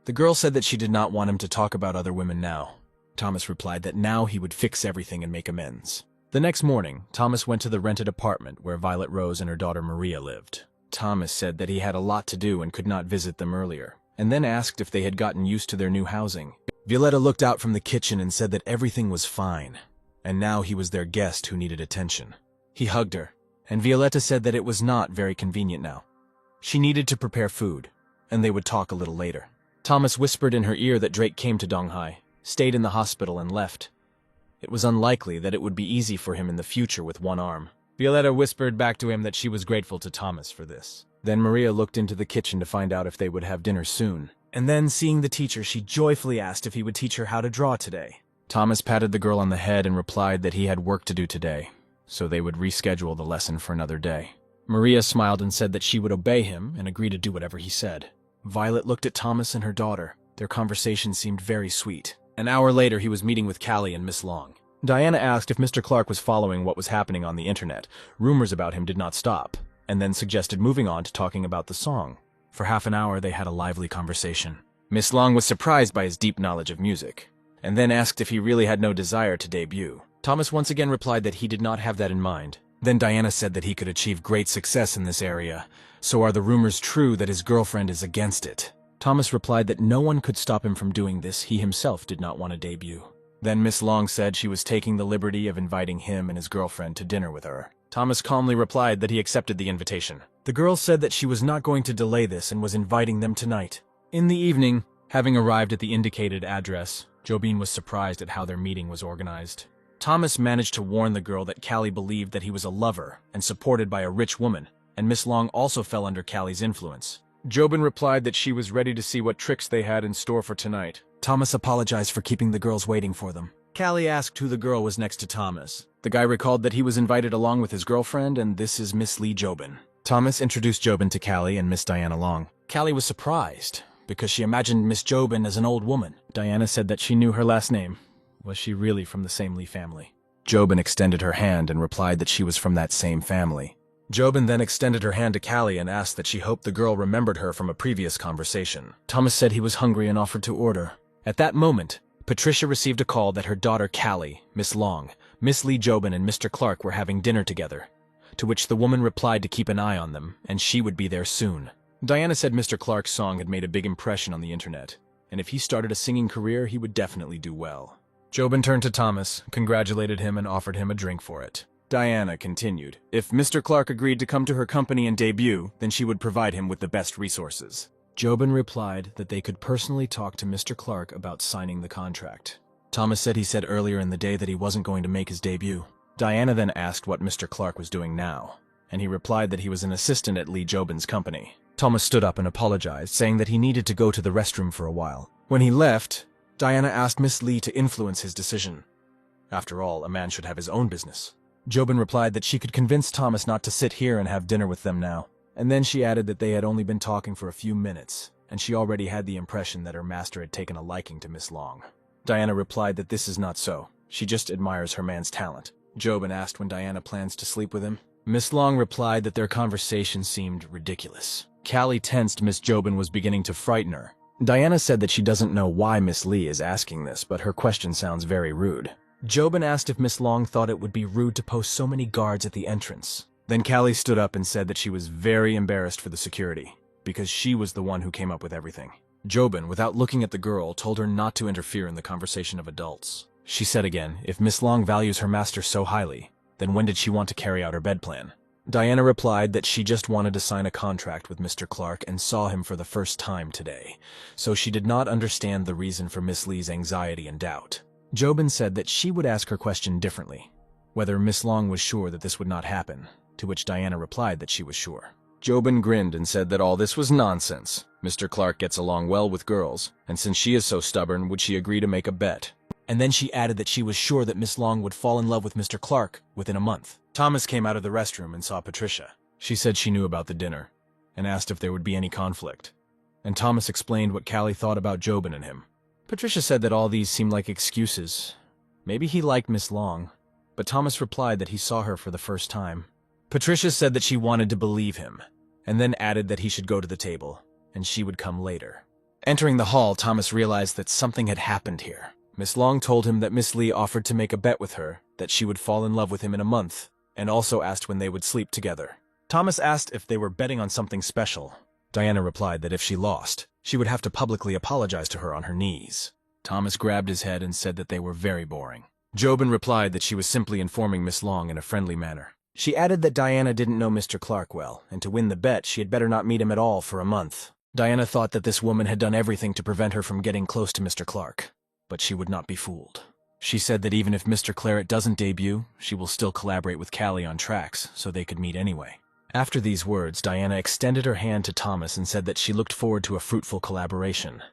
The girl said that she did not want him to talk about other women now, Thomas replied that now he would fix everything and make amends. The next morning, Thomas went to the rented apartment where Violet Rose and her daughter Maria lived. Thomas said that he had a lot to do and could not visit them earlier, and then asked if they had gotten used to their new housing. Violetta looked out from the kitchen and said that everything was fine, and now he was their guest who needed attention. He hugged her, and Violetta said that it was not very convenient now. She needed to prepare food, and they would talk a little later. Thomas whispered in her ear that Drake came to Donghai, stayed in the hospital, and left. It was unlikely that it would be easy for him in the future with one arm. Violetta whispered back to him that she was grateful to Thomas for this. Then Maria looked into the kitchen to find out if they would have dinner soon. And then, seeing the teacher, she joyfully asked if he would teach her how to draw today. Thomas patted the girl on the head and replied that he had work to do today, so they would reschedule the lesson for another day. Maria smiled and said that she would obey him and agree to do whatever he said. Violet looked at Thomas and her daughter. Their conversation seemed very sweet. An hour later, he was meeting with Callie and Miss Long. Diana asked if Mr. Clark was following what was happening on the internet. Rumors about him did not stop, and then suggested moving on to talking about the song. For half an hour, they had a lively conversation. Miss Long was surprised by his deep knowledge of music, and then asked if he really had no desire to debut. Thomas once again replied that he did not have that in mind. Then Diana said that he could achieve great success in this area. So are the rumors true that his girlfriend is against it? Thomas replied that no one could stop him from doing this. He himself did not want to debut. Then Miss Long said she was taking the liberty of inviting him and his girlfriend to dinner with her. Thomas calmly replied that he accepted the invitation. The girl said that she was not going to delay this and was inviting them tonight. In the evening, having arrived at the indicated address, Jobin was surprised at how their meeting was organized. Thomas managed to warn the girl that Callie believed that he was a lover and supported by a rich woman, and Miss Long also fell under Callie's influence. Jobin replied that she was ready to see what tricks they had in store for tonight. Thomas apologized for keeping the girls waiting for them. Callie asked who the girl was next to Thomas. The guy recalled that he was invited along with his girlfriend, and this is Miss Lee Jobin. Thomas introduced Jobin to Callie and Miss Diana Long. Callie was surprised, because she imagined Miss Jobin as an old woman. Diana said that she knew her last name. Was she really from the same Lee family? Jobin extended her hand and replied that she was from that same family. Jobin then extended her hand to Callie and asked that she hoped the girl remembered her from a previous conversation. Thomas said he was hungry and offered to order. At that moment, Patricia received a call that her daughter Callie, Miss Long, Miss Lee Jobin, and Mr. Clark were having dinner together, to which the woman replied to keep an eye on them, and she would be there soon. Diana said Mr. Clark's song had made a big impression on the internet, and if he started a singing career, he would definitely do well. Jobin turned to Thomas, congratulated him, and offered him a drink for it. Diana continued, if Mr. Clark agreed to come to her company and debut, then she would provide him with the best resources. Jobin replied that they could personally talk to Mr. Clark about signing the contract. Thomas said he said earlier in the day that he wasn't going to make his debut. Diana then asked what Mr. Clark was doing now, and he replied that he was an assistant at Lee Jobin's company. Thomas stood up and apologized, saying that he needed to go to the restroom for a while. When he left, Diana asked Miss Lee to influence his decision. After all, a man should have his own business. Jobin replied that she could convince Thomas not to sit here and have dinner with them now. And then she added that they had only been talking for a few minutes, and she already had the impression that her master had taken a liking to Miss Long. Diana replied that this is not so. She just admires her man's talent. Jobin asked when Diana plans to sleep with him. Miss Long replied that their conversation seemed ridiculous. Callie tensed Miss Jobin was beginning to frighten her. Diana said that she doesn't know why Miss Lee is asking this, but her question sounds very rude. Jobin asked if Miss Long thought it would be rude to post so many guards at the entrance. Then Callie stood up and said that she was very embarrassed for the security, because she was the one who came up with everything. Jobin, without looking at the girl, told her not to interfere in the conversation of adults. She said again, if Miss Long values her master so highly, then when did she want to carry out her bed plan? Diana replied that she just wanted to sign a contract with Mr. Clark and saw him for the first time today, so she did not understand the reason for Miss Lee's anxiety and doubt. Jobin said that she would ask her question differently, whether Miss Long was sure that this would not happen, to which Diana replied that she was sure. Jobin grinned and said that all this was nonsense. Mr. Clark gets along well with girls, and since she is so stubborn, would she agree to make a bet? And then she added that she was sure that Miss Long would fall in love with Mr. Clark within a month. Thomas came out of the restroom and saw Patricia. She said she knew about the dinner, and asked if there would be any conflict. And Thomas explained what Callie thought about Jobin and him. Patricia said that all these seemed like excuses. Maybe he liked Miss Long, but Thomas replied that he saw her for the first time. Patricia said that she wanted to believe him, and then added that he should go to the table, and she would come later. Entering the hall, Thomas realized that something had happened here. Miss Long told him that Miss Lee offered to make a bet with her that she would fall in love with him in a month, and also asked when they would sleep together. Thomas asked if they were betting on something special. Diana replied that if she lost, she would have to publicly apologize to her on her knees. Thomas grabbed his head and said that they were very boring. Jobin replied that she was simply informing Miss Long in a friendly manner. She added that Diana didn't know Mr. Clark well, and to win the bet she had better not meet him at all for a month. Diana thought that this woman had done everything to prevent her from getting close to Mr. Clark, but she would not be fooled. She said that even if Mr. Claret doesn't debut, she will still collaborate with Callie on tracks, so they could meet anyway. After these words, Diana extended her hand to Thomas and said that she looked forward to a fruitful collaboration.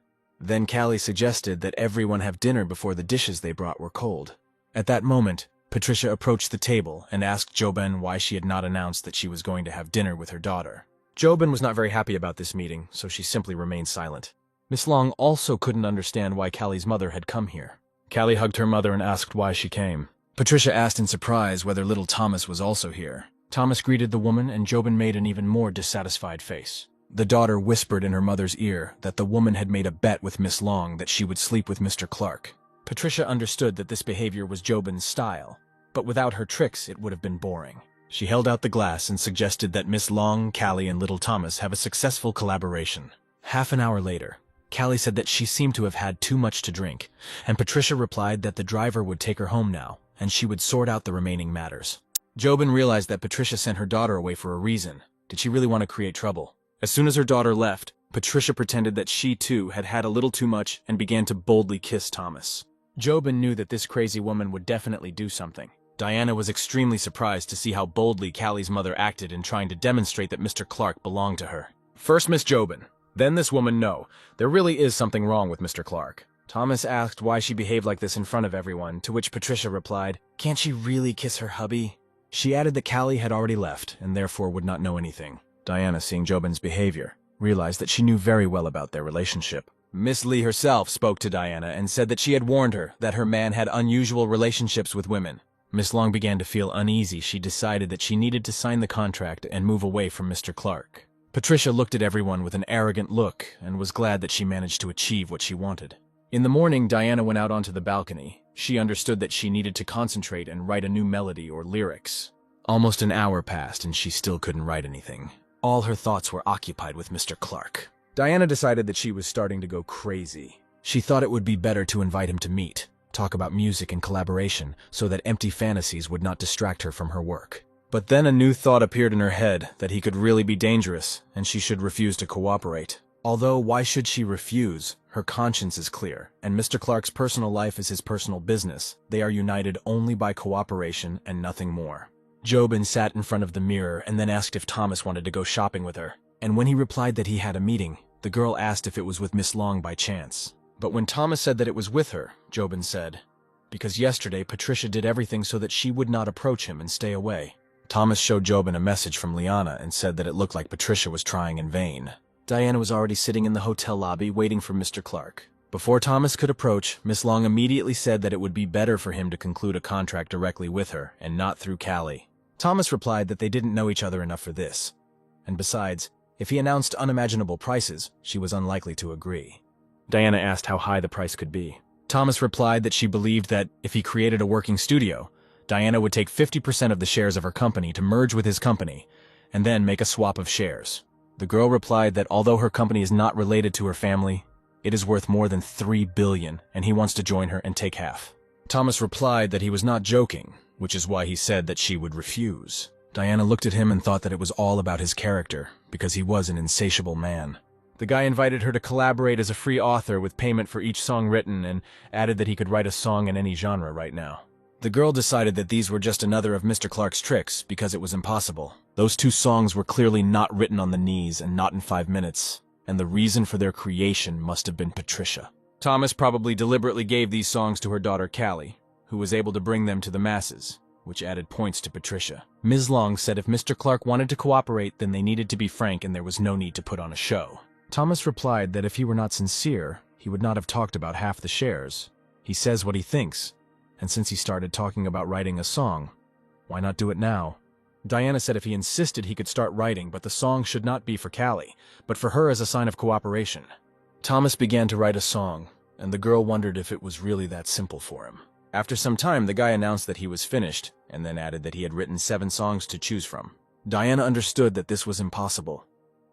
Then Callie suggested that everyone have dinner before the dishes they brought were cold. At that moment, Patricia approached the table and asked Jobin why she had not announced that she was going to have dinner with her daughter. Jobin was not very happy about this meeting, so she simply remained silent. Miss Long also couldn't understand why Callie's mother had come here. Callie hugged her mother and asked why she came. Patricia asked in surprise whether little Thomas was also here. Thomas greeted the woman, and Jobin made an even more dissatisfied face. The daughter whispered in her mother's ear that the woman had made a bet with Miss Long that she would sleep with Mr. Clark. Patricia understood that this behavior was Jobin's style, but without her tricks it would have been boring. She held out the glass and suggested that Miss Long, Callie, and little Thomas have a successful collaboration. Half an hour later, Callie said that she seemed to have had too much to drink, and Patricia replied that the driver would take her home now, and she would sort out the remaining matters. Jobin realized that Patricia sent her daughter away for a reason. Did she really want to create trouble? As soon as her daughter left, Patricia pretended that she too had had a little too much and began to boldly kiss Thomas. Jobin knew that this crazy woman would definitely do something. Diana was extremely surprised to see how boldly Callie's mother acted in trying to demonstrate that Mr. Clark belonged to her. First Miss Jobin, then this woman, no, there really is something wrong with Mr. Clark. Thomas asked why she behaved like this in front of everyone, to which Patricia replied, "Can't she really kiss her hubby?" She added that Callie had already left, and therefore would not know anything. Diana, seeing Jobin's behavior, realized that she knew very well about their relationship. Miss Lee herself spoke to Diana and said that she had warned her that her man had unusual relationships with women. Miss Long began to feel uneasy. She decided that she needed to sign the contract and move away from Mr. Clark. Patricia looked at everyone with an arrogant look and was glad that she managed to achieve what she wanted. In the morning, Diana went out onto the balcony. She understood that she needed to concentrate and write a new melody or lyrics. Almost an hour passed and she still couldn't write anything. All her thoughts were occupied with Mr. Clark. Diana decided that she was starting to go crazy. She thought it would be better to invite him to meet, talk about music and collaboration, so that empty fantasies would not distract her from her work. But then a new thought appeared in her head, that he could really be dangerous, and she should refuse to cooperate. Although, why should she refuse? Her conscience is clear, and Mr. Clark's personal life is his personal business. They are united only by cooperation and nothing more. Jobin sat in front of the mirror and then asked if Thomas wanted to go shopping with her. And when he replied that he had a meeting, the girl asked if it was with Miss Long by chance. But when Thomas said that it was with her, Jobin said, "Because yesterday Patricia did everything so that she would not approach him and stay away." Thomas showed Jobin a message from Liana and said that it looked like Patricia was trying in vain. Diana was already sitting in the hotel lobby waiting for Mr. Clark. Before Thomas could approach, Miss Long immediately said that it would be better for him to conclude a contract directly with her and not through Callie. Thomas replied that they didn't know each other enough for this. And besides, if he announced unimaginable prices, she was unlikely to agree. Diana asked how high the price could be. Thomas replied that she believed that if he created a working studio, Diana would take 50% of the shares of her company to merge with his company, and then make a swap of shares. The girl replied that although her company is not related to her family, it is worth more than $3 billion, and he wants to join her and take half. Thomas replied that he was not joking, which is why he said that she would refuse. Diana looked at him and thought that it was all about his character, because he was an insatiable man. The guy invited her to collaborate as a free author with payment for each song written and added that he could write a song in any genre right now. The girl decided that these were just another of Mr. Clark's tricks because it was impossible. Those two songs were clearly not written on the knees and not in 5 minutes, and the reason for their creation must have been Patricia. Thomas probably deliberately gave these songs to her daughter Callie, who was able to bring them to the masses, which added points to Patricia. Ms. Long said if Mr. Clark wanted to cooperate, then they needed to be frank and there was no need to put on a show. Thomas replied that if he were not sincere, he would not have talked about half the shares. He says what he thinks, and since he started talking about writing a song, why not do it now? Diana said if he insisted he could start writing, but the song should not be for Callie, but for her as a sign of cooperation. Thomas began to write a song, and the girl wondered if it was really that simple for him. After some time, the guy announced that he was finished, and then added that he had written 7 songs to choose from. Diana understood that this was impossible,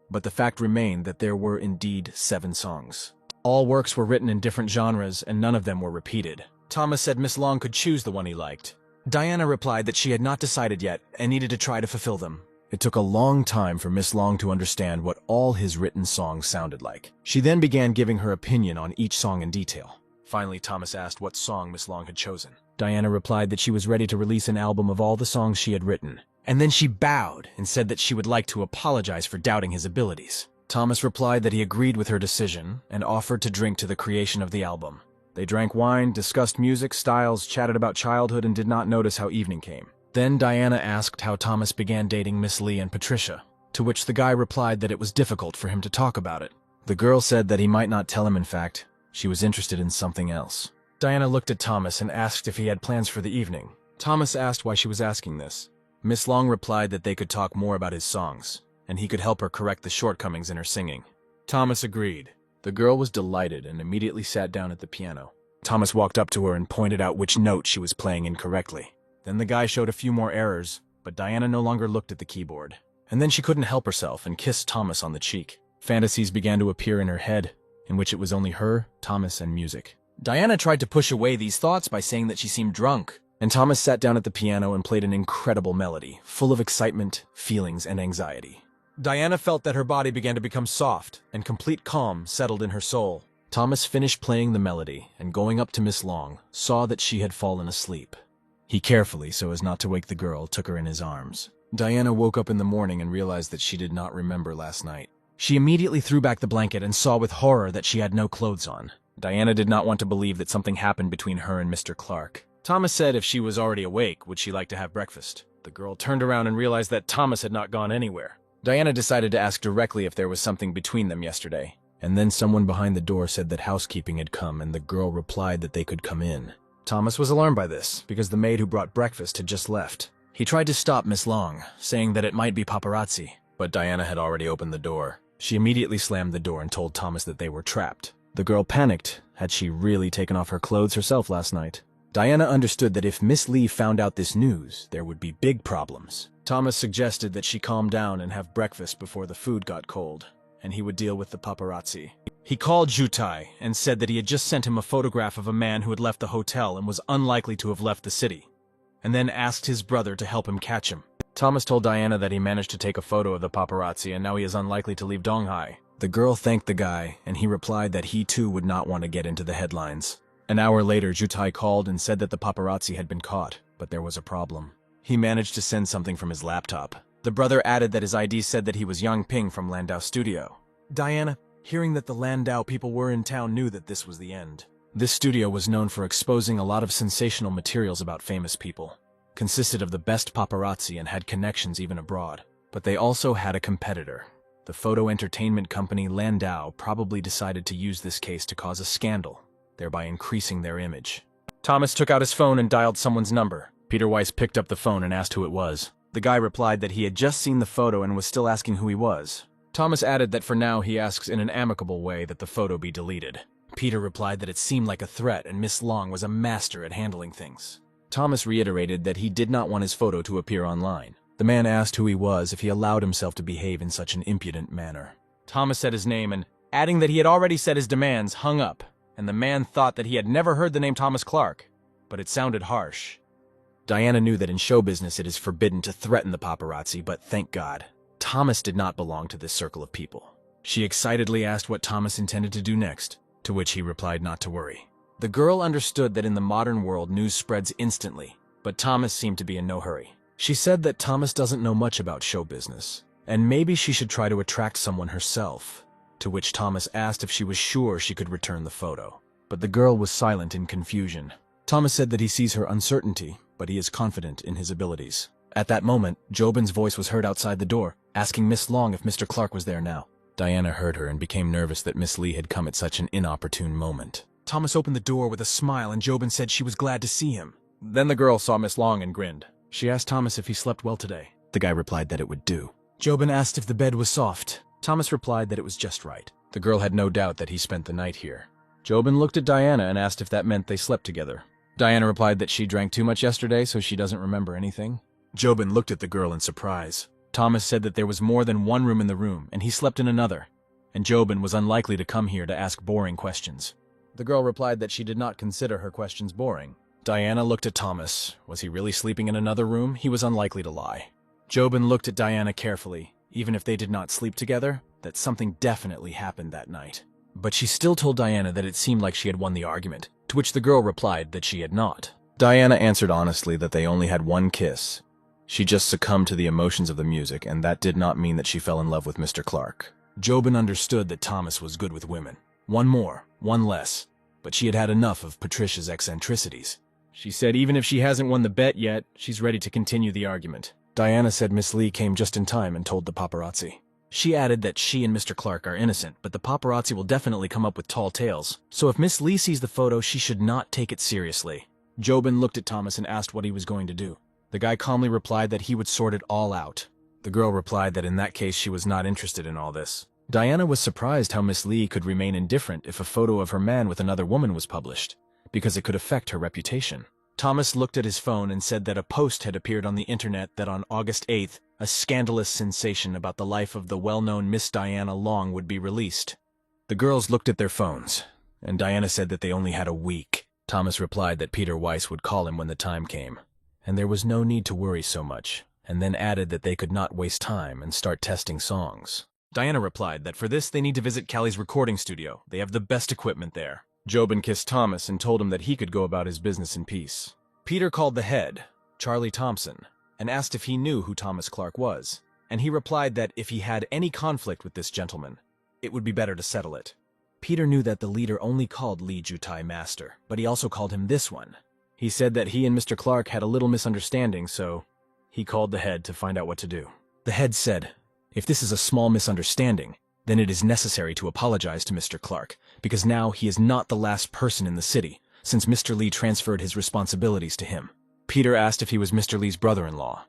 but the fact remained that there were indeed 7 songs. All works were written in different genres, and none of them were repeated. Thomas said Miss Long could choose the one he liked. Diana replied that she had not decided yet and needed to try to fulfill them. It took a long time for Miss Long to understand what all his written songs sounded like. She then began giving her opinion on each song in detail. Finally, Thomas asked what song Miss Long had chosen. Diana replied that she was ready to release an album of all the songs she had written, and then she bowed and said that she would like to apologize for doubting his abilities. Thomas replied that he agreed with her decision and offered to drink to the creation of the album. They drank wine, discussed music, styles, chatted about childhood, and did not notice how evening came. Then Diana asked how Thomas began dating Miss Lee and Patricia, to which the guy replied that it was difficult for him to talk about it. The girl said that he might not tell him. In fact, she was interested in something else. Diana looked at Thomas and asked if he had plans for the evening. Thomas asked why she was asking this. Miss Long replied that they could talk more about his songs, and he could help her correct the shortcomings in her singing. Thomas agreed. The girl was delighted and immediately sat down at the piano. Thomas walked up to her and pointed out which note she was playing incorrectly. Then the guy showed a few more errors, but Diana no longer looked at the keyboard. And then she couldn't help herself and kissed Thomas on the cheek. Fantasies began to appear in her head, in which it was only her, Thomas, and music. Diana tried to push away these thoughts by saying that she seemed drunk, and Thomas sat down at the piano and played an incredible melody, full of excitement, feelings, and anxiety. Diana felt that her body began to become soft, and complete calm settled in her soul. Thomas finished playing the melody, and going up to Miss Long, saw that she had fallen asleep. He carefully, so as not to wake the girl, took her in his arms. Diana woke up in the morning and realized that she did not remember last night. She immediately threw back the blanket and saw with horror that she had no clothes on. Diana did not want to believe that something happened between her and Mr. Clark. Thomas said if she was already awake, would she like to have breakfast? The girl turned around and realized that Thomas had not gone anywhere. Diana decided to ask directly if there was something between them yesterday. And then someone behind the door said that housekeeping had come, and the girl replied that they could come in. Thomas was alarmed by this, because the maid who brought breakfast had just left. He tried to stop Miss Long, saying that it might be paparazzi, but Diana had already opened the door. She immediately slammed the door and told Thomas that they were trapped. The girl panicked. Had she really taken off her clothes herself last night? Diana understood that if Miss Lee found out this news, there would be big problems. Thomas suggested that she calm down and have breakfast before the food got cold, and he would deal with the paparazzi. He called Jutai and said that he had just sent him a photograph of a man who had left the hotel and was unlikely to have left the city, and then asked his brother to help him catch him. Thomas told Diana that he managed to take a photo of the paparazzi and now he is unlikely to leave Donghai. The girl thanked the guy, and he replied that he too would not want to get into the headlines. An hour later, Jutai called and said that the paparazzi had been caught, but there was a problem. He managed to send something from his laptop. The brother added that his ID said that he was Yang Ping from Landau Studio. Diana, hearing that the Landau people were in town, knew that this was the end. This studio was known for exposing a lot of sensational materials about famous people, consisted of the best paparazzi and had connections even abroad. But they also had a competitor. The photo entertainment company Landau probably decided to use this case to cause a scandal, thereby increasing their image. Thomas took out his phone and dialed someone's number. Peter Weiss picked up the phone and asked who it was. The guy replied that he had just seen the photo and was still asking who he was. Thomas added that for now he asks in an amicable way that the photo be deleted. Peter replied that it seemed like a threat and Miss Long was a master at handling things. Thomas reiterated that he did not want his photo to appear online. The man asked who he was if he allowed himself to behave in such an impudent manner. Thomas said his name and, adding that he had already said his demands, hung up, and the man thought that he had never heard the name Thomas Clark, but it sounded harsh. Diana knew that in show business it is forbidden to threaten the paparazzi, but thank God, Thomas did not belong to this circle of people. She excitedly asked what Thomas intended to do next, to which he replied not to worry. The girl understood that in the modern world news spreads instantly, but Thomas seemed to be in no hurry. She said that Thomas doesn't know much about show business, and maybe she should try to attract someone herself, to which Thomas asked if she was sure she could return the photo. But the girl was silent in confusion. Thomas said that he sees her uncertainty, but he is confident in his abilities. At that moment, Jobin's voice was heard outside the door, asking Miss Long if Mr. Clark was there now. Diana heard her and became nervous that Miss Lee had come at such an inopportune moment. Thomas opened the door with a smile and Jobin said she was glad to see him. Then the girl saw Miss Long and grinned. She asked Thomas if he slept well today. The guy replied that it would do. Jobin asked if the bed was soft. Thomas replied that it was just right. The girl had no doubt that he spent the night here. Jobin looked at Diana and asked if that meant they slept together. Diana replied that she drank too much yesterday, so she doesn't remember anything. Jobin looked at the girl in surprise. Thomas said that there was more than one room in the room, and he slept in another, and Jobin was unlikely to come here to ask boring questions. The girl replied that she did not consider her questions boring. Diana looked at Thomas. Was he really sleeping in another room? He was unlikely to lie. Jobin looked at Diana carefully. Even if they did not sleep together, that something definitely happened that night. But she still told Diana that it seemed like she had won the argument, to which the girl replied that she had not. Diana answered honestly that they only had one kiss. She just succumbed to the emotions of the music, and that did not mean that she fell in love with Mr. Clark. Jobin understood that Thomas was good with women. One more, one less. But she had had enough of Patricia's eccentricities. She said even if she hasn't won the bet yet, she's ready to continue the argument. Diana said Miss Lee came just in time and told the paparazzi. She added that she and Mr. Clark are innocent, but the paparazzi will definitely come up with tall tales. So if Miss Lee sees the photo, she should not take it seriously. Jobin looked at Thomas and asked what he was going to do. The guy calmly replied that he would sort it all out. The girl replied that in that case she was not interested in all this. Diana was surprised how Miss Lee could remain indifferent if a photo of her man with another woman was published, because it could affect her reputation. Thomas looked at his phone and said that a post had appeared on the internet that on August 8th, a scandalous sensation about the life of the well-known Miss Diana Long would be released. The girls looked at their phones, and Diana said that they only had a week. Thomas replied that Peter Weiss would call him when the time came, and there was no need to worry so much, and then added that they could not waste time and start testing songs. Diana replied that for this they need to visit Callie's recording studio. They have the best equipment there. Jobin kissed Thomas and told him that he could go about his business in peace. Peter called the head, Charlie Thompson, and asked if he knew who Thomas Clark was, and he replied that if he had any conflict with this gentleman, it would be better to settle it. Peter knew that the leader only called Lee Jutai Master, but he also called him this one. He said that he and Mr. Clark had a little misunderstanding, so he called the head to find out what to do. The head said, if this is a small misunderstanding, then it is necessary to apologize to Mr. Clark, because now he is not the last person in the city, since Mr. Lee transferred his responsibilities to him. Peter asked if he was Mr. Lee's brother-in-law.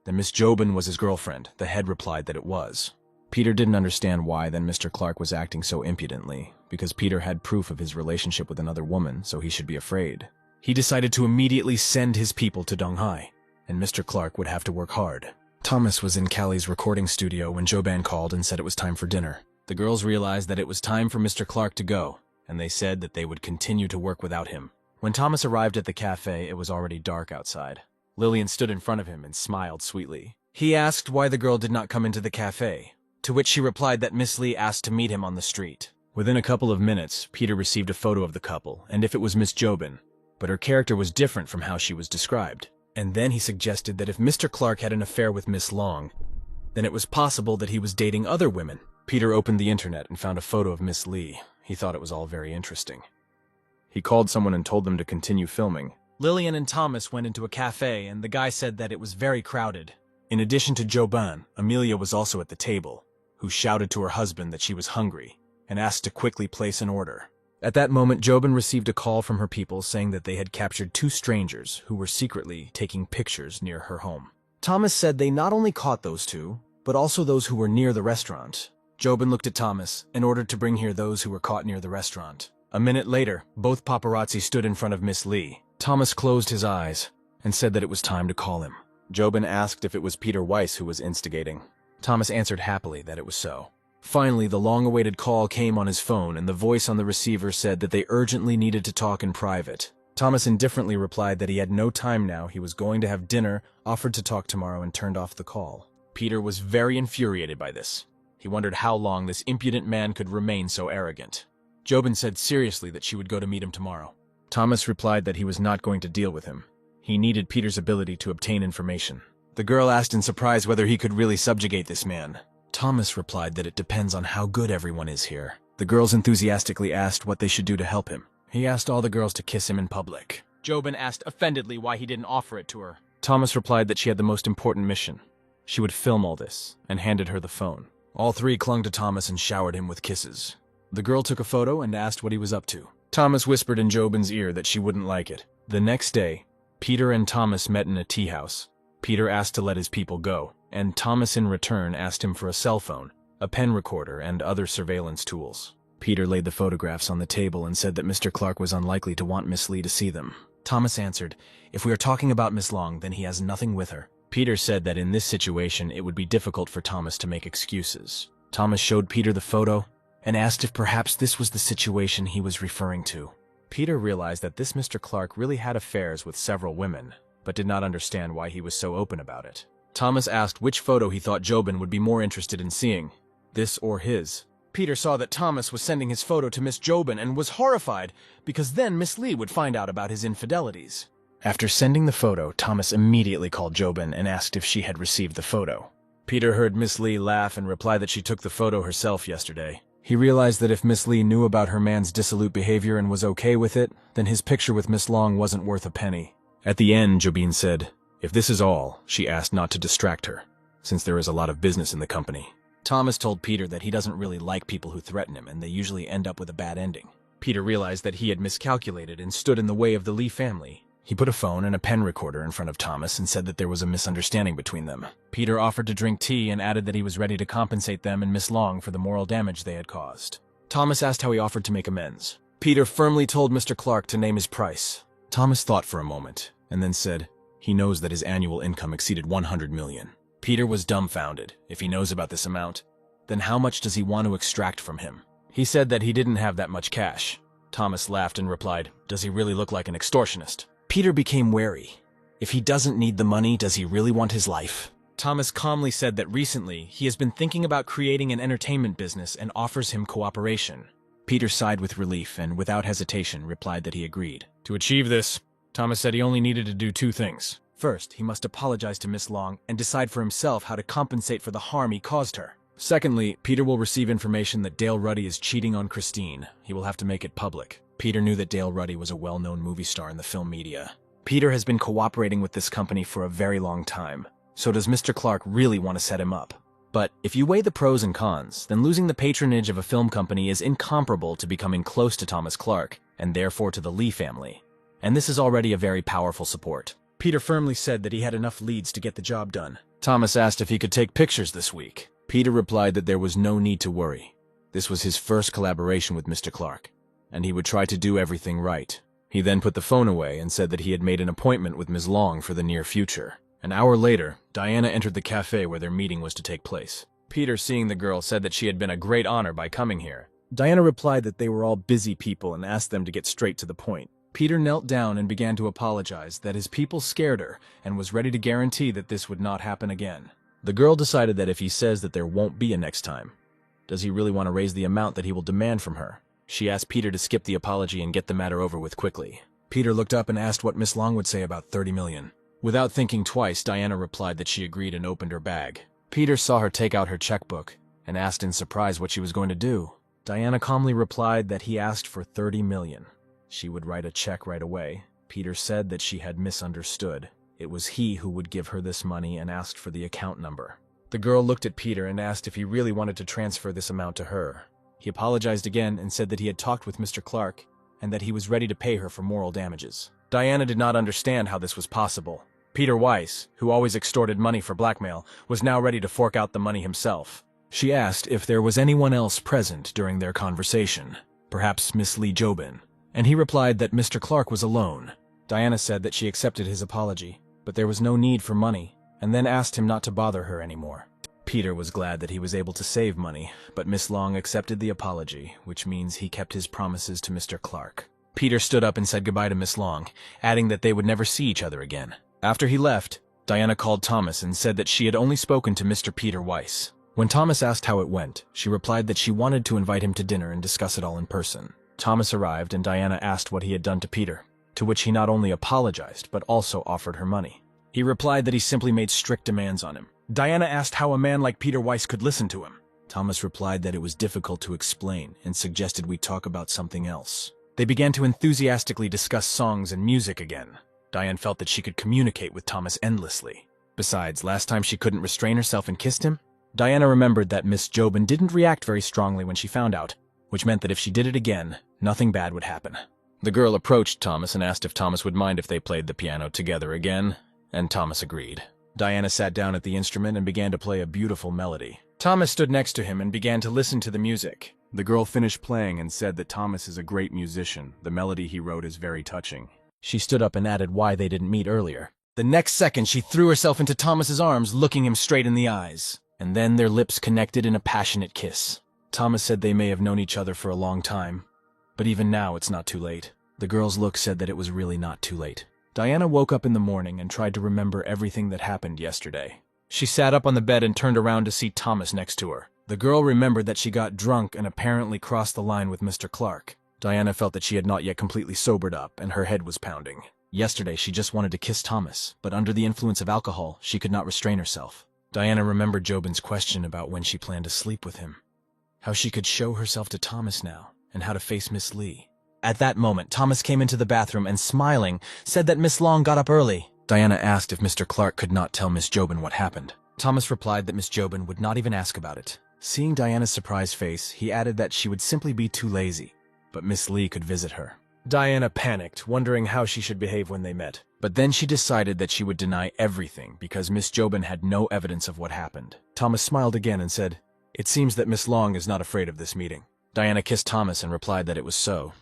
Then Miss Jobin was his girlfriend. The head replied that it was. Peter didn't understand why then Mr. Clark was acting so impudently, because Peter had proof of his relationship with another woman, so he should be afraid. He decided to immediately send his people to Donghai, and Mr. Clark would have to work hard. Thomas was in Callie's recording studio when Jobin called and said it was time for dinner. The girls realized that it was time for Mr. Clark to go, and they said that they would continue to work without him. When Thomas arrived at the cafe, it was already dark outside. Lillian stood in front of him and smiled sweetly. He asked why the girl did not come into the cafe, to which she replied that Miss Lee asked to meet him on the street. Within a couple of minutes, Peter received a photo of the couple, and if it was Miss Jobin, but her character was different from how she was described. And then he suggested that if Mr. Clark had an affair with Miss Long, then it was possible that he was dating other women. Peter opened the internet and found a photo of Miss Lee. He thought it was all very interesting. He called someone and told them to continue filming. Lillian and Thomas went into a cafe, and the guy said that it was very crowded. In addition to Jobin, Amelia was also at the table, who shouted to her husband that she was hungry, and asked to quickly place an order. At that moment, Jobin received a call from her people saying that they had captured two strangers who were secretly taking pictures near her home. Thomas said they not only caught those two, but also those who were near the restaurant. Jobin looked at Thomas and ordered to bring here those who were caught near the restaurant. A minute later, both paparazzi stood in front of Miss Lee. Thomas closed his eyes and said that it was time to call him. Jobin asked if it was Peter Weiss who was instigating. Thomas answered happily that it was so. Finally, the long-awaited call came on his phone, and the voice on the receiver said that they urgently needed to talk in private. Thomas indifferently replied that he had no time now, he was going to have dinner, offered to talk tomorrow, and turned off the call. Peter was very infuriated by this. He wondered how long this impudent man could remain so arrogant. Jobin said seriously that she would go to meet him tomorrow. Thomas replied that he was not going to deal with him. He needed Peter's ability to obtain information. The girl asked in surprise whether he could really subjugate this man. Thomas replied that it depends on how good everyone is here. The girls enthusiastically asked what they should do to help him. He asked all the girls to kiss him in public. Jobin asked offendedly why he didn't offer it to her. Thomas replied that she had the most important mission. She would film all this, and handed her the phone. All three clung to Thomas and showered him with kisses. The girl took a photo and asked what he was up to. Thomas whispered in Jobin's ear that she wouldn't like it. The next day, Peter and Thomas met in a tea house. Peter asked to let his people go, and Thomas in return asked him for a cell phone, a pen recorder, and other surveillance tools. Peter laid the photographs on the table and said that Mr. Clark was unlikely to want Miss Lee to see them. Thomas answered, "If we are talking about Miss Long, then he has nothing with her." Peter said that in this situation it would be difficult for Thomas to make excuses. Thomas showed Peter the photo and asked if perhaps this was the situation he was referring to. Peter realized that this Mr. Clark really had affairs with several women, but did not understand why he was so open about it. Thomas asked which photo he thought Jobin would be more interested in seeing, this or his. Peter saw that Thomas was sending his photo to Miss Jobin and was horrified, because then Miss Lee would find out about his infidelities. After sending the photo, Thomas immediately called Jobin and asked if she had received the photo. Peter heard Miss Lee laugh and reply that she took the photo herself yesterday. He realized that if Miss Lee knew about her man's dissolute behavior and was okay with it, then his picture with Miss Long wasn't worth a penny. At the end, Jobin said, "If this is all," she asked not to distract her, since there is a lot of business in the company. Thomas told Peter that he doesn't really like people who threaten him, and they usually end up with a bad ending. Peter realized that he had miscalculated and stood in the way of the Lee family. He put a phone and a pen recorder in front of Thomas and said that there was a misunderstanding between them. Peter offered to drink tea and added that he was ready to compensate them and Miss Long for the moral damage they had caused. Thomas asked how he offered to make amends. Peter firmly told Mr. Clark to name his price. Thomas thought for a moment, and then said, he knows that his annual income exceeded 100 million. Peter was dumbfounded. If he knows about this amount, then how much does he want to extract from him? He said that he didn't have that much cash. Thomas laughed and replied, "Does he really look like an extortionist?" Peter became wary. If he doesn't need the money, does he really want his life? Thomas calmly said that recently he has been thinking about creating an entertainment business and offers him cooperation. Peter sighed with relief and, without hesitation, replied that he agreed. To achieve this, Thomas said he only needed to do two things. First, he must apologize to Miss Long and decide for himself how to compensate for the harm he caused her. Secondly, Peter will receive information that Dale Ruddy is cheating on Christine. He will have to make it public. Peter knew that Dale Ruddy was a well-known movie star in the film media. Peter has been cooperating with this company for a very long time. So does Mr. Clark really want to set him up? But if you weigh the pros and cons, then losing the patronage of a film company is incomparable to becoming close to Thomas Clark, and therefore to the Lee family. And this is already a very powerful support. Peter firmly said that he had enough leads to get the job done. Thomas asked if he could take pictures this week. Peter replied that there was no need to worry. This was his first collaboration with Mr. Clark, and he would try to do everything right. He then put the phone away and said that he had made an appointment with Ms. Long for the near future. An hour later, Diana entered the cafe where their meeting was to take place. Peter, seeing the girl, said that she had been a great honor by coming here. Diana replied that they were all busy people and asked them to get straight to the point. Peter knelt down and began to apologize that his people scared her and was ready to guarantee that this would not happen again. The girl decided that if he says that there won't be a next time, does he really want to raise the amount that he will demand from her? She asked Peter to skip the apology and get the matter over with quickly. Peter looked up and asked what Miss Long would say about 30 million. Without thinking twice, Diana replied that she agreed and opened her bag. Peter saw her take out her checkbook and asked in surprise what she was going to do. Diana calmly replied that he asked for 30 million. She would write a check right away. Peter said that she had misunderstood. It was he who would give her this money and asked for the account number. The girl looked at Peter and asked if he really wanted to transfer this amount to her. He apologized again and said that he had talked with Mr. Clark and that he was ready to pay her for moral damages. Diana did not understand how this was possible. Peter Weiss, who always extorted money for blackmail, was now ready to fork out the money himself. She asked if there was anyone else present during their conversation, perhaps Miss Lee Jobin, and he replied that Mr. Clark was alone. Diana said that she accepted his apology, but there was no need for money, and then asked him not to bother her anymore. Peter was glad that he was able to save money, but Miss Long accepted the apology, which means he kept his promises to Mr. Clark. Peter stood up and said goodbye to Miss Long, adding that they would never see each other again. After he left, Diana called Thomas and said that she had only spoken to Mr. Peter Weiss. When Thomas asked how it went, she replied that she wanted to invite him to dinner and discuss it all in person. Thomas arrived and Diana asked what he had done to Peter, to which he not only apologized but also offered her money. He replied that he simply made strict demands on him. Diana asked how a man like Peter Weiss could listen to him. Thomas replied that it was difficult to explain and suggested we talk about something else. They began to enthusiastically discuss songs and music again. Diane felt that she could communicate with Thomas endlessly. Besides, last time she couldn't restrain herself and kissed him. Diana remembered that Miss Jobin didn't react very strongly when she found out, which meant that if she did it again, nothing bad would happen. The girl approached Thomas and asked if Thomas would mind if they played the piano together again, and Thomas agreed. Diana sat down at the instrument and began to play a beautiful melody. Thomas stood next to him and began to listen to the music. The girl finished playing and said that Thomas is a great musician. The melody he wrote is very touching. She stood up and added why they didn't meet earlier. The next second, she threw herself into Thomas's arms, looking him straight in the eyes. And then their lips connected in a passionate kiss. Thomas said they may have known each other for a long time, but even now it's not too late. The girl's look said that it was really not too late. Diana woke up in the morning and tried to remember everything that happened yesterday. She sat up on the bed and turned around to see Thomas next to her. The girl remembered that she got drunk and apparently crossed the line with Mr. Clark. Diana felt that she had not yet completely sobered up, and her head was pounding. Yesterday, she just wanted to kiss Thomas, but under the influence of alcohol, she could not restrain herself. Diana remembered Jobin's question about when she planned to sleep with him, how she could show herself to Thomas now, and how to face Miss Lee. At that moment, Thomas came into the bathroom and, smiling, said that Miss Long got up early. Diana asked if Mr. Clark could not tell Miss Jobin what happened. Thomas replied that Miss Jobin would not even ask about it. Seeing Diana's surprised face, he added that she would simply be too lazy, but Miss Lee could visit her. Diana panicked, wondering how she should behave when they met. But then she decided that she would deny everything because Miss Jobin had no evidence of what happened. Thomas smiled again and said, "It seems that Miss Long is not afraid of this meeting." Diana kissed Thomas and replied that it was so.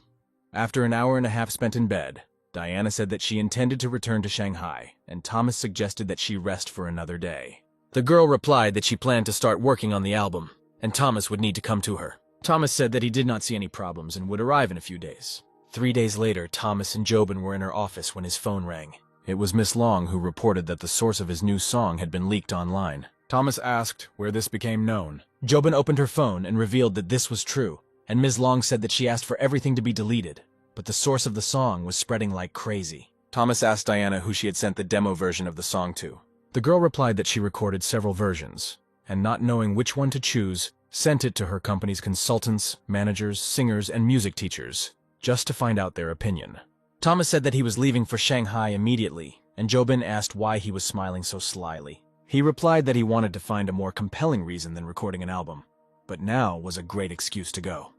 After an hour and a half spent in bed, Diana said that she intended to return to Shanghai, and Thomas suggested that she rest for another day. The girl replied that she planned to start working on the album, and Thomas would need to come to her. Thomas said that he did not see any problems and would arrive in a few days. 3 days later, Thomas and Jobin were in her office when his phone rang. It was Miss Long who reported that the source of his new song had been leaked online. Thomas asked where this became known. Jobin opened her phone and revealed that this was true, and Ms. Long said that she asked for everything to be deleted, but the source of the song was spreading like crazy. Thomas asked Diana who she had sent the demo version of the song to. The girl replied that she recorded several versions, and not knowing which one to choose, sent it to her company's consultants, managers, singers, and music teachers, just to find out their opinion. Thomas said that he was leaving for Shanghai immediately, and Jobin asked why he was smiling so slyly. He replied that he wanted to find a more compelling reason than recording an album, but now was a great excuse to go.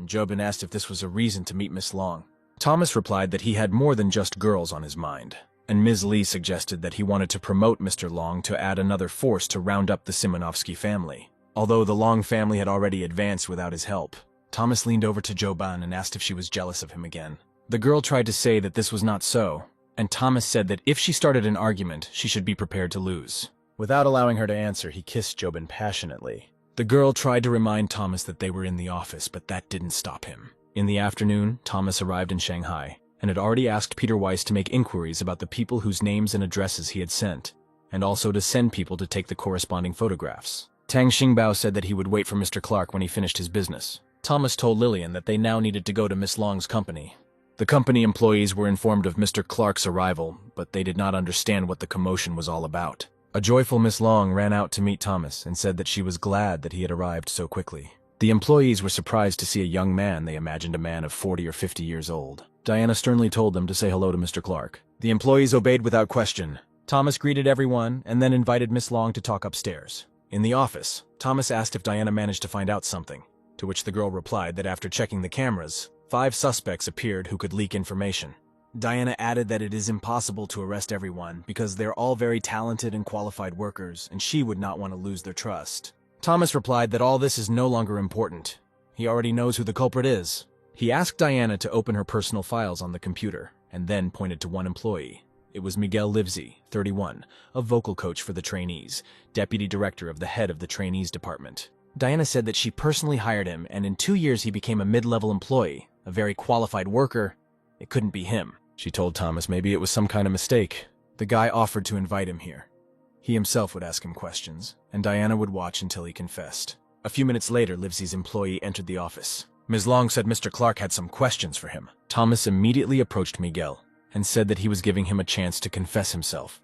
Jobin asked if this was a reason to meet Miss Long. Thomas replied that he had more than just girls on his mind, and Ms. Lee suggested that he wanted to promote Mr. Long to add another force to round up the Simonovsky family. Although the Long family had already advanced without his help, Thomas leaned over to Jobin and asked if she was jealous of him again. The girl tried to say that this was not so, and Thomas said that if she started an argument, she should be prepared to lose. Without allowing her to answer, he kissed Jobin passionately. The girl tried to remind Thomas that they were in the office, but that didn't stop him. In the afternoon, Thomas arrived in Shanghai, and had already asked Peter Weiss to make inquiries about the people whose names and addresses he had sent, and also to send people to take the corresponding photographs. Tang Xingbao said that he would wait for Mr. Clark when he finished his business. Thomas told Lillian that they now needed to go to Miss Long's company. The company employees were informed of Mr. Clark's arrival, but they did not understand what the commotion was all about. A joyful Miss Long ran out to meet Thomas and said that she was glad that he had arrived so quickly. The employees were surprised to see a young man they imagined a man of 40 or 50 years old. Diana sternly told them to say hello to Mr. Clark. The employees obeyed without question. Thomas greeted everyone and then invited Miss Long to talk upstairs. In the office, Thomas asked if Diana managed to find out something, to which the girl replied that after checking the cameras, 5 suspects appeared who could leak information. Diana added that it is impossible to arrest everyone because they're all very talented and qualified workers, and she would not want to lose their trust. Thomas replied that all this is no longer important. He already knows who the culprit is. He asked Diana to open her personal files on the computer, and then pointed to one employee. It was Miguel Livesey, 31, a vocal coach for the trainees, deputy director of the head of the trainees department. Diana said that she personally hired him, and in 2 years he became a mid-level employee, a very qualified worker. It couldn't be him. She told Thomas maybe it was some kind of mistake. The guy offered to invite him here. He himself would ask him questions, and Diana would watch until he confessed. A few minutes later, Livesey's employee entered the office. Ms. Long said Mr. Clark had some questions for him. Thomas immediately approached Miguel and said that he was giving him a chance to confess himself.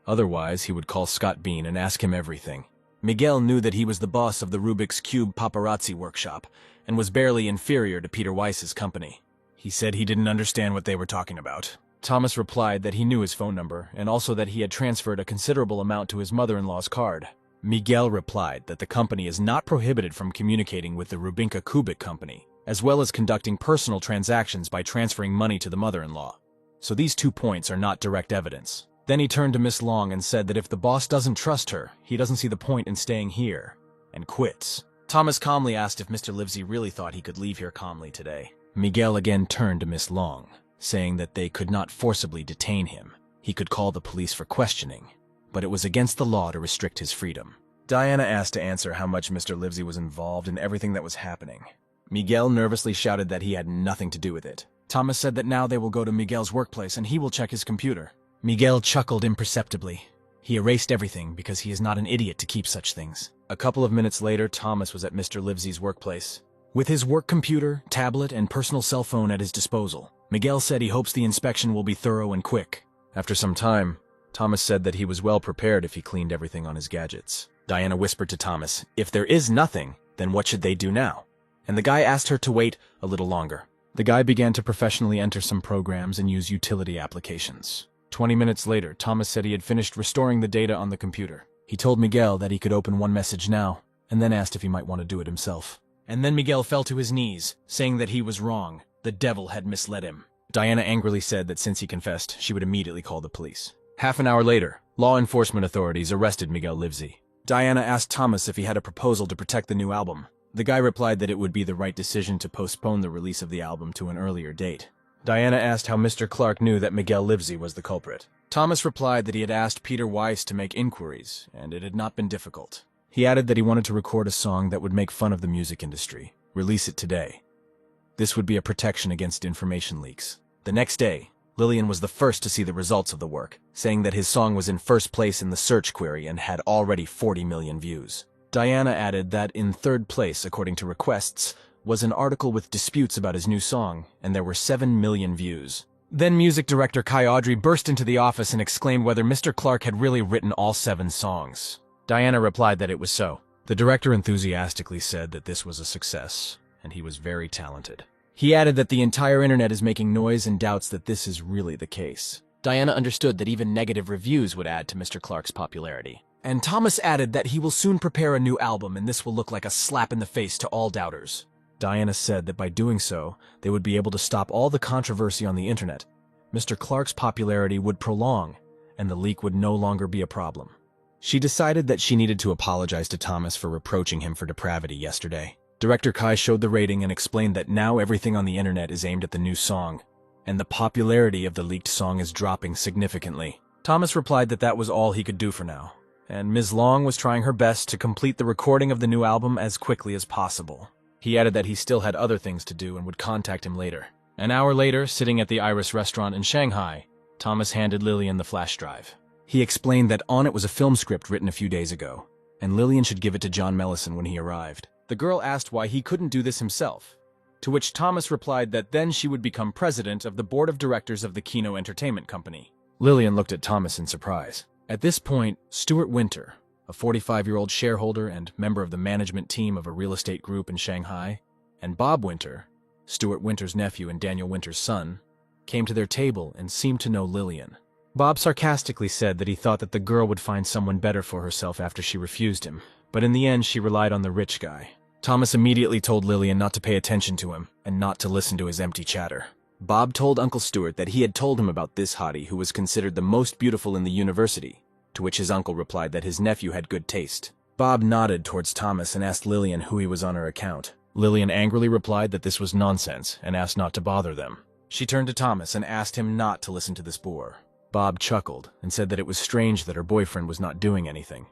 Otherwise, he would call Scott Bean and ask him everything. Miguel knew that he was the boss of the Rubik's Cube paparazzi workshop and was barely inferior to Peter Weiss's company. He said he didn't understand what they were talking about. Thomas replied that he knew his phone number and also that he had transferred a considerable amount to his mother-in-law's card. Miguel replied that the company is not prohibited from communicating with the Rubinka Kubik company, as well as conducting personal transactions by transferring money to the mother-in-law. So these 2 points are not direct evidence. Then he turned to Miss Long and said that if the boss doesn't trust her, he doesn't see the point in staying here, and quits. Thomas calmly asked if Mr. Livesey really thought he could leave here calmly today. Miguel again turned to Miss Long, saying that they could not forcibly detain him. He could call the police for questioning, but it was against the law to restrict his freedom. Diana asked to answer how much Mr. Livesey was involved in everything that was happening. Miguel nervously shouted that he had nothing to do with it. Thomas said that now they will go to Miguel's workplace and he will check his computer. Miguel chuckled imperceptibly. He erased everything because he is not an idiot to keep such things. A couple of minutes later, Thomas was at Mr. Livesey's workplace. With his work computer, tablet, and personal cell phone at his disposal, Miguel said he hopes the inspection will be thorough and quick. After some time, Thomas said that he was well prepared if he cleaned everything on his gadgets. Diana whispered to Thomas, if there is nothing, then what should they do now? And the guy asked her to wait a little longer. The guy began to professionally enter some programs and use utility applications. 20 minutes later, Thomas said he had finished restoring the data on the computer. He told Miguel that he could open one message now, and then asked if he might want to do it himself. And then Miguel fell to his knees, saying that he was wrong. The devil had misled him. Diana angrily said that since he confessed, she would immediately call the police. Half an hour later, law enforcement authorities arrested Miguel Livesey. Diana asked Thomas if he had a proposal to protect the new album. The guy replied that it would be the right decision to postpone the release of the album to an earlier date. Diana asked how Mr. Clark knew that Miguel Livesey was the culprit. Thomas replied that he had asked Peter Weiss to make inquiries, and it had not been difficult. He added that he wanted to record a song that would make fun of the music industry. Release it today. This would be a protection against information leaks. The next day, Lillian was the first to see the results of the work, saying that his song was in first place in the search query and had already 40 million views. Diana added that in third place, according to requests, was an article with disputes about his new song, and there were 7 million views. Then music director Kai Audrey burst into the office and exclaimed whether Mr. Clark had really written all 7 songs. Diana replied that it was so. The director enthusiastically said that this was a success, and he was very talented. He added that the entire internet is making noise and doubts that this is really the case. Diana understood that even negative reviews would add to Mr. Clark's popularity. And Thomas added that he will soon prepare a new album and this will look like a slap in the face to all doubters. Diana said that by doing so, they would be able to stop all the controversy on the internet. Mr. Clark's popularity would prolong, and the leak would no longer be a problem. She decided that she needed to apologize to Thomas for reproaching him for depravity yesterday. Director Kai showed the rating and explained that now everything on the internet is aimed at the new song, and the popularity of the leaked song is dropping significantly. Thomas replied that that was all he could do for now, and Ms. Long was trying her best to complete the recording of the new album as quickly as possible. He added that he still had other things to do and would contact him later. An hour later, sitting at the Iris restaurant in Shanghai, Thomas handed Lillian the flash drive. He explained that on it was a film script written a few days ago, and Lillian should give it to John Mellison when he arrived. The girl asked why he couldn't do this himself, to which Thomas replied that then she would become president of the board of directors of the Kino Entertainment Company. Lillian looked at Thomas in surprise. At this point, Stuart Winter, a 45-year-old shareholder and member of the management team of a real estate group in Shanghai, and Bob Winter, Stuart Winter's nephew and Daniel Winter's son, came to their table and seemed to know Lillian. Bob sarcastically said that he thought that the girl would find someone better for herself after she refused him, but in the end she relied on the rich guy. Thomas immediately told Lillian not to pay attention to him and not to listen to his empty chatter. Bob told Uncle Stuart that he had told him about this hottie who was considered the most beautiful in the university, to which his uncle replied that his nephew had good taste. Bob nodded towards Thomas and asked Lillian who he was on her account. Lillian angrily replied that this was nonsense and asked not to bother them. She turned to Thomas and asked him not to listen to this bore. Bob chuckled and said that it was strange that her boyfriend was not doing anything.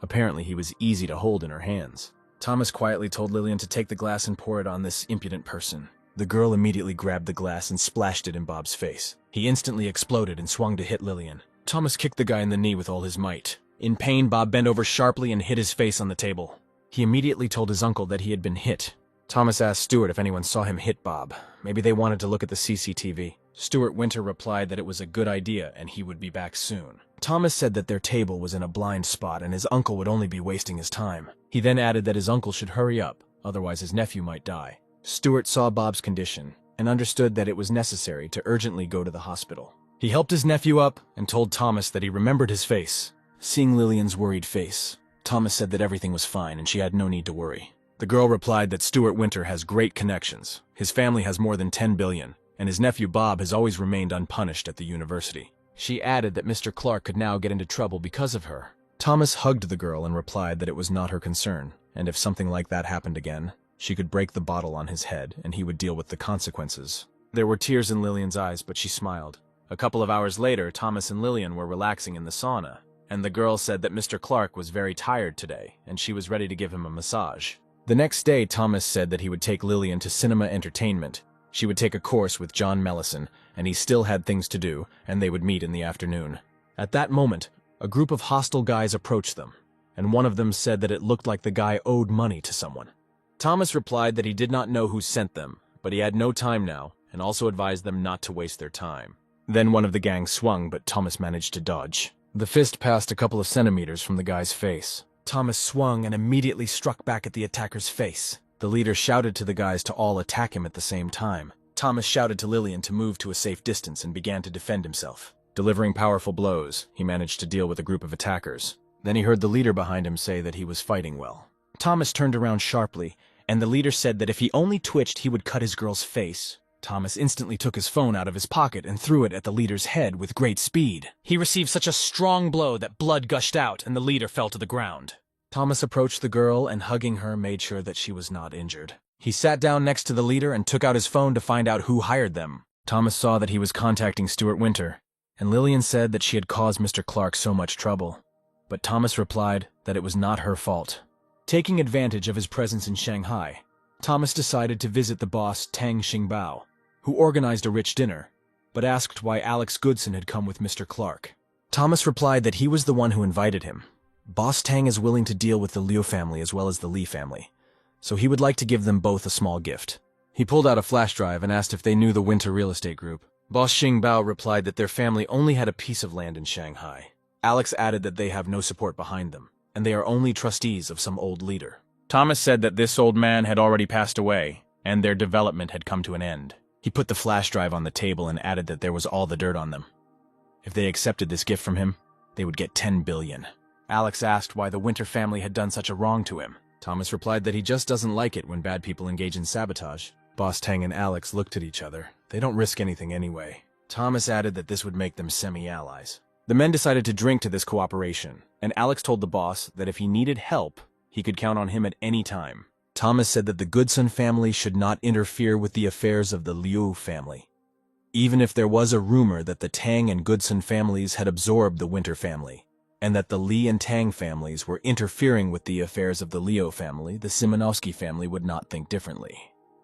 Apparently he was easy to hold in her hands. Thomas quietly told Lillian to take the glass and pour it on this impudent person. The girl immediately grabbed the glass and splashed it in Bob's face. He instantly exploded and swung to hit Lillian. Thomas kicked the guy in the knee with all his might. In pain, Bob bent over sharply and hit his face on the table. He immediately told his uncle that he had been hit. Thomas asked Stuart if anyone saw him hit Bob. Maybe they wanted to look at the CCTV. Stuart Winter replied that it was a good idea and he would be back soon. Thomas said that their table was in a blind spot and his uncle would only be wasting his time. He then added that his uncle should hurry up, otherwise his nephew might die. Stuart saw Bob's condition and understood that it was necessary to urgently go to the hospital. He helped his nephew up and told Thomas that he remembered his face. Seeing Lillian's worried face, Thomas said that everything was fine and she had no need to worry. The girl replied that Stuart Winter has great connections. His family has more than 10 billion, and his nephew Bob has always remained unpunished at the university. She added that Mr. Clark could now get into trouble because of her, Thomas hugged the girl and replied that it was not her concern, and if something like that happened again, she could break the bottle on his head and he would deal with the consequences. There were tears in Lillian's eyes, but she smiled. A couple of hours later, Thomas and Lillian were relaxing in the sauna, and the girl said that Mr. Clark was very tired today, and she was ready to give him a massage. The next day, Thomas said that he would take Lillian to cinema entertainment. She would take a course with John Mellison, and he still had things to do, and they would meet in the afternoon. At that moment, a group of hostile guys approached them, and one of them said that it looked like the guy owed money to someone. Thomas replied that he did not know who sent them, but he had no time now, and also advised them not to waste their time. Then one of the gang swung, but Thomas managed to dodge. The fist passed a couple of centimeters from the guy's face. Thomas swung and immediately struck back at the attacker's face. The leader shouted to the guys to all attack him at the same time. Thomas shouted to Lillian to move to a safe distance and began to defend himself. Delivering powerful blows, he managed to deal with a group of attackers. Then he heard the leader behind him say that he was fighting well. Thomas turned around sharply, and the leader said that if he only twitched, he would cut his girl's face. Thomas instantly took his phone out of his pocket and threw it at the leader's head with great speed. He received such a strong blow that blood gushed out and the leader fell to the ground. Thomas approached the girl and, hugging her, made sure that she was not injured. He sat down next to the leader and took out his phone to find out who hired them. Thomas saw that he was contacting Stuart Winter, and Lillian said that she had caused Mr. Clark so much trouble. But Thomas replied that it was not her fault. Taking advantage of his presence in Shanghai, Thomas decided to visit the boss Tang Xingbao, who organized a rich dinner, but asked why Alex Goodson had come with Mr. Clark. Thomas replied that he was the one who invited him. Boss Tang is willing to deal with the Liu family as well as the Li family, so he would like to give them both a small gift. He pulled out a flash drive and asked if they knew the Winter Real Estate Group. Boss Xingbao replied that their family only had a piece of land in Shanghai. Alex added that they have no support behind them, and they are only trustees of some old leader. Thomas said that this old man had already passed away, and their development had come to an end. He put the flash drive on the table and added that there was all the dirt on them. If they accepted this gift from him, they would get 10 billion. Alex asked why the Winter family had done such a wrong to him. Thomas replied that he just doesn't like it when bad people engage in sabotage. Boss Tang and Alex looked at each other. They don't risk anything anyway. Thomas added that this would make them semi-allies. The men decided to drink to this cooperation, and Alex told the boss that if he needed help, he could count on him at any time. Thomas said that the Goodson family should not interfere with the affairs of the Liu family, even if there was a rumor that the Tang and Goodson families had absorbed the Winter family, and that the Li and Tang families were interfering with the affairs of the Liu family. The Simonovsky family would not think differently.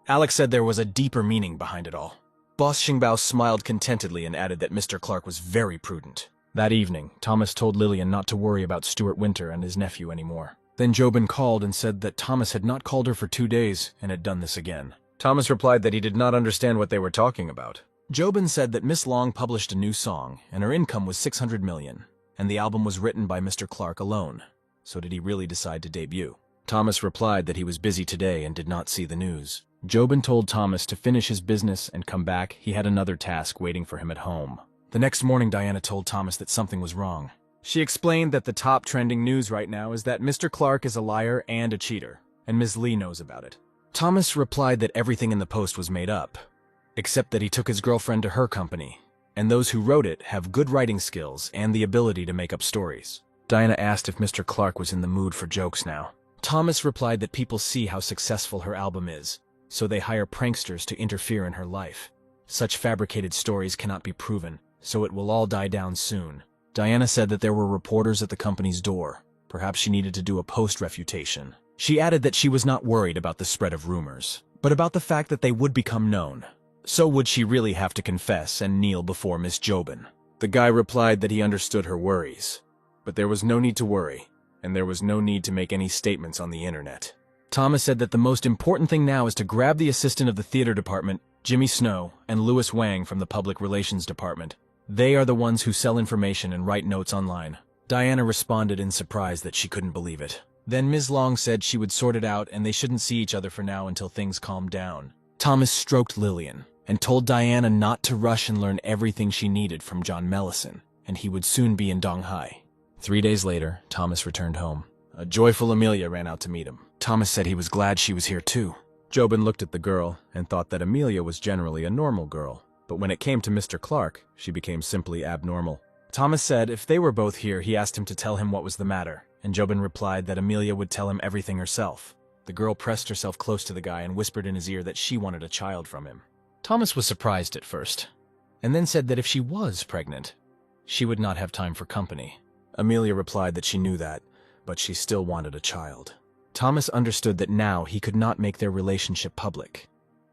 Alex said there was a deeper meaning behind it all. Boss Xingbao smiled contentedly and added that Mr. Clark was very prudent. That evening, Thomas told Lillian not to worry about Stuart Winter and his nephew anymore. Then Jobin called and said that Thomas had not called her for 2 days and had done this again. Thomas replied that he did not understand what they were talking about. Jobin said that Miss Long published a new song, and her income was 600 million, and the album was written by Mr. Clark alone. So did he really decide to debut? Thomas replied that he was busy today and did not see the news. Jobin told Thomas to finish his business and come back. He had another task waiting for him at home. The next morning, Diana told Thomas that something was wrong. She explained that the top trending news right now is that Mr. Clark is a liar and a cheater, and Ms. Lee knows about it. Thomas replied that everything in the post was made up, except that he took his girlfriend to her company, and those who wrote it have good writing skills and the ability to make up stories. Diana asked if Mr. Clark was in the mood for jokes now. Thomas replied that people see how successful her album is, so they hire pranksters to interfere in her life. Such fabricated stories cannot be proven, so it will all die down soon. Diana said that there were reporters at the company's door. Perhaps she needed to do a post-refutation. She added that she was not worried about the spread of rumors, but about the fact that they would become known. So would she really have to confess and kneel before Miss Jobin? The guy replied that he understood her worries, but there was no need to worry, and there was no need to make any statements on the internet. Thomas said that the most important thing now is to grab the assistant of the theater department, Jimmy Snow, and Louis Wang from the public relations department. They are the ones who sell information and write notes online. Diana responded in surprise that she couldn't believe it. Then Ms. Long said she would sort it out and they shouldn't see each other for now until things calmed down. Thomas stroked Lillian and told Diana not to rush and learn everything she needed from John Mellison, and he would soon be in Donghai. 3 days later, Thomas returned home. A joyful Amelia ran out to meet him. Thomas said he was glad she was here too. Jobin looked at the girl and thought that Amelia was generally a normal girl. But when it came to Mr. Clark, she became simply abnormal. Thomas said if they were both here, he asked him to tell him what was the matter, and Jobin replied that Amelia would tell him everything herself. The girl pressed herself close to the guy and whispered in his ear that she wanted a child from him. Thomas was surprised at first, and then said that if she was pregnant, she would not have time for company. Amelia replied that she knew that, but she still wanted a child. Thomas understood that now he could not make their relationship public.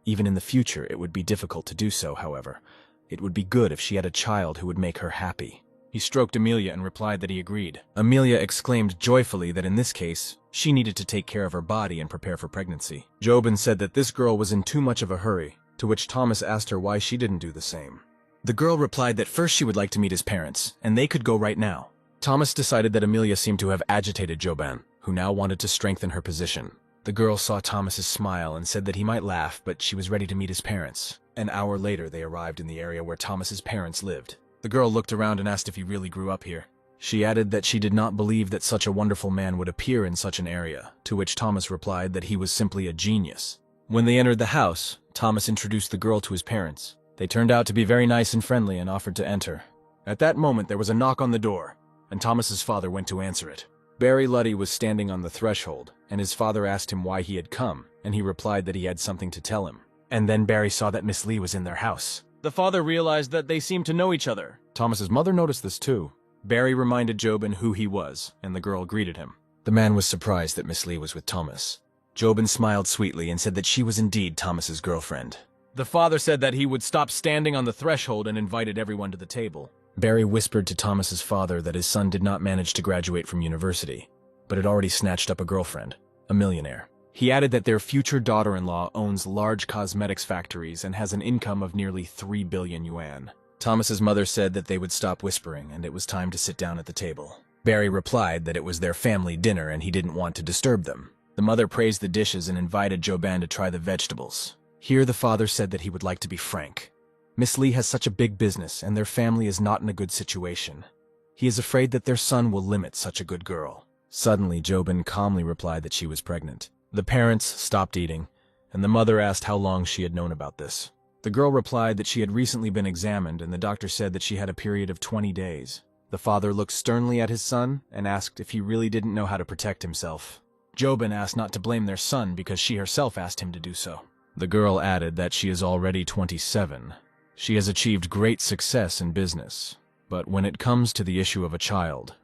Even in the future, it would be difficult to do so, however. It would be good if she had a child who would make her happy. He stroked Amelia and replied that he agreed. Amelia exclaimed joyfully that in this case, she needed to take care of her body and prepare for pregnancy. Jobin said that this girl was in too much of a hurry, to which Thomas asked her why she didn't do the same. The girl replied that first she would like to meet his parents, and they could go right now. Thomas decided that Amelia seemed to have agitated Jobin, who now wanted to strengthen her position. The girl saw Thomas's smile and said that he might laugh, but she was ready to meet his parents. An hour later, they arrived in the area where Thomas's parents lived. The girl looked around and asked if he really grew up here. She added that she did not believe that such a wonderful man would appear in such an area, to which Thomas replied that he was simply a genius. When they entered the house, Thomas introduced the girl to his parents. They turned out to be very nice and friendly and offered to enter. At that moment, there was a knock on the door, and Thomas's father went to answer it. Barry Luddy was standing on the threshold, and his father asked him why he had come, and he replied that he had something to tell him. And then Barry saw that Miss Lee was in their house. The father realized that they seemed to know each other. Thomas's mother noticed this too. Barry reminded Jobin who he was, and the girl greeted him. The man was surprised that Miss Lee was with Thomas. Jobin smiled sweetly and said that she was indeed Thomas's girlfriend. The father said that he would stop standing on the threshold and invited everyone to the table. Barry whispered to Thomas's father that his son did not manage to graduate from university, but had already snatched up a girlfriend, a millionaire. He added that their future daughter-in-law owns large cosmetics factories and has an income of nearly 3 billion yuan. Thomas's mother said that they would stop whispering and it was time to sit down at the table. Barry replied that it was their family dinner and he didn't want to disturb them. The mother praised the dishes and invited Jobin to try the vegetables. Here the father said that he would like to be frank. Miss Lee has such a big business and their family is not in a good situation. He is afraid that their son will limit such a good girl. Suddenly, Jobin calmly replied that she was pregnant. The parents stopped eating, and the mother asked how long she had known about this. The girl replied that she had recently been examined and the doctor said that she had a period of 20 days. The father looked sternly at his son and asked if he really didn't know how to protect himself. Jobin asked not to blame their son because she herself asked him to do so. The girl added that she is already 27. She has achieved great success in business, but when it comes to the issue of a child,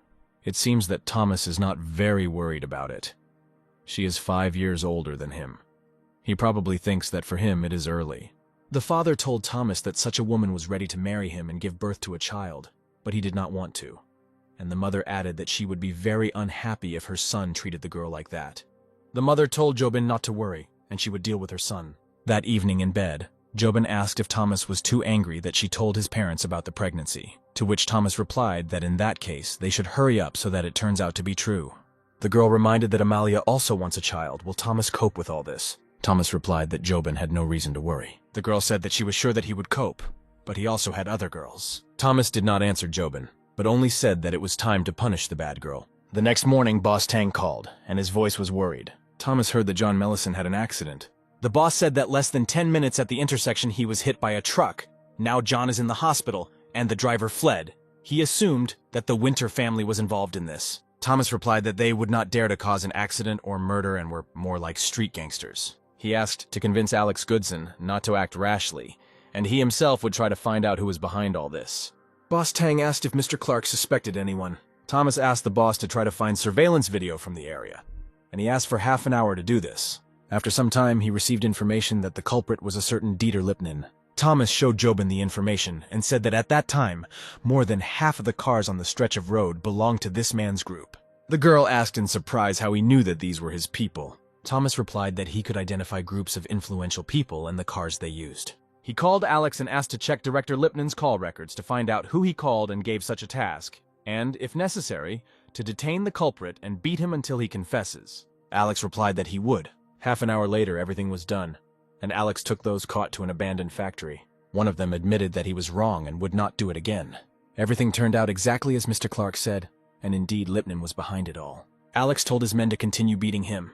it seems that Thomas is not very worried about it. She is 5 years older than him. He probably thinks that for him it is early. The father told Thomas that such a woman was ready to marry him and give birth to a child, but he did not want to. And the mother added that she would be very unhappy if her son treated the girl like that. The mother told Jobin not to worry, and she would deal with her son. That evening in bed, Jobin asked if Thomas was too angry that she told his parents about the pregnancy, to which Thomas replied that in that case they should hurry up so that it turns out to be true. The girl reminded that Amalia also wants a child. Will Thomas cope with all this? Thomas replied that Jobin had no reason to worry. The girl said that she was sure that he would cope, but he also had other girls. Thomas did not answer Jobin, but only said that it was time to punish the bad girl. The next morning, Boss Tang called, and his voice was worried. Thomas heard that John Mellison had an accident. The boss said that less than 10 minutes at the intersection he was hit by a truck. Now John is in the hospital, and the driver fled. He assumed that the Winter family was involved in this. Thomas replied that they would not dare to cause an accident or murder and were more like street gangsters. He asked to convince Alex Goodson not to act rashly, and he himself would try to find out who was behind all this. Boss Tang asked if Mr. Clark suspected anyone. Thomas asked the boss to try to find surveillance video from the area, and he asked for half an hour to do this. After some time, he received information that the culprit was a certain Dieter Lipnin. Thomas showed Jobin the information and said that at that time, more than half of the cars on the stretch of road belonged to this man's group. The girl asked in surprise how he knew that these were his people. Thomas replied that he could identify groups of influential people and the cars they used. He called Alex and asked to check Director Lipnin's call records to find out who he called and gave such a task, and, if necessary, to detain the culprit and beat him until he confesses. Alex replied that he would. Half an hour later, everything was done, and Alex took those caught to an abandoned factory. One of them admitted that he was wrong and would not do it again. Everything turned out exactly as Mr. Clark said, and indeed Lipnin was behind it all. Alex told his men to continue beating him.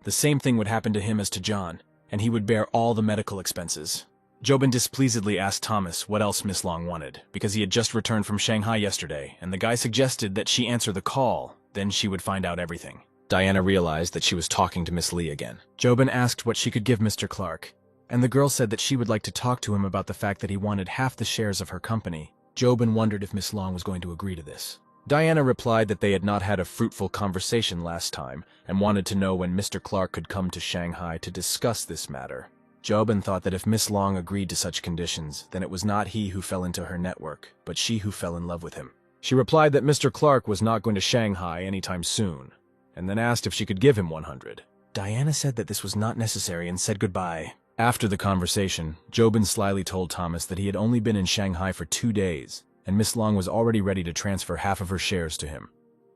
The same thing would happen to him as to John, and he would bear all the medical expenses. Jobin displeasedly asked Thomas what else Miss Long wanted, because he had just returned from Shanghai yesterday, and the guy suggested that she answer the call, then she would find out everything. Diana realized that she was talking to Miss Lee again. Jobin asked what she could give Mr. Clark, and the girl said that she would like to talk to him about the fact that he wanted half the shares of her company. Jobin wondered if Miss Long was going to agree to this. Diana replied that they had not had a fruitful conversation last time, and wanted to know when Mr. Clark could come to Shanghai to discuss this matter. Jobin thought that if Miss Long agreed to such conditions, then it was not he who fell into her network, but she who fell in love with him. She replied that Mr. Clark was not going to Shanghai anytime soon, and then asked if she could give him 100. Diana said that this was not necessary and said goodbye. After the conversation, Jobin slyly told Thomas that he had only been in Shanghai for 2 days, and Miss Long was already ready to transfer half of her shares to him.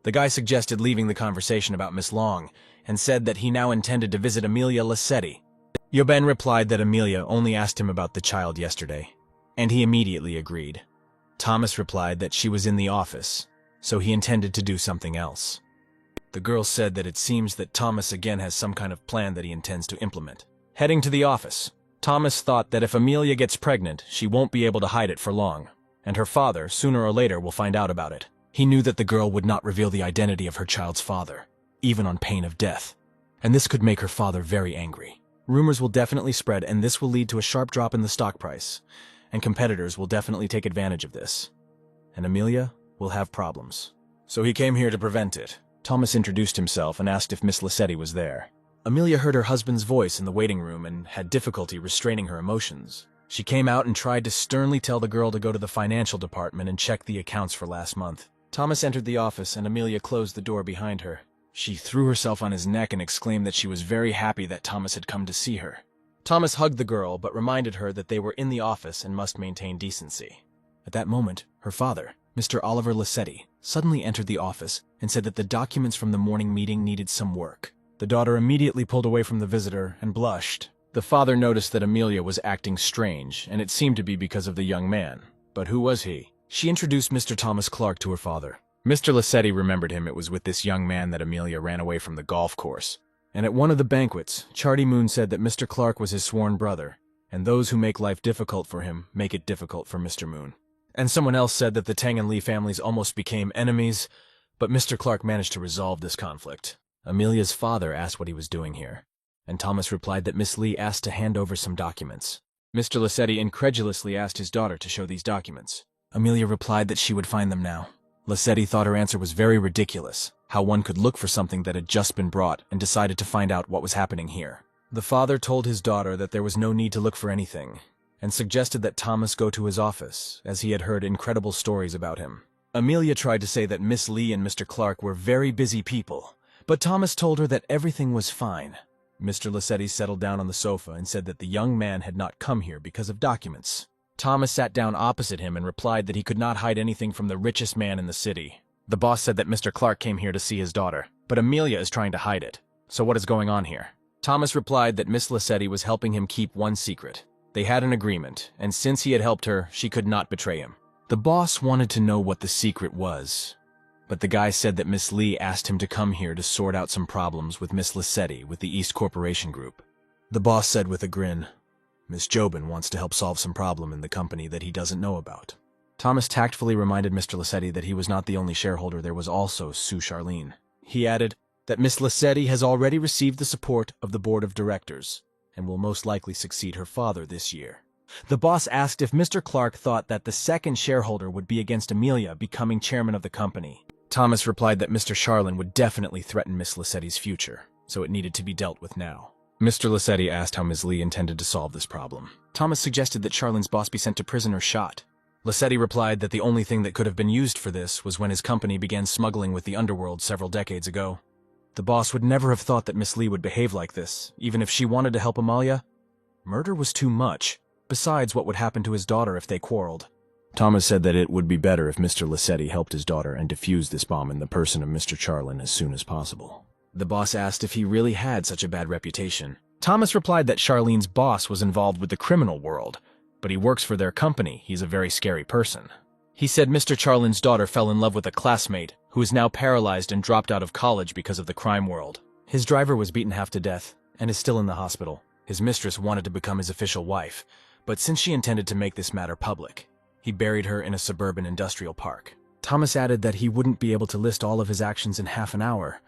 The guy suggested leaving the conversation about Miss Long, and said that he now intended to visit Amelia Lassetti. Jobin replied that Amelia only asked him about the child yesterday, and he immediately agreed. Thomas replied that she was in the office, so he intended to do something else. The girl said that it seems that Thomas again has some kind of plan that he intends to implement. Heading to the office, Thomas thought that if Amelia gets pregnant, she won't be able to hide it for long, and her father, sooner or later, will find out about it. He knew that the girl would not reveal the identity of her child's father, even on pain of death, and this could make her father very angry. Rumors will definitely spread, and this will lead to a sharp drop in the stock price, and competitors will definitely take advantage of this. And Amelia will have problems. So he came here to prevent it. Thomas introduced himself and asked if Miss Lassetti was there. Amelia heard her husband's voice in the waiting room and had difficulty restraining her emotions. She came out and tried to sternly tell the girl to go to the financial department and check the accounts for last month. Thomas entered the office and Amelia closed the door behind her. She threw herself on his neck and exclaimed that she was very happy that Thomas had come to see her. Thomas hugged the girl, but reminded her that they were in the office and must maintain decency. At that moment, her father, Mr. Oliver Lassetti, suddenly entered the office and said that the documents from the morning meeting needed some work. The daughter immediately pulled away from the visitor and blushed. The father noticed that Amelia was acting strange, and it seemed to be because of the young man. But who was he? She introduced Mr. Thomas Clark to her father. Mr. Lassetti remembered him. It was with this young man that Amelia ran away from the golf course. And at one of the banquets, Charlie Moon said that Mr. Clark was his sworn brother, and those who make life difficult for him make it difficult for Mr. Moon. And someone else said that the Tang and Lee families almost became enemies, but Mr. Clark managed to resolve this conflict. Amelia's father asked what he was doing here, and Thomas replied that Miss Lee asked to hand over some documents. Mr. Lassetti incredulously asked his daughter to show these documents. Amelia replied that she would find them now. Lassetti thought her answer was very ridiculous, how one could look for something that had just been brought, and decided to find out what was happening here. The father told his daughter that there was no need to look for anything, and suggested that Thomas go to his office, as he had heard incredible stories about him. Amelia tried to say that Miss Lee and Mr. Clark were very busy people, but Thomas told her that everything was fine. Mr. Lassetti settled down on the sofa and said that the young man had not come here because of documents. Thomas sat down opposite him and replied that he could not hide anything from the richest man in the city. The boss said that Mr. Clark came here to see his daughter, but Amelia is trying to hide it. So what is going on here? Thomas replied that Miss Lassetti was helping him keep one secret. They had an agreement, and since he had helped her, she could not betray him. The boss wanted to know what the secret was, but the guy said that Miss Lee asked him to come here to sort out some problems with Miss Lassetti with the East Corporation Group. The boss said with a grin, Miss Jobin wants to help solve some problem in the company that he doesn't know about. Thomas tactfully reminded Mr. Lassetti that he was not the only shareholder, there was also Sue Charlene. He added that Miss Lassetti has already received the support of the board of directors, and will most likely succeed her father this year. The boss asked if Mr. Clark thought that the second shareholder would be against Amelia becoming chairman of the company. Thomas replied that Mr. Charlin would definitely threaten Miss Lassetti's future, so it needed to be dealt with now. Mr. Lassetti asked how Ms. Lee intended to solve this problem. Thomas suggested that Charlin's boss be sent to prison or shot. Lassetti replied that the only thing that could have been used for this was when his company began smuggling with the underworld several decades ago. The boss would never have thought that Miss Lee would behave like this, even if she wanted to help Amalia. Murder was too much. Besides, what would happen to his daughter if they quarreled? Thomas said that it would be better if Mr. Lassetti helped his daughter and defused this bomb in the person of Mr. Charlin as soon as possible. The boss asked if he really had such a bad reputation. Thomas replied that Charlene's boss was involved with the criminal world, but he works for their company. He's a very scary person. He said Mr. Charlin's daughter fell in love with a classmate who is now paralyzed and dropped out of college because of the crime world. His driver was beaten half to death and is still in the hospital. His mistress wanted to become his official wife, But since she intended to make this matter public, he buried her in a suburban industrial park. Thomas added that he wouldn't be able to list all of his actions in half an hour.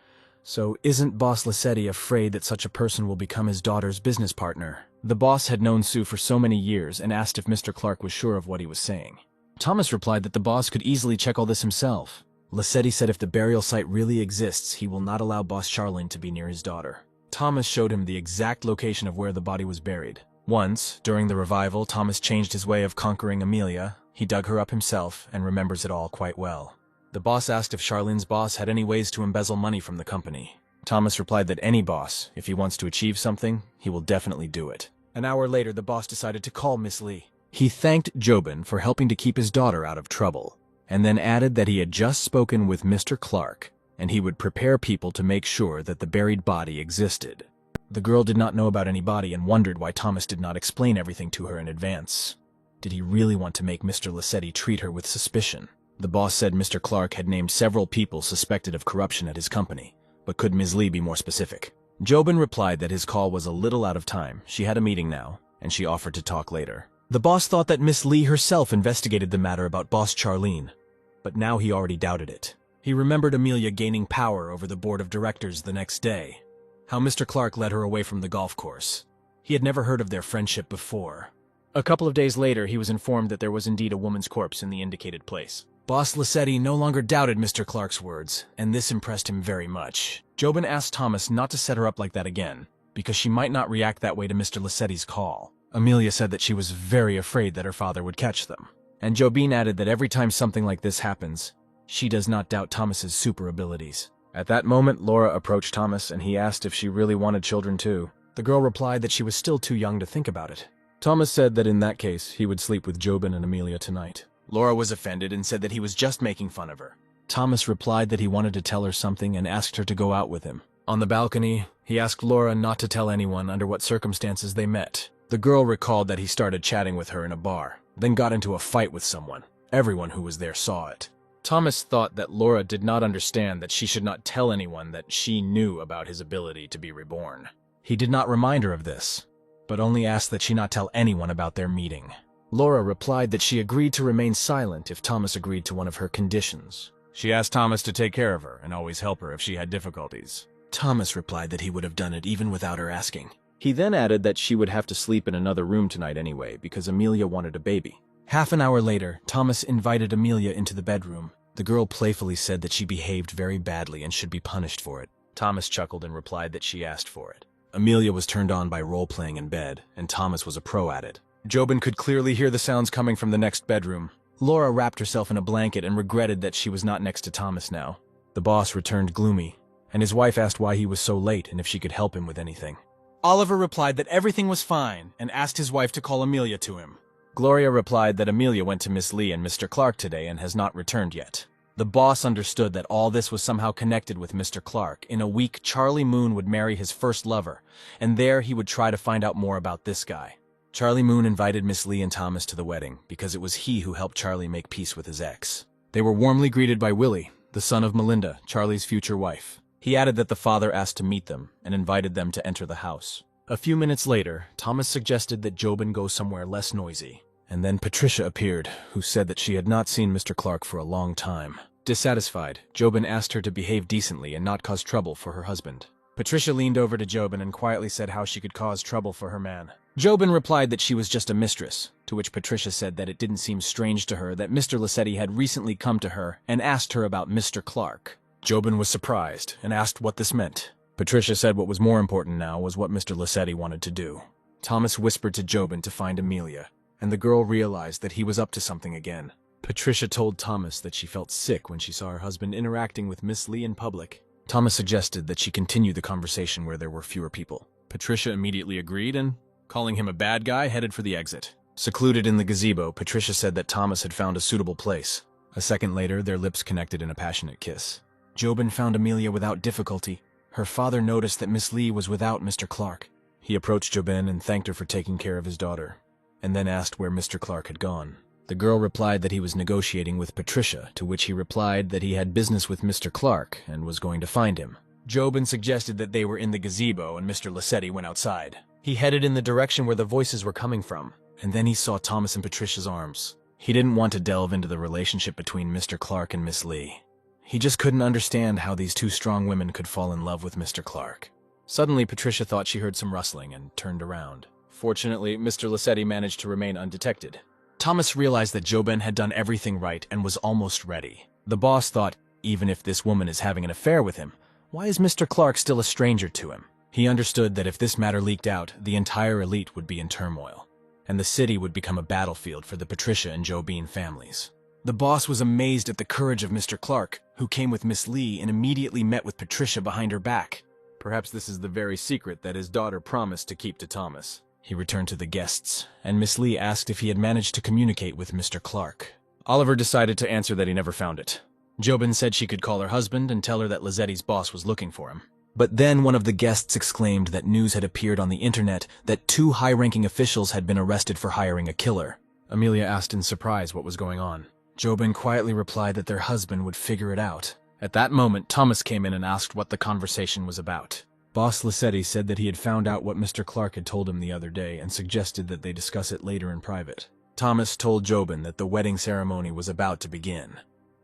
So isn't Boss Lissetti afraid that such a person will become his daughter's business partner? The boss had known Sue for so many years and asked if Mr. Clark was sure of what he was saying. Thomas replied that the boss could easily check all this himself. Lissetti said if the burial site really exists, he will not allow Boss Charlene to be near his daughter. Thomas showed him the exact location of where the body was buried. Once, during the revival, Thomas changed his way of conquering Amelia. He dug her up himself and remembers it all quite well. The boss asked if Charlene's boss had any ways to embezzle money from the company. Thomas replied that any boss, if he wants to achieve something, he will definitely do it. An hour later, the boss decided to call Miss Lee. He thanked Jobin for helping to keep his daughter out of trouble, and then added that he had just spoken with Mr. Clark, and he would prepare people to make sure that the buried body existed. The girl did not know about any body and wondered why Thomas did not explain everything to her in advance. Did he really want to make Mr. Lissetti treat her with suspicion? The boss said Mr. Clark had named several people suspected of corruption at his company, but could Ms. Lee be more specific? Jobin replied that his call was a little out of time. She had a meeting now, and she offered to talk later. The boss thought that Miss Lee herself investigated the matter about Boss Charlene, but now he already doubted it. He remembered Amelia gaining power over the board of directors the next day, how Mr. Clark led her away from the golf course. He had never heard of their friendship before. A couple of days later, he was informed that there was indeed a woman's corpse in the indicated place. Boss Lissetti no longer doubted Mr. Clark's words, and this impressed him very much. Jobin asked Thomas not to set her up like that again, because she might not react that way to Mr. Lissetti's call. Amelia said that she was very afraid that her father would catch them. And Jobin added that every time something like this happens, she does not doubt Thomas's super abilities. At that moment, Laura approached Thomas, and he asked if she really wanted children too. The girl replied that she was still too young to think about it. Thomas said that in that case, he would sleep with Jobin and Amelia tonight. Laura was offended and said that he was just making fun of her. Thomas replied that he wanted to tell her something and asked her to go out with him. On the balcony, he asked Laura not to tell anyone under what circumstances they met. The girl recalled that he started chatting with her in a bar, then got into a fight with someone. Everyone who was there saw it. Thomas thought that Laura did not understand that she should not tell anyone that she knew about his ability to be reborn. He did not remind her of this, but only asked that she not tell anyone about their meeting. Laura replied that she agreed to remain silent if Thomas agreed to one of her conditions. She asked Thomas to take care of her and always help her if she had difficulties. Thomas replied that he would have done it even without her asking. He then added that she would have to sleep in another room tonight anyway because Amelia wanted a baby. Half an hour later, Thomas invited Amelia into the bedroom. The girl playfully said that she behaved very badly and should be punished for it. Thomas chuckled and replied that she asked for it. Amelia was turned on by role-playing in bed, and Thomas was a pro at it. Jobin could clearly hear the sounds coming from the next bedroom. Laura wrapped herself in a blanket and regretted that she was not next to Thomas now. The boss returned gloomy, and his wife asked why he was so late and if she could help him with anything. Oliver replied that everything was fine and asked his wife to call Amelia to him. Gloria replied that Amelia went to Miss Lee and Mr. Clark today and has not returned yet. The boss understood that all this was somehow connected with Mr. Clark. In a week, Charlie Moon would marry his first lover, and there he would try to find out more about this guy. Charlie Moon invited Miss Lee and Thomas to the wedding because it was he who helped Charlie make peace with his ex. They were warmly greeted by Willie, the son of Melinda, Charlie's future wife. He added that the father asked to meet them and invited them to enter the house. A few minutes later, Thomas suggested that Jobin go somewhere less noisy. And then Patricia appeared, who said that she had not seen Mr. Clark for a long time. Dissatisfied, Jobin asked her to behave decently and not cause trouble for her husband. Patricia leaned over to Jobin and quietly said how she could cause trouble for her man. Jobin replied that she was just a mistress, to which Patricia said that it didn't seem strange to her that Mr. Lissetti had recently come to her and asked her about Mr. Clark. Jobin was surprised and asked what this meant. Patricia said what was more important now was what Mr. Lissetti wanted to do. Thomas whispered to Jobin to find Amelia, and the girl realized that he was up to something again. Patricia told Thomas that she felt sick when she saw her husband interacting with Miss Lee in public. Thomas suggested that she continue the conversation where there were fewer people. Patricia immediately agreed and, calling him a bad guy, headed for the exit. Secluded in the gazebo, Patricia said that Thomas had found a suitable place. A second later, their lips connected in a passionate kiss. Jobin found Amelia without difficulty. Her father noticed that Miss Lee was without Mr. Clark. He approached Jobin and thanked her for taking care of his daughter, and then asked where Mr. Clark had gone. The girl replied that he was negotiating with Patricia, to which he replied that he had business with Mr. Clark and was going to find him. Jobin suggested that they were in the gazebo and Mr. Lissetti went outside. He headed in the direction where the voices were coming from. and then he saw Thomas in Patricia's arms. He didn't want to delve into the relationship between Mr. Clark and Miss Lee. He just couldn't understand how these two strong women could fall in love with Mr. Clark. Suddenly, Patricia thought she heard some rustling and turned around. Fortunately, Mr. Lassetti managed to remain undetected. Thomas realized that Jobin had done everything right and was almost ready. The boss thought, even if this woman is having an affair with him, why is Mr. Clark still a stranger to him? He understood that if this matter leaked out, the entire elite would be in turmoil, and the city would become a battlefield for the Patricia and Jobin families. The boss was amazed at the courage of Mr. Clark, who came with Miss Lee and immediately met with Patricia behind her back. Perhaps this is the very secret that his daughter promised to keep to Thomas. He returned to the guests, and Miss Lee asked if he had managed to communicate with Mr. Clark. Oliver decided to answer that he never found it. Jobin said she could call her husband and tell her that Lassetti's boss was looking for him. But then one of the guests exclaimed that news had appeared on the internet that 2 high-ranking officials had been arrested for hiring a killer. Amelia asked in surprise what was going on. Jobin quietly replied that their husband would figure it out. At that moment, Thomas came in and asked what the conversation was about. Boss Lassetti said that he had found out what Mr. Clark had told him the other day and suggested that they discuss it later in private. Thomas told Jobin that the wedding ceremony was about to begin,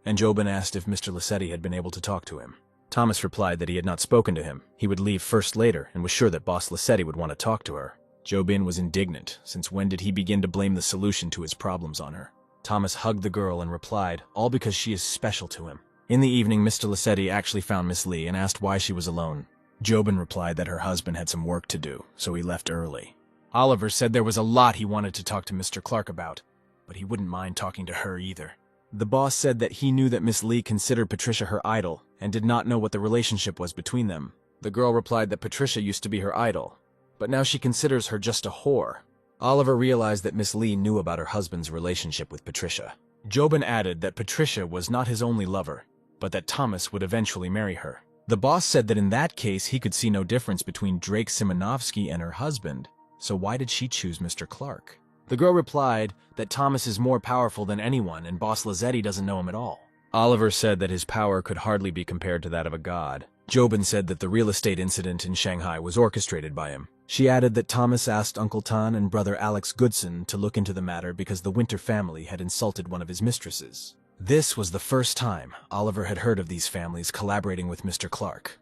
and Jobin asked if Mr. Lassetti had been able to talk to him. Thomas replied that he had not spoken to him. He would leave first later and was sure that Boss Lassetti would want to talk to her. Jobin was indignant, since when did he begin to blame the solution to his problems on her? Thomas hugged the girl and replied, all because she is special to him. In the evening, Mr. Lassetti actually found Miss Lee and asked why she was alone. Jobin replied that her husband had some work to do, so he left early. Oliver said there was a lot he wanted to talk to Mr. Clark about, but he wouldn't mind talking to her either. The boss said that he knew that Miss Lee considered Patricia her idol and did not know what the relationship was between them. The girl replied that Patricia used to be her idol, but now she considers her just a whore. Oliver realized that Miss Lee knew about her husband's relationship with Patricia. Jobin added that Patricia was not his only lover, but that Thomas would eventually marry her. The boss said that in that case he could see no difference between Drake Simonovsky and her husband, so why did she choose Mr. Clark? The girl replied that Thomas is more powerful than anyone and Boss Lassetti doesn't know him at all. Oliver said that his power could hardly be compared to that of a god. Jobin said that the real estate incident in Shanghai was orchestrated by him. She added that Thomas asked Uncle Tan and brother Alex Goodson to look into the matter because the Winter family had insulted one of his mistresses. This was the first time Oliver had heard of these families collaborating with Mr. Clark,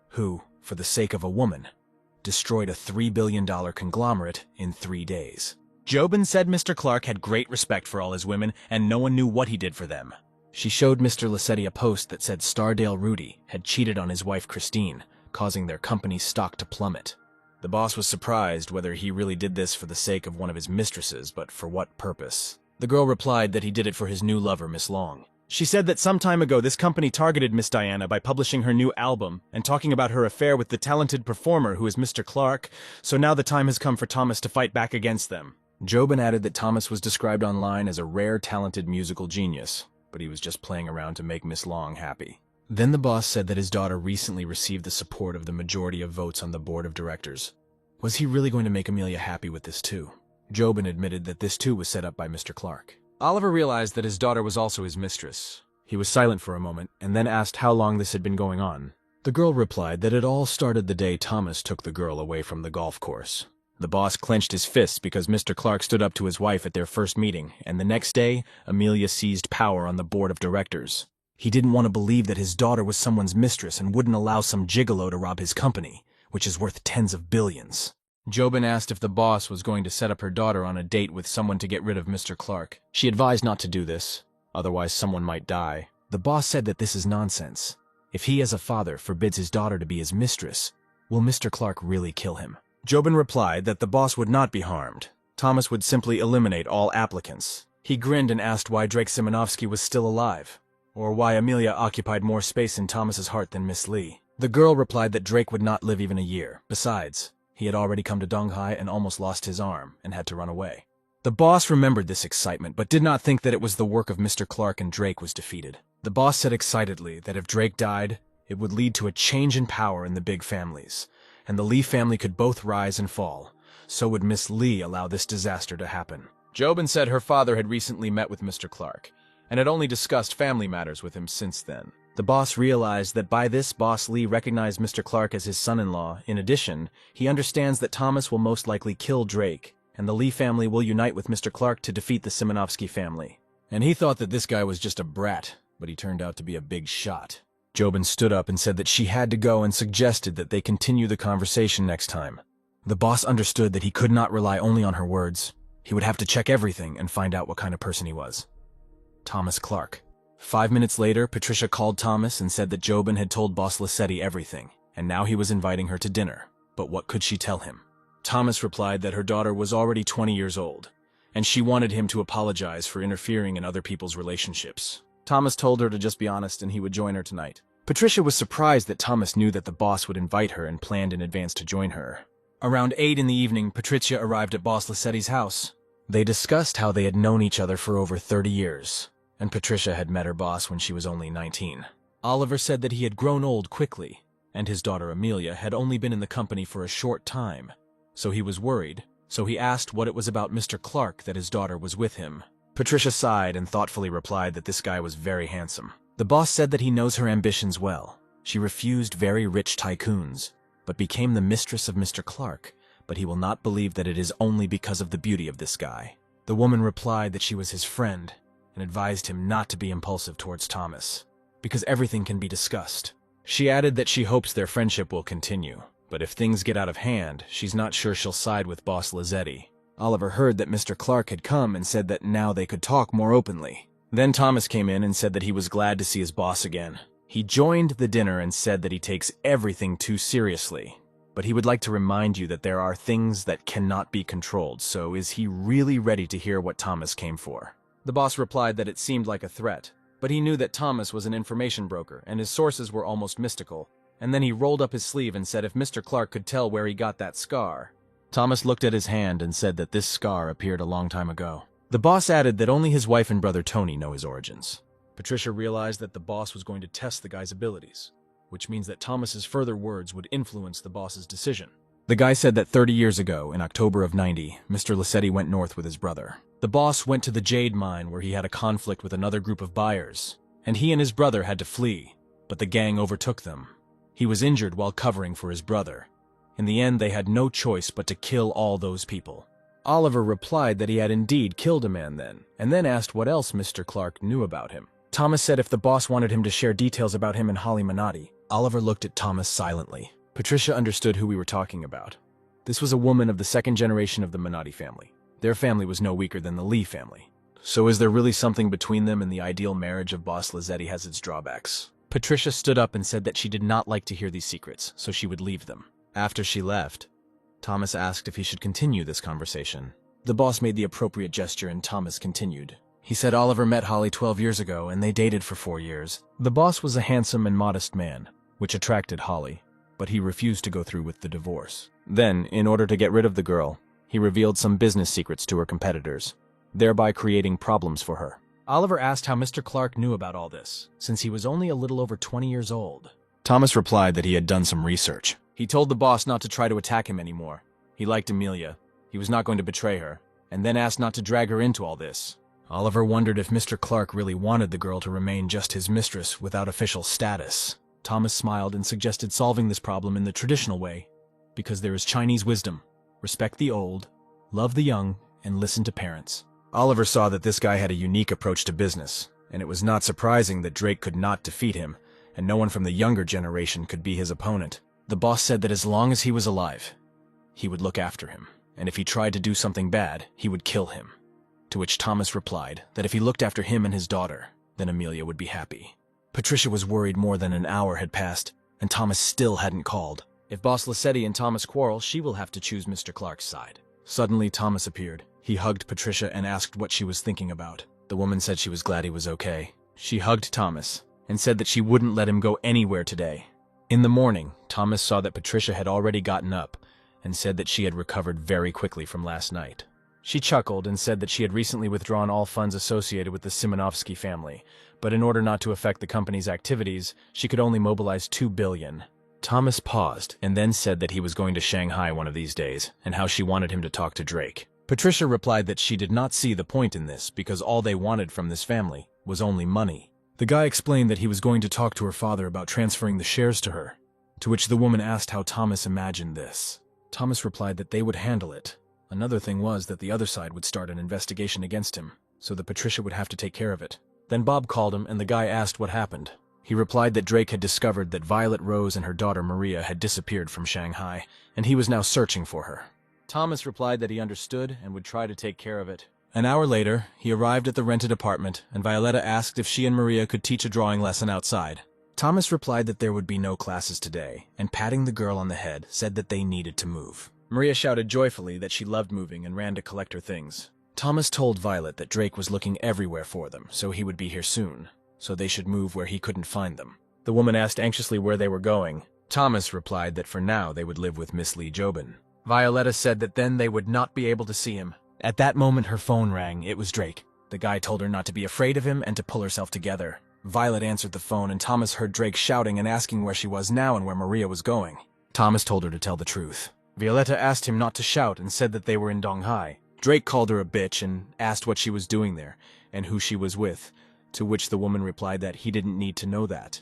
who, for the sake of a woman, destroyed a $3 billion conglomerate in 3 days. Jobin said Mr. Clark had great respect for all his women and no one knew what he did for them. She showed Mr. Lassetti a post that said Stardale Rudy had cheated on his wife Christine, causing their company's stock to plummet. The boss was surprised whether he really did this for the sake of one of his mistresses, but for what purpose? The girl replied that he did it for his new lover, Miss Long. She said that some time ago this company targeted Miss Diana by publishing her new album and talking about her affair with the talented performer who is Mr. Clark, so now the time has come for Thomas to fight back against them. Jobin added that Thomas was described online as a rare talented musical genius, but he was just playing around to make Miss Long happy. Then the boss said that his daughter recently received the support of the majority of votes on the board of directors. Was he really going to make Amelia happy with this too? Jobin admitted that this too was set up by Mr. Clark. Oliver realized that his daughter was also his mistress. He was silent for a moment and then asked how long this had been going on. The girl replied that it all started the day Thomas took the girl away from the golf course. The boss clenched his fists because Mr. Clark stood up to his wife at their first meeting, and the next day, Amelia seized power on the board of directors. He didn't want to believe that his daughter was someone's mistress and wouldn't allow some gigolo to rob his company, which is worth tens of billions. Jobin asked if the boss was going to set up her daughter on a date with someone to get rid of Mr. Clark. She advised not to do this, otherwise someone might die. The boss said that this is nonsense. If he as a father forbids his daughter to be his mistress, will Mr. Clark really kill him? Jobin replied that the boss would not be harmed. Thomas would simply eliminate all applicants. He grinned and asked why Drake Simonovsky was still alive, or why Amelia occupied more space in Thomas's heart than Miss Lee. The girl replied that Drake would not live even a year. Besides, he had already come to Donghai and almost lost his arm and had to run away. The boss remembered this excitement, but did not think that it was the work of Mr. Clark and Drake was defeated. The boss said excitedly that if Drake died, it would lead to a change in power in the big families, and the Lee family could both rise and fall. So would Miss Lee allow this disaster to happen. Jobin said her father had recently met with Mr. Clark, and had only discussed family matters with him since then. The boss realized that by this Boss Lee recognized Mr. Clark as his son-in-law. In addition, he understands that Thomas will most likely kill Drake, and the Lee family will unite with Mr. Clark to defeat the Simonovsky family. And he thought that this guy was just a brat, but he turned out to be a big shot. Jobin stood up and said that she had to go and suggested that they continue the conversation next time. The boss understood that he could not rely only on her words. He would have to check everything and find out what kind of person he was. Thomas Clark. 5 minutes later, Patricia called Thomas and said that Jobin had told Boss Lissetti everything, and now he was inviting her to dinner. But what could she tell him? Thomas replied that her daughter was already 20 years old, and she wanted him to apologize for interfering in other people's relationships. Thomas told her to just be honest and he would join her tonight. Patricia was surprised that Thomas knew that the boss would invite her and planned in advance to join her. Around 8 in the evening, Patricia arrived at Boss Lissetti's house. They discussed how they had known each other for over 30 years, and Patricia had met her boss when she was only 19. Oliver said that he had grown old quickly, and his daughter Amelia had only been in the company for a short time, so he was worried. So he asked what it was about Mr. Clark that his daughter was with him. Patricia sighed and thoughtfully replied that this guy was very handsome. The boss said that he knows her ambitions well. She refused very rich tycoons, but became the mistress of Mr. Clark, but he will not believe that it is only because of the beauty of this guy. The woman replied that she was his friend and advised him not to be impulsive towards Thomas, because everything can be discussed. She added that she hopes their friendship will continue, but if things get out of hand, she's not sure she'll side with Boss Lissetti. Oliver heard that Mr. Clark had come and said that now they could talk more openly. Then Thomas came in and said that he was glad to see his boss again. He joined the dinner and said that he takes everything too seriously, but he would like to remind you that there are things that cannot be controlled, so is he really ready to hear what Thomas came for? The boss replied that it seemed like a threat, but he knew that Thomas was an information broker and his sources were almost mystical. And then he rolled up his sleeve and said if Mr. Clark could tell where he got that scar. Thomas looked at his hand and said that this scar appeared a long time ago. The boss added that only his wife and brother Tony know his origins. Patricia realized that the boss was going to test the guy's abilities, which means that Thomas's further words would influence the boss's decision. The guy said that 30 years ago, in October of '90, Mr. Lissetti went north with his brother. The boss went to the jade mine where he had a conflict with another group of buyers, and he and his brother had to flee, but the gang overtook them. He was injured while covering for his brother. In the end, they had no choice but to kill all those people. Oliver replied that he had indeed killed a man then, and then asked what else Mr. Clark knew about him. Thomas said if the boss wanted him to share details about him and Holly Minotti. Oliver looked at Thomas silently. Patricia understood who we were talking about. This was a woman of the second generation of the Minotti family. Their family was no weaker than the Lee family. So is there really something between them, and the ideal marriage of Boss Lissetti has its drawbacks? Patricia stood up and said that she did not like to hear these secrets, so she would leave them. After she left, Thomas asked if he should continue this conversation. The boss made the appropriate gesture and Thomas continued. He said Oliver met Holly 12 years ago and they dated for 4 years. The boss was a handsome and modest man, which attracted Holly, but he refused to go through with the divorce. Then, in order to get rid of the girl, he revealed some business secrets to her competitors, thereby creating problems for her. Oliver asked how Mr. Clark knew about all this, since he was only a little over 20 years old. Thomas replied that he had done some research. He told the boss not to try to attack him anymore. He liked Amelia. He was not going to betray her, and then asked not to drag her into all this. Oliver wondered if Mr. Clark really wanted the girl to remain just his mistress without official status. Thomas smiled and suggested solving this problem in the traditional way, because there is Chinese wisdom. Respect the old, love the young, and listen to parents. Oliver saw that this guy had a unique approach to business, and it was not surprising that Drake could not defeat him, and no one from the younger generation could be his opponent. The boss said that as long as he was alive, he would look after him, and if he tried to do something bad, he would kill him. To which Thomas replied that if he looked after him and his daughter, then Amelia would be happy. Patricia was worried more than an hour had passed, and Thomas still hadn't called. If Boss Lissetti and Thomas quarrel, she will have to choose Mr. Clark's side. Suddenly, Thomas appeared. He hugged Patricia and asked what she was thinking about. The woman said she was glad he was okay. She hugged Thomas and said that she wouldn't let him go anywhere today. In the morning, Thomas saw that Patricia had already gotten up and said that she had recovered very quickly from last night. She chuckled and said that she had recently withdrawn all funds associated with the Simonovsky family, but in order not to affect the company's activities, she could only mobilize $2 billion. Thomas paused and then said that he was going to Shanghai one of these days, and how she wanted him to talk to Drake. Patricia replied that she did not see the point in this because all they wanted from this family was only money. The guy explained that he was going to talk to her father about transferring the shares to her, to which the woman asked how Thomas imagined this. Thomas replied that they would handle it, Another thing was that the other side would start an investigation against him, so that Patricia would have to take care of it. Then Bob called him and the guy asked what happened. He replied that Drake had discovered that Violet Rose and her daughter Maria had disappeared from Shanghai, and he was now searching for her. Thomas replied that he understood and would try to take care of it. An hour later, he arrived at the rented apartment, and Violetta asked if she and Maria could teach a drawing lesson outside. Thomas replied that there would be no classes today, and patting the girl on the head, said that they needed to move. Maria shouted joyfully that she loved moving and ran to collect her things. Thomas told Violet that Drake was looking everywhere for them, so he would be here soon, so they should move where he couldn't find them. The woman asked anxiously where they were going. Thomas replied that for now they would live with Miss Lee Jobin. Violetta said that then they would not be able to see him. At that moment her phone rang. It was Drake. The guy told her not to be afraid of him and to pull herself together. Violet answered the phone and Thomas heard Drake shouting and asking where she was now and where Maria was going. Thomas told her to tell the truth. Violetta asked him not to shout and said that they were in Donghai. Drake called her a bitch and asked what she was doing there and who she was with, to which the woman replied that he didn't need to know that,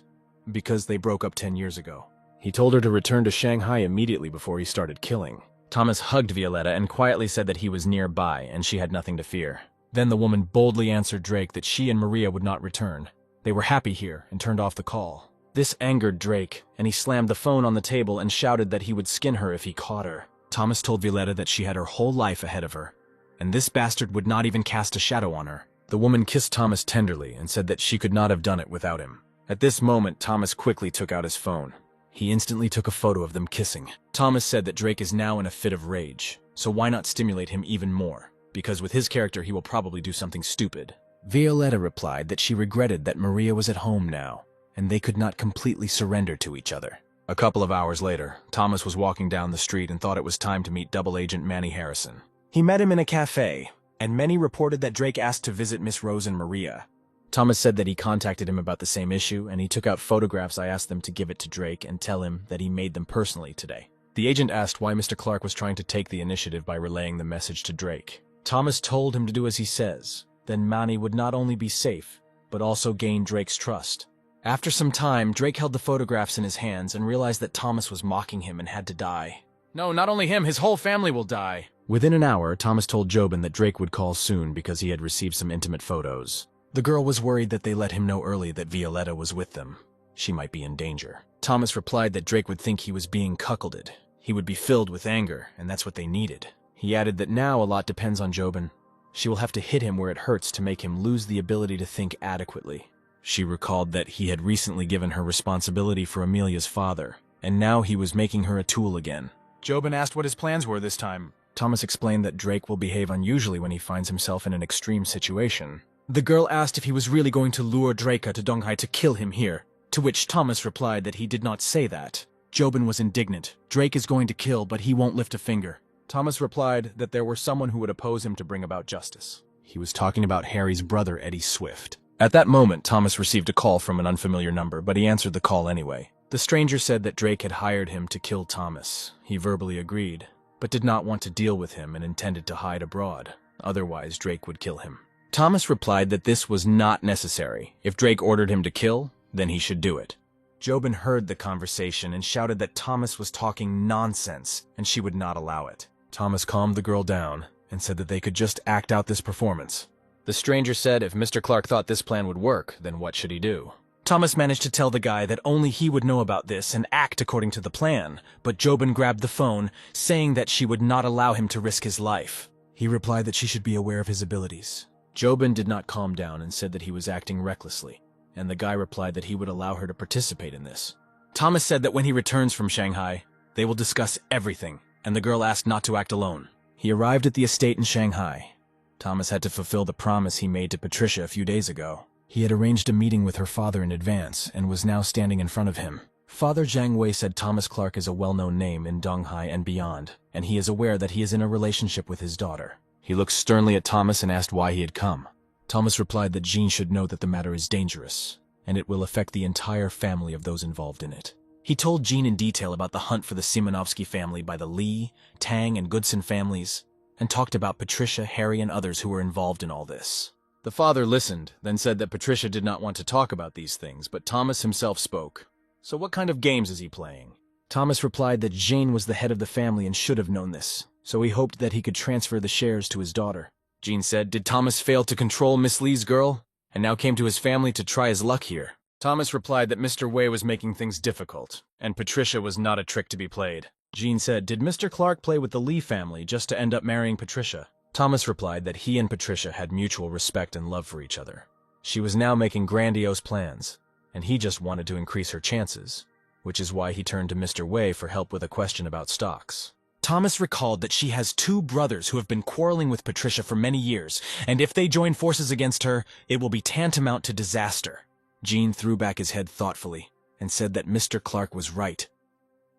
because they broke up 10 years ago. He told her to return to Shanghai immediately before he started killing. Thomas hugged Violetta and quietly said that he was nearby and she had nothing to fear. Then the woman boldly answered Drake that she and Maria would not return. They were happy here and turned off the call. This angered Drake, and he slammed the phone on the table and shouted that he would skin her if he caught her. Thomas told Violetta that she had her whole life ahead of her, and this bastard would not even cast a shadow on her. The woman kissed Thomas tenderly and said that she could not have done it without him. At this moment, Thomas quickly took out his phone. He instantly took a photo of them kissing. Thomas said that Drake is now in a fit of rage, so why not stimulate him even more? Because with his character he will probably do something stupid. Violetta replied that she regretted that Maria was at home now, and they could not completely surrender to each other. A couple of hours later, Thomas was walking down the street and thought it was time to meet double agent Manny Harrison. He met him in a cafe, and many reported that Drake asked to visit Miss Rose and Maria. Thomas said that he contacted him about the same issue, and he took out photographs. I asked them to give it to Drake and tell him that he made them personally today. The agent asked why Mr. Clark was trying to take the initiative by relaying the message to Drake. Thomas told him to do as he says. Then Manny would not only be safe, but also gain Drake's trust. After some time, Drake held the photographs in his hands and realized that Thomas was mocking him and had to die. No, not only him, his whole family will die. Within an hour, Thomas told Jobin that Drake would call soon because he had received some intimate photos. The girl was worried that they let him know early that Violetta was with them. She might be in danger. Thomas replied that Drake would think he was being cuckolded. He would be filled with anger, and that's what they needed. He added that now a lot depends on Jobin. She will have to hit him where it hurts to make him lose the ability to think adequately. She recalled that he had recently given her responsibility for Amelia's father, and now he was making her a tool again. Jobin asked what his plans were this time. Thomas explained that Drake will behave unusually when he finds himself in an extreme situation. The girl asked if he was really going to lure Drake to Donghai to kill him here, to which Thomas replied that he did not say that. Jobin was indignant. Drake is going to kill, but he won't lift a finger. Thomas replied that there were someone who would oppose him to bring about justice. He was talking about Harry's brother, Eddie Swift. At that moment, Thomas received a call from an unfamiliar number, but he answered the call anyway. The stranger said that Drake had hired him to kill Thomas. He verbally agreed, but did not want to deal with him and intended to hide abroad. Otherwise, Drake would kill him. Thomas replied that this was not necessary. If Drake ordered him to kill, then he should do it. Jobin heard the conversation and shouted that Thomas was talking nonsense, and she would not allow it. Thomas calmed the girl down and said that they could just act out this performance. The stranger said if Mr. Clark thought this plan would work, then what should he do? Thomas managed to tell the guy that only he would know about this and act according to the plan, but Jobin grabbed the phone, saying that she would not allow him to risk his life. He replied that she should be aware of his abilities. Jobin did not calm down and said that he was acting recklessly, and the guy replied that he would allow her to participate in this. Thomas said that when he returns from Shanghai, they will discuss everything, and the girl asked not to act alone. He arrived at the estate in Shanghai. Thomas had to fulfill the promise he made to Patricia a few days ago. He had arranged a meeting with her father in advance and was now standing in front of him. Father Zhang Wei said Thomas Clark is a well-known name in Donghai and beyond, and he is aware that he is in a relationship with his daughter. He looked sternly at Thomas and asked why he had come. Thomas replied that Jean should know that the matter is dangerous, and it will affect the entire family of those involved in it. He told Jean in detail about the hunt for the Simonovsky family by the Lee, Tang, and Goodson families, and talked about Patricia, Harry, and others who were involved in all this. The father listened, then said that Patricia did not want to talk about these things, but Thomas himself spoke. So what kind of games is he playing? Thomas replied that Jane was the head of the family and should have known this. so he hoped that he could transfer the shares to his daughter. Jean said, "Did Thomas fail to control Miss Lee's girl, and now came to his family to try his luck here?" Thomas replied that Mr. Wei was making things difficult, and Patricia was not a trick to be played. Jean said, "Did Mr. Clark play with the Lee family just to end up marrying Patricia?" Thomas replied that he and Patricia had mutual respect and love for each other. She was now making grandiose plans, and he just wanted to increase her chances, which is why he turned to Mr. Wei for help with a question about stocks. Thomas recalled that she has two brothers who have been quarreling with Patricia for many years, and if they join forces against her, it will be tantamount to disaster. Jean threw back his head thoughtfully and said that Mr. Clark was right,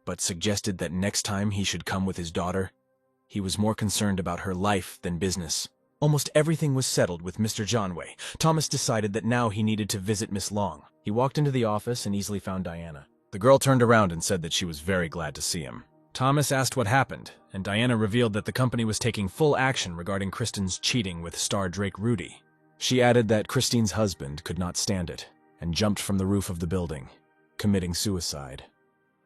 but suggested that next time he should come with his daughter. He was more concerned about her life than business. Almost everything was settled with Mr. Johnway. Thomas decided that now he needed to visit Miss Long. He walked into the office and easily found Diana. The girl turned around and said that she was very glad to see him. Thomas asked what happened, and Diana revealed that the company was taking full action regarding Kristen's cheating with star Drake Rudy. She added that Christine's husband could not stand it and jumped from the roof of the building, committing suicide.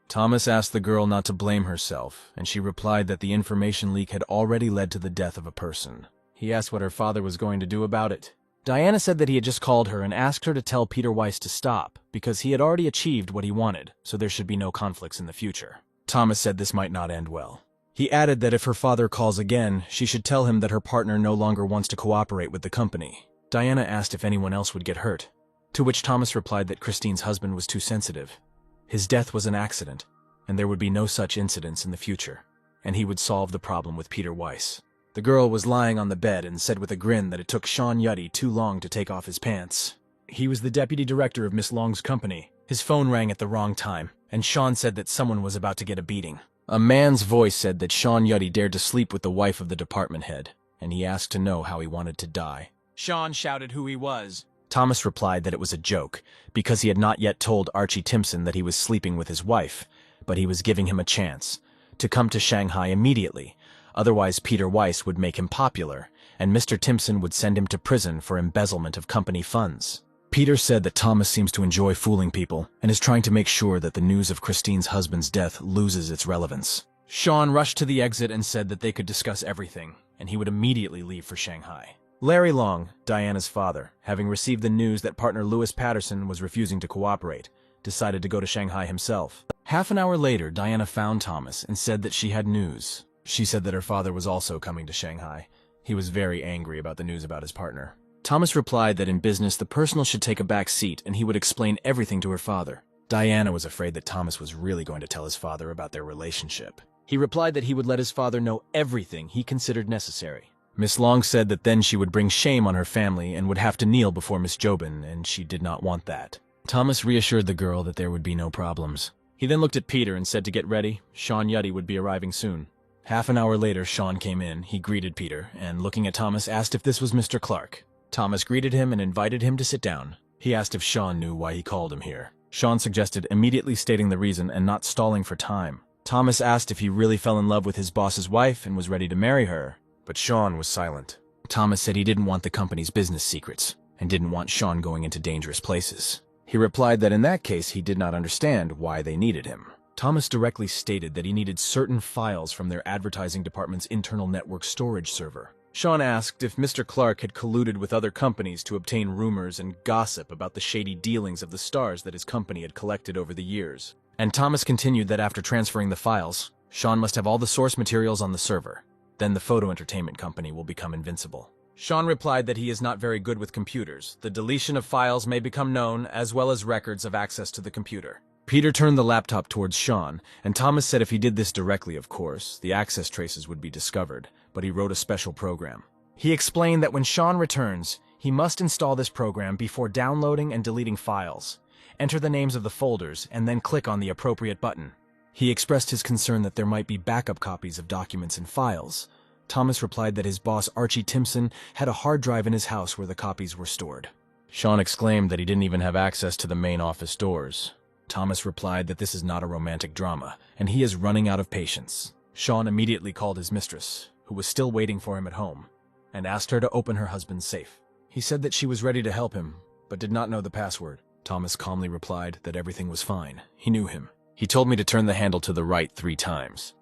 Thomas asked the girl not to blame herself, and she replied that the information leak had already led to the death of a person. He asked what her father was going to do about it. Diana said that he had just called her and asked her to tell Peter Weiss to stop, because he had already achieved what he wanted, so there should be no conflicts in the future. Thomas said this might not end well. He added that if her father calls again, she should tell him that her partner no longer wants to cooperate with the company. Diana asked if anyone else would get hurt, to which Thomas replied that Christine's husband was too sensitive. His death was an accident, and there would be no such incidents in the future, and he would solve the problem with Peter Weiss. The girl was lying on the bed and said with a grin that it took Sean Yuddy too long to take off his pants. He was the deputy director of Miss Long's company. His phone rang at the wrong time, and Sean said that someone was about to get a beating. A man's voice said that Sean Yuddy dared to sleep with the wife of the department head, and he asked to know how he wanted to die. Sean shouted who he was. Thomas replied that it was a joke, because he had not yet told Archie Timpson that he was sleeping with his wife, but he was giving him a chance to come to Shanghai immediately. Otherwise, Peter Weiss would make him popular, and Mr. Timpson would send him to prison for embezzlement of company funds. Peter said that Thomas seems to enjoy fooling people and is trying to make sure that the news of Christine's husband's death loses its relevance. Sean rushed to the exit and said that they could discuss everything, and he would immediately leave for Shanghai. Larry Long, Diana's father, having received the news that partner Lewis Patterson was refusing to cooperate, decided to go to Shanghai himself. Half an hour later, Diana found Thomas and said that she had news. She said that her father was also coming to Shanghai. He was very angry about the news about his partner. Thomas replied that in business the personal should take a back seat and he would explain everything to her father. Diana was afraid that Thomas was really going to tell his father about their relationship. He replied that he would let his father know everything he considered necessary. Miss Long said that then she would bring shame on her family and would have to kneel before Miss Jobin, and she did not want that. Thomas reassured the girl that there would be no problems. He then looked at Peter and said to get ready. Sean Yuddy would be arriving soon. Half an hour later, Sean came in. He greeted Peter, and looking at Thomas, asked if this was Mr. Clark. Thomas greeted him and invited him to sit down. He asked if Sean knew why he called him here. Sean suggested immediately stating the reason and not stalling for time. Thomas asked if he really fell in love with his boss's wife and was ready to marry her, but Sean was silent. Thomas said he didn't want the company's business secrets and didn't want Sean going into dangerous places. He replied that in that case he did not understand why they needed him. Thomas directly stated that he needed certain files from their advertising department's internal network storage server. Sean asked if Mr. Clark had colluded with other companies to obtain rumors and gossip about the shady dealings of the stars that his company had collected over the years. And Thomas continued that after transferring the files, Sean must have all the source materials on the server. Then the photo entertainment company will become invincible. Sean replied that he is not very good with computers. The deletion of files may become known, as well as records of access to the computer. Peter turned the laptop towards Sean, and Thomas said if he did this directly, of course, the access traces would be discovered, but he wrote a special program. He explained that when Sean returns, he must install this program before downloading and deleting files, enter the names of the folders, and then click on the appropriate button. He expressed his concern that there might be backup copies of documents and files. Thomas replied that his boss, Archie Timpson, had a hard drive in his house where the copies were stored. Sean exclaimed that he didn't even have access to the main office doors. Thomas replied that this is not a romantic drama, and he is running out of patience. Sean immediately called his mistress, who was still waiting for him at home, and asked her to open her husband's safe. He said that she was ready to help him, but did not know the password. Thomas calmly replied that everything was fine. He knew him. He told me to turn the handle to the right 3 times,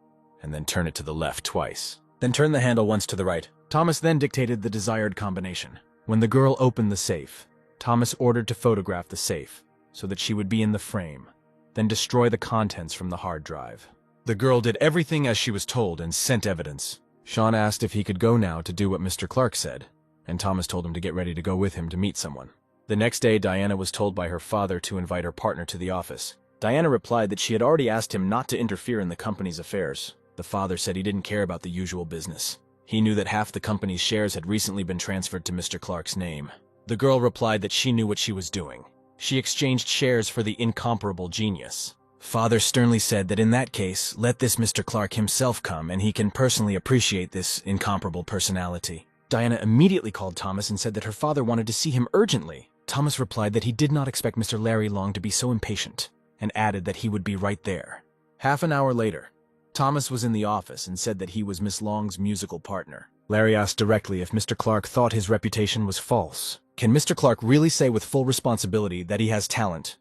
and then turn it to the left twice. Then turn the handle once to the right. Thomas then dictated the desired combination. When the girl opened the safe, Thomas ordered to photograph the safe so that she would be in the frame, then destroy the contents from the hard drive. The girl did everything as she was told and sent evidence. Sean asked if he could go now to do what Mr. Clark said, and Thomas told him to get ready to go with him to meet someone. The next day, Diana was told by her father to invite her partner to the office. Diana replied that she had already asked him not to interfere in the company's affairs. The father said he didn't care about the usual business. He knew that half the company's shares had recently been transferred to Mr. Clark's name. The girl replied that she knew what she was doing. She exchanged shares for the incomparable genius. Father sternly said that in that case, let this Mr. Clark himself come and he can personally appreciate this incomparable personality. Diana immediately called Thomas and said that her father wanted to see him urgently. Thomas replied that he did not expect Mr. Larry Long to be so impatient, and added that he would be right there. Half an hour later, Thomas was in the office and said that he was Miss Long's musical partner. Larry asked directly if Mr. Clark thought his reputation was false. Can Mr. Clark really say with full responsibility that he has talent?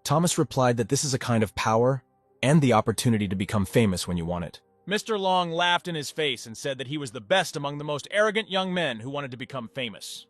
Thomas replied that this is a kind of power and the opportunity to become famous when you want it. Mr. Long laughed in his face and said that he was the best among the most arrogant young men who wanted to become famous.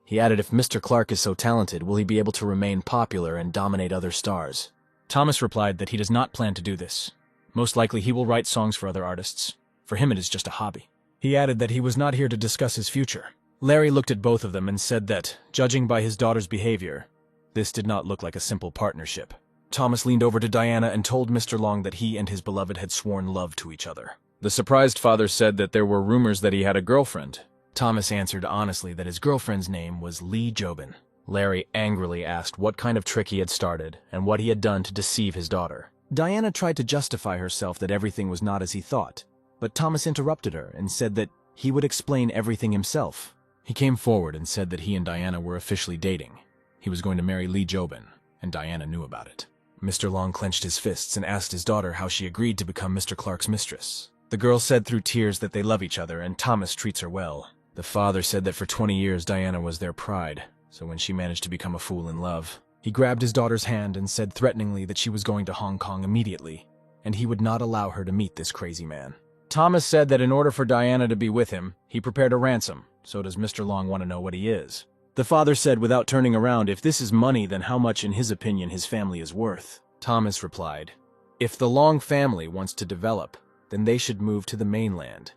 He added if Mr. Clark is so talented, will he be able to remain popular and dominate other stars? Thomas replied that he does not plan to do this. Most likely he will write songs for other artists. For him it is just a hobby. He added that he was not here to discuss his future. Larry looked at both of them and said that, judging by his daughter's behavior, this did not look like a simple partnership. Thomas leaned over to Diana and told Mr. Long that he and his beloved had sworn love to each other. The surprised father said that there were rumors that he had a girlfriend. Thomas answered honestly that his girlfriend's name was Lee Jobin. Larry angrily asked what kind of trick he had started and what he had done to deceive his daughter. Diana tried to justify herself that everything was not as he thought, but Thomas interrupted her and said that he would explain everything himself. He came forward and said that he and Diana were officially dating. He was going to marry Lee Jobin, and Diana knew about it. Mr. Long clenched his fists and asked his daughter how she agreed to become Mr. Clark's mistress. The girl said through tears that they love each other and Thomas treats her well. The father said that for 20 years Diana was their pride, so when she managed to become a fool in love, he grabbed his daughter's hand and said threateningly that she was going to Hong Kong immediately, and he would not allow her to meet this crazy man. Thomas said that in order for Diana to be with him, he prepared a ransom. So does Mr. Long want to know what he is? The father said without turning around, if this is money, then how much in his opinion his family is worth? Thomas replied, if the Long family wants to develop, then they should move to the mainland.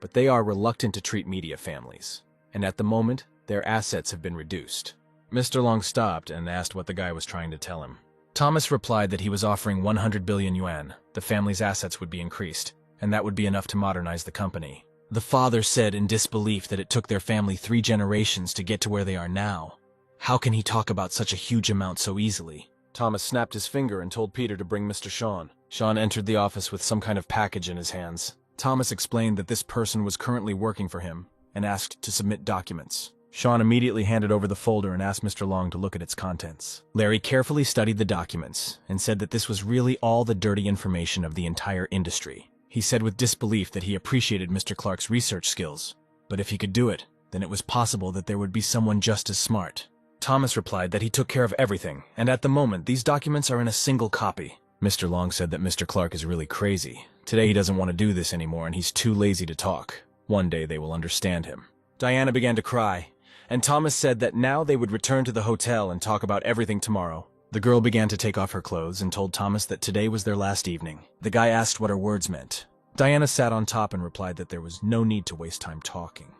But they are reluctant to treat media families, and at the moment, their assets have been reduced. Mr. Long stopped and asked what the guy was trying to tell him. Thomas replied that he was offering 100 billion yuan, the family's assets would be increased, and that would be enough to modernize the company. The father said in disbelief that it took their family 3 generations to get to where they are now. How can he talk about such a huge amount so easily? Thomas snapped his finger and told Peter to bring Mr. Sean. Sean entered the office with some kind of package in his hands. Thomas explained that this person was currently working for him and asked to submit documents. Sean immediately handed over the folder and asked Mr. Long to look at its contents. Larry carefully studied the documents and said that this was really all the dirty information of the entire industry. He said with disbelief that he appreciated Mr. Clark's research skills, but if he could do it, then it was possible that there would be someone just as smart. Thomas replied that he took care of everything, and at the moment, these documents are in a single copy. Mr. Long said that Mr. Clark is really crazy. Today he doesn't want to do this anymore and he's too lazy to talk. One day they will understand him. Diana began to cry, and Thomas said that now they would return to the hotel and talk about everything tomorrow. The girl began to take off her clothes and told Thomas that today was their last evening. The guy asked what her words meant. Diana sat on top and replied that there was no need to waste time talking.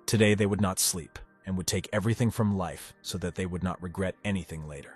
Today they would not sleep and would take everything from life so that they would not regret anything later.